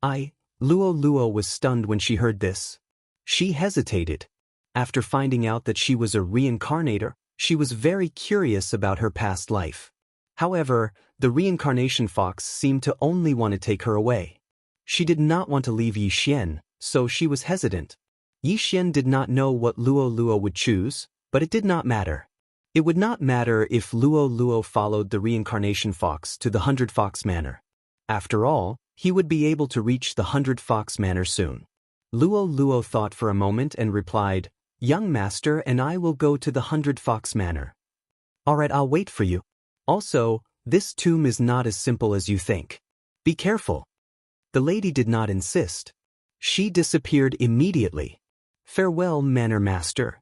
Luo Luo was stunned when she heard this. She hesitated. After finding out that she was a reincarnator, she was very curious about her past life. However, the reincarnation fox seemed to only want to take her away. She did not want to leave Yi Xian, so she was hesitant. Yi Xian did not know what Luo Luo would choose, but it did not matter. It would not matter if Luo Luo followed the reincarnation fox to the 100 Fox Manor. After all, he would be able to reach the 100 Fox Manor soon. Luo Luo thought for a moment and replied, "Young master and I will go to the 100 Fox Manor." "Alright, I'll wait for you. Also, this tomb is not as simple as you think. Be careful." The lady did not insist. She disappeared immediately. "Farewell, Manor Master,"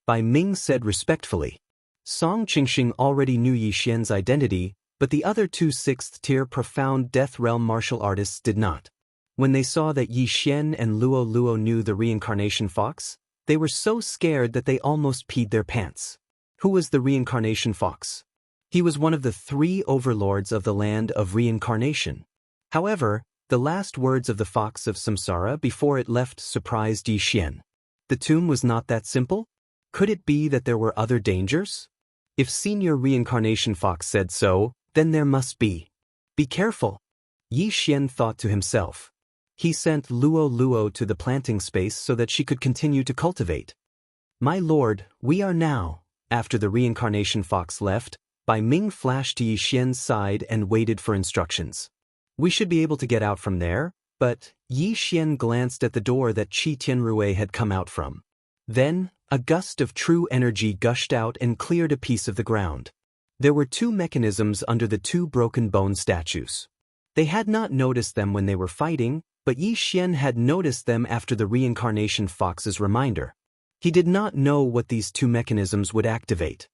Bai Ming said respectfully. Song Qingxing already knew Yi Xian's identity, but the other 2 6th-tier profound death realm martial artists did not. When they saw that Yi Xian and Luo Luo knew the reincarnation fox, they were so scared that they almost peed their pants. Who was the reincarnation fox? He was one of the 3 overlords of the land of reincarnation. However, the last words of the fox of Samsara before it left surprised Yi Xian. The tomb was not that simple? Could it be that there were other dangers? If Senior Reincarnation Fox said so, then there must be. Be careful. Yi Xian thought to himself. He sent Luo Luo to the planting space so that she could continue to cultivate. My lord, we are now. After the reincarnation fox left, Bai Ming flashed to Yi Xian's side and waited for instructions. We should be able to get out from there, but Yi Xian glanced at the door that Qi Tianrui had come out from. Then, a gust of true energy gushed out and cleared a piece of the ground. There were 2 mechanisms under the 2 broken bone statues. They had not noticed them when they were fighting, but Yi Xian had noticed them after the reincarnation fox's reminder. He did not know what these 2 mechanisms would activate.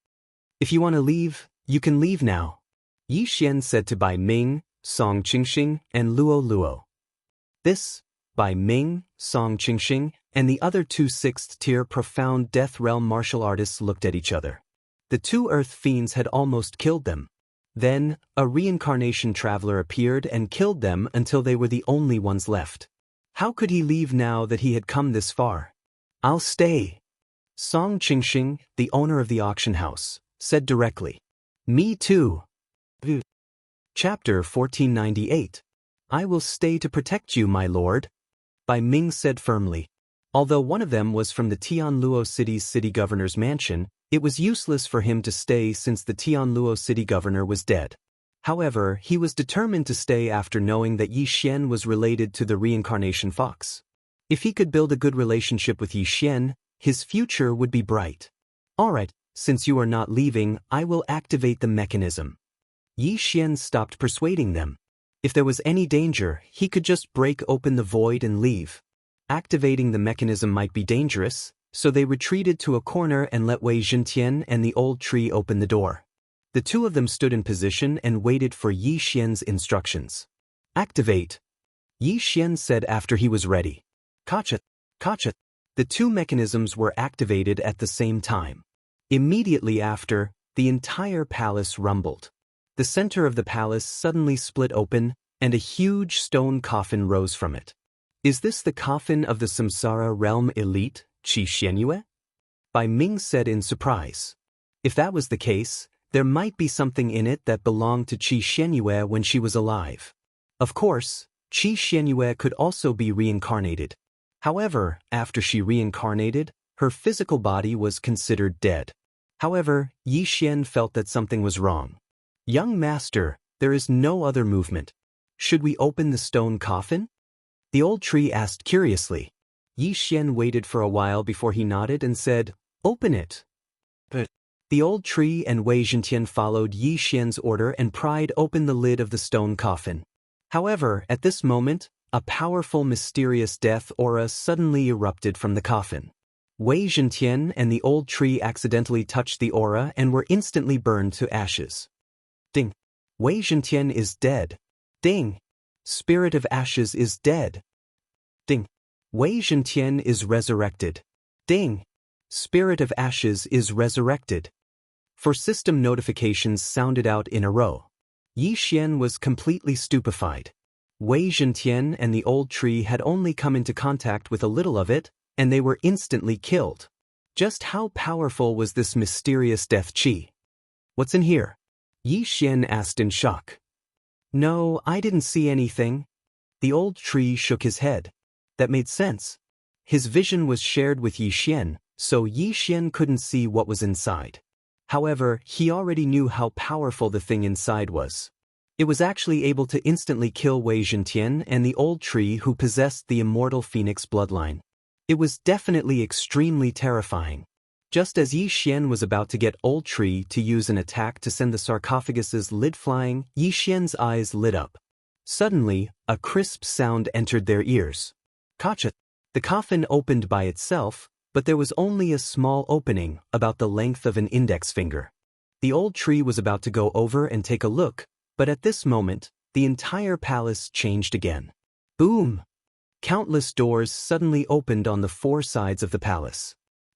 If you want to leave, you can leave now, Yi Xian said to Bai Ming, Song Qingxing, and Luo Luo. This, Bai Ming, Song Qingxing, and the other 2 6th-tier profound Death Realm martial artists looked at each other. The 2 earth fiends had almost killed them. Then, a reincarnation traveler appeared and killed them until they were the only ones left. How could he leave now that he had come this far? I'll stay, Song Qingxing, the owner of the auction house, said directly. Me too. Chapter 1498. I will stay to protect you, my lord, Bai Ming said firmly. Although one of them was from the Tianluo City's city governor's mansion, it was useless for him to stay since the Tianluo city governor was dead. However, he was determined to stay after knowing that Yi Xian was related to the reincarnation fox. If he could build a good relationship with Yi Xian, his future would be bright. Alright, since you are not leaving, I will activate the mechanism. Yi Xian stopped persuading them. If there was any danger, he could just break open the void and leave. Activating the mechanism might be dangerous, so they retreated to a corner and let Wei Zhentian and the old tree open the door. The 2 of them stood in position and waited for Yi Xian's instructions. Activate, Yi Xian said after he was ready. Kacha, kacha. The 2 mechanisms were activated at the same time. Immediately after, the entire palace rumbled. The center of the palace suddenly split open, and a huge stone coffin rose from it. Is this the coffin of the Samsara realm elite, Qi Xianyue? Bai Ming said in surprise. If that was the case, there might be something in it that belonged to Qi Xianyue when she was alive. Of course, Qi Xianyue could also be reincarnated. However, after she reincarnated, her physical body was considered dead. However, Yi Xian felt that something was wrong. Young master, there is no other movement. Should we open the stone coffin? The old tree asked curiously. Yi Xian waited for a while before he nodded and said, Open it. But the old tree and Wei Zhentian followed Yi Xian's order and pried open the lid of the stone coffin. However, at this moment, a powerful mysterious death aura suddenly erupted from the coffin. Wei Zhentian and the old tree accidentally touched the aura and were instantly burned to ashes. Ding. Wei Zhentian is dead. Ding. Spirit of Ashes is dead. Ding. Wei Zhentian is resurrected. Ding. Spirit of Ashes is resurrected. 4 system notifications sounded out in a row. Yi Xian was completely stupefied. Wei Zhentian and the old tree had only come into contact with a little of it, and they were instantly killed. Just how powerful was this mysterious death qi? What's in here? Yi Xian asked in shock. No, I didn't see anything. The old tree shook his head. That made sense. His vision was shared with Yi Xian, so Yi Xian couldn't see what was inside. However, he already knew how powerful the thing inside was. It was actually able to instantly kill Wei Zhentian and the old tree who possessed the immortal phoenix bloodline. It was definitely extremely terrifying. Just as Yi Xian was about to get old tree to use an attack to send the sarcophagus's lid flying, Yi Xian's eyes lit up. Suddenly, a crisp sound entered their ears. Kacha! The coffin opened by itself, but there was only a small opening, about the length of an index finger. The old tree was about to go over and take a look, but at this moment, the entire palace changed again. Boom! Countless doors suddenly opened on the 4 sides of the palace.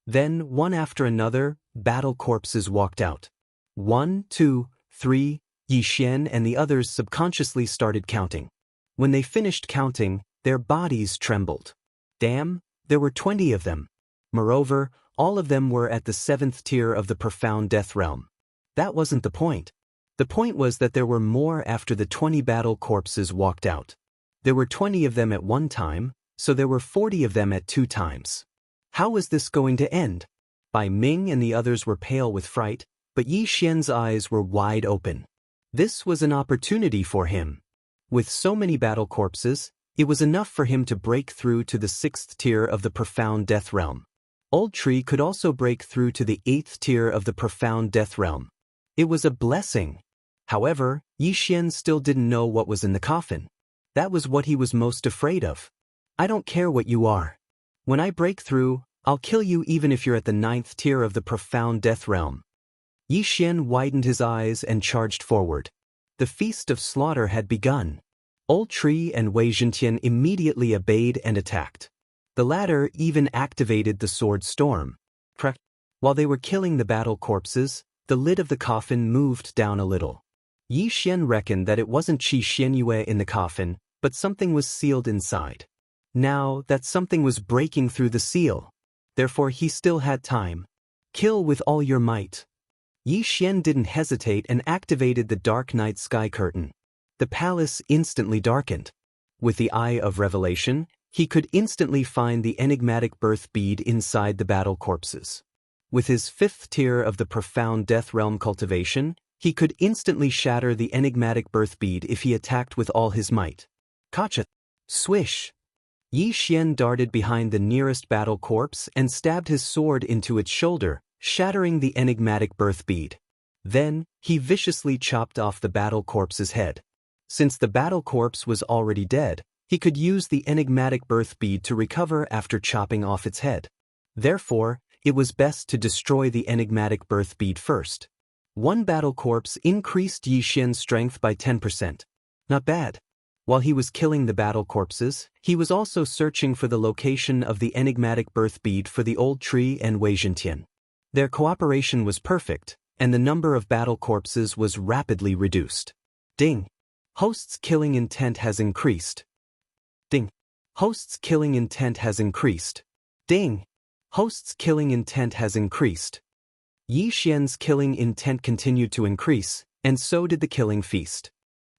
Then, one after another, battle corpses walked out. 1, 2, 3, Yi Xian and the others subconsciously started counting. When they finished counting, their bodies trembled. Damn, there were 20 of them. Moreover, all of them were at the 7th tier of the profound death realm. That wasn't the point. The point was that there were more after the 20 battle corpses walked out. There were 20 of them at one time, so there were 40 of them at 2 times. How was this going to end? Bai Ming and the others were pale with fright, but Yi Xian's eyes were wide open. This was an opportunity for him. With so many battle corpses, it was enough for him to break through to the 6th tier of the Profound Death Realm. Old Tree could also break through to the 8th tier of the Profound Death Realm. It was a blessing. However, Yi Xian still didn't know what was in the coffin. That was what he was most afraid of. I don't care what you are. When I break through, I'll kill you even if you're at the 9th tier of the Profound Death Realm. Yi Xian widened his eyes and charged forward. The feast of slaughter had begun. Old Tree and Wei Zhentian immediately obeyed and attacked. The latter even activated the sword storm. While they were killing the battle corpses, the lid of the coffin moved down a little. Yi Xian reckoned that it wasn't Qi Xianyue in the coffin, but something was sealed inside. Now, that something was breaking through the seal. Therefore he still had time. Kill with all your might. Yi Xian didn't hesitate and activated the Dark Night Sky Curtain. The palace instantly darkened. With the Eye of Revelation, he could instantly find the enigmatic birth bead inside the battle corpses. With his 5th tier of the Profound Death Realm Cultivation, he could instantly shatter the enigmatic birth bead if he attacked with all his might. Gotcha! Swish! Yi Xian darted behind the nearest battle corpse and stabbed his sword into its shoulder, shattering the enigmatic birth bead. Then, he viciously chopped off the battle corpse's head. Since the battle corpse was already dead, he could use the enigmatic birth bead to recover after chopping off its head. Therefore, it was best to destroy the enigmatic birth bead first. One battle corpse increased Yi Xian's strength by 10%. Not bad. While he was killing the battle corpses, he was also searching for the location of the enigmatic birth bead for the Old Tree and Wei Zhentian. Their cooperation was perfect, and the number of battle corpses was rapidly reduced. Ding! Host's killing intent has increased. Ding! Host's killing intent has increased. Ding! Host's killing intent has increased. Yi Xian's killing intent continued to increase, and so did the killing feast.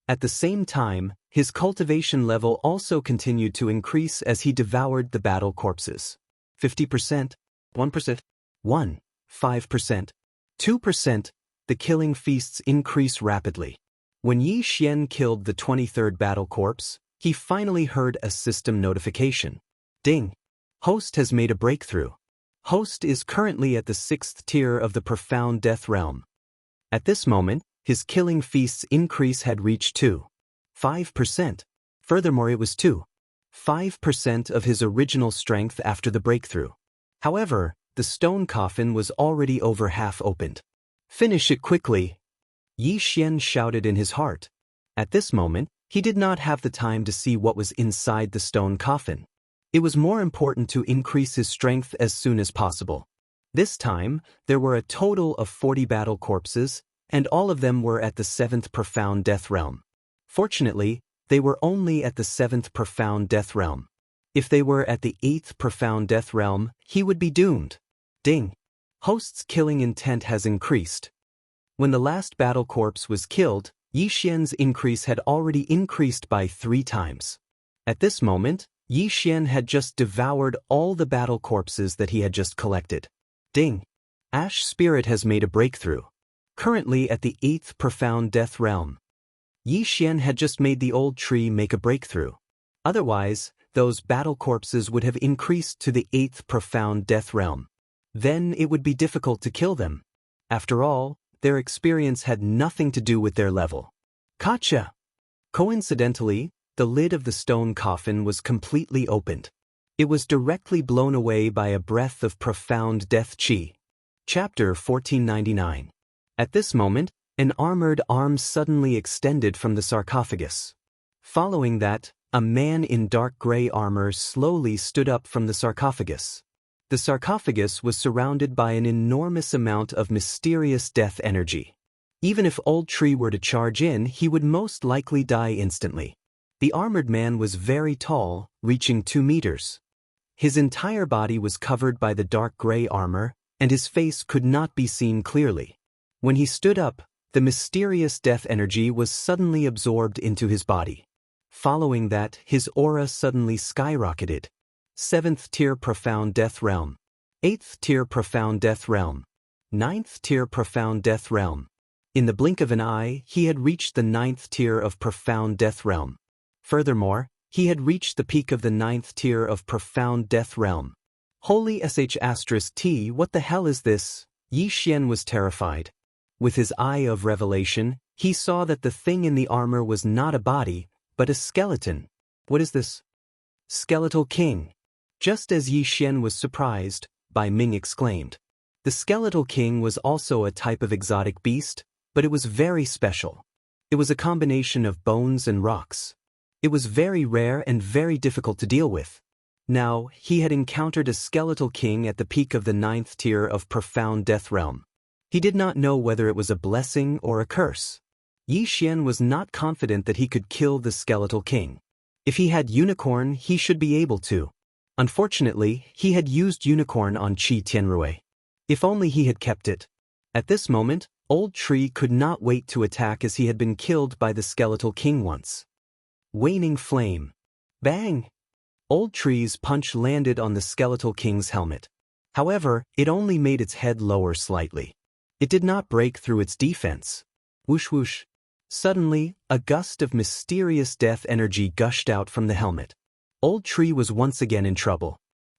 At the same time, his cultivation level also continued to increase as he devoured the battle corpses. 50%, 1%, 1, 5%, 2%, the killing feasts increase rapidly. When Yi Xian killed the 23rd battle corpse, he finally heard a system notification. Ding! Host has made a breakthrough. Host is currently at the 6th tier of the Profound Death Realm. At this moment, his killing feast's increase had reached 2.5%. Furthermore, it was 2.5% of his original strength after the breakthrough. However, the stone coffin was already over half opened. Finish it quickly! Yi Xian shouted in his heart. At this moment, he did not have the time to see what was inside the stone coffin. It was more important to increase his strength as soon as possible. This time, there were a total of 40 battle corpses, and all of them were at the 7th Profound Death Realm. Fortunately, they were only at the 7th Profound Death Realm. If they were at the 8th Profound Death Realm, he would be doomed. Ding! Host's killing intent has increased. When the last battle corpse was killed, Yi Xian's increase had already increased by 3 times. At this moment, Yi Xian had just devoured all the battle corpses that he had just collected. Ding! Ash Spirit has made a breakthrough. Currently at the 8th Profound Death Realm. Yi Xian had just made the Old Tree make a breakthrough. Otherwise, those battle corpses would have increased to the 8th Profound Death Realm. Then it would be difficult to kill them. After all, their experience had nothing to do with their level. Gotcha! Coincidentally, the lid of the stone coffin was completely opened. It was directly blown away by a breath of profound death qi. Chapter 1499. At this moment, an armored arm suddenly extended from the sarcophagus. Following that, a man in dark gray armor slowly stood up from the sarcophagus. The sarcophagus was surrounded by an enormous amount of mysterious death energy. Even if Old Tree were to charge in, he would most likely die instantly. The armored man was very tall, reaching 2 meters. His entire body was covered by the dark gray armor, and his face could not be seen clearly. When he stood up, The mysterious death energy was suddenly absorbed into his body. Following that, his aura suddenly skyrocketed. 7th tier Profound Death Realm. 8th tier Profound Death Realm. 9th tier Profound Death Realm. In the blink of an eye, he had reached the 9th tier of Profound Death Realm. Furthermore, he had reached the peak of the 9th tier of Profound Death Realm. Holy sh*t, what the hell is this? Yi Xian was terrified. With his eye of revelation, he saw that the thing in the armor was not a body, but a skeleton. What is this? Skeletal King. Just as Yi Xian was surprised, Bai Ming exclaimed. The Skeletal King was also a type of exotic beast, but it was very special. It was a combination of bones and rocks. It was very rare and very difficult to deal with. Now, he had encountered a Skeletal King at the peak of the 9th tier of Profound Death Realm. He did not know whether it was a blessing or a curse. Yi Xian was not confident that he could kill the Skeletal King. If he had Unicorn, he should be able to. Unfortunately, he had used Unicorn on Qi Tianrui. If only he had kept it. At this moment, Old Tree could not wait to attack as he had been killed by the Skeletal King once. Waning Flame. Bang! Old Tree's punch landed on the Skeletal King's helmet. However, it only made its head lower slightly. It did not break through its defense. Whoosh whoosh. Suddenly, a gust of mysterious death energy gushed out from the helmet. Old Tree was once again in trouble.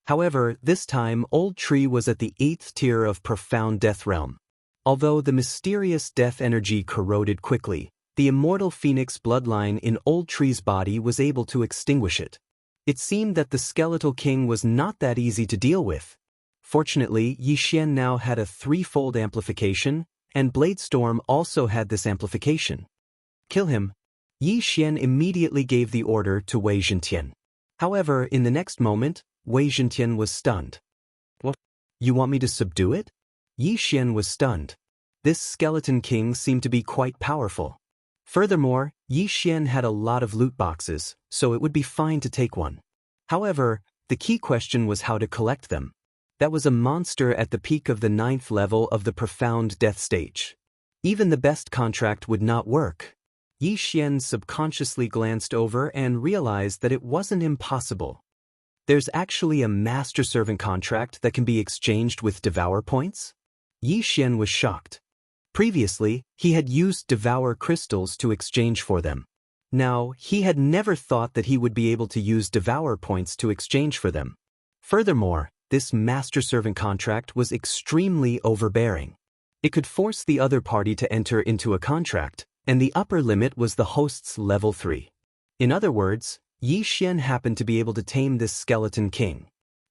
However, this time Old Tree was at the 8th tier of Profound Death Realm. Although the mysterious death energy corroded quickly, the immortal phoenix bloodline in Old Tree's body was able to extinguish it. It seemed that the Skeletal King was not that easy to deal with. Fortunately, Yi Xian now had a threefold amplification, and Bladestorm also had this amplification. Kill him. Yi Xian immediately gave the order to Wei Zhentian. However, in the next moment, Wei Zhentian was stunned. What? You want me to subdue it? Yi Xian was stunned. This Skeleton King seemed to be quite powerful. Furthermore, Yi Xian had a lot of loot boxes, so it would be fine to take one. However, the key question was how to collect them. That was a monster at the peak of the 9th level of the Profound Death stage. Even the best contract would not work. Yi Xian subconsciously glanced over and realized that it wasn't impossible. There's actually a Master Servant contract that can be exchanged with Devourer points? Yi Xian was shocked. Previously, he had used Devourer crystals to exchange for them. Now, he had never thought that he would be able to use Devourer points to exchange for them. Furthermore, this Master Servant contract was extremely overbearing. It could force the other party to enter into a contract, and the upper limit was the host's level 3. In other words, Yi Xian happened to be able to tame this Skeleton King.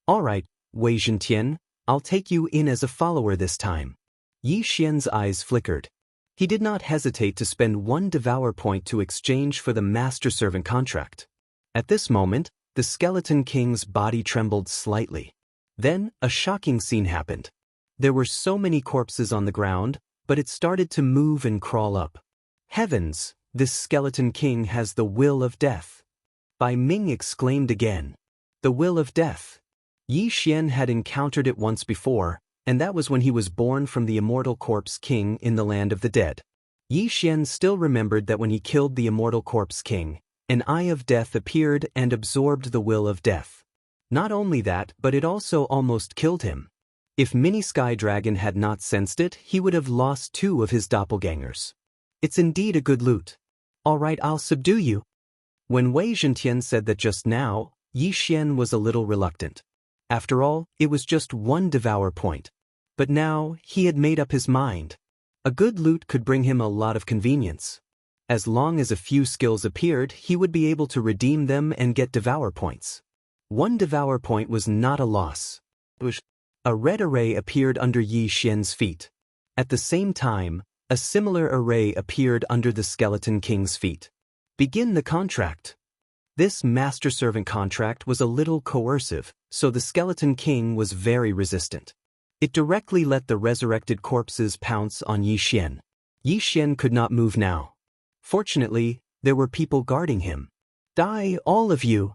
Alright, Wei Zhentian, I'll take you in as a follower this time. Yi Xian's eyes flickered. He did not hesitate to spend one Devour point to exchange for the Master Servant contract. At this moment, the Skeleton King's body trembled slightly. Then, a shocking scene happened. There were so many corpses on the ground, but it started to move and crawl up. Heavens, this Skeleton King has the will of death. Bai Ming exclaimed again. The will of death. Yi Xian had encountered it once before, and that was when he was born from the immortal corpse king in the land of the dead. Yi Xian still remembered that when he killed the immortal corpse king, an eye of death appeared and absorbed the will of death. Not only that, but it also almost killed him. If Mini Sky Dragon had not sensed it, he would have lost 2 of his doppelgangers. It's indeed a good loot. Alright, I'll subdue you. When Wei Zhentian said that just now, Yi Xian was a little reluctant. After all, it was just one Devour point. But now, he had made up his mind. A good loot could bring him a lot of convenience. As long as a few skills appeared, he would be able to redeem them and get Devour points. One Devour point was not a loss. A red array appeared under Yi Xian's feet. At the same time, a similar array appeared under the Skeleton King's feet. Begin the contract. This Master Servant contract was a little coercive, so the Skeleton King was very resistant. It directly let the resurrected corpses pounce on Yi Xian. Yi Xian could not move now. Fortunately, there were people guarding him. Die, all of you!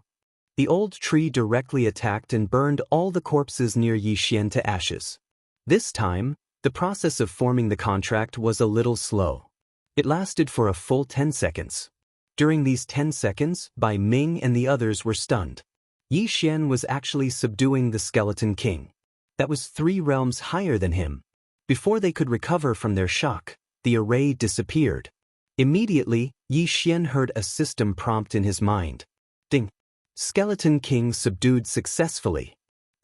The old tree directly attacked and burned all the corpses near Yi Xian to ashes. This time, the process of forming the contract was a little slow. It lasted for a full 10 seconds. During these 10 seconds, Bai Ming and the others were stunned. Yi Xian was actually subduing the Skeleton King. That was 3 realms higher than him. Before they could recover from their shock, the array disappeared. Immediately, Yi Xian heard a system prompt in his mind. Ding! Skeleton King subdued successfully.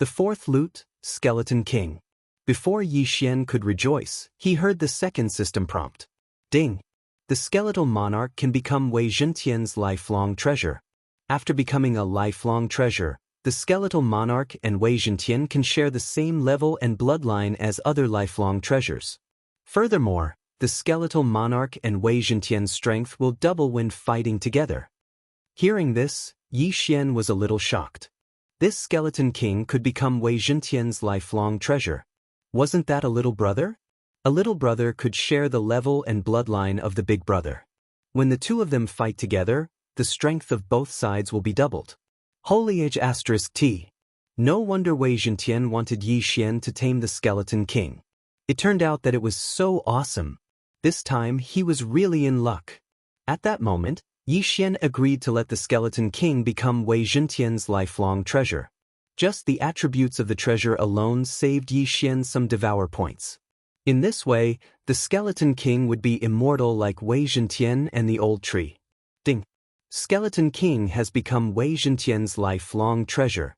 The 4th loot, Skeleton King. Before Yi Xian could rejoice, he heard the 2nd system prompt. Ding! The skeletal monarch can become Wei Zhentian's lifelong treasure. After becoming a lifelong treasure, the skeletal monarch and Wei Zhentian can share the same level and bloodline as other lifelong treasures. Furthermore, the skeletal monarch and Wei Zhentian's strength will double when fighting together. Hearing this, Yi Xian was a little shocked. This skeleton king could become Wei Zhentian's lifelong treasure. Wasn't that a little brother? A little brother could share the level and bloodline of the big brother. When the 2 of them fight together, the strength of both sides will be doubled. Holy Age *T. No wonder Wei Zhentian wanted Yi Xian to tame the Skeleton King. It turned out that it was so awesome. This time he was really in luck. At that moment, Yi Xian agreed to let the Skeleton King become Wei Zhentian's lifelong treasure. Just the attributes of the treasure alone saved Yi Xian some Devourer points. In this way, the Skeleton King would be immortal like Wei Zhentian and the old tree. Ding! Skeleton King has become Wei Zhentian's lifelong treasure.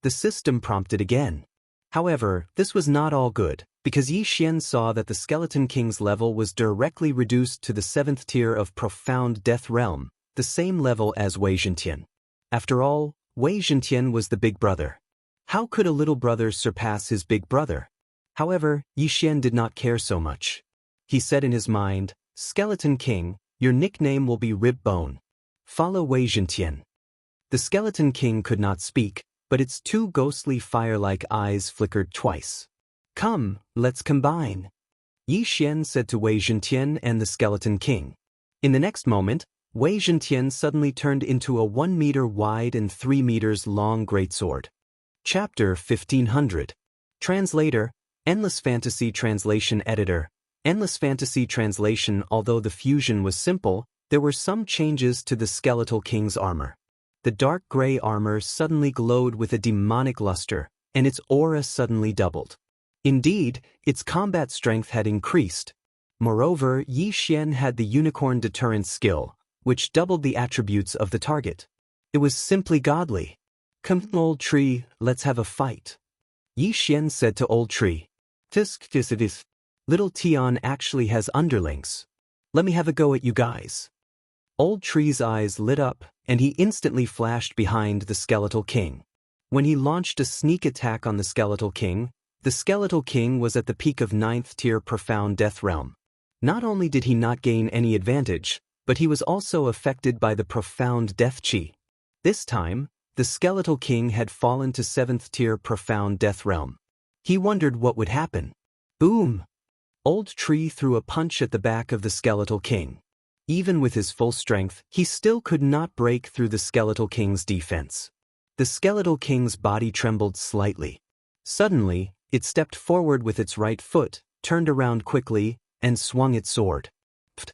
The system prompted again. However, this was not all good, because Yi Xian saw that the Skeleton King's level was directly reduced to the 7th tier of Profound Death Realm, the same level as Wei Zhentian. After all, Wei Zhentian was the big brother. How could a little brother surpass his big brother? However, Yi Xian did not care so much. He said in his mind, Skeleton King, your nickname will be Rib Bone. Follow Wei Zhentian. The Skeleton King could not speak, but its 2 ghostly fire-like eyes flickered twice. Come, let's combine. Yi Xian said to Wei Zhentian and the Skeleton King. In the next moment, Wei Zhentian suddenly turned into a 1 meter wide and 3 meters long greatsword. Chapter 1500. Translator, Endless Fantasy Translation Editor. Endless Fantasy Translation. Although the fusion was simple, there were some changes to the Skeletal King's armor. The dark gray armor suddenly glowed with a demonic luster, and its aura suddenly doubled. Indeed, its combat strength had increased. Moreover, Yi Xian had the Unicorn Deterrence skill, which doubled the attributes of the target. It was simply godly. Come, old tree, let's have a fight. Yi Xian said to old tree. Tisk. Little Tian actually has underlings. Let me have a go at you guys. Old tree's eyes lit up, and he instantly flashed behind the Skeletal King. When he launched a sneak attack on the Skeletal King was at the peak of 9th tier Profound Death Realm. Not only did he not gain any advantage, but he was also affected by the Profound Death Chi. This time, the Skeletal King had fallen to 7th tier Profound Death Realm. He wondered what would happen. Boom! Old Tree threw a punch at the back of the Skeletal King. Even with his full strength, he still could not break through the Skeletal King's defense. The Skeletal King's body trembled slightly. Suddenly, it stepped forward with its right foot, turned around quickly, and swung its sword. Pft!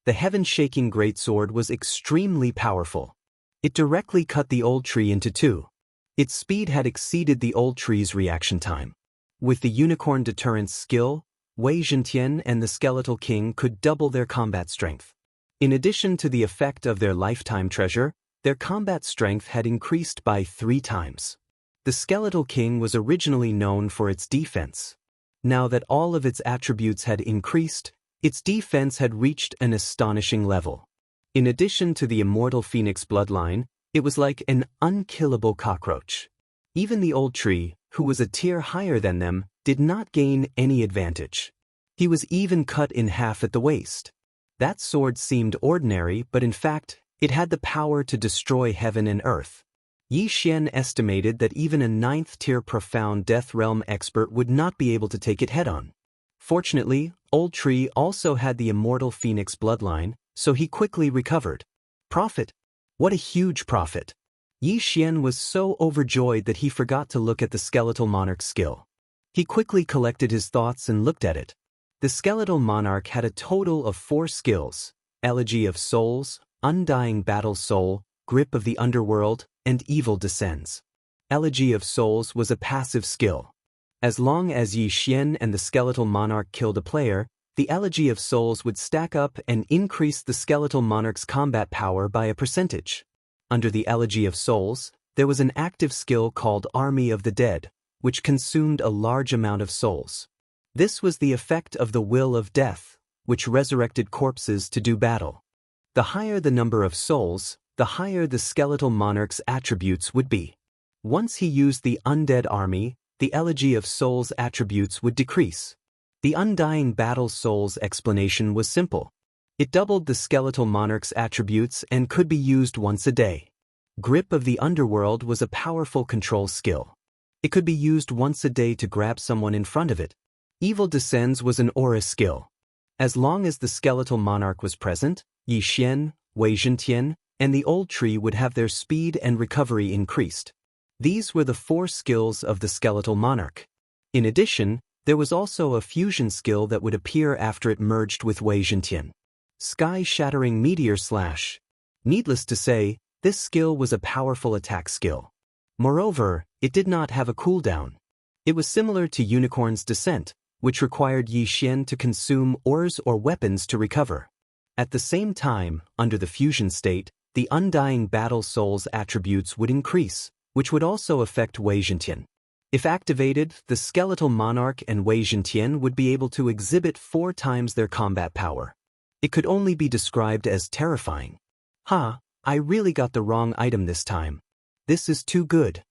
The heaven-shaking greatsword was extremely powerful. It directly cut the old tree into 2. Its speed had exceeded the old tree's reaction time. With the Unicorn Deterrence skill, Wei Zhentian and the Skeletal King could double their combat strength. In addition to the effect of their lifetime treasure, their combat strength had increased by 3 times. The Skeletal King was originally known for its defense. Now that all of its attributes had increased, its defense had reached an astonishing level. In addition to the immortal Phoenix bloodline, it was like an unkillable cockroach. Even the old tree, who was a tier higher than them, did not gain any advantage. He was even cut in half at the waist. That sword seemed ordinary, but in fact, it had the power to destroy heaven and earth. Yi Xian estimated that even a 9th tier Profound Death Realm expert would not be able to take it head-on. Fortunately, Old Tree also had the immortal Phoenix bloodline, so he quickly recovered. Profit! What a huge profit! Yi Xian was so overjoyed that he forgot to look at the Skeletal Monarch's skill. He quickly collected his thoughts and looked at it. The skeletal monarch had a total of 4 skills: Elegy of Souls, Undying Battle Soul, Grip of the Underworld, and Evil Descends. Elegy of Souls was a passive skill. As long as Yi Xian and the skeletal monarch killed a player, the Elegy of Souls would stack up and increase the skeletal monarch's combat power by a percentage. Under the Elegy of Souls, there was an active skill called Army of the Dead, which consumed a large amount of souls. This was the effect of the Will of Death, which resurrected corpses to do battle. The higher the number of souls, the higher the skeletal monarch's attributes would be. Once he used the Undead Army, the Elegy of Souls attributes would decrease. The Undying Battle Souls explanation was simple. It doubled the skeletal monarch's attributes and could be used once a day. Grip of the Underworld was a powerful control skill. It could be used once a day to grab someone in front of it. Evil Descends was an aura skill. As long as the skeletal monarch was present, Yi Xian, Wei Zhentian, and the old tree would have their speed and recovery increased. These were the 4 skills of the skeletal monarch. In addition, there was also a fusion skill that would appear after it merged with Wei Zhentian. Sky-Shattering Meteor Slash. Needless to say, this skill was a powerful attack skill. Moreover, it did not have a cooldown. It was similar to Unicorn's Descent, which required Yi Xian to consume ores or weapons to recover. At the same time, under the fusion state, the Undying Battle Souls attributes would increase, which would also affect Wei Zhentian. If activated, the skeletal monarch and Wei Zhentian would be able to exhibit 4 times their combat power. It could only be described as terrifying. I really got the wrong item this time. This is too good.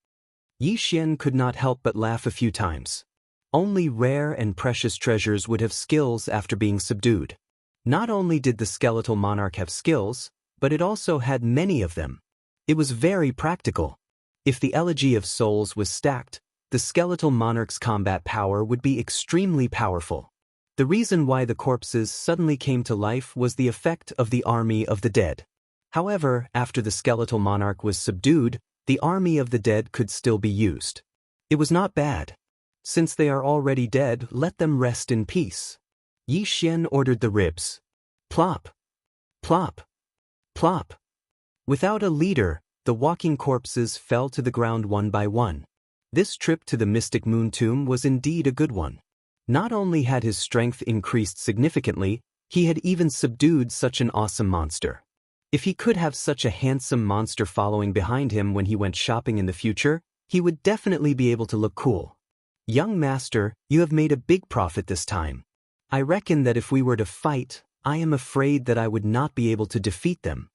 Yi Xian could not help but laugh a few times. Only rare and precious treasures would have skills after being subdued. Not only did the skeletal monarch have skills, but it also had many of them. It was very practical. If the Elegy of Souls was stacked, the skeletal monarch's combat power would be extremely powerful. The reason why the corpses suddenly came to life was the effect of the Army of the Dead. However, after the skeletal monarch was subdued, the Army of the Dead could still be used. It was not bad. Since they are already dead, let them rest in peace. Yi Xian ordered the ribs. Plop. Plop. Plop. Without a leader, the walking corpses fell to the ground one by one. This trip to the Mystic Moon Tomb was indeed a good one. Not only had his strength increased significantly, he had even subdued such an awesome monster. If he could have such a handsome monster following behind him when he went shopping in the future, he would definitely be able to look cool. Young master, you have made a big profit this time. I reckon that if we were to fight, I am afraid that I would not be able to defeat them.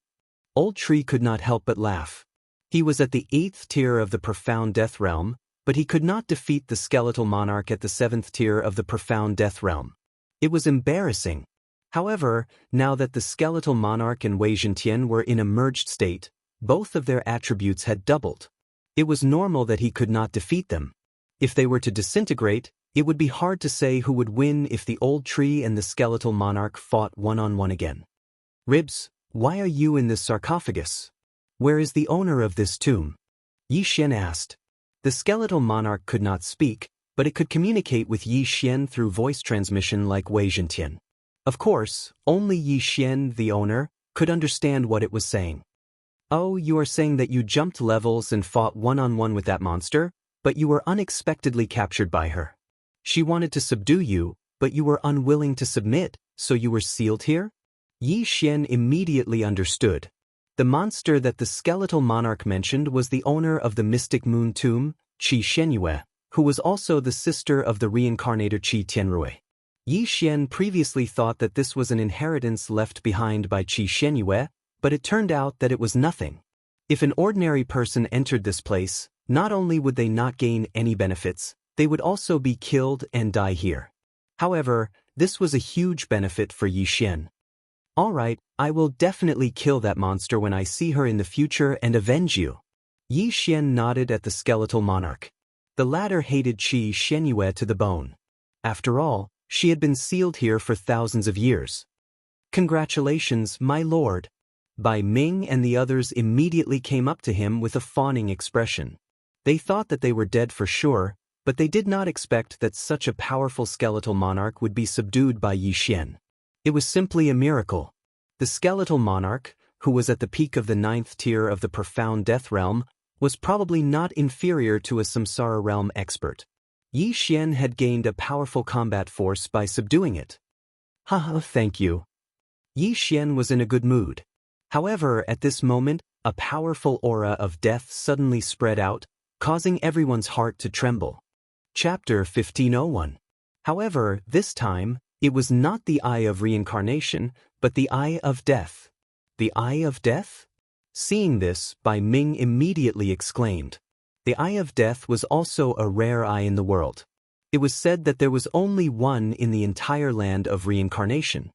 Old Tree could not help but laugh. He was at the 8th tier of the Profound Death Realm, but he could not defeat the skeletal monarch at the 7th tier of the Profound Death Realm. It was embarrassing. However, now that the skeletal monarch and Wei Zhentian were in a merged state, both of their attributes had doubled. It was normal that he could not defeat them. If they were to disintegrate, it would be hard to say who would win if the old tree and the skeletal monarch fought one-on-one again. Ribs, why are you in this sarcophagus? Where is the owner of this tomb? Yi Xian asked. The skeletal monarch could not speak, but it could communicate with Yi Xian through voice transmission like Wei Zhentian. Of course, only Yi Xian, the owner, could understand what it was saying. Oh, you are saying that you jumped levels and fought one-on-one with that monster, but you were unexpectedly captured by her. She wanted to subdue you, but you were unwilling to submit, so you were sealed here? Yi Xian immediately understood. The monster that the skeletal monarch mentioned was the owner of the Mystic Moon Tomb, Qi Shenyue, who was also the sister of the reincarnator Qi Tianrui. Yi Xian previously thought that this was an inheritance left behind by Qi Shenyue, but it turned out that it was nothing. If an ordinary person entered this place, not only would they not gain any benefits, they would also be killed and die here. However, this was a huge benefit for Yi Xian. Alright, I will definitely kill that monster when I see her in the future and avenge you. Yi Xian nodded at the skeletal monarch. The latter hated Qi Shenyue to the bone. After all, she had been sealed here for thousands of years. Congratulations, my lord. Bai Ming and the others immediately came up to him with a fawning expression. They thought that they were dead for sure, But they did not expect that such a powerful skeletal monarch would be subdued by Yi Xian. It was simply a miracle. The skeletal monarch, who was at the peak of the 9th tier of the profound death realm, was probably not inferior to a samsara realm expert. Yi Xian had gained a powerful combat force by subduing it. Haha, thank you. Yi Xian was in a good mood. However, at this moment, a powerful aura of death suddenly spread out, causing everyone's heart to tremble. Chapter 1501. However, this time, it was not the Eye of Reincarnation, but the Eye of Death. The Eye of Death? Seeing this, Bai Ming immediately exclaimed. The Eye of Death was also a rare eye in the world. It was said that there was only one in the entire land of reincarnation.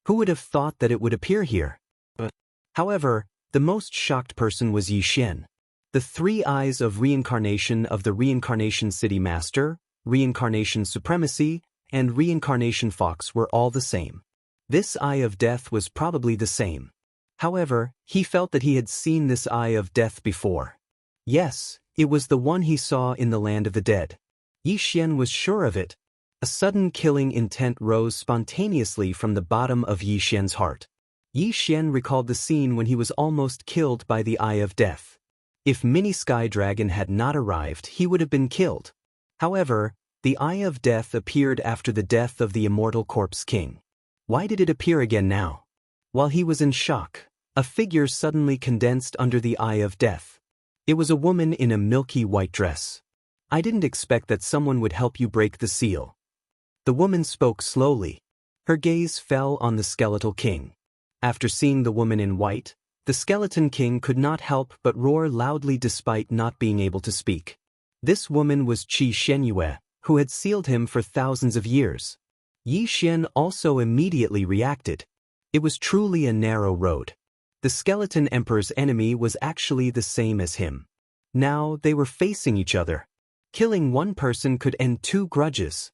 Who would have thought that it would appear here? However, the most shocked person was Yi Xian. The 3 eyes of reincarnation of the Reincarnation City Master, Reincarnation Supremacy, and Reincarnation Fox were all the same. This Eye of Death was probably the same. However, he felt that he had seen this Eye of Death before. Yes, it was the one he saw in the land of the dead. Yi Xian was sure of it. A sudden killing intent rose spontaneously from the bottom of Yi Xian's heart. Yi Xian recalled the scene when he was almost killed by the Eye of Death. If Mini Sky Dragon had not arrived, he would have been killed. However, the Eye of Death appeared after the death of the Immortal Corpse King. Why did it appear again now? While he was in shock, a figure suddenly condensed under the Eye of Death. It was a woman in a milky white dress. I didn't expect that someone would help you break the seal. The woman spoke slowly. Her gaze fell on the Skeletal King. After seeing the woman in white, the Skeleton King could not help but roar loudly despite not being able to speak. This woman was Qi Shenyue, who had sealed him for thousands of years. Yi Xian also immediately reacted. It was truly a narrow road. The Skeleton Emperor's enemy was actually the same as him. Now they were facing each other. Killing one person could end 2 grudges.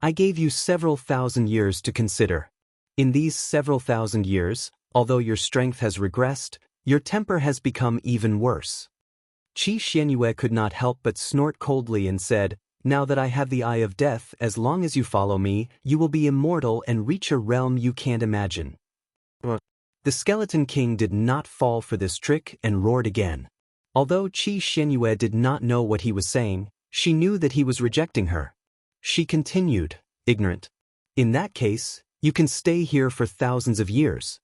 I gave you several thousand years to consider. In these several thousand years, although your strength has regressed, your temper has become even worse. Qi Shenyue could not help but snort coldly and said, Now that I have the Eye of Death, as long as you follow me, you will be immortal and reach a realm you can't imagine. The Skeleton King did not fall for this trick and roared again. Although Qi Shenyue did not know what he was saying, she knew that he was rejecting her. She continued, ignorant. In that case, you can stay here for thousands of years.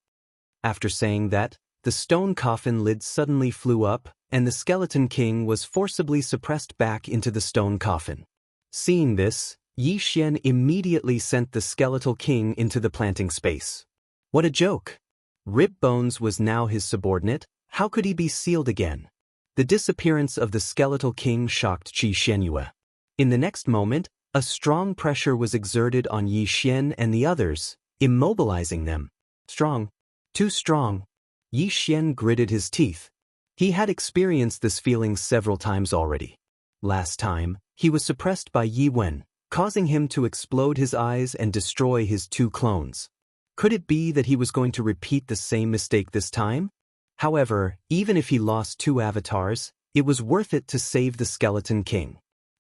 After saying that, the stone coffin lid suddenly flew up, and the Skeleton King was forcibly suppressed back into the stone coffin. Seeing this, Yi Xian immediately sent the Skeletal King into the planting space. What a joke! Rib Bones was now his subordinate. How could he be sealed again? The disappearance of the Skeletal King shocked Qi Shenyue. In the next moment, a strong pressure was exerted on Yi Xian and the others, immobilizing them. Strong. Too strong. Yi Xian gritted his teeth. He had experienced this feeling several times already. Last time, he was suppressed by Yi Wen, causing him to explode his eyes and destroy his 2 clones. Could it be that he was going to repeat the same mistake this time? However, even if he lost 2 avatars, it was worth it to save the Skeleton King.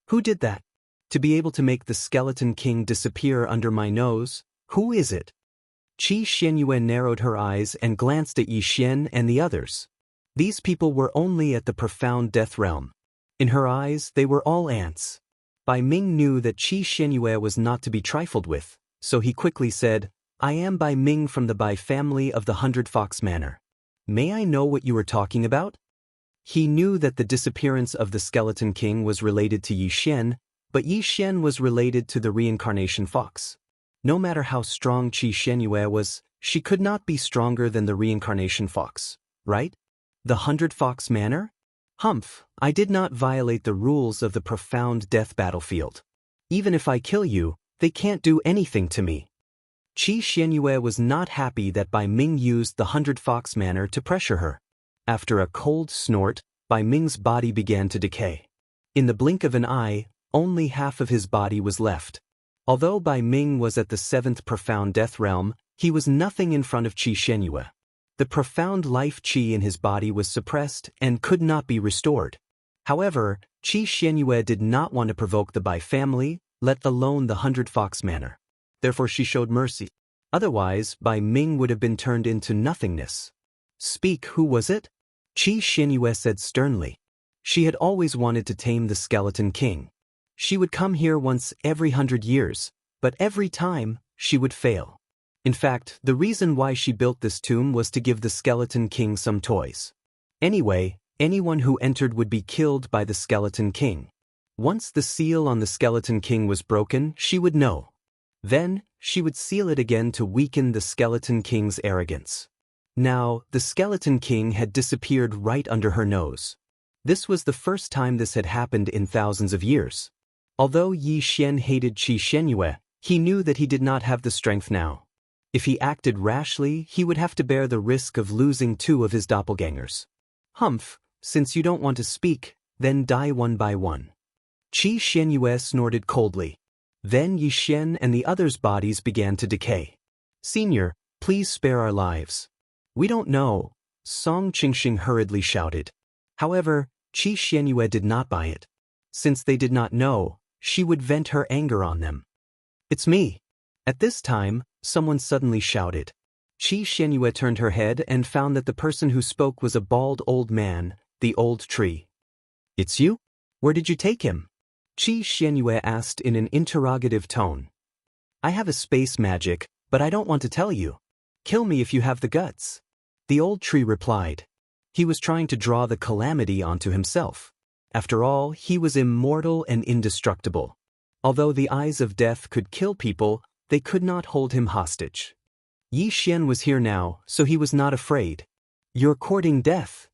Who did that? To be able to make the Skeleton King disappear under my nose? Who is it? Qi Shenyue narrowed her eyes and glanced at Yi Xian and the others. These people were only at the profound death realm. In her eyes, they were all ants. Bai Ming knew that Qi Shenyue was not to be trifled with, so he quickly said, I am Bai Ming from the Bai family of the 100 Fox Manor. May I know what you were talking about? He knew that the disappearance of the Skeleton King was related to Yi Xian, but Yi Xian was related to the Reincarnation Fox. No matter how strong Qi Shenyue was, she could not be stronger than the Reincarnation Fox, right? The 100 Fox Manor? Humph, I did not violate the rules of the profound death battlefield. Even if I kill you, they can't do anything to me. Qi Shenyue was not happy that Bai Ming used the 100 Fox Manor to pressure her. After a cold snort, Bai Ming's body began to decay. In the blink of an eye, only half of his body was left. Although Bai Ming was at the 7th profound death realm, he was nothing in front of Qi Shenyue. The profound life qi in his body was suppressed and could not be restored. However, Qi Xianyue did not want to provoke the Bai family, let alone the 100-fox manor. Therefore she showed mercy. Otherwise, Bai Ming would have been turned into nothingness. Speak, who was it? Qi Xianyue said sternly. She had always wanted to tame the Skeleton King. She would come here once every 100 years, but every time, she would fail. In fact, the reason why she built this tomb was to give the Skeleton King some toys. Anyway, anyone who entered would be killed by the Skeleton King. Once the seal on the Skeleton King was broken, she would know. Then, she would seal it again to weaken the Skeleton King's arrogance. Now, the Skeleton King had disappeared right under her nose. This was the first time this had happened in thousands of years. Although Yi Xian hated Qi Xianyue, he knew that he did not have the strength now. If he acted rashly, he would have to bear the risk of losing 2 of his doppelgangers. Humph, since you don't want to speak, then die one by one. Qi Xianyue snorted coldly. Then Yi Xian and the others' bodies began to decay. Senior, please spare our lives. We don't know, Song Qingxing hurriedly shouted. However, Qi Xianyue did not buy it. Since they did not know, she would vent her anger on them. It's me. At this time, someone suddenly shouted. Qi Xianyue turned her head and found that the person who spoke was a bald old man, the old tree. It's you? Where did you take him? Qi Xianyue asked in an interrogative tone. I have a space magic, but I don't want to tell you. Kill me if you have the guts. The old tree replied. He was trying to draw the calamity onto himself. After all, he was immortal and indestructible. Although the eyes of death could kill people, they could not hold him hostage. Yi Xian was here now, so he was not afraid. You're courting death.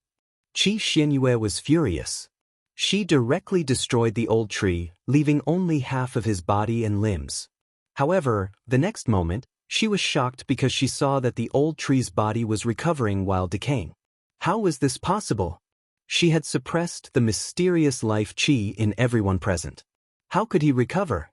Qi Xianyue was furious. She directly destroyed the old tree, leaving only half of his body and limbs. However, the next moment, she was shocked because she saw that the old tree's body was recovering while decaying. How was this possible? She had suppressed the mysterious life qi in everyone present. How could he recover?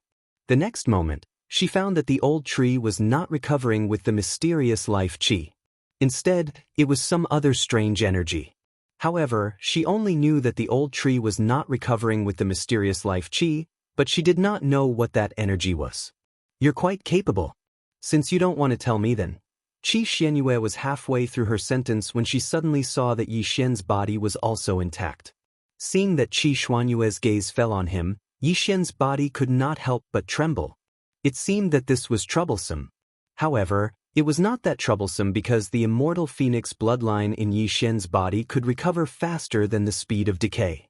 The next moment, she found that the old tree was not recovering with the mysterious life qi. Instead, it was some other strange energy. However, she only knew that the old tree was not recovering with the mysterious life qi, but she did not know what that energy was. You're quite capable. Since you don't want to tell me then. Qi Xianyue was halfway through her sentence when she suddenly saw that Yi Xian's body was also intact. Seeing that Qi Xuanyue's gaze fell on him, Yi Xian's body could not help but tremble. It seemed that this was troublesome. However, it was not that troublesome because the immortal phoenix bloodline in Yi Xian's body could recover faster than the speed of decay.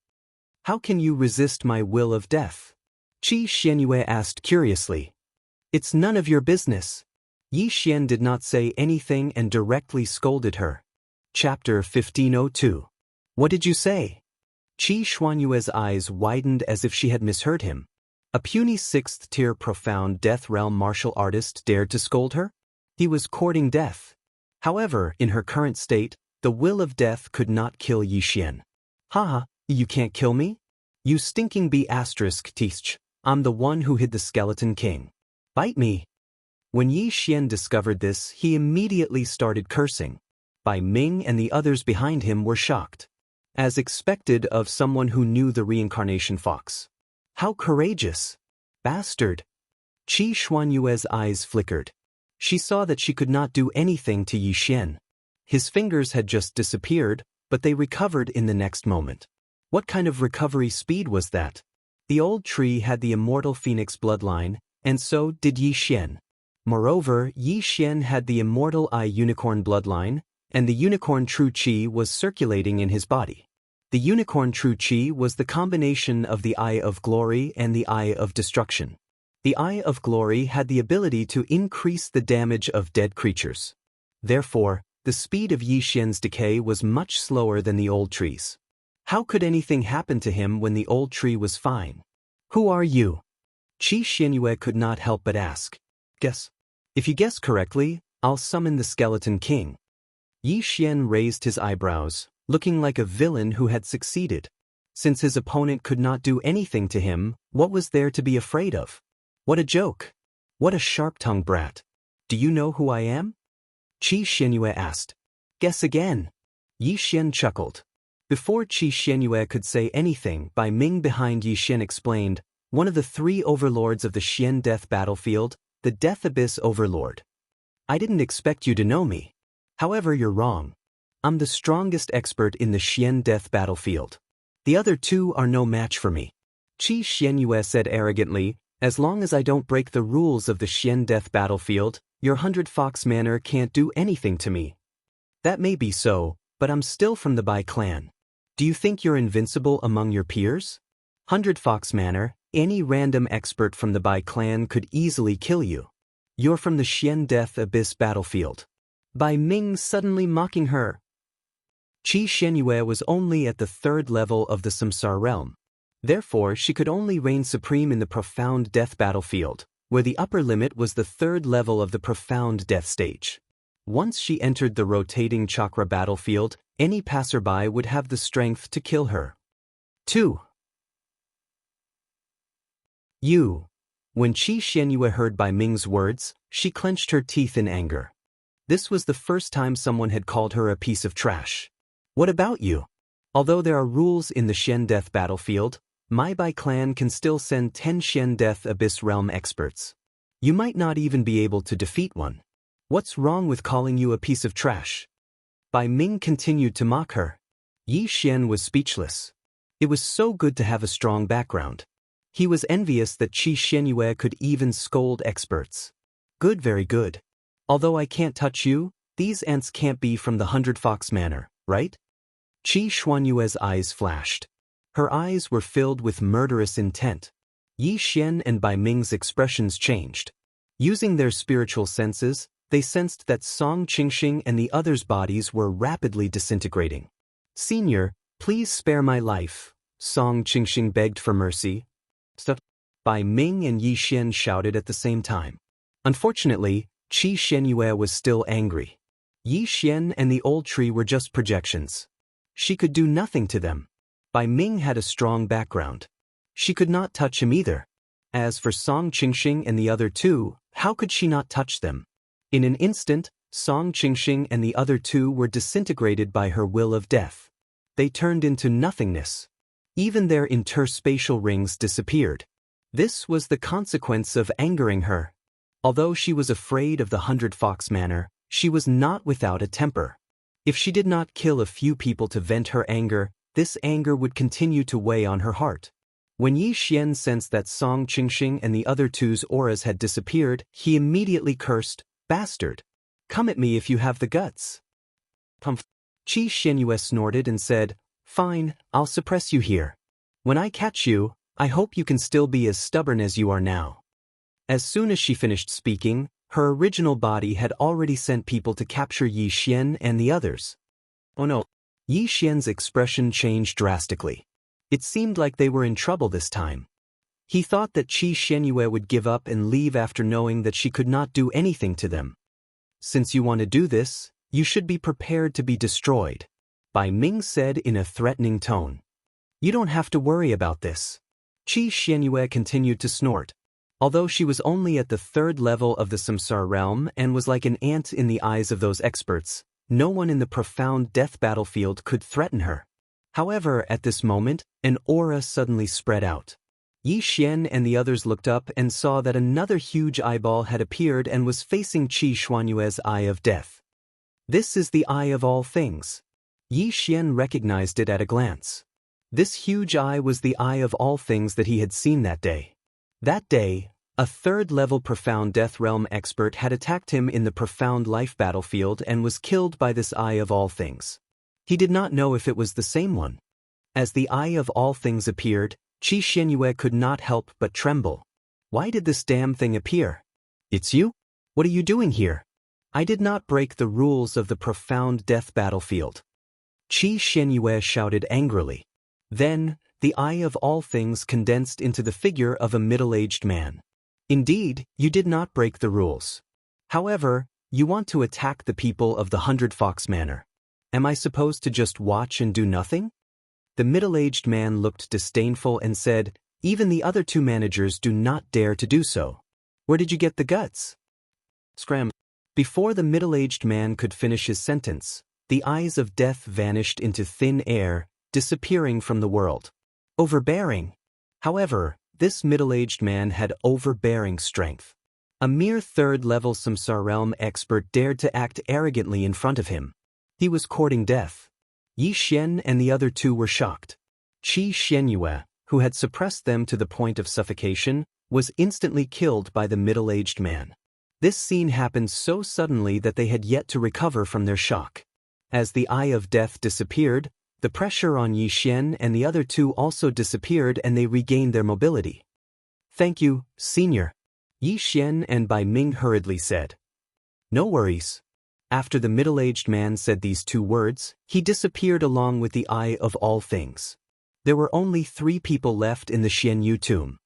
How can you resist my will of death? Qi Xianyue asked curiously. It's none of your business. Yi Xian did not say anything and directly scolded her. Chapter 1502. What did you say? Qi Xuanyue's eyes widened as if she had misheard him. A puny 6th-tier profound death realm martial artist dared to scold her? He was courting death. However, in her current state, the will of death could not kill Yi Xian. Haha, you can't kill me? You stinking bee asterisk teach. I'm the one who hid the Skeleton King. Bite me. When Yi Xian discovered this, he immediately started cursing. Bai Ming and the others behind him were shocked. As expected of someone who knew the reincarnation fox. How courageous! Bastard! Qi Xuanyue's eyes flickered. She saw that she could not do anything to Yi Xian. His fingers had just disappeared, but they recovered in the next moment. What kind of recovery speed was that? The old tree had the immortal phoenix bloodline, and so did Yi Xian. Moreover, Yi Xian had the immortal eye unicorn bloodline, and the unicorn true qi was circulating in his body. The unicorn true qi was the combination of the eye of glory and the eye of destruction. The eye of glory had the ability to increase the damage of dead creatures. Therefore, the speed of Yi Xian's decay was much slower than the old tree's. How could anything happen to him when the old tree was fine? Who are you? Qi Xianyue could not help but ask. Guess. If you guess correctly, I'll summon the Skeleton King. Yi Xian raised his eyebrows, looking like a villain who had succeeded. Since his opponent could not do anything to him, what was there to be afraid of? What a joke! What a sharp-tongued brat! Do you know who I am? Qi Xianyue asked. Guess again. Yi Xian chuckled. Before Qi Xianyue could say anything, Bai Ming behind Yi Xian explained, one of the 3 overlords of the Xian Death Battlefield, the Death Abyss Overlord. I didn't expect you to know me. However, you're wrong. I'm the strongest expert in the Xian Death Battlefield. The other 2 are no match for me. Qi Xianyue said arrogantly, as long as I don't break the rules of the Xian Death Battlefield, your 100 Fox Manor can't do anything to me. That may be so, but I'm still from the Bai clan. Do you think you're invincible among your peers? 100 Fox Manor, any random expert from the Bai clan could easily kill you. You're from the Xian Death Abyss Battlefield. Bai Ming suddenly mocking her. Qi Xianyue was only at the 3rd level of the Samsara realm. Therefore, she could only reign supreme in the Profound Death Battlefield, where the upper limit was the 3rd level of the Profound Death stage. Once she entered the rotating chakra battlefield, any passerby would have the strength to kill her. 2. You. When Qi Xianyue heard Bai Ming's words, she clenched her teeth in anger. This was the first time someone had called her a piece of trash. What about you? Although there are rules in the Xian Death Battlefield, my Bai clan can still send 10 Xian Death Abyss Realm experts. You might not even be able to defeat one. What's wrong with calling you a piece of trash? Bai Ming continued to mock her. Yi Xian was speechless. It was so good to have a strong background. He was envious that Qi Xianyue could even scold experts. Good, very good. Although I can't touch you, these ants can't be from the 100 Fox Manor, right? Qi Xuanyue's eyes flashed. Her eyes were filled with murderous intent. Yi Xian and Bai Ming's expressions changed. Using their spiritual senses, they sensed that Song Qingxing and the others' bodies were rapidly disintegrating. Senior, please spare my life, Song Qingxing begged for mercy. Stop! Bai Ming and Yi Xian shouted at the same time. Unfortunately, Qi Xianyue was still angry. Yi Xian and the old tree were just projections. She could do nothing to them. Bai Ming had a strong background. She could not touch him either. As for Song Qingxing and the other 2, how could she not touch them? In an instant, Song Qingxing and the other 2 were disintegrated by her will of death. They turned into nothingness. Even their interspatial rings disappeared. This was the consequence of angering her. Although she was afraid of the 100 Fox Manor, she was not without a temper. If she did not kill a few people to vent her anger, this anger would continue to weigh on her heart. When Yi Xian sensed that Song Qingxing and the other 2's auras had disappeared, he immediately cursed, "Bastard! Come at me if you have the guts." Qi Xianyue snorted and said, "Fine, I'll suppress you here. When I catch you, I hope you can still be as stubborn as you are now." As soon as she finished speaking, her original body had already sent people to capture Yi Xian and the others. Oh no! Yi Xian's expression changed drastically. It seemed like they were in trouble this time. He thought that Qi Xianyue would give up and leave after knowing that she could not do anything to them. Since you want to do this, you should be prepared to be destroyed, Bai Ming said in a threatening tone. You don't have to worry about this. Qi Xianyue continued to snort. Although she was only at the 3rd level of the Samsara realm and was like an ant in the eyes of those experts, no one in the Profound Death Battlefield could threaten her. However, at this moment, an aura suddenly spread out. Yi Xian and the others looked up and saw that another huge eyeball had appeared and was facing Qi Xuanyue's Eye of Death. This is the Eye of all things. Yi Xian recognized it at a glance. This huge eye was the Eye of all things that he had seen that day. That day, a 3rd-level Profound Death Realm expert had attacked him in the Profound Life battlefield and was killed by this Eye of all things. He did not know if it was the same one. As the Eye of all things appeared, Qi Xianyue could not help but tremble. Why did this damn thing appear? It's you? What are you doing here? I did not break the rules of the Profound Death battlefield. Qi Xianyue shouted angrily. Then, the Eye of all things condensed into the figure of a middle-aged man. Indeed, you did not break the rules. However, you want to attack the people of the 100 Fox Manor. Am I supposed to just watch and do nothing? The middle-aged man looked disdainful and said, even the other 2 managers do not dare to do so. Where did you get the guts? Scram. Before the middle-aged man could finish his sentence, the eyes of death vanished into thin air, disappearing from the world. Overbearing. However, this middle-aged man had overbearing strength. A mere third-level Samsara realm expert dared to act arrogantly in front of him. He was courting death. Yi Xian and the other two were shocked. Qi Xianyue, who had suppressed them to the point of suffocation, was instantly killed by the middle-aged man. This scene happened so suddenly that they had yet to recover from their shock. As the eye of death disappeared, the pressure on Yi Xian and the other two also disappeared and they regained their mobility. "Thank you, Senior," Yi Xian and Bai Ming hurriedly said. "No worries." After the middle-aged man said these two words, he disappeared along with the eye of all things. There were only 3 people left in the Xianyu tomb.